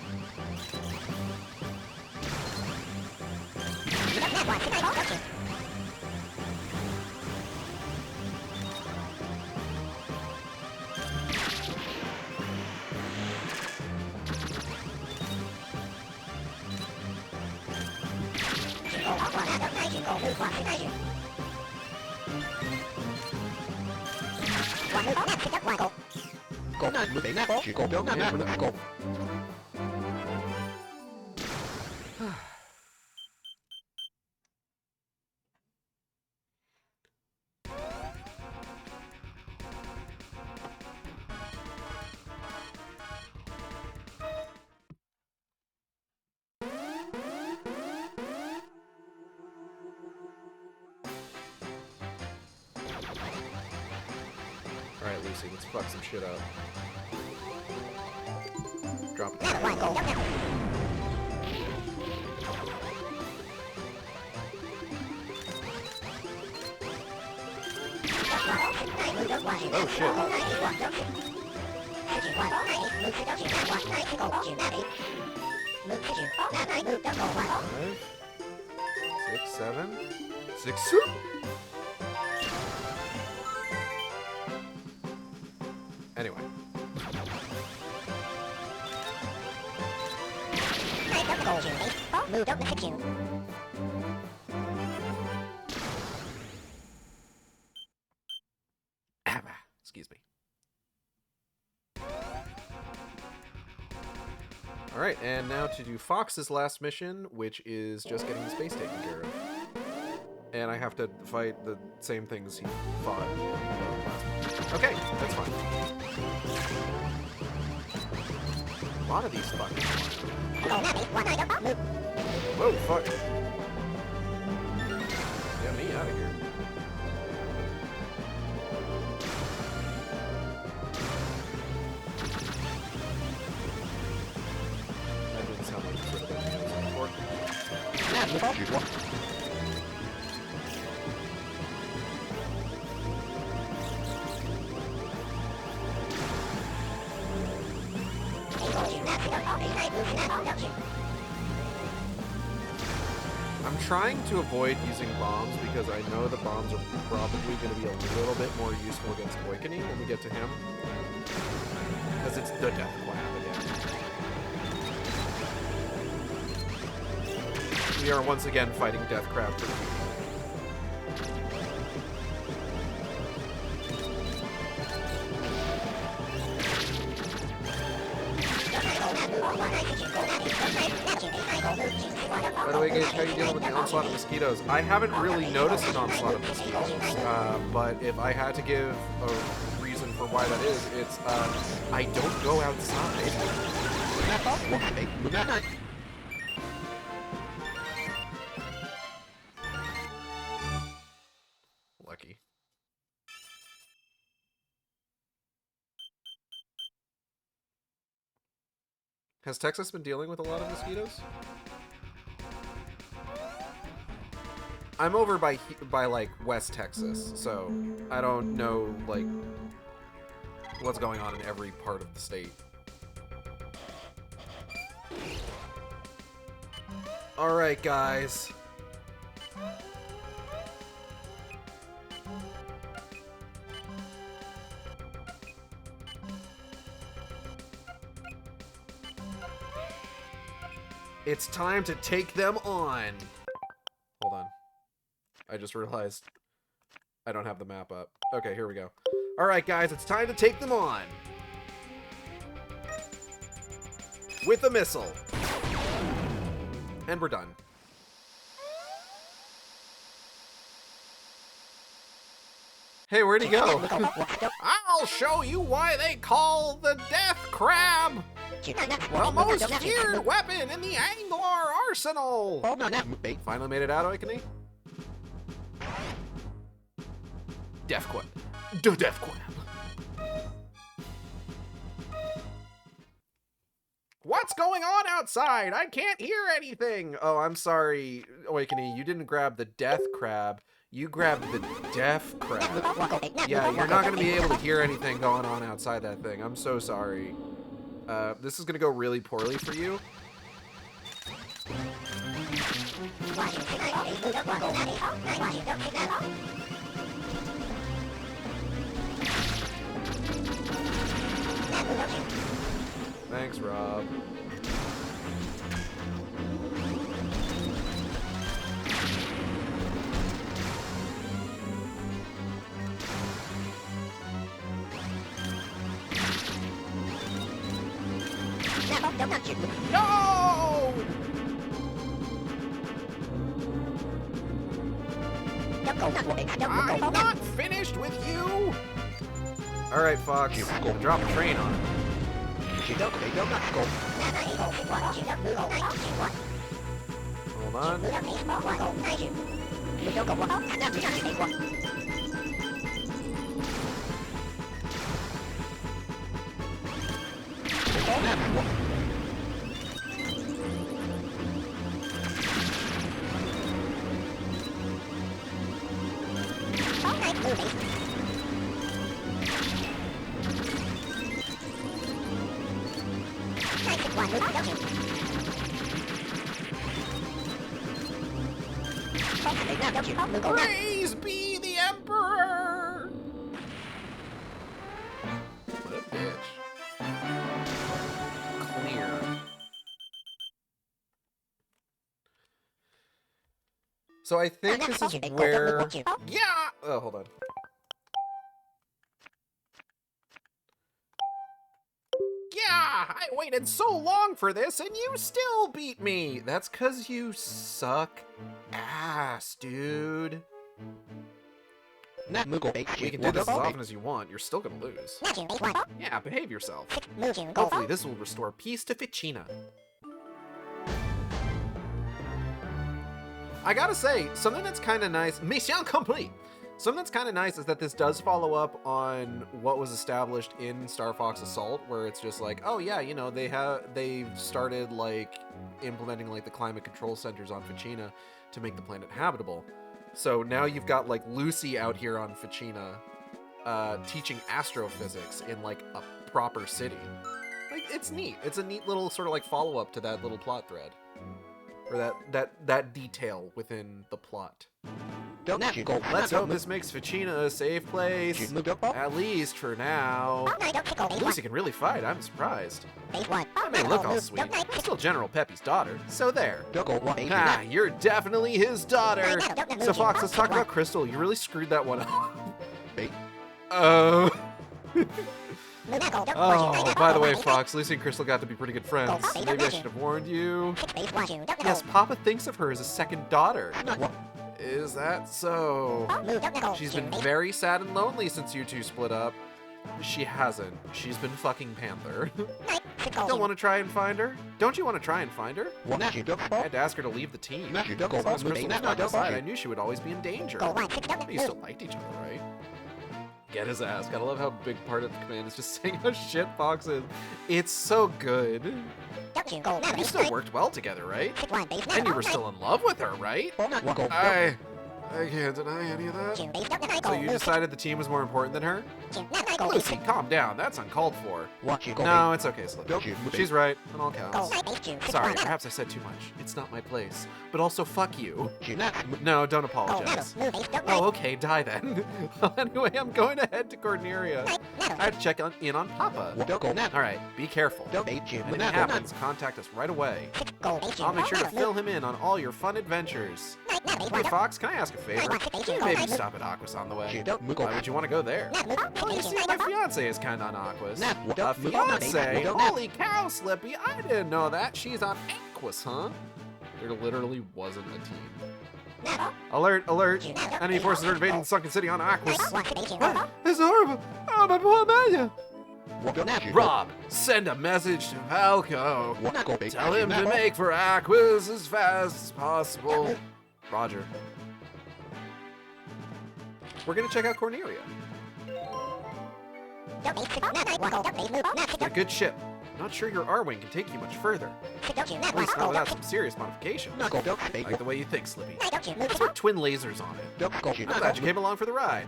Alright, Lucy, let's fuck some shit up. Drop it. Oh shit. 5, 6, 7, 6. Anyway. Excuse me. Alright, and now to do Fox's last mission, which is just getting the space taken care of. And I have to fight the same things he fought last. Okay, that's fine. A lot of these fucking... Whoa, fuck. Get me out of here. That didn't sound like the sort of thing I was looking for. I'm trying to avoid using bombs because I know the bombs are probably going to be a little bit more useful against Awakening when we get to him. Because it's the Death Clap again. We are once again fighting Death Crab for the people. By the way, Gage, how are you dealing with the onslaught of mosquitoes? I haven't really noticed an onslaught of mosquitoes, but if I had to give a reason for why that is, it's, I don't go outside. Lucky. Has Texas been dealing with a lot of mosquitoes? I'm over by like West Texas, so I don't know like what's going on in every part of the state. All right, guys. It's time to take them on. Hold on. I just realized I don't have the map up. Okay, here we go. All right, guys, it's time to take them on. With a missile. And we're done. Hey, where'd he go? I'll show you why they call the Death Crab the most feared weapon in the Anglar arsenal. Finally made it out, Awakening? Death Crab. The Death Crab. What's going on outside? I can't hear anything. Oh, I'm sorry, Oikani. You didn't grab the death crab. You grabbed the deaf crab. Yeah, you're not going to be able to hear anything going on outside that thing. I'm so sorry. This is going to go really poorly for you. Thanks, Rob. No! I'm not finished with you! Alright, Fox. Gonna drop a train on him. Hold on. Praise be the Emperor! What a bitch. Clear. So I think this is where... Yeah! Oh, hold on. Yeah! I waited so long for this and you still beat me! That's 'cause you suck ass, dude. We can do this as often as you want. You're still gonna lose. Yeah, behave yourself. Hopefully this will restore peace to Ficina. I gotta say, something that's kind of nice... Mission complete! Something that's kind of nice is that this does follow up on what was established in Star Fox Assault, where it's just like, oh yeah, you know, they've started like implementing like the climate control centers on Ficina to make the planet habitable. So now you've got like Lucy out here on Ficina teaching astrophysics in like a proper city. Like, it's neat. It's a neat little sort of like follow up to that little plot thread, or that detail within the plot. Let's hope this makes Ficina a safe place, at least for now. Lucy can really fight, I'm surprised. I may look all sweet, I'm still General Peppy's daughter, so there. Ah, you're definitely his daughter. So Fox, let's talk about Krystal. You really screwed that one up. Oh, by the way, Fox, Lucy and Krystal got to be pretty good friends. Maybe I should have warned you. Yes, Papa thinks of her as a second daughter. Is that so? She's been very sad and lonely since you two split up. She hasn't. She's been fucking Panther. Don't want to try and find her? Don't you want to try and find her? I had to ask her to leave the team. As long as Krystal was by my side, I knew she would always be in danger. You still liked each other, right? Get his ass. Gotta love how big part of the command is just saying how shit Fox is. It's so good. You still worked well together, right? And you were still in love with her, right? I can't deny any of that. So you decided the team was more important than her? Lucy, calm down. That's uncalled for. No, it's okay, Slip. She's right, on all counts. Sorry, perhaps I said too much. It's not my place. But also, fuck you. No, don't apologize. Oh, okay, die then. Anyway, I'm going to head to Corneria. I have to check in on Papa. Alright, be careful. If anything happens, contact us right away. I'll make sure to fill him in on all your fun adventures. Hey, Fox, can I ask a favor? Can you maybe stop at Aquas on the way? Why would you want to go there? Well, you see, my fiance is kind of on Aquas. A fiance? Holy cow, Slippy! I didn't know that. She's on Aquas, huh? There literally wasn't a team. Alert, alert! Enemy forces are invading the sunken city on Aquas. What? This is horrible! Oh, my poor Amelia! Rob, send a message to Falco. Tell him to make for Aquas as fast as possible. Roger. We're gonna check out Corneria. It's a good ship. Not sure your R-Wing can take you much further. At least not without some serious modifications. I like the way you think, Slippy. Let's put twin lasers on it. I'm glad you came along for the ride.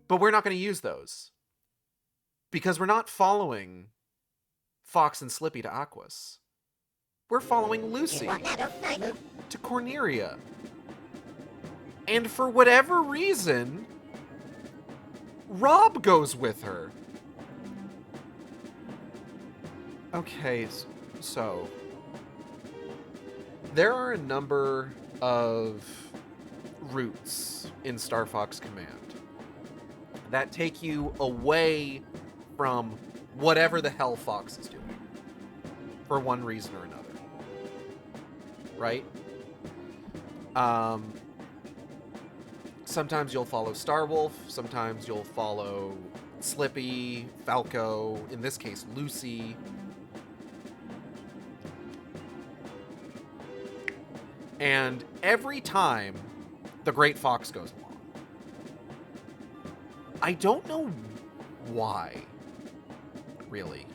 But we're not going to use those. Because we're not following Fox and Slippy to Aquas. We're following Lucy to Corneria. And for whatever reason, Rob goes with her. Okay, so there are a number of routes in Star Fox Command that take you away from whatever the hell Fox is doing for one reason or another. Right? Sometimes you'll follow Starwolf, sometimes you'll follow Slippy, Falco, in this case, Lucy. And every time the Great Fox goes along, I don't know why, really.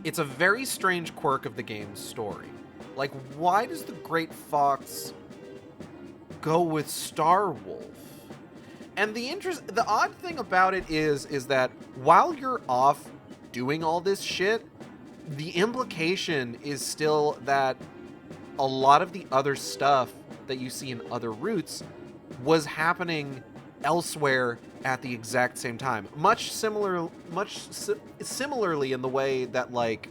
It's a very strange quirk of the game's story. Like, why does the Great Fox go with Starwolf? And the odd thing about it is that while you're off doing all this shit, the implication is still that a lot of the other stuff that you see in other routes was happening elsewhere at the exact same time. Much similarly in the way that, like,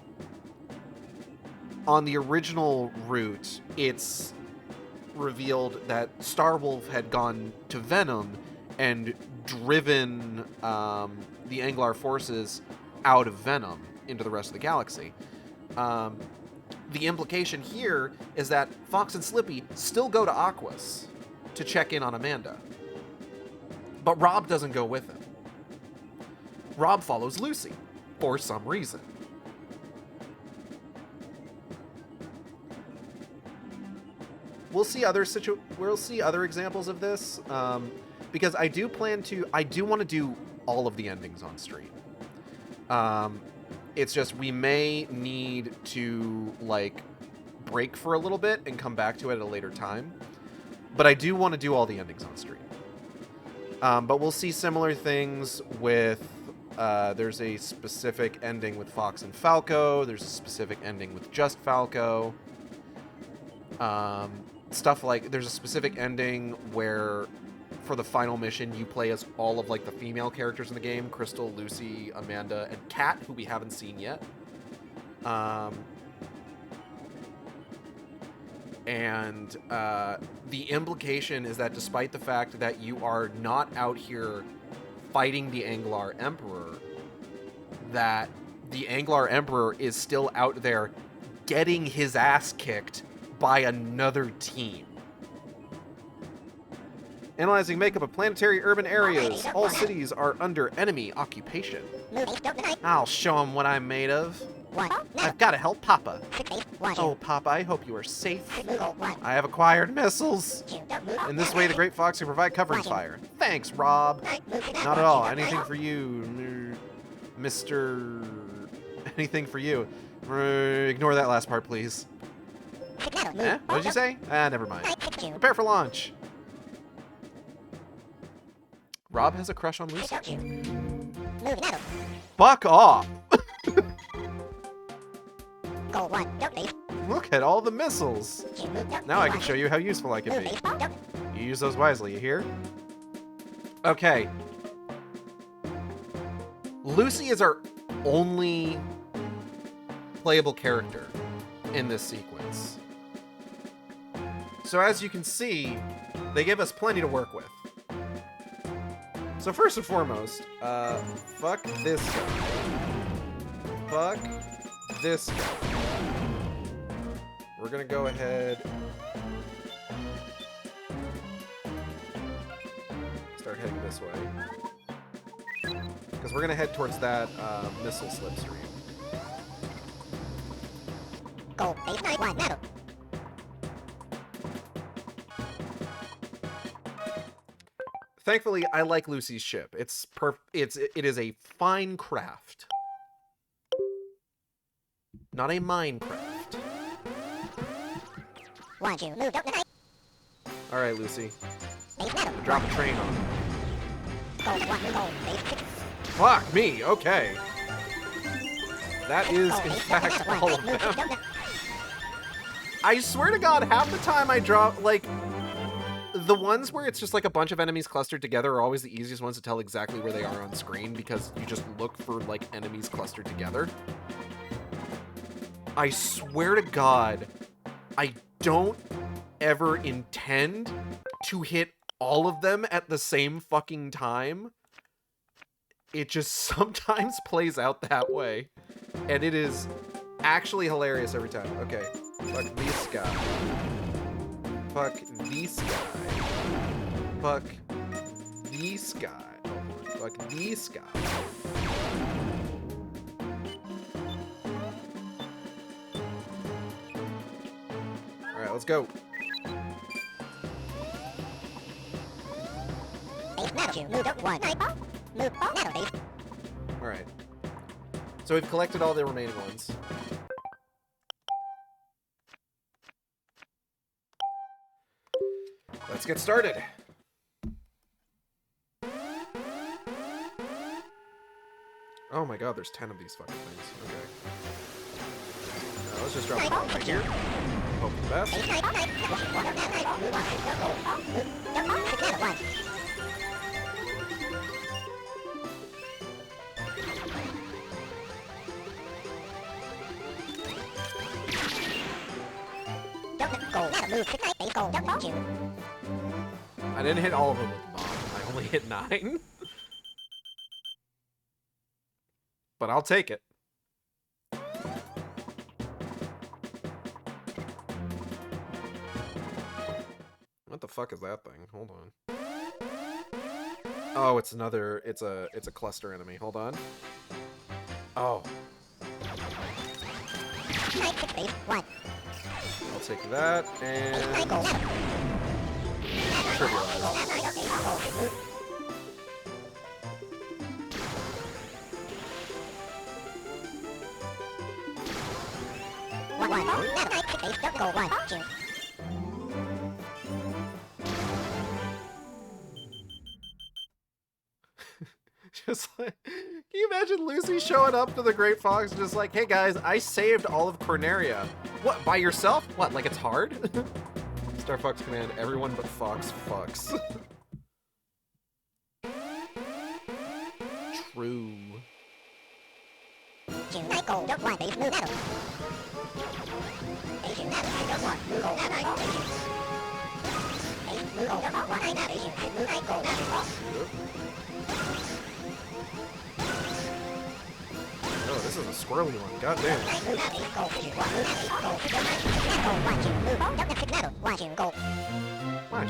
on the original route, it's revealed that Starwolf had gone to Venom and driven the Anglar forces out of Venom into the rest of the galaxy. The implication here is that Fox and Slippy still go to Aquas to check in on Amanda. But Rob doesn't go with him. Rob follows Lucy for some reason. We'll see other examples of this, because I do want to do all of the endings on stream. It's just we may need to, like, break for a little bit and come back to it at a later time. But I do want to do all the endings on stream. But we'll see similar things with, there's a specific ending with Fox and Falco. There's a specific ending with just Falco. Stuff like, there's a specific ending where, for the final mission, you play as all of, like, the female characters in the game. Krystal, Lucy, Amanda, and Kat, who we haven't seen yet. The implication is that despite the fact that you are not out here fighting the Anglar Emperor, that the Anglar Emperor is still out there getting his ass kicked by another team. Analyzing makeup of planetary urban areas. All cities are under enemy occupation. I'll show them what I'm made of. I've got to help Papa. Oh, Papa, I hope you are safe. I have acquired missiles. In this way, the Great Fox can provide covering fire. Thanks, Rob. Not at all. Anything for you, Mr. Anything for you. Ignore that last part, please. Eh? What did you say? Never mind. Prepare for launch. Rob has a crush on Lucy. Fuck off! Look at all the missiles. Now I can show you how useful I can be. You use those wisely, you hear? Okay. Lucy is our only playable character in this sequence. So as you can see, they give us plenty to work with. So first and foremost, fuck this guy. Fuck this guy. We're gonna go ahead, start heading this way, because we're gonna head towards that missile slipstream. Gold base 91 metal. Thankfully, I like Lucy's ship. It is a fine craft. Not a Minecraft. Want you moved up the night? Alright, Lucy. Base metal. Drop a train on him. Gold, one, gold, base 6. Fuck me, okay. That is, in fact, all of them. I swear to God, half the time I drop, like, the ones where it's just like a bunch of enemies clustered together are always the easiest ones to tell exactly where they are on screen because you just look for, like, enemies clustered together. I swear to God, I don't ever intend to hit all of them at the same fucking time. It just sometimes plays out that way. And it is actually hilarious every time. Okay. Fuck this guy. Fuck this guy. Fuck this guy. Fuck this guy. Alright, let's go. Base metal. You moved up one. Night ball. Move ball metal base. Alright. So we've collected all the remaining ones. Let's get started. Oh my God, there's 10 of these fucking things. Okay. Let's just drop them all right here. Hope for the best. Base night ball night. Jump ball. Base metal one. Gold. Metal move 6 night base gold. Jump ball 2. I didn't hit all of them with the bomb. I only hit 9. But I'll take it. What the fuck is that thing? Hold on. Oh, it's another. It's a cluster enemy. Hold on. Oh. Night 6 base 1. I'll take that and Night gold metal. trivialize. One. Metal night 6 base. Jump gold 1. 2. Just like, can you imagine Lucy showing up to the Great Fox and just like, hey guys, I saved all of Corneria. What, by yourself? What, like it's hard? Star Fox command, everyone but Fox fucks. True. 2. Night gold. Jump 1 base move metal. Base metal. Jump 1. Move gold metal. Base move gold. Jump 1 night base. Move night gold metal. Oh, this is a squirrely one. God damn. Why'd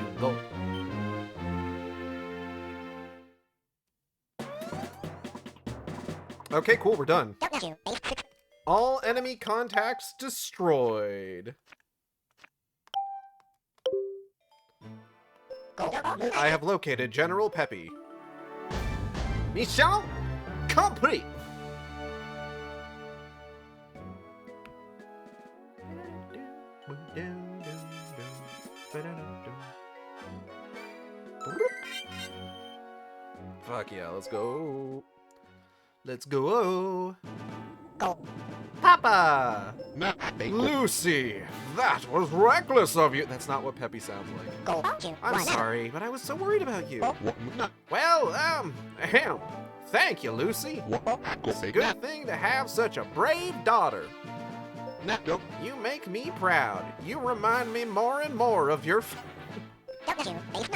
you go? Okay, cool, we're done. All enemy contacts destroyed. I have located General Peppy. Mission complete. Fuck yeah, let's go. Let's go. Go. Papa! Lucy! That was reckless of you! That's not what Peppy sounds like. Go. I'm sorry, but I was so worried about you. Well, ahem. Thank you, Lucy. It's a good thing to have such a brave daughter. You make me proud. You remind me more and more of your...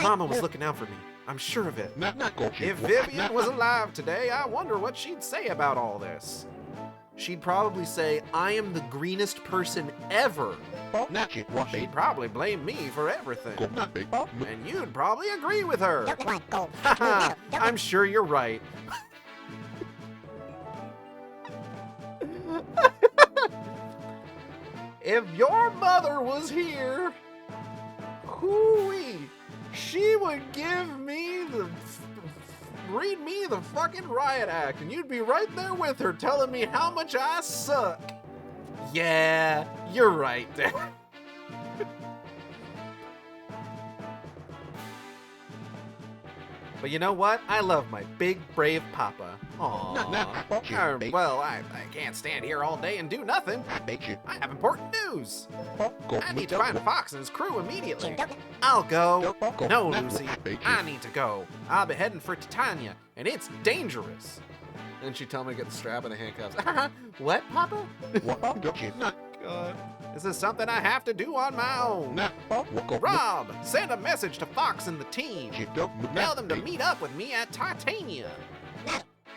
Mama was looking out for me. I'm sure of it. If Vivian was alive today, I wonder what she'd say about all this. She'd probably say, I am the greenest person ever. She'd probably blame me for everything. And you'd probably agree with her. Haha, I'm sure you're right. If your mother was here, hoo-wee, she would read me the fucking riot act, and you'd be right there with her telling me how much I suck. Yeah, you're right there. But you know what? I love my big, brave papa. Aww. Well, I can't stand here all day and do nothing. I have important news. I need to find the fox and his crew immediately. I'll go. No, Lucy. I need to go. I'll be heading for Titania, and it's dangerous. Then she'd tell me to get the strap and the handcuffs. What, Papa? God. This is something I have to do on my own. Rob, send a message to Fox and the team. Tell them to meet up with me at Titania.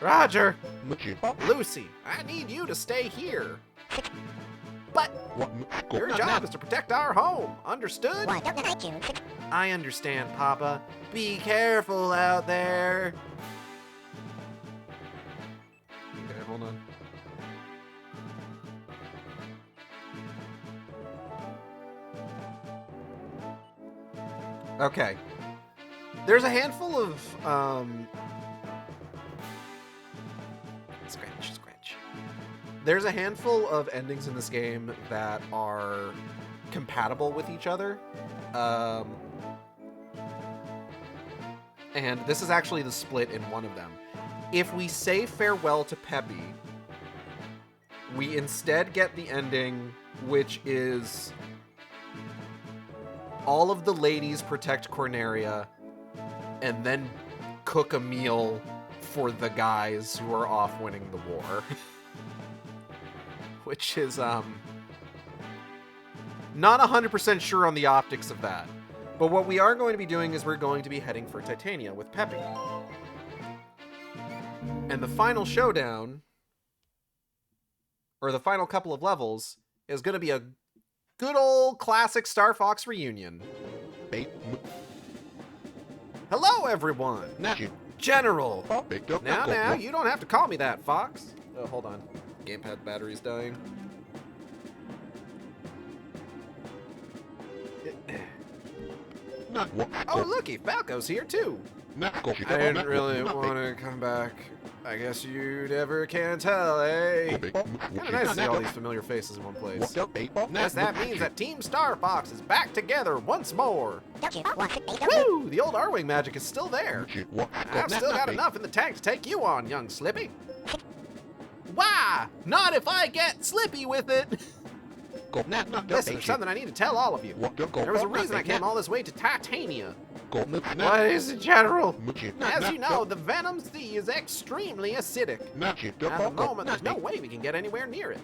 Roger. Lucy, I need you to stay here. But your job is to protect our home. Understood? I understand, Papa. Be careful out there. Okay, hold on. Okay. There's a handful of, Scratch. There's a handful of endings in this game that are compatible with each other. And this is actually the split in one of them. If we say farewell to Peppy, we instead get the ending, which is all of the ladies protect Corneria and then cook a meal for the guys who are off winning the war. Which is, not 100% sure on the optics of that. But what we are going to be doing is we're going to be heading for Titania with Peppy. And the final showdown, or the final couple of levels, is going to be a good old classic Star Fox reunion. Hello, everyone. General. Now, you don't have to call me that, Fox. Oh, hold on. Gamepad battery's dying. Oh, looky, Falco's here too. I didn't really want to come back. I guess you never can tell, eh? Kind of nice to see all these familiar faces in one place. Guess that means that Team Star Fox is back together once more. Woo! The old R-Wing magic is still there. I've still got enough in the tank to take you on, young Slippy. Why? Not if I get Slippy with it. Listen, there's something I need to tell all of you. There was a reason I came all this way to Titania. What is it, General? As you know, the Venom Sea is extremely acidic. At the moment, there's no way we can get anywhere near it.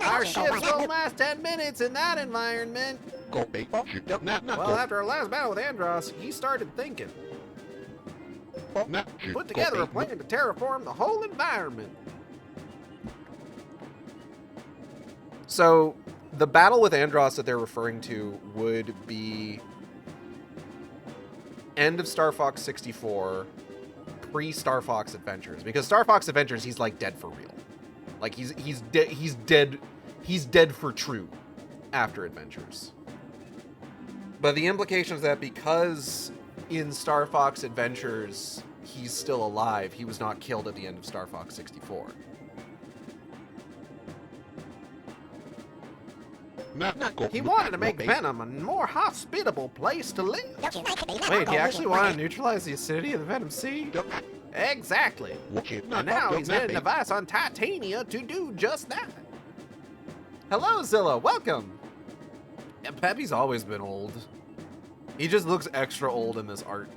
Our ships won't last 10 minutes in that environment. Well, after our last battle with Andros, he started thinking. He put together a plan to terraform the whole environment. So, the battle with Andros that they're referring to would be end of Star Fox 64, pre-Star Fox Adventures. Because Star Fox Adventures, he's like dead for real. Like he's dead for true after Adventures. But the implication is that because in Star Fox Adventures he's still alive, he was not killed at the end of Star Fox 64. He wanted to make Venom a more hospitable place to live. Wait, he actually wanted to neutralize the acidity of the Venom Sea? Exactly. And now he's getting a device on Titania to do just that. Hello, Zilla. Welcome. Yeah, Peppy's always been old. He just looks extra old in this art.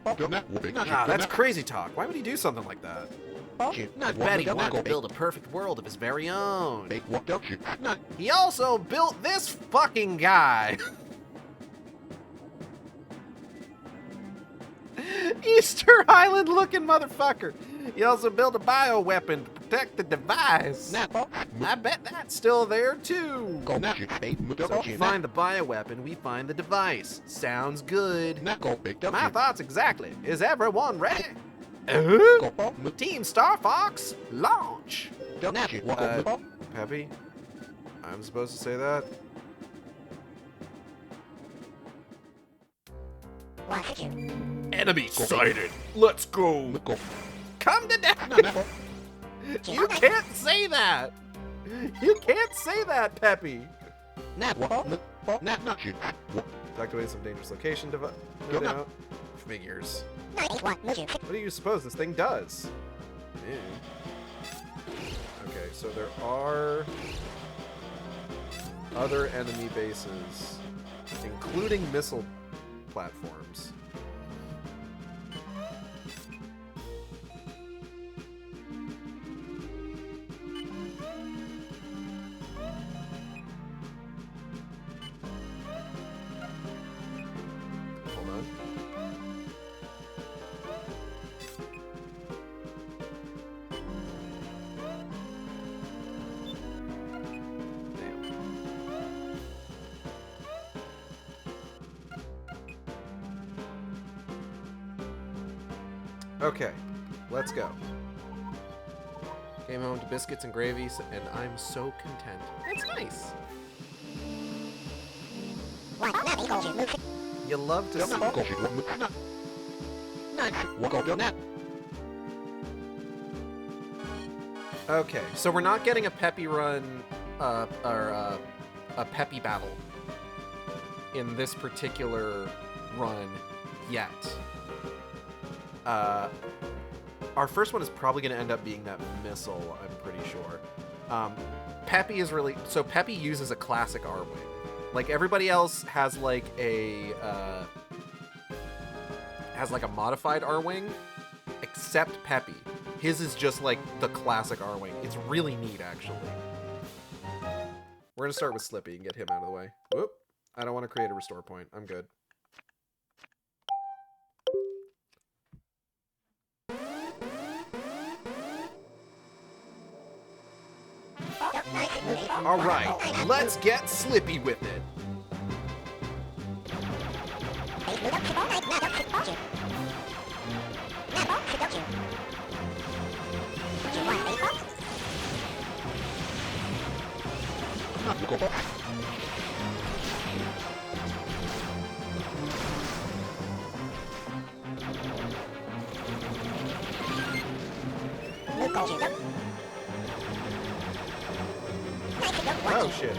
Nah, that's crazy talk. Why would he do something like that? I bet he wanted to build a perfect world of his very own. He also built this fucking guy. Easter Island looking motherfucker. He also built a bioweapon to protect the device. I bet that's still there too. So if we find the bioweapon, we find the device. Sounds good. My thoughts exactly. Is everyone ready? Team Star Fox, launch! Peppy? I'm supposed to say that? Enemy sighted. Let's go. Come to daddy. You can't say that. You can't say that, Peppy. Activate some dangerous location to no doubt. Figures. What do you suppose this thing does? Okay, so there are other enemy bases, including missile platforms. Hold on. Okay, let's go. Came home to biscuits and gravies, and I'm so content. It's nice. You love to see. Okay, so we're not getting a Peppy run, or a Peppy battle in this particular run yet. Our first one is probably going to end up being that missile, I'm pretty sure. Peppy is really... So Peppy uses a classic R-Wing. Like, everybody else has, like, a modified R-Wing, except Peppy. His is just, like, the classic R-Wing. It's really neat, actually. We're going to start with Slippy and get him out of the way. Whoop. I don't want to create a restore point. I'm good. All right, let's get Slippy with it. Oh shit. Oh shit.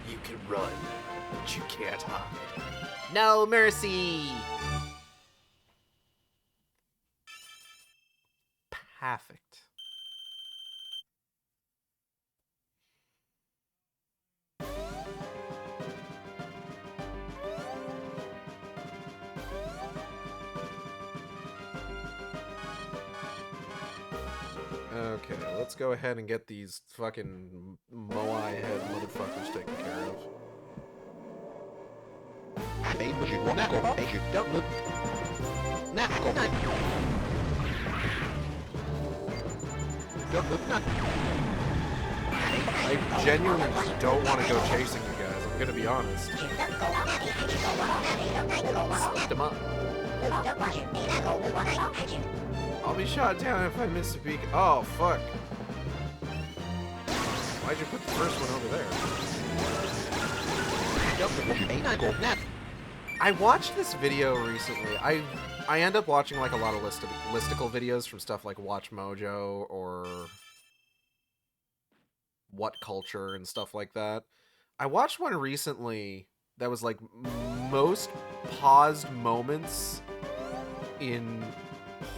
You can run, but you can't hide. No mercy! Perfect. Okay, let's go ahead and get these fucking Moai head motherfuckers taken care of. I genuinely don't want to go chasing you guys, I'm gonna be honest. Stick them up. I'll be shot down if I miss a beacon. Oh, fuck. Why'd you put the first one over there? I watched this video recently. I end up watching like a lot of listicle videos from stuff like Watch Mojo or What Culture and stuff like that. I watched one recently that was like most paused moments in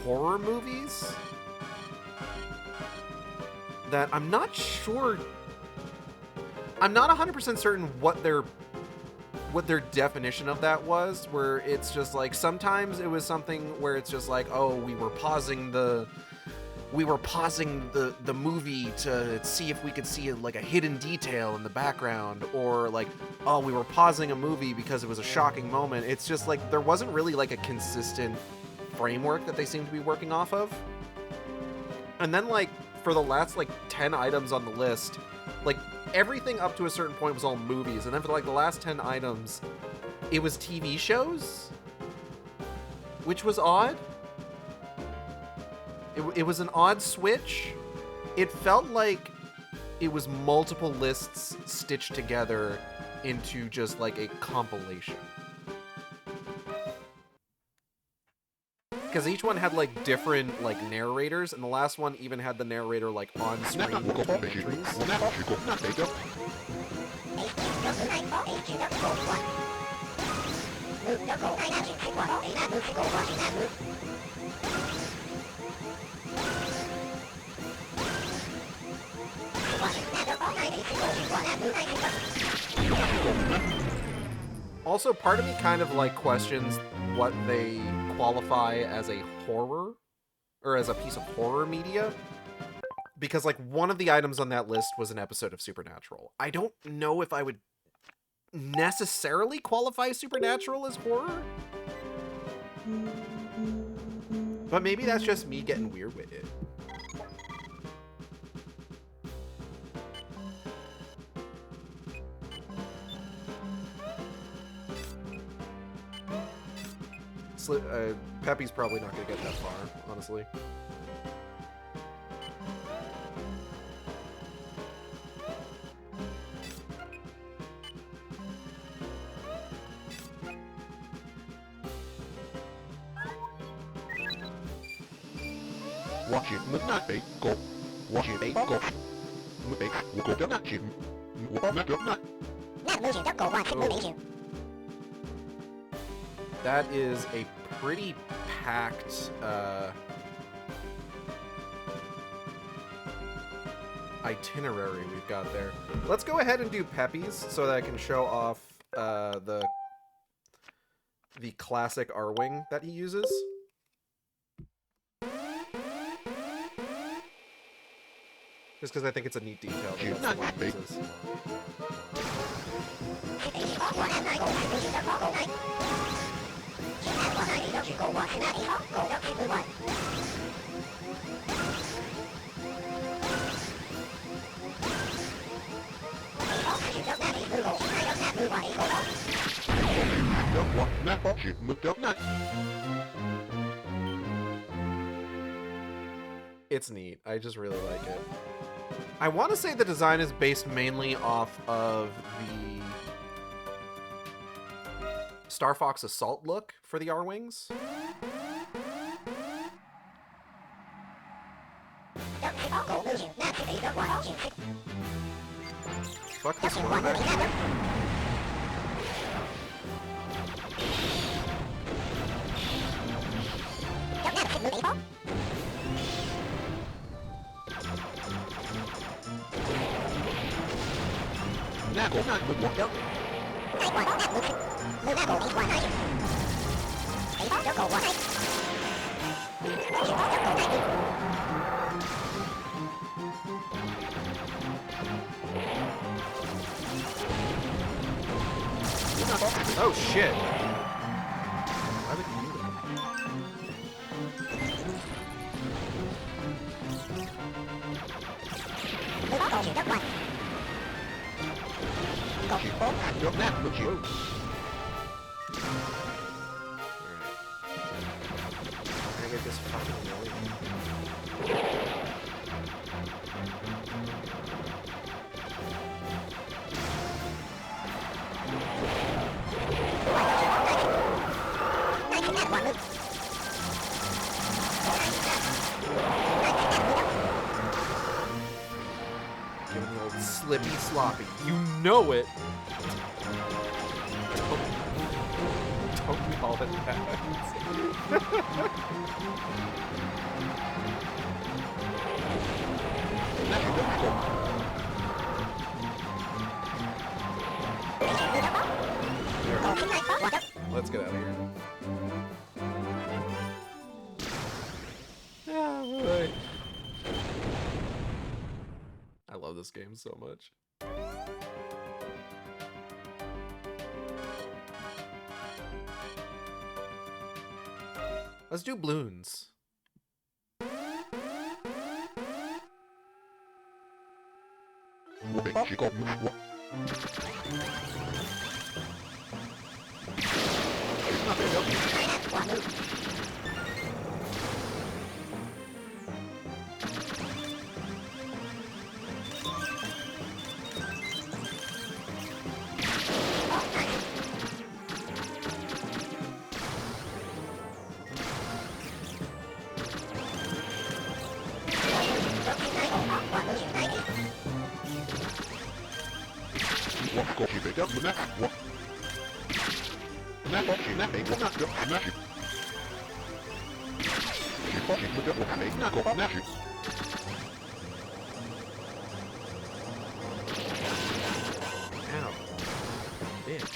horror movies that I'm not sure. I'm not 100% certain what they're what their definition of that was, where it's just like sometimes it was something where it's just like, oh, we were pausing the movie to see if we could see like a hidden detail in the background, or like, oh, we were pausing a movie because it was a shocking moment. It's just like there wasn't really like a consistent framework that they seemed to be working off of. And then like for the last like 10 items on the list, like everything up to a certain point was all movies, and then for like the last 10 items it was TV shows, which was odd. It was an odd switch. It felt like it was multiple lists stitched together into just like a compilation. Because each one had like different like narrators, and the last one even had the narrator like on screen entries. Also, part of me kind of like questions what they qualify as a horror, or as a piece of horror media, because like one of the items on that list was an episode of Supernatural. I don't know if I would necessarily qualify Supernatural as horror, but maybe that's just me getting weird with it. Peppy's probably not going to get that far, honestly. Watch it, not bake, go. Watch it, go. Bake, go, not chip. That is a pretty packed itinerary we've got there. Let's go ahead and do Peppy's so that I can show off the classic R-Wing that he uses. Just because I think it's a neat detail that that's the one he uses. It's neat. I just really like it. I want to say the design is based mainly off of the Star Fox Assault look for the R-Wings. Fuck this one back. Oh shit. Why would you do that? I get this fucking annoying. Giving the old slippy sloppy. You know it. Don't call it that. Let's get out of here. Yeah, boy. I love this game so much. Let's do balloons. Ow. Bitch.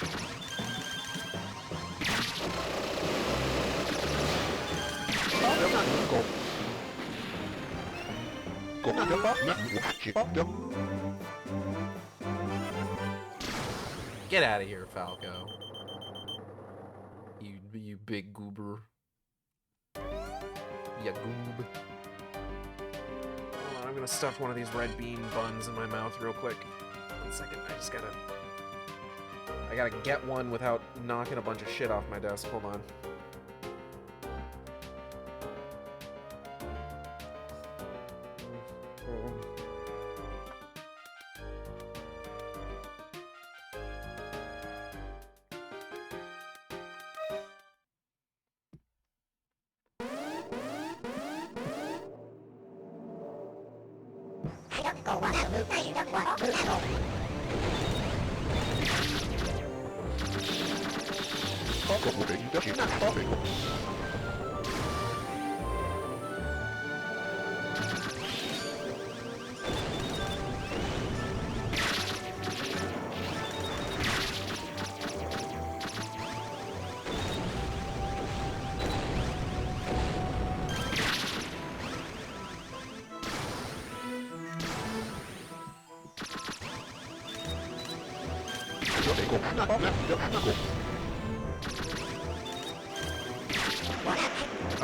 Get out of here, Falco. You big goober. Ya goob. Hold on, I'm gonna stuff one of these red bean buns in my mouth real quick. 1 second, I gotta get one without knocking a bunch of shit off my desk. Hold on.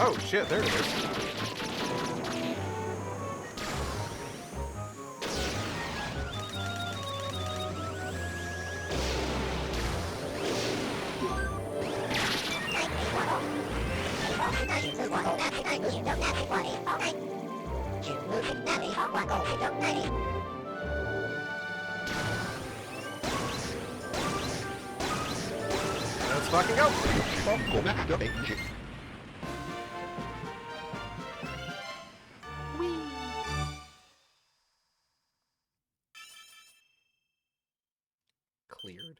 Oh shit, there it is. Let's fucking go. Cleared.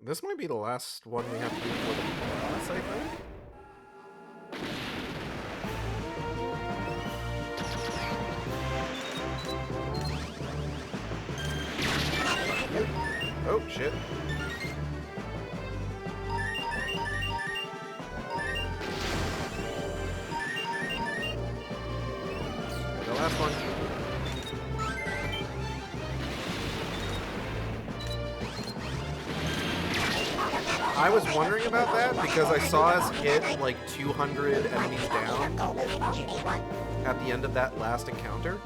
This might be the last one we have to do for the boss, I think. Oh, shit. The last one. I was wondering about that because I saw us hit like 200 enemies down at the end of that last encounter.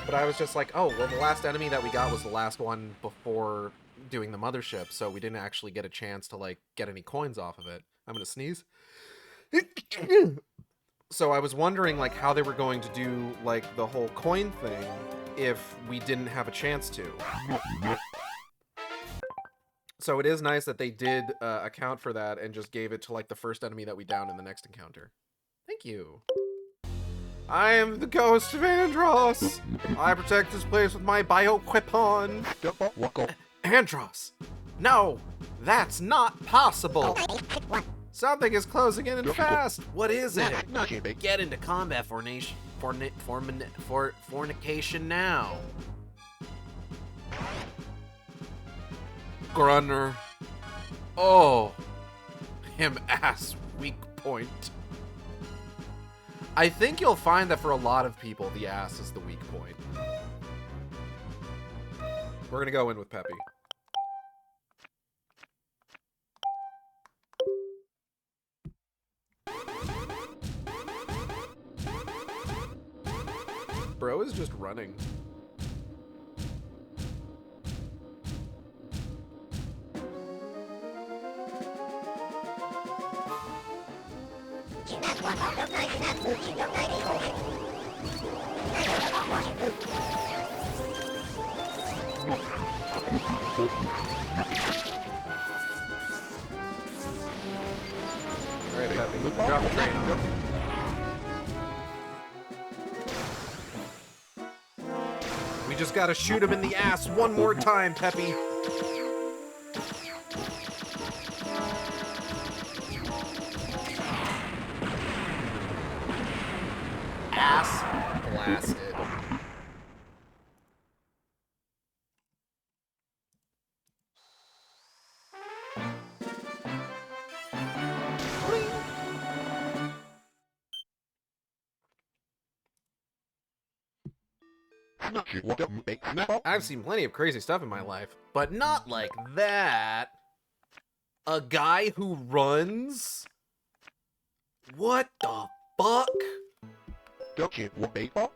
But I was just like, oh, well, the last enemy that we got was the last one before doing the mothership, so we didn't actually get a chance to, like, get any coins off of it. I'm gonna sneeze. So I was wondering, like, how they were going to do, like, the whole coin thing if we didn't have a chance to. So it is nice that they did account for that and just gave it to, like, the first enemy that we downed in the next encounter. Thank you. I am the ghost of Andros. I protect this place with my bioweapon. Andros! No! That's not possible! Something is closing in and fast! What is it? Get into combat fornication now. Grunner. Oh. Him ass weak point. I think you'll find that for a lot of people, the ass is the weak point. We're gonna go in with Peppy. Bro is just running. Alright, Peppy. Drop the train. We just gotta shoot him in the ass one more time, Peppy. Ass blasted. I've seen plenty of crazy stuff in my life, but not like that. A guy who runs? What the fuck?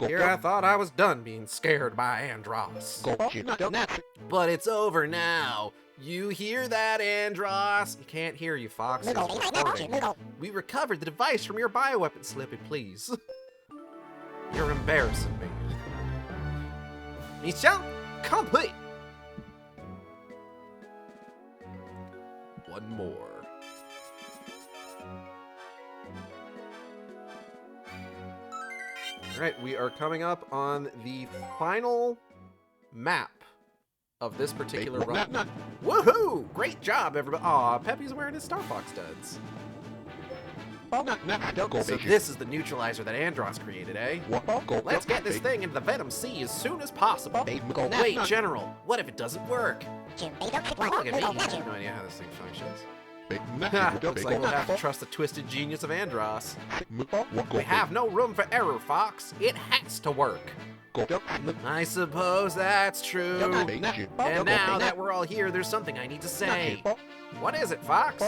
Here I thought I was done being scared by Andros. But it's over now. You hear that, Andros? You can't hear you, Fox. It's recording. We recovered the device from your bioweapon. Slippy, please. You're embarrassing me. Mission complete. One more. Alright, we are coming up on the final map of this particular run. Woohoo! Great job, everybody. Aw, Peppy's wearing his Star Fox studs. So this is the neutralizer that Andros created, eh? Let's get this thing into the Venom Sea as soon as possible. Wait, General, what if it doesn't work? Look at me, I have no idea how this thing functions. Looks like we'll have to trust the twisted genius of Andros. We have no room for error, Fox. It has to work. I suppose that's true. And now that we're all here, there's something I need to say. What is it, Fox?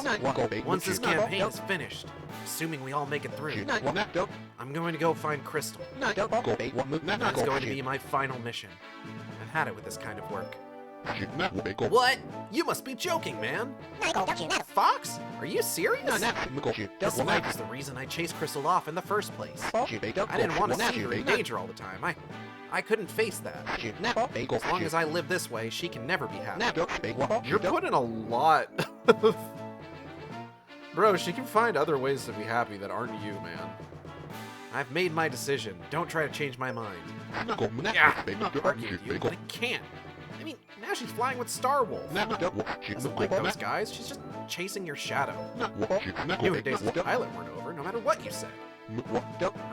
Once this campaign is finished, assuming we all make it through, I'm going to go find Krystal. That's going to be my final mission. I've had it with this kind of work. What? You must be joking, man. Fox? Are you serious? This light is the reason I chased Krystal off in the first place. I didn't want to see her in danger all the time. I couldn't face that. As long as I live this way, she can never be happy. You're putting a lot of... Bro, she can find other ways to be happy that aren't you, man. I've made my decision. Don't try to change my mind. Yeah, I'm not arguing with you, but I can't. I mean, now she's flying with Starwolf. She doesn't like those guys. She's just chasing your shadow. Knew her days as a pilot weren't over, no matter what you said.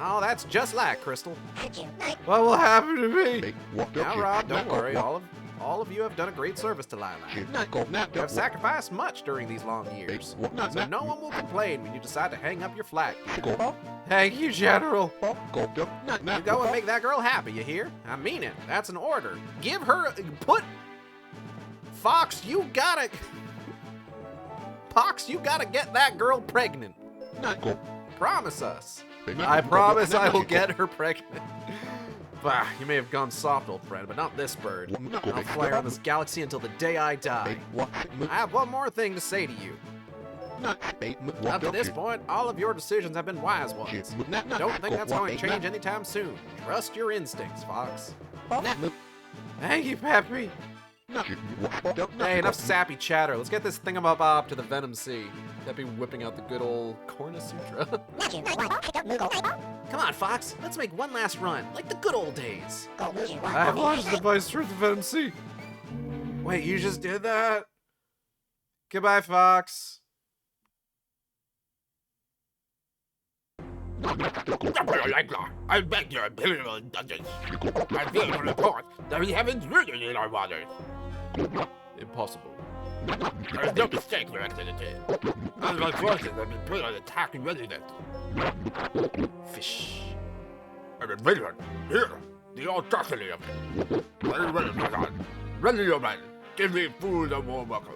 Oh, that's just like Krystal. What will happen to me? Now, Rob, don't worry. All of you have done a great service to Lilac. You have sacrificed much during these long years, so no one will complain when you decide to hang up your flag. Thank you, General. You go and make that girl happy, you hear? I mean it. That's an order. Give her... Fox, you gotta get that girl pregnant. Promise us. I promise I will get her pregnant. Bah, you may have gone soft, old friend, but not this bird. I'll fly around this galaxy until the day I die. I have one more thing to say to you. Up to this point, all of your decisions have been wise ones. Don't think that's going to change anytime soon. Trust your instincts, Fox. Thank you, Peppy. Hey, enough sappy chatter. Let's get this thingamabob to the Venom Sea. Peppy whipping out the good old Cornusutra. Come on, Fox. Let's make one last run, like the good old days. Go losing one. I have launched the device through the Venom Sea. Wait, you just did that? Goodbye, Fox. I beg your imperial indulgence. I feel to report that we have intruded in our waters. Impossible. There is no mistake, Your Excellency. Our forces have been put on attack readiness. Fish. An invasion. Here, the audacity of it. Very well, Krystal. Ready your men. Give me food and warm welcome.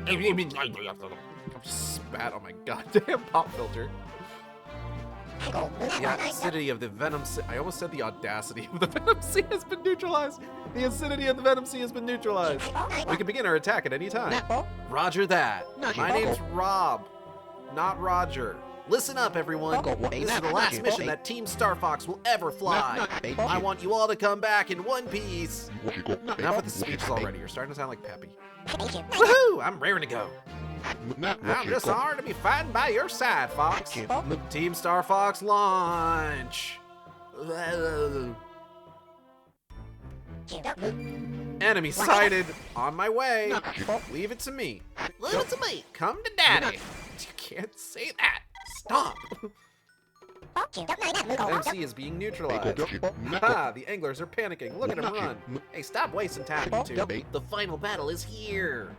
If you mean like the I've just spat on my goddamn pop filter. The acidity of the Venom Sea. I almost said the audacity of the Venom Sea has been neutralized. The acidity of the Venom Sea has been neutralized. We can begin our attack at any time. Roger that. My name's Rob, not Roger. Listen up, everyone. This is the last mission that Team Star Fox will ever fly. I want you all to come back in one piece. Enough with the speeches already. You're starting to sound like Peppy. Woohoo! I'm raring to go. I'm just honored to be fighting by your side, Fox. Team Star Fox launch. Enemy sighted. On my way. Leave it to me. Leave it to me. Come to daddy. You can't say that. Stop. MC is being neutralized. Ha! The anglers are panicking. Look at him run. Hey, stop wasting time, you two. The final battle is here.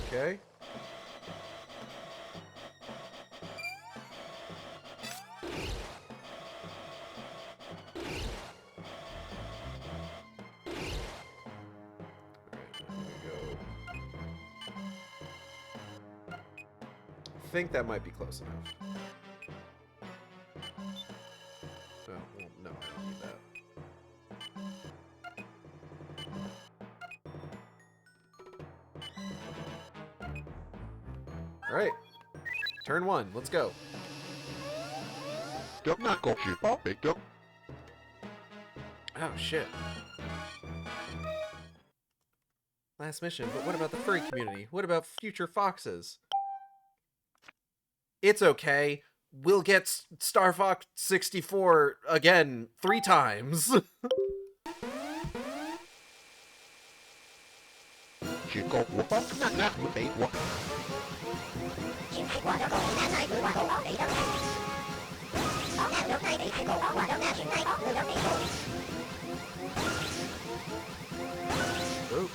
Okay. I think that might be close enough. Oh, well, no, I don't need that. Alright. Turn 1, let's go. Oh, shit. Last mission, but what about the furry community? What about future foxes? It's okay. We'll get Star Fox 64 again 3 times. Oh.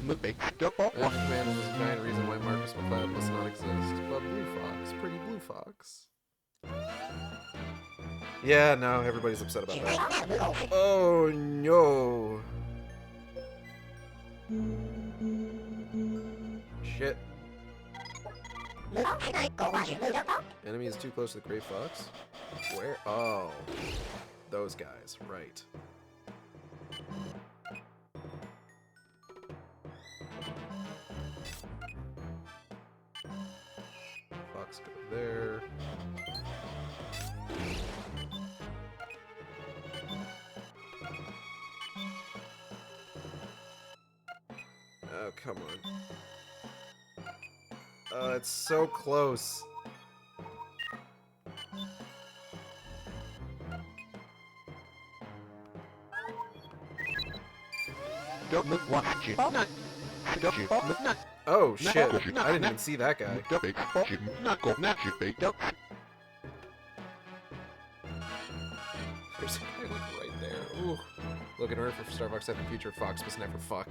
Man, there's a giant reason why Marcus McCloud must not exist. But Blue Fox, pretty Blue Fox. Yeah, no, everybody's upset about that. Oh no. Shit. Enemy is too close to the Gray Fox? Where? Oh. Those guys, right. Fox go there. Oh, come on. It's so close. Oh shit, I didn't even see that guy. There's a guy like right there. Ooh. Look, in order for Star Fox to have a future, Fox must never fuck.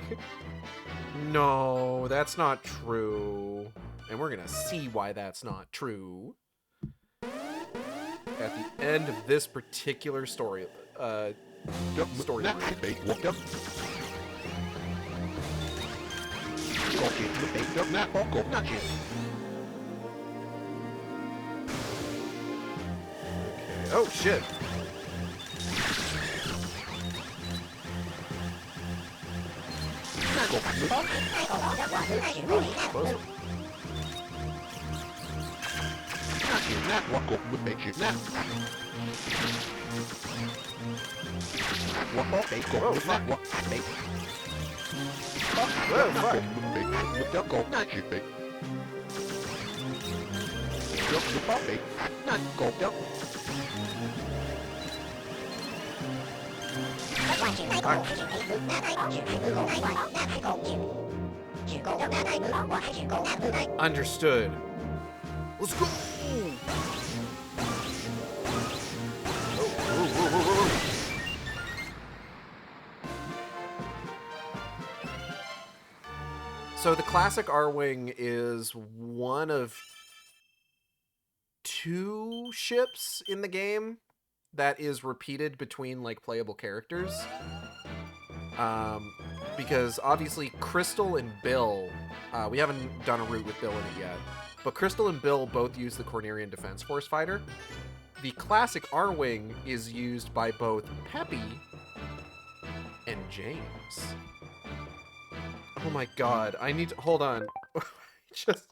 No, that's not true. And we're gonna see why that's not true. At the end of this particular story, story. Okay. Oh shit. Walk big go. Whoa, fuck. Walk big. Whoa, fuck. Big. Don't go. Not you big. Don't big. Not go. Don't. Understood. Let's go! So the classic R-Wing is one of 2 ships in the game that is repeated between like playable characters. Because obviously Krystal and Bill, we haven't done a route with Bill in it yet, but Krystal and Bill both use the Cornerian Defense Force fighter. The classic R-Wing is used by both Peppy and James. Oh my god, I need to... Hold on. Just...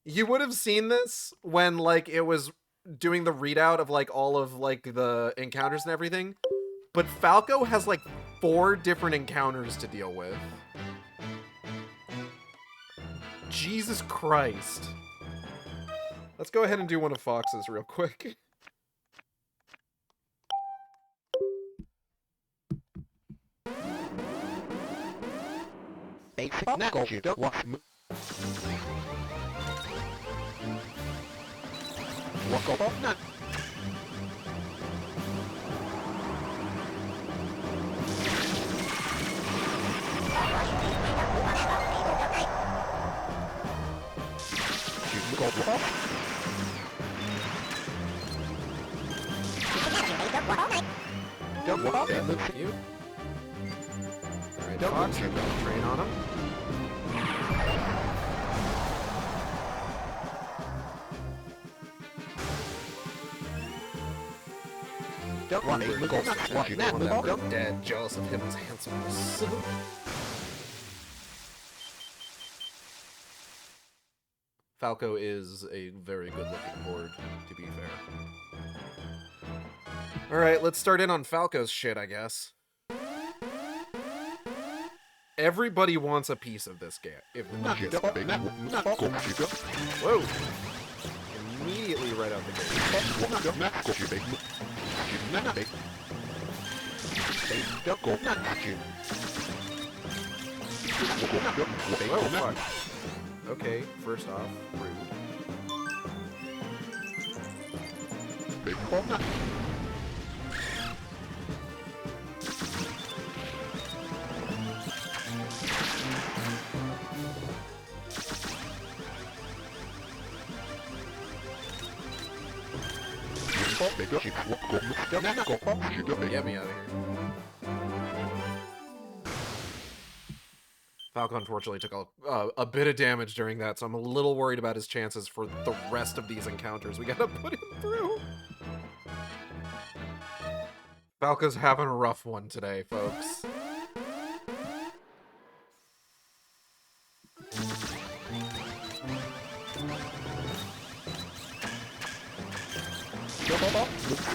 You would have seen this when, like, it was doing the readout of, like, all of, like, the encounters and everything. But Falco has, like, 4 different encounters to deal with. Jesus Christ. Let's go ahead and do one of Fox's real quick. Basic knuckle. You don't walk. Walk off. Not. You go off. Don't walk. Thank you. Alright, Fox, you're gonna train on him. Don't want to go. Watch you one that we're dead, jealous of him as handsome. Falco is a very good-looking board, to be fair. Alright, let's start in on Falco's shit, I guess. Everybody wants a piece of this game. Whoa! Immediately right out the gate. Whoa, fuck. Okay, first off, rude. Get me out of here. Falco unfortunately took a bit of damage during that, so I'm a little worried about his chances for the rest of these encounters we gotta put him through. Falco's having a rough one today, folks.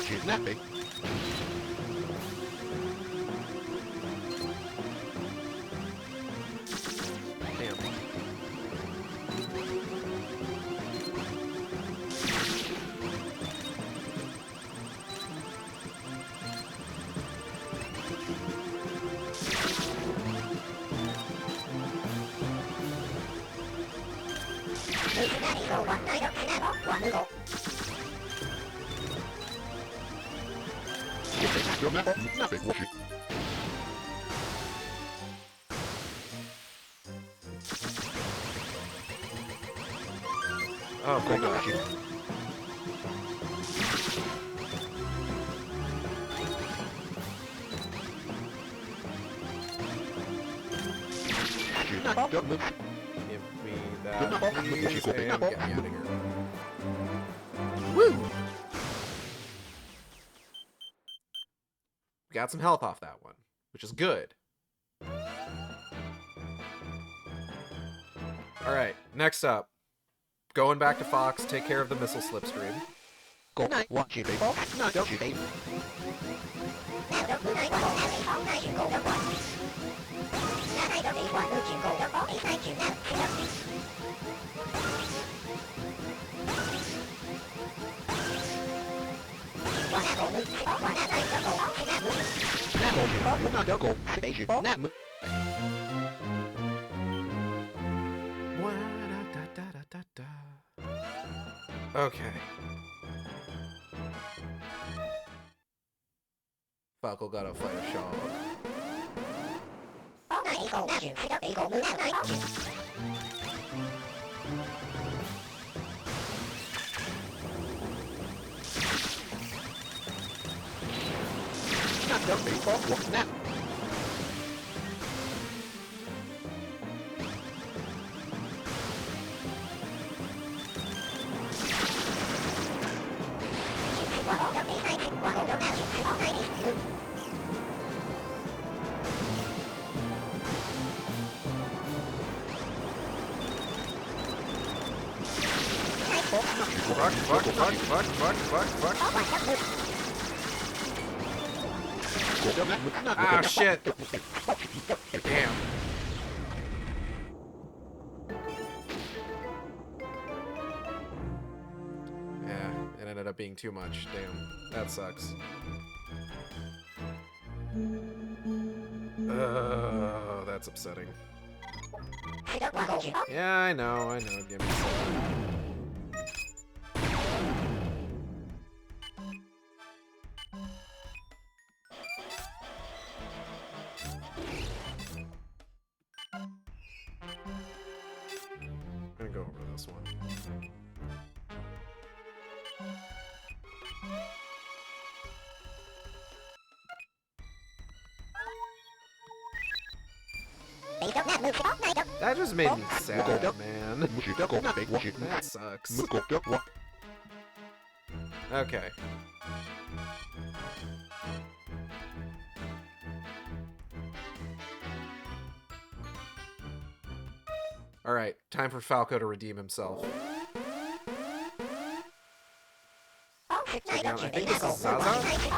Kidnapping. Damn. Oh, my gosh. Give me that, please, and get me out of here. Woo! We got some health off that one, which is good. Alright, next up. Going back to Fox, take care of the missile slipstream. Good night. Watch you, baby. Night, don't you, baby. Nào đốc mưa này qua hồ nào để phóng hai chuyện cổ đốc qua. Là hai đốc đi qua mưa chuyện cổ đốc có ý hai chuyện nào thì đốc đi. Qua nào cổ mưa, qua nào tay đốc cổ đốc thì nào mưa. Nát cổ chịu bóp, nó đỡ cổ. Baby, nát mưa. Okay. Falco gotta fight a Shaw. Phóng này cổ nào chuyện, hai đốc đi cổ mưa nào tay đốc chuyện. Nát đỡ bị bóp, nát. Qua hồ đốc đi hai chuyện, qua hồ đốc nào chuyện, hai phóng hai đi. Fuck. Có qua đốc mưa. Ah, shit. Damn. Yeah, it ended up being too much. Damn, that sucks. Oh, that's upsetting. Hai đốc qua hồ chuyện. Yeah, I know. Give me some. I'm gonna go over this one. Bị đốc nào mưa phóng này đốc. That just made me sad, man. That sucks. Okay. Alright, time for Falco to redeem himself. Phóng này Now, đốc I chuyện think đi this nào is cổ mưa qua Zaza? hai chuyện.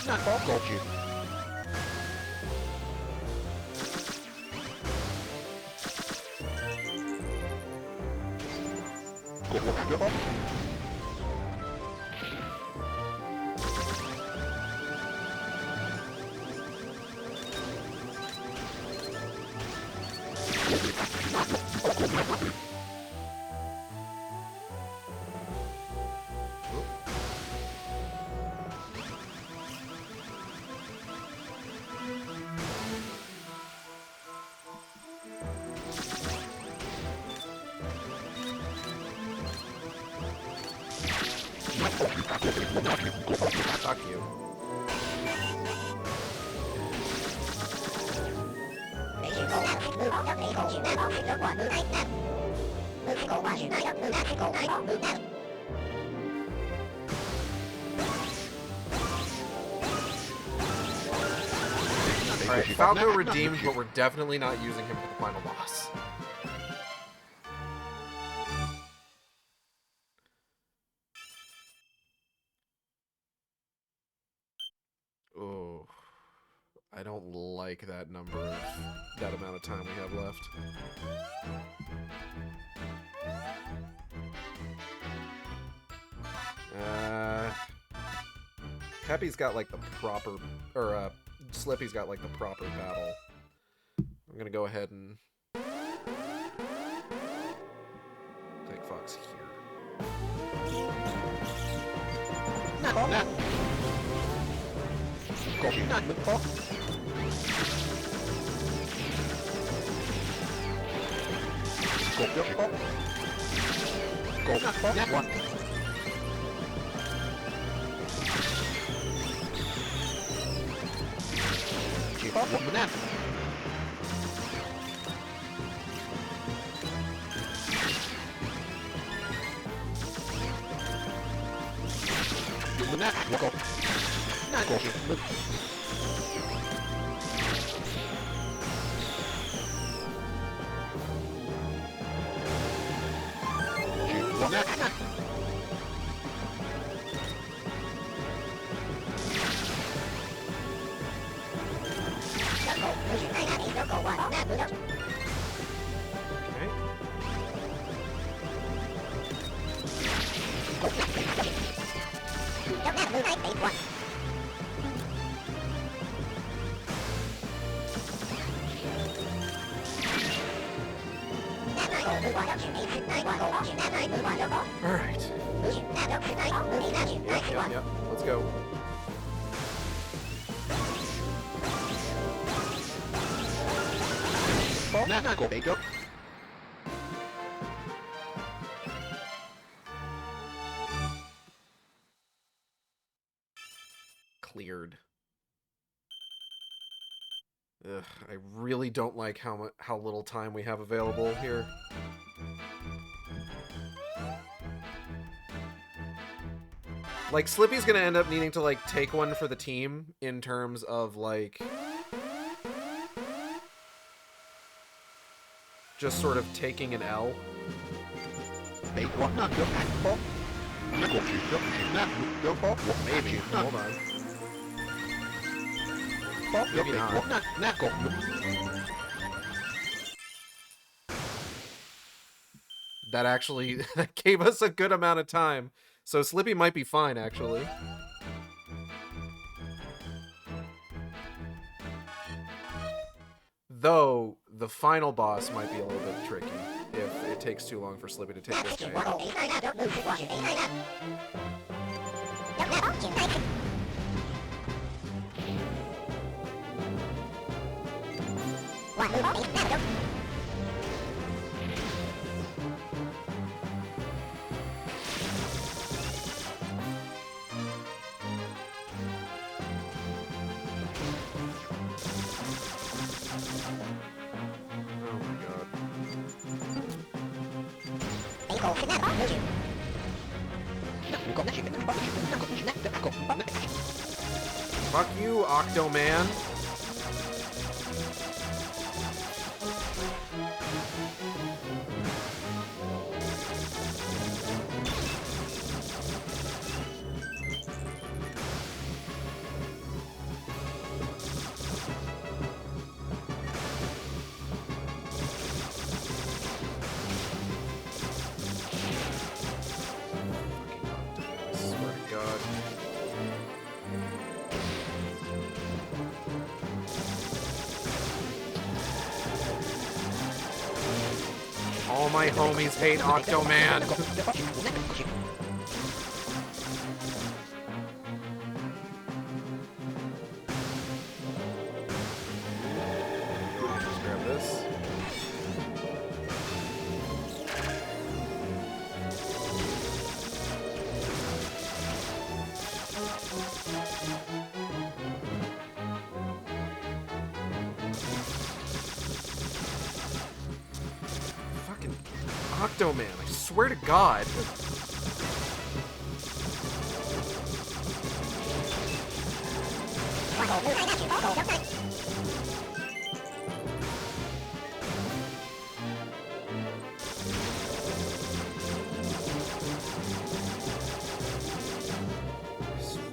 Not bóp cổ chịu. Cổ bóp. Fuck you. Bị chuyện cổ nào mưa phóng đốc đi cổ chuyện nào phóng chuyện đốc qua mưa này nào. Mưa cái cổ qua chuyện này đốc mưa nào cái cổ này phóng mưa nào. Alright, Falco redeemed, but we're definitely not using him for the final boss. Oh, I don't like that that amount of time we have left. Peppy's got like the proper, or Slippy's got like the proper battle. I'm gonna go ahead and take Fox here. nè nè có chuyện nè có cột cho có cột nè có nhát quá chỉ có một nè dùng nè cột nè cột nè nè Alright. Yep. Let's go. nè nè cột cho Cleared. Ugh, I really don't like how little time we have available here. Like, Slippy's gonna end up needing to, like, take one for the team in terms of, like, just sort of taking an L. Bait quá nè cho có nè cột nè cho có một Maybe. Hold on. có bait quá nè nè cột That actually that gave us a good amount of time. So Slippy might be fine, actually. Though, the final boss might be a little bit tricky if it takes too long for Slippy to take this guy out. Fuck you, Octoman. All my homies hate Octoman. Just grab this. Fucking Octoman, I swear to God.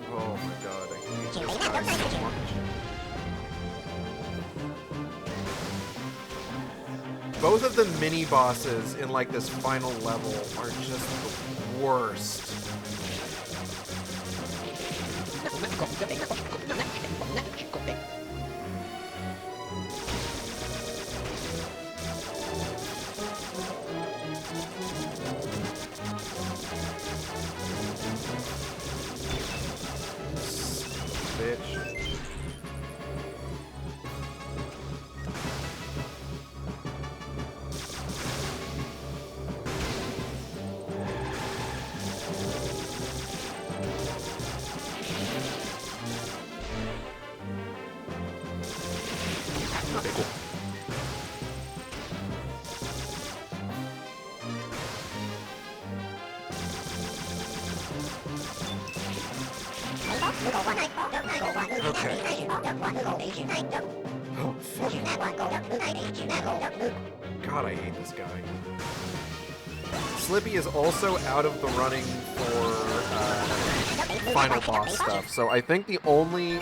Oh my God, I hate this guy so much. Both of the mini bosses in like this final level are just the worst. Okay. Oh, fuck. God, I hate this guy. Slippy is also out of the running for final boss stuff, so I think the only...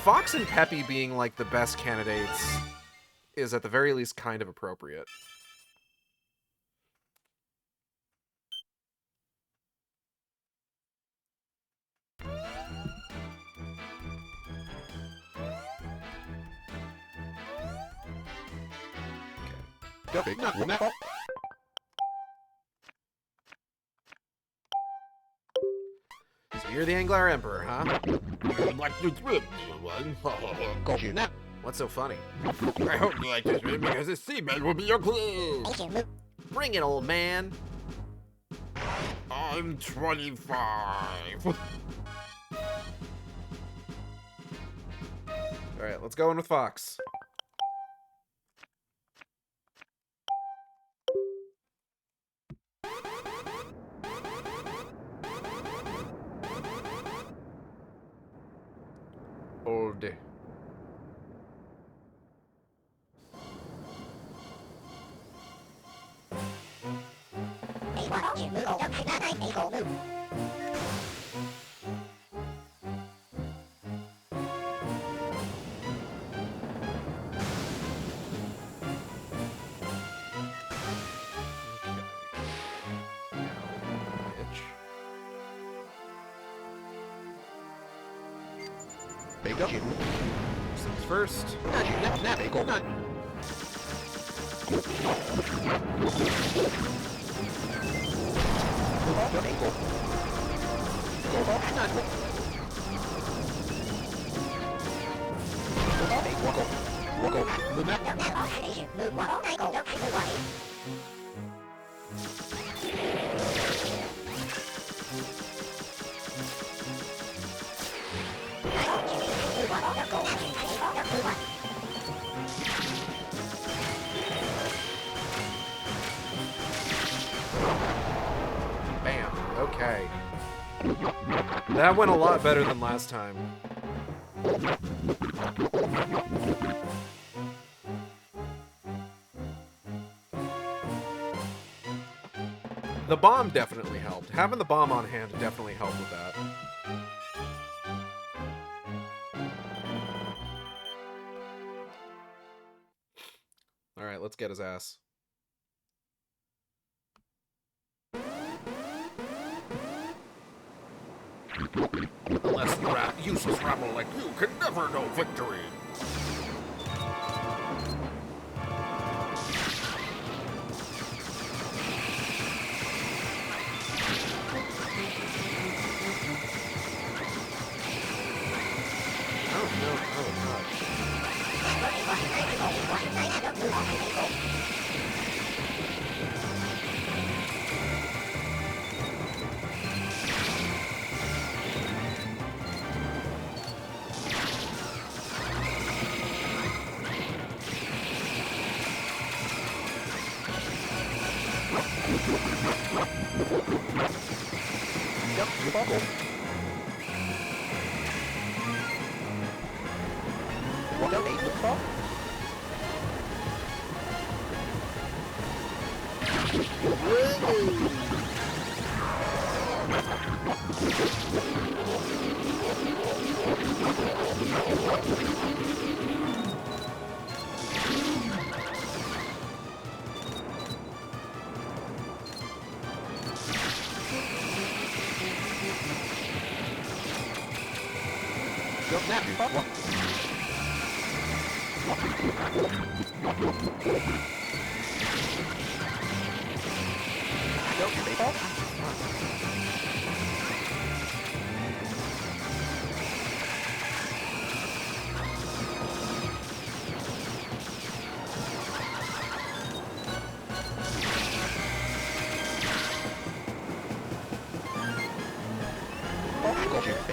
Fox and Peppy being, like, the best candidates is at the very least kind of appropriate. So you're the Anglar Emperor, huh? I'd like to swim, dear one. What's so funny? I hope you like to swim because the seabed will be your clue. Bring it, old man! I'm 25. Alright, let's go in with Fox. Old. Things first. Bam. Okay. That went a lot better than last time. The bomb definitely helped. Having the bomb on hand definitely helped with that. Alright, let's get his ass. Unless useless rabble like you can never know victory. Oh, no. Oh,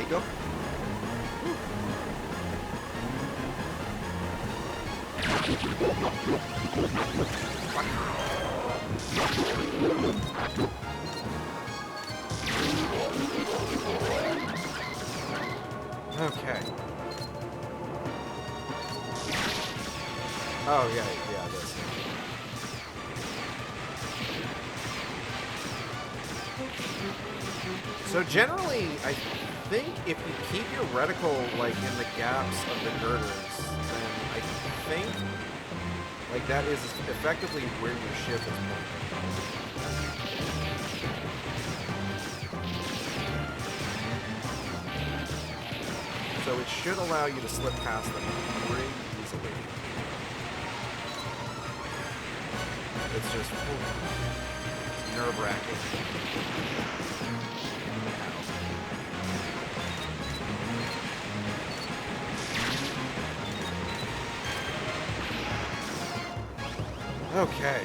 God. Okay. Oh, yeah, this. So generally, I think if you keep your reticle, like, in the gaps of the girders, then I think, like, that is effectively where your ship is pointing. So it should allow you to slip past them pretty easily. It's just nerve-wracking. Okay.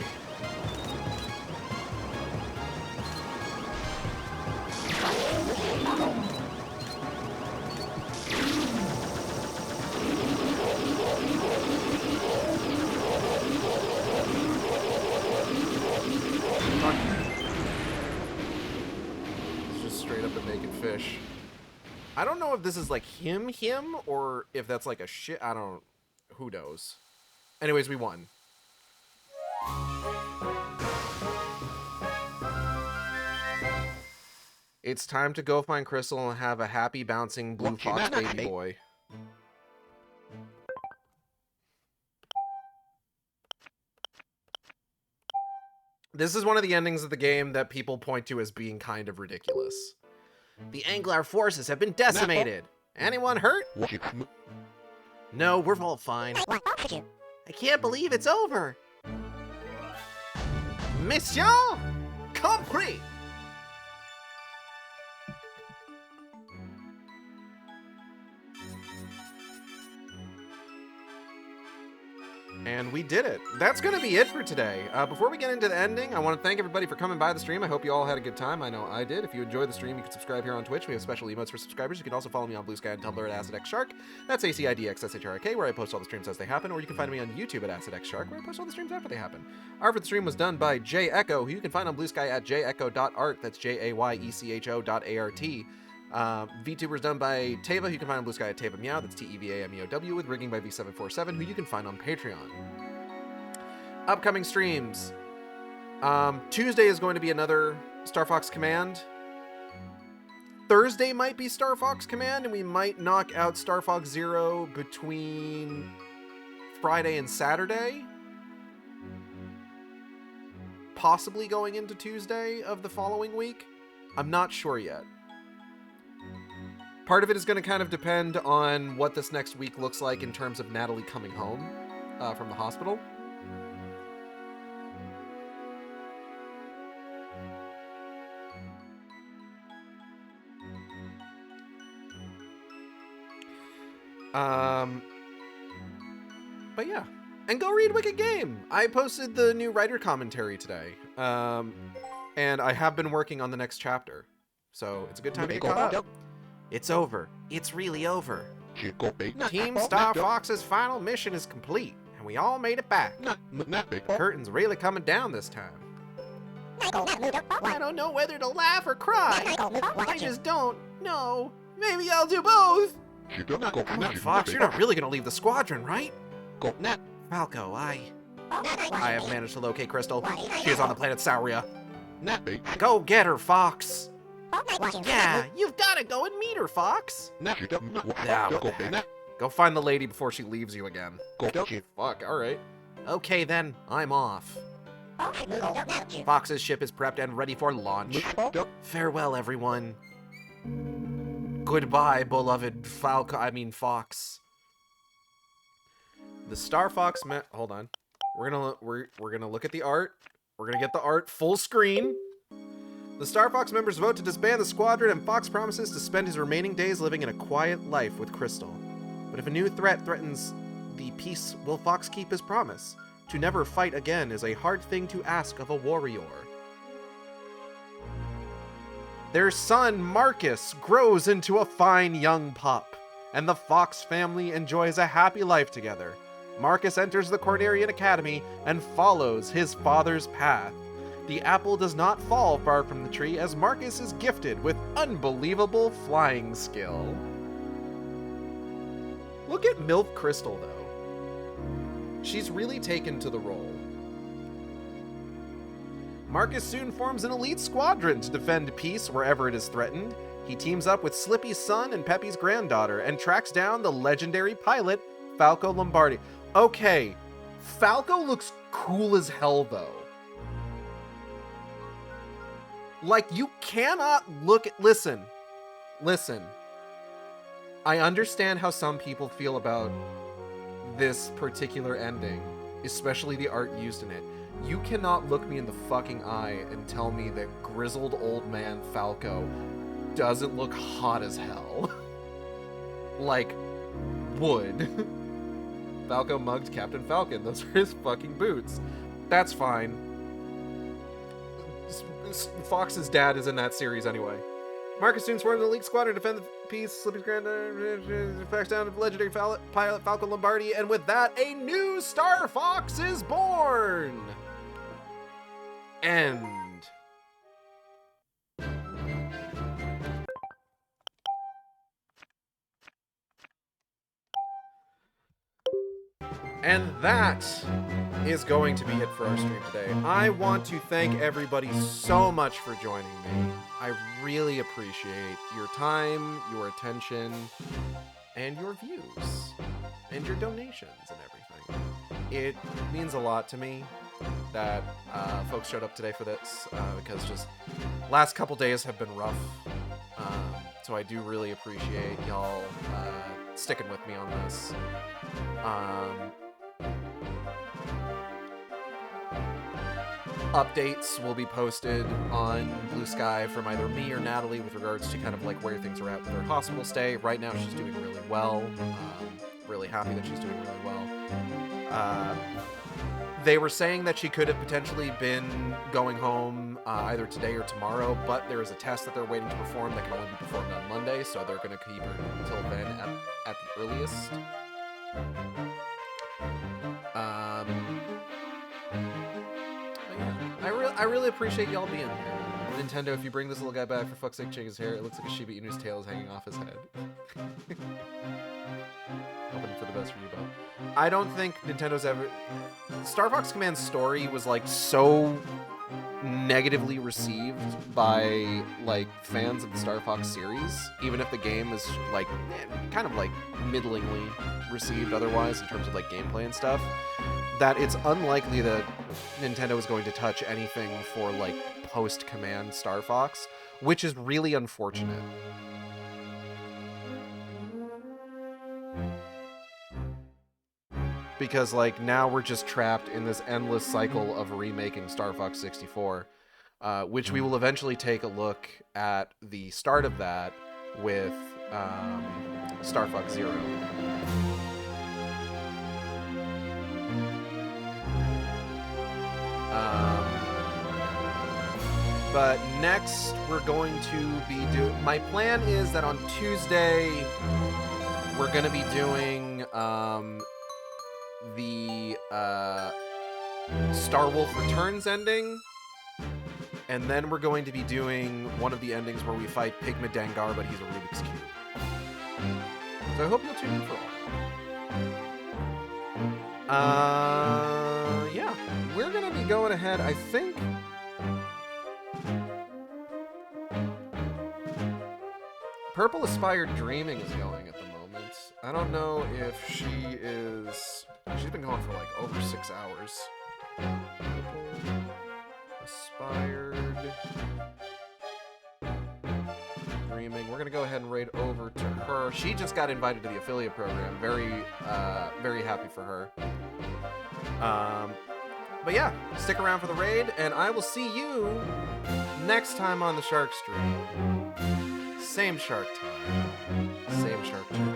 It's just straight up a naked fish. I don't know if this is like him, or if that's like a shit. I don't. Who knows? Anyways, we won. It's time to go find Krystal and have a happy, bouncing blue fox baby boy. This is one of the endings of the game that people point to as being kind of ridiculous. The Anglar forces have been decimated. Anyone hurt? No, we're all fine. I can't believe it's over. Mission complete. And we did it. That's going to be it for today. Before we get into the ending, I want to thank everybody for coming by the stream. I hope you all had a good time. I know I did. If you enjoyed the stream, you can subscribe here on Twitch. We have special emotes for subscribers. You can also follow me on Blue Sky and Tumblr at AcidXShark. That's AcidXShark, where I post all the streams as they happen. Or you can find me on YouTube at AcidXShark, where I post all the streams after they happen. Art for the stream was done by Jay Echo, who you can find on Blue Sky at jayecho.art. That's JAYECHO.ART. VTuber is done by Teva, who you can find on Blue Sky at Teva Meow. That's TEVAMEOW, with rigging by V747, who you can find on Patreon. Upcoming streams. Tuesday is going to be another Star Fox Command. Thursday might be Star Fox Command, and we might knock out Star Fox Zero between Friday and Saturday. Possibly going into Tuesday of the following week. I'm not sure yet. Part of it is going to kind of depend on what this next week looks like in terms of Natalie coming home from the hospital. But yeah, and go read Wicked Game. I posted the new writer commentary today, and I have been working on the next chapter, so it's a good time to get caught up. It's over. It's really over. Team Star Fox's final mission is complete, and we all made it back. Curtain's really coming down this time. I don't know whether to laugh or cry. I just don't know. Maybe I'll do both. Come on, Fox, you're not really gonna leave the squadron, right? Falco, I have managed to locate Krystal. She is on the planet Sauria. Go get her, Fox. Yeah, you've gotta go and meet her, Fox. Go find the lady before she leaves you again. Fuck, alright. Okay then, I'm off. Fox's ship is prepped and ready for launch. Farewell, everyone. Goodbye, beloved Fox. The Star Fox hold on. We're gonna look at the art. We're gonna get the art full screen. The Star Fox members vote to disband the squadron, and Fox promises to spend his remaining days living in a quiet life with Krystal. But if a new threat threatens the peace, will Fox keep his promise? To never fight again is a hard thing to ask of a warrior. Their son, Marcus, grows into a fine young pup, and the Fox family enjoys a happy life together. Marcus enters the Cornerian Academy and follows his father's path. The apple does not fall far from the tree as Marcus is gifted with unbelievable flying skill. Look at MILF Krystal, though. She's really taken to the role. Marcus soon forms an elite squadron to defend peace wherever it is threatened. He teams up with Slippy's son and Peppy's granddaughter and tracks down the legendary pilot, Falco Lombardi. Okay, Falco looks cool as hell, though. Like, you cannot look at... Listen. I understand how some people feel about this particular ending, especially the art used in it. You cannot look me in the fucking eye and tell me that grizzled old man Falco doesn't look hot as hell. Like, wood. Falco mugged Captain Falcon. Those are his fucking boots. That's fine. Fox's dad is in that series anyway. Marcus soon forms the Elite Squadron to defend the peace. Slippy's granddaughter tracks down the legendary pilot Falco Lombardi, and with that, a new Star Fox is born! End. And that is going to be it for our stream today. I want to thank everybody so much for joining me. I really appreciate your time, your attention, and your views, and your donations and everything. It means a lot to me that folks showed up today for this, because just last couple days have been rough. So I do really appreciate y'all sticking with me on this. Updates will be posted on Blue Sky from either me or Natalie with regards to kind of like where things are at with her hospital stay. Right now she's doing really well. Really happy that she's doing really well. They were saying that she could have potentially been going home either today or tomorrow, but there is a test that they're waiting to perform that can only be performed on Monday, so they're going to keep her until then at the earliest. I really appreciate y'all being here. Nintendo, if you bring this little guy back, for fuck's sake, check his hair. It looks like a Shiba Inu's tail is hanging off his head. Hoping for the best for you, Bob. I don't think Nintendo's ever... Star Fox Command's story was, like, so negatively received by, like, fans of the Star Fox series, even if the game is, like, kind of, like, middlingly received otherwise in terms of, like, gameplay and stuff, that it's unlikely that Nintendo is going to touch anything for, like, post-Command Star Fox, which is really unfortunate. Because, like, now we're just trapped in this endless cycle of remaking Star Fox 64, which we will eventually take a look at the start of that with Star Fox Zero. But next, we're going to be doing... My plan is that on Tuesday, we're going to be doing the Star Wolf Returns ending. And then we're going to be doing one of the endings where we fight Pigma Dengar, but he's a Rubik's Cube. So I hope you'll tune in for all. Yeah. We're going to be going ahead, I think... Purple Aspired Dreaming is going at the moment. I don't know if she is... She's been going for like over 6 hours. Purple Aspired Dreaming. We're gonna go ahead and raid over to her. She just got invited to the affiliate program. Very happy for her. But yeah, stick around for the raid, and I will see you next time on the Shark Stream. Same shark time. Same shark time.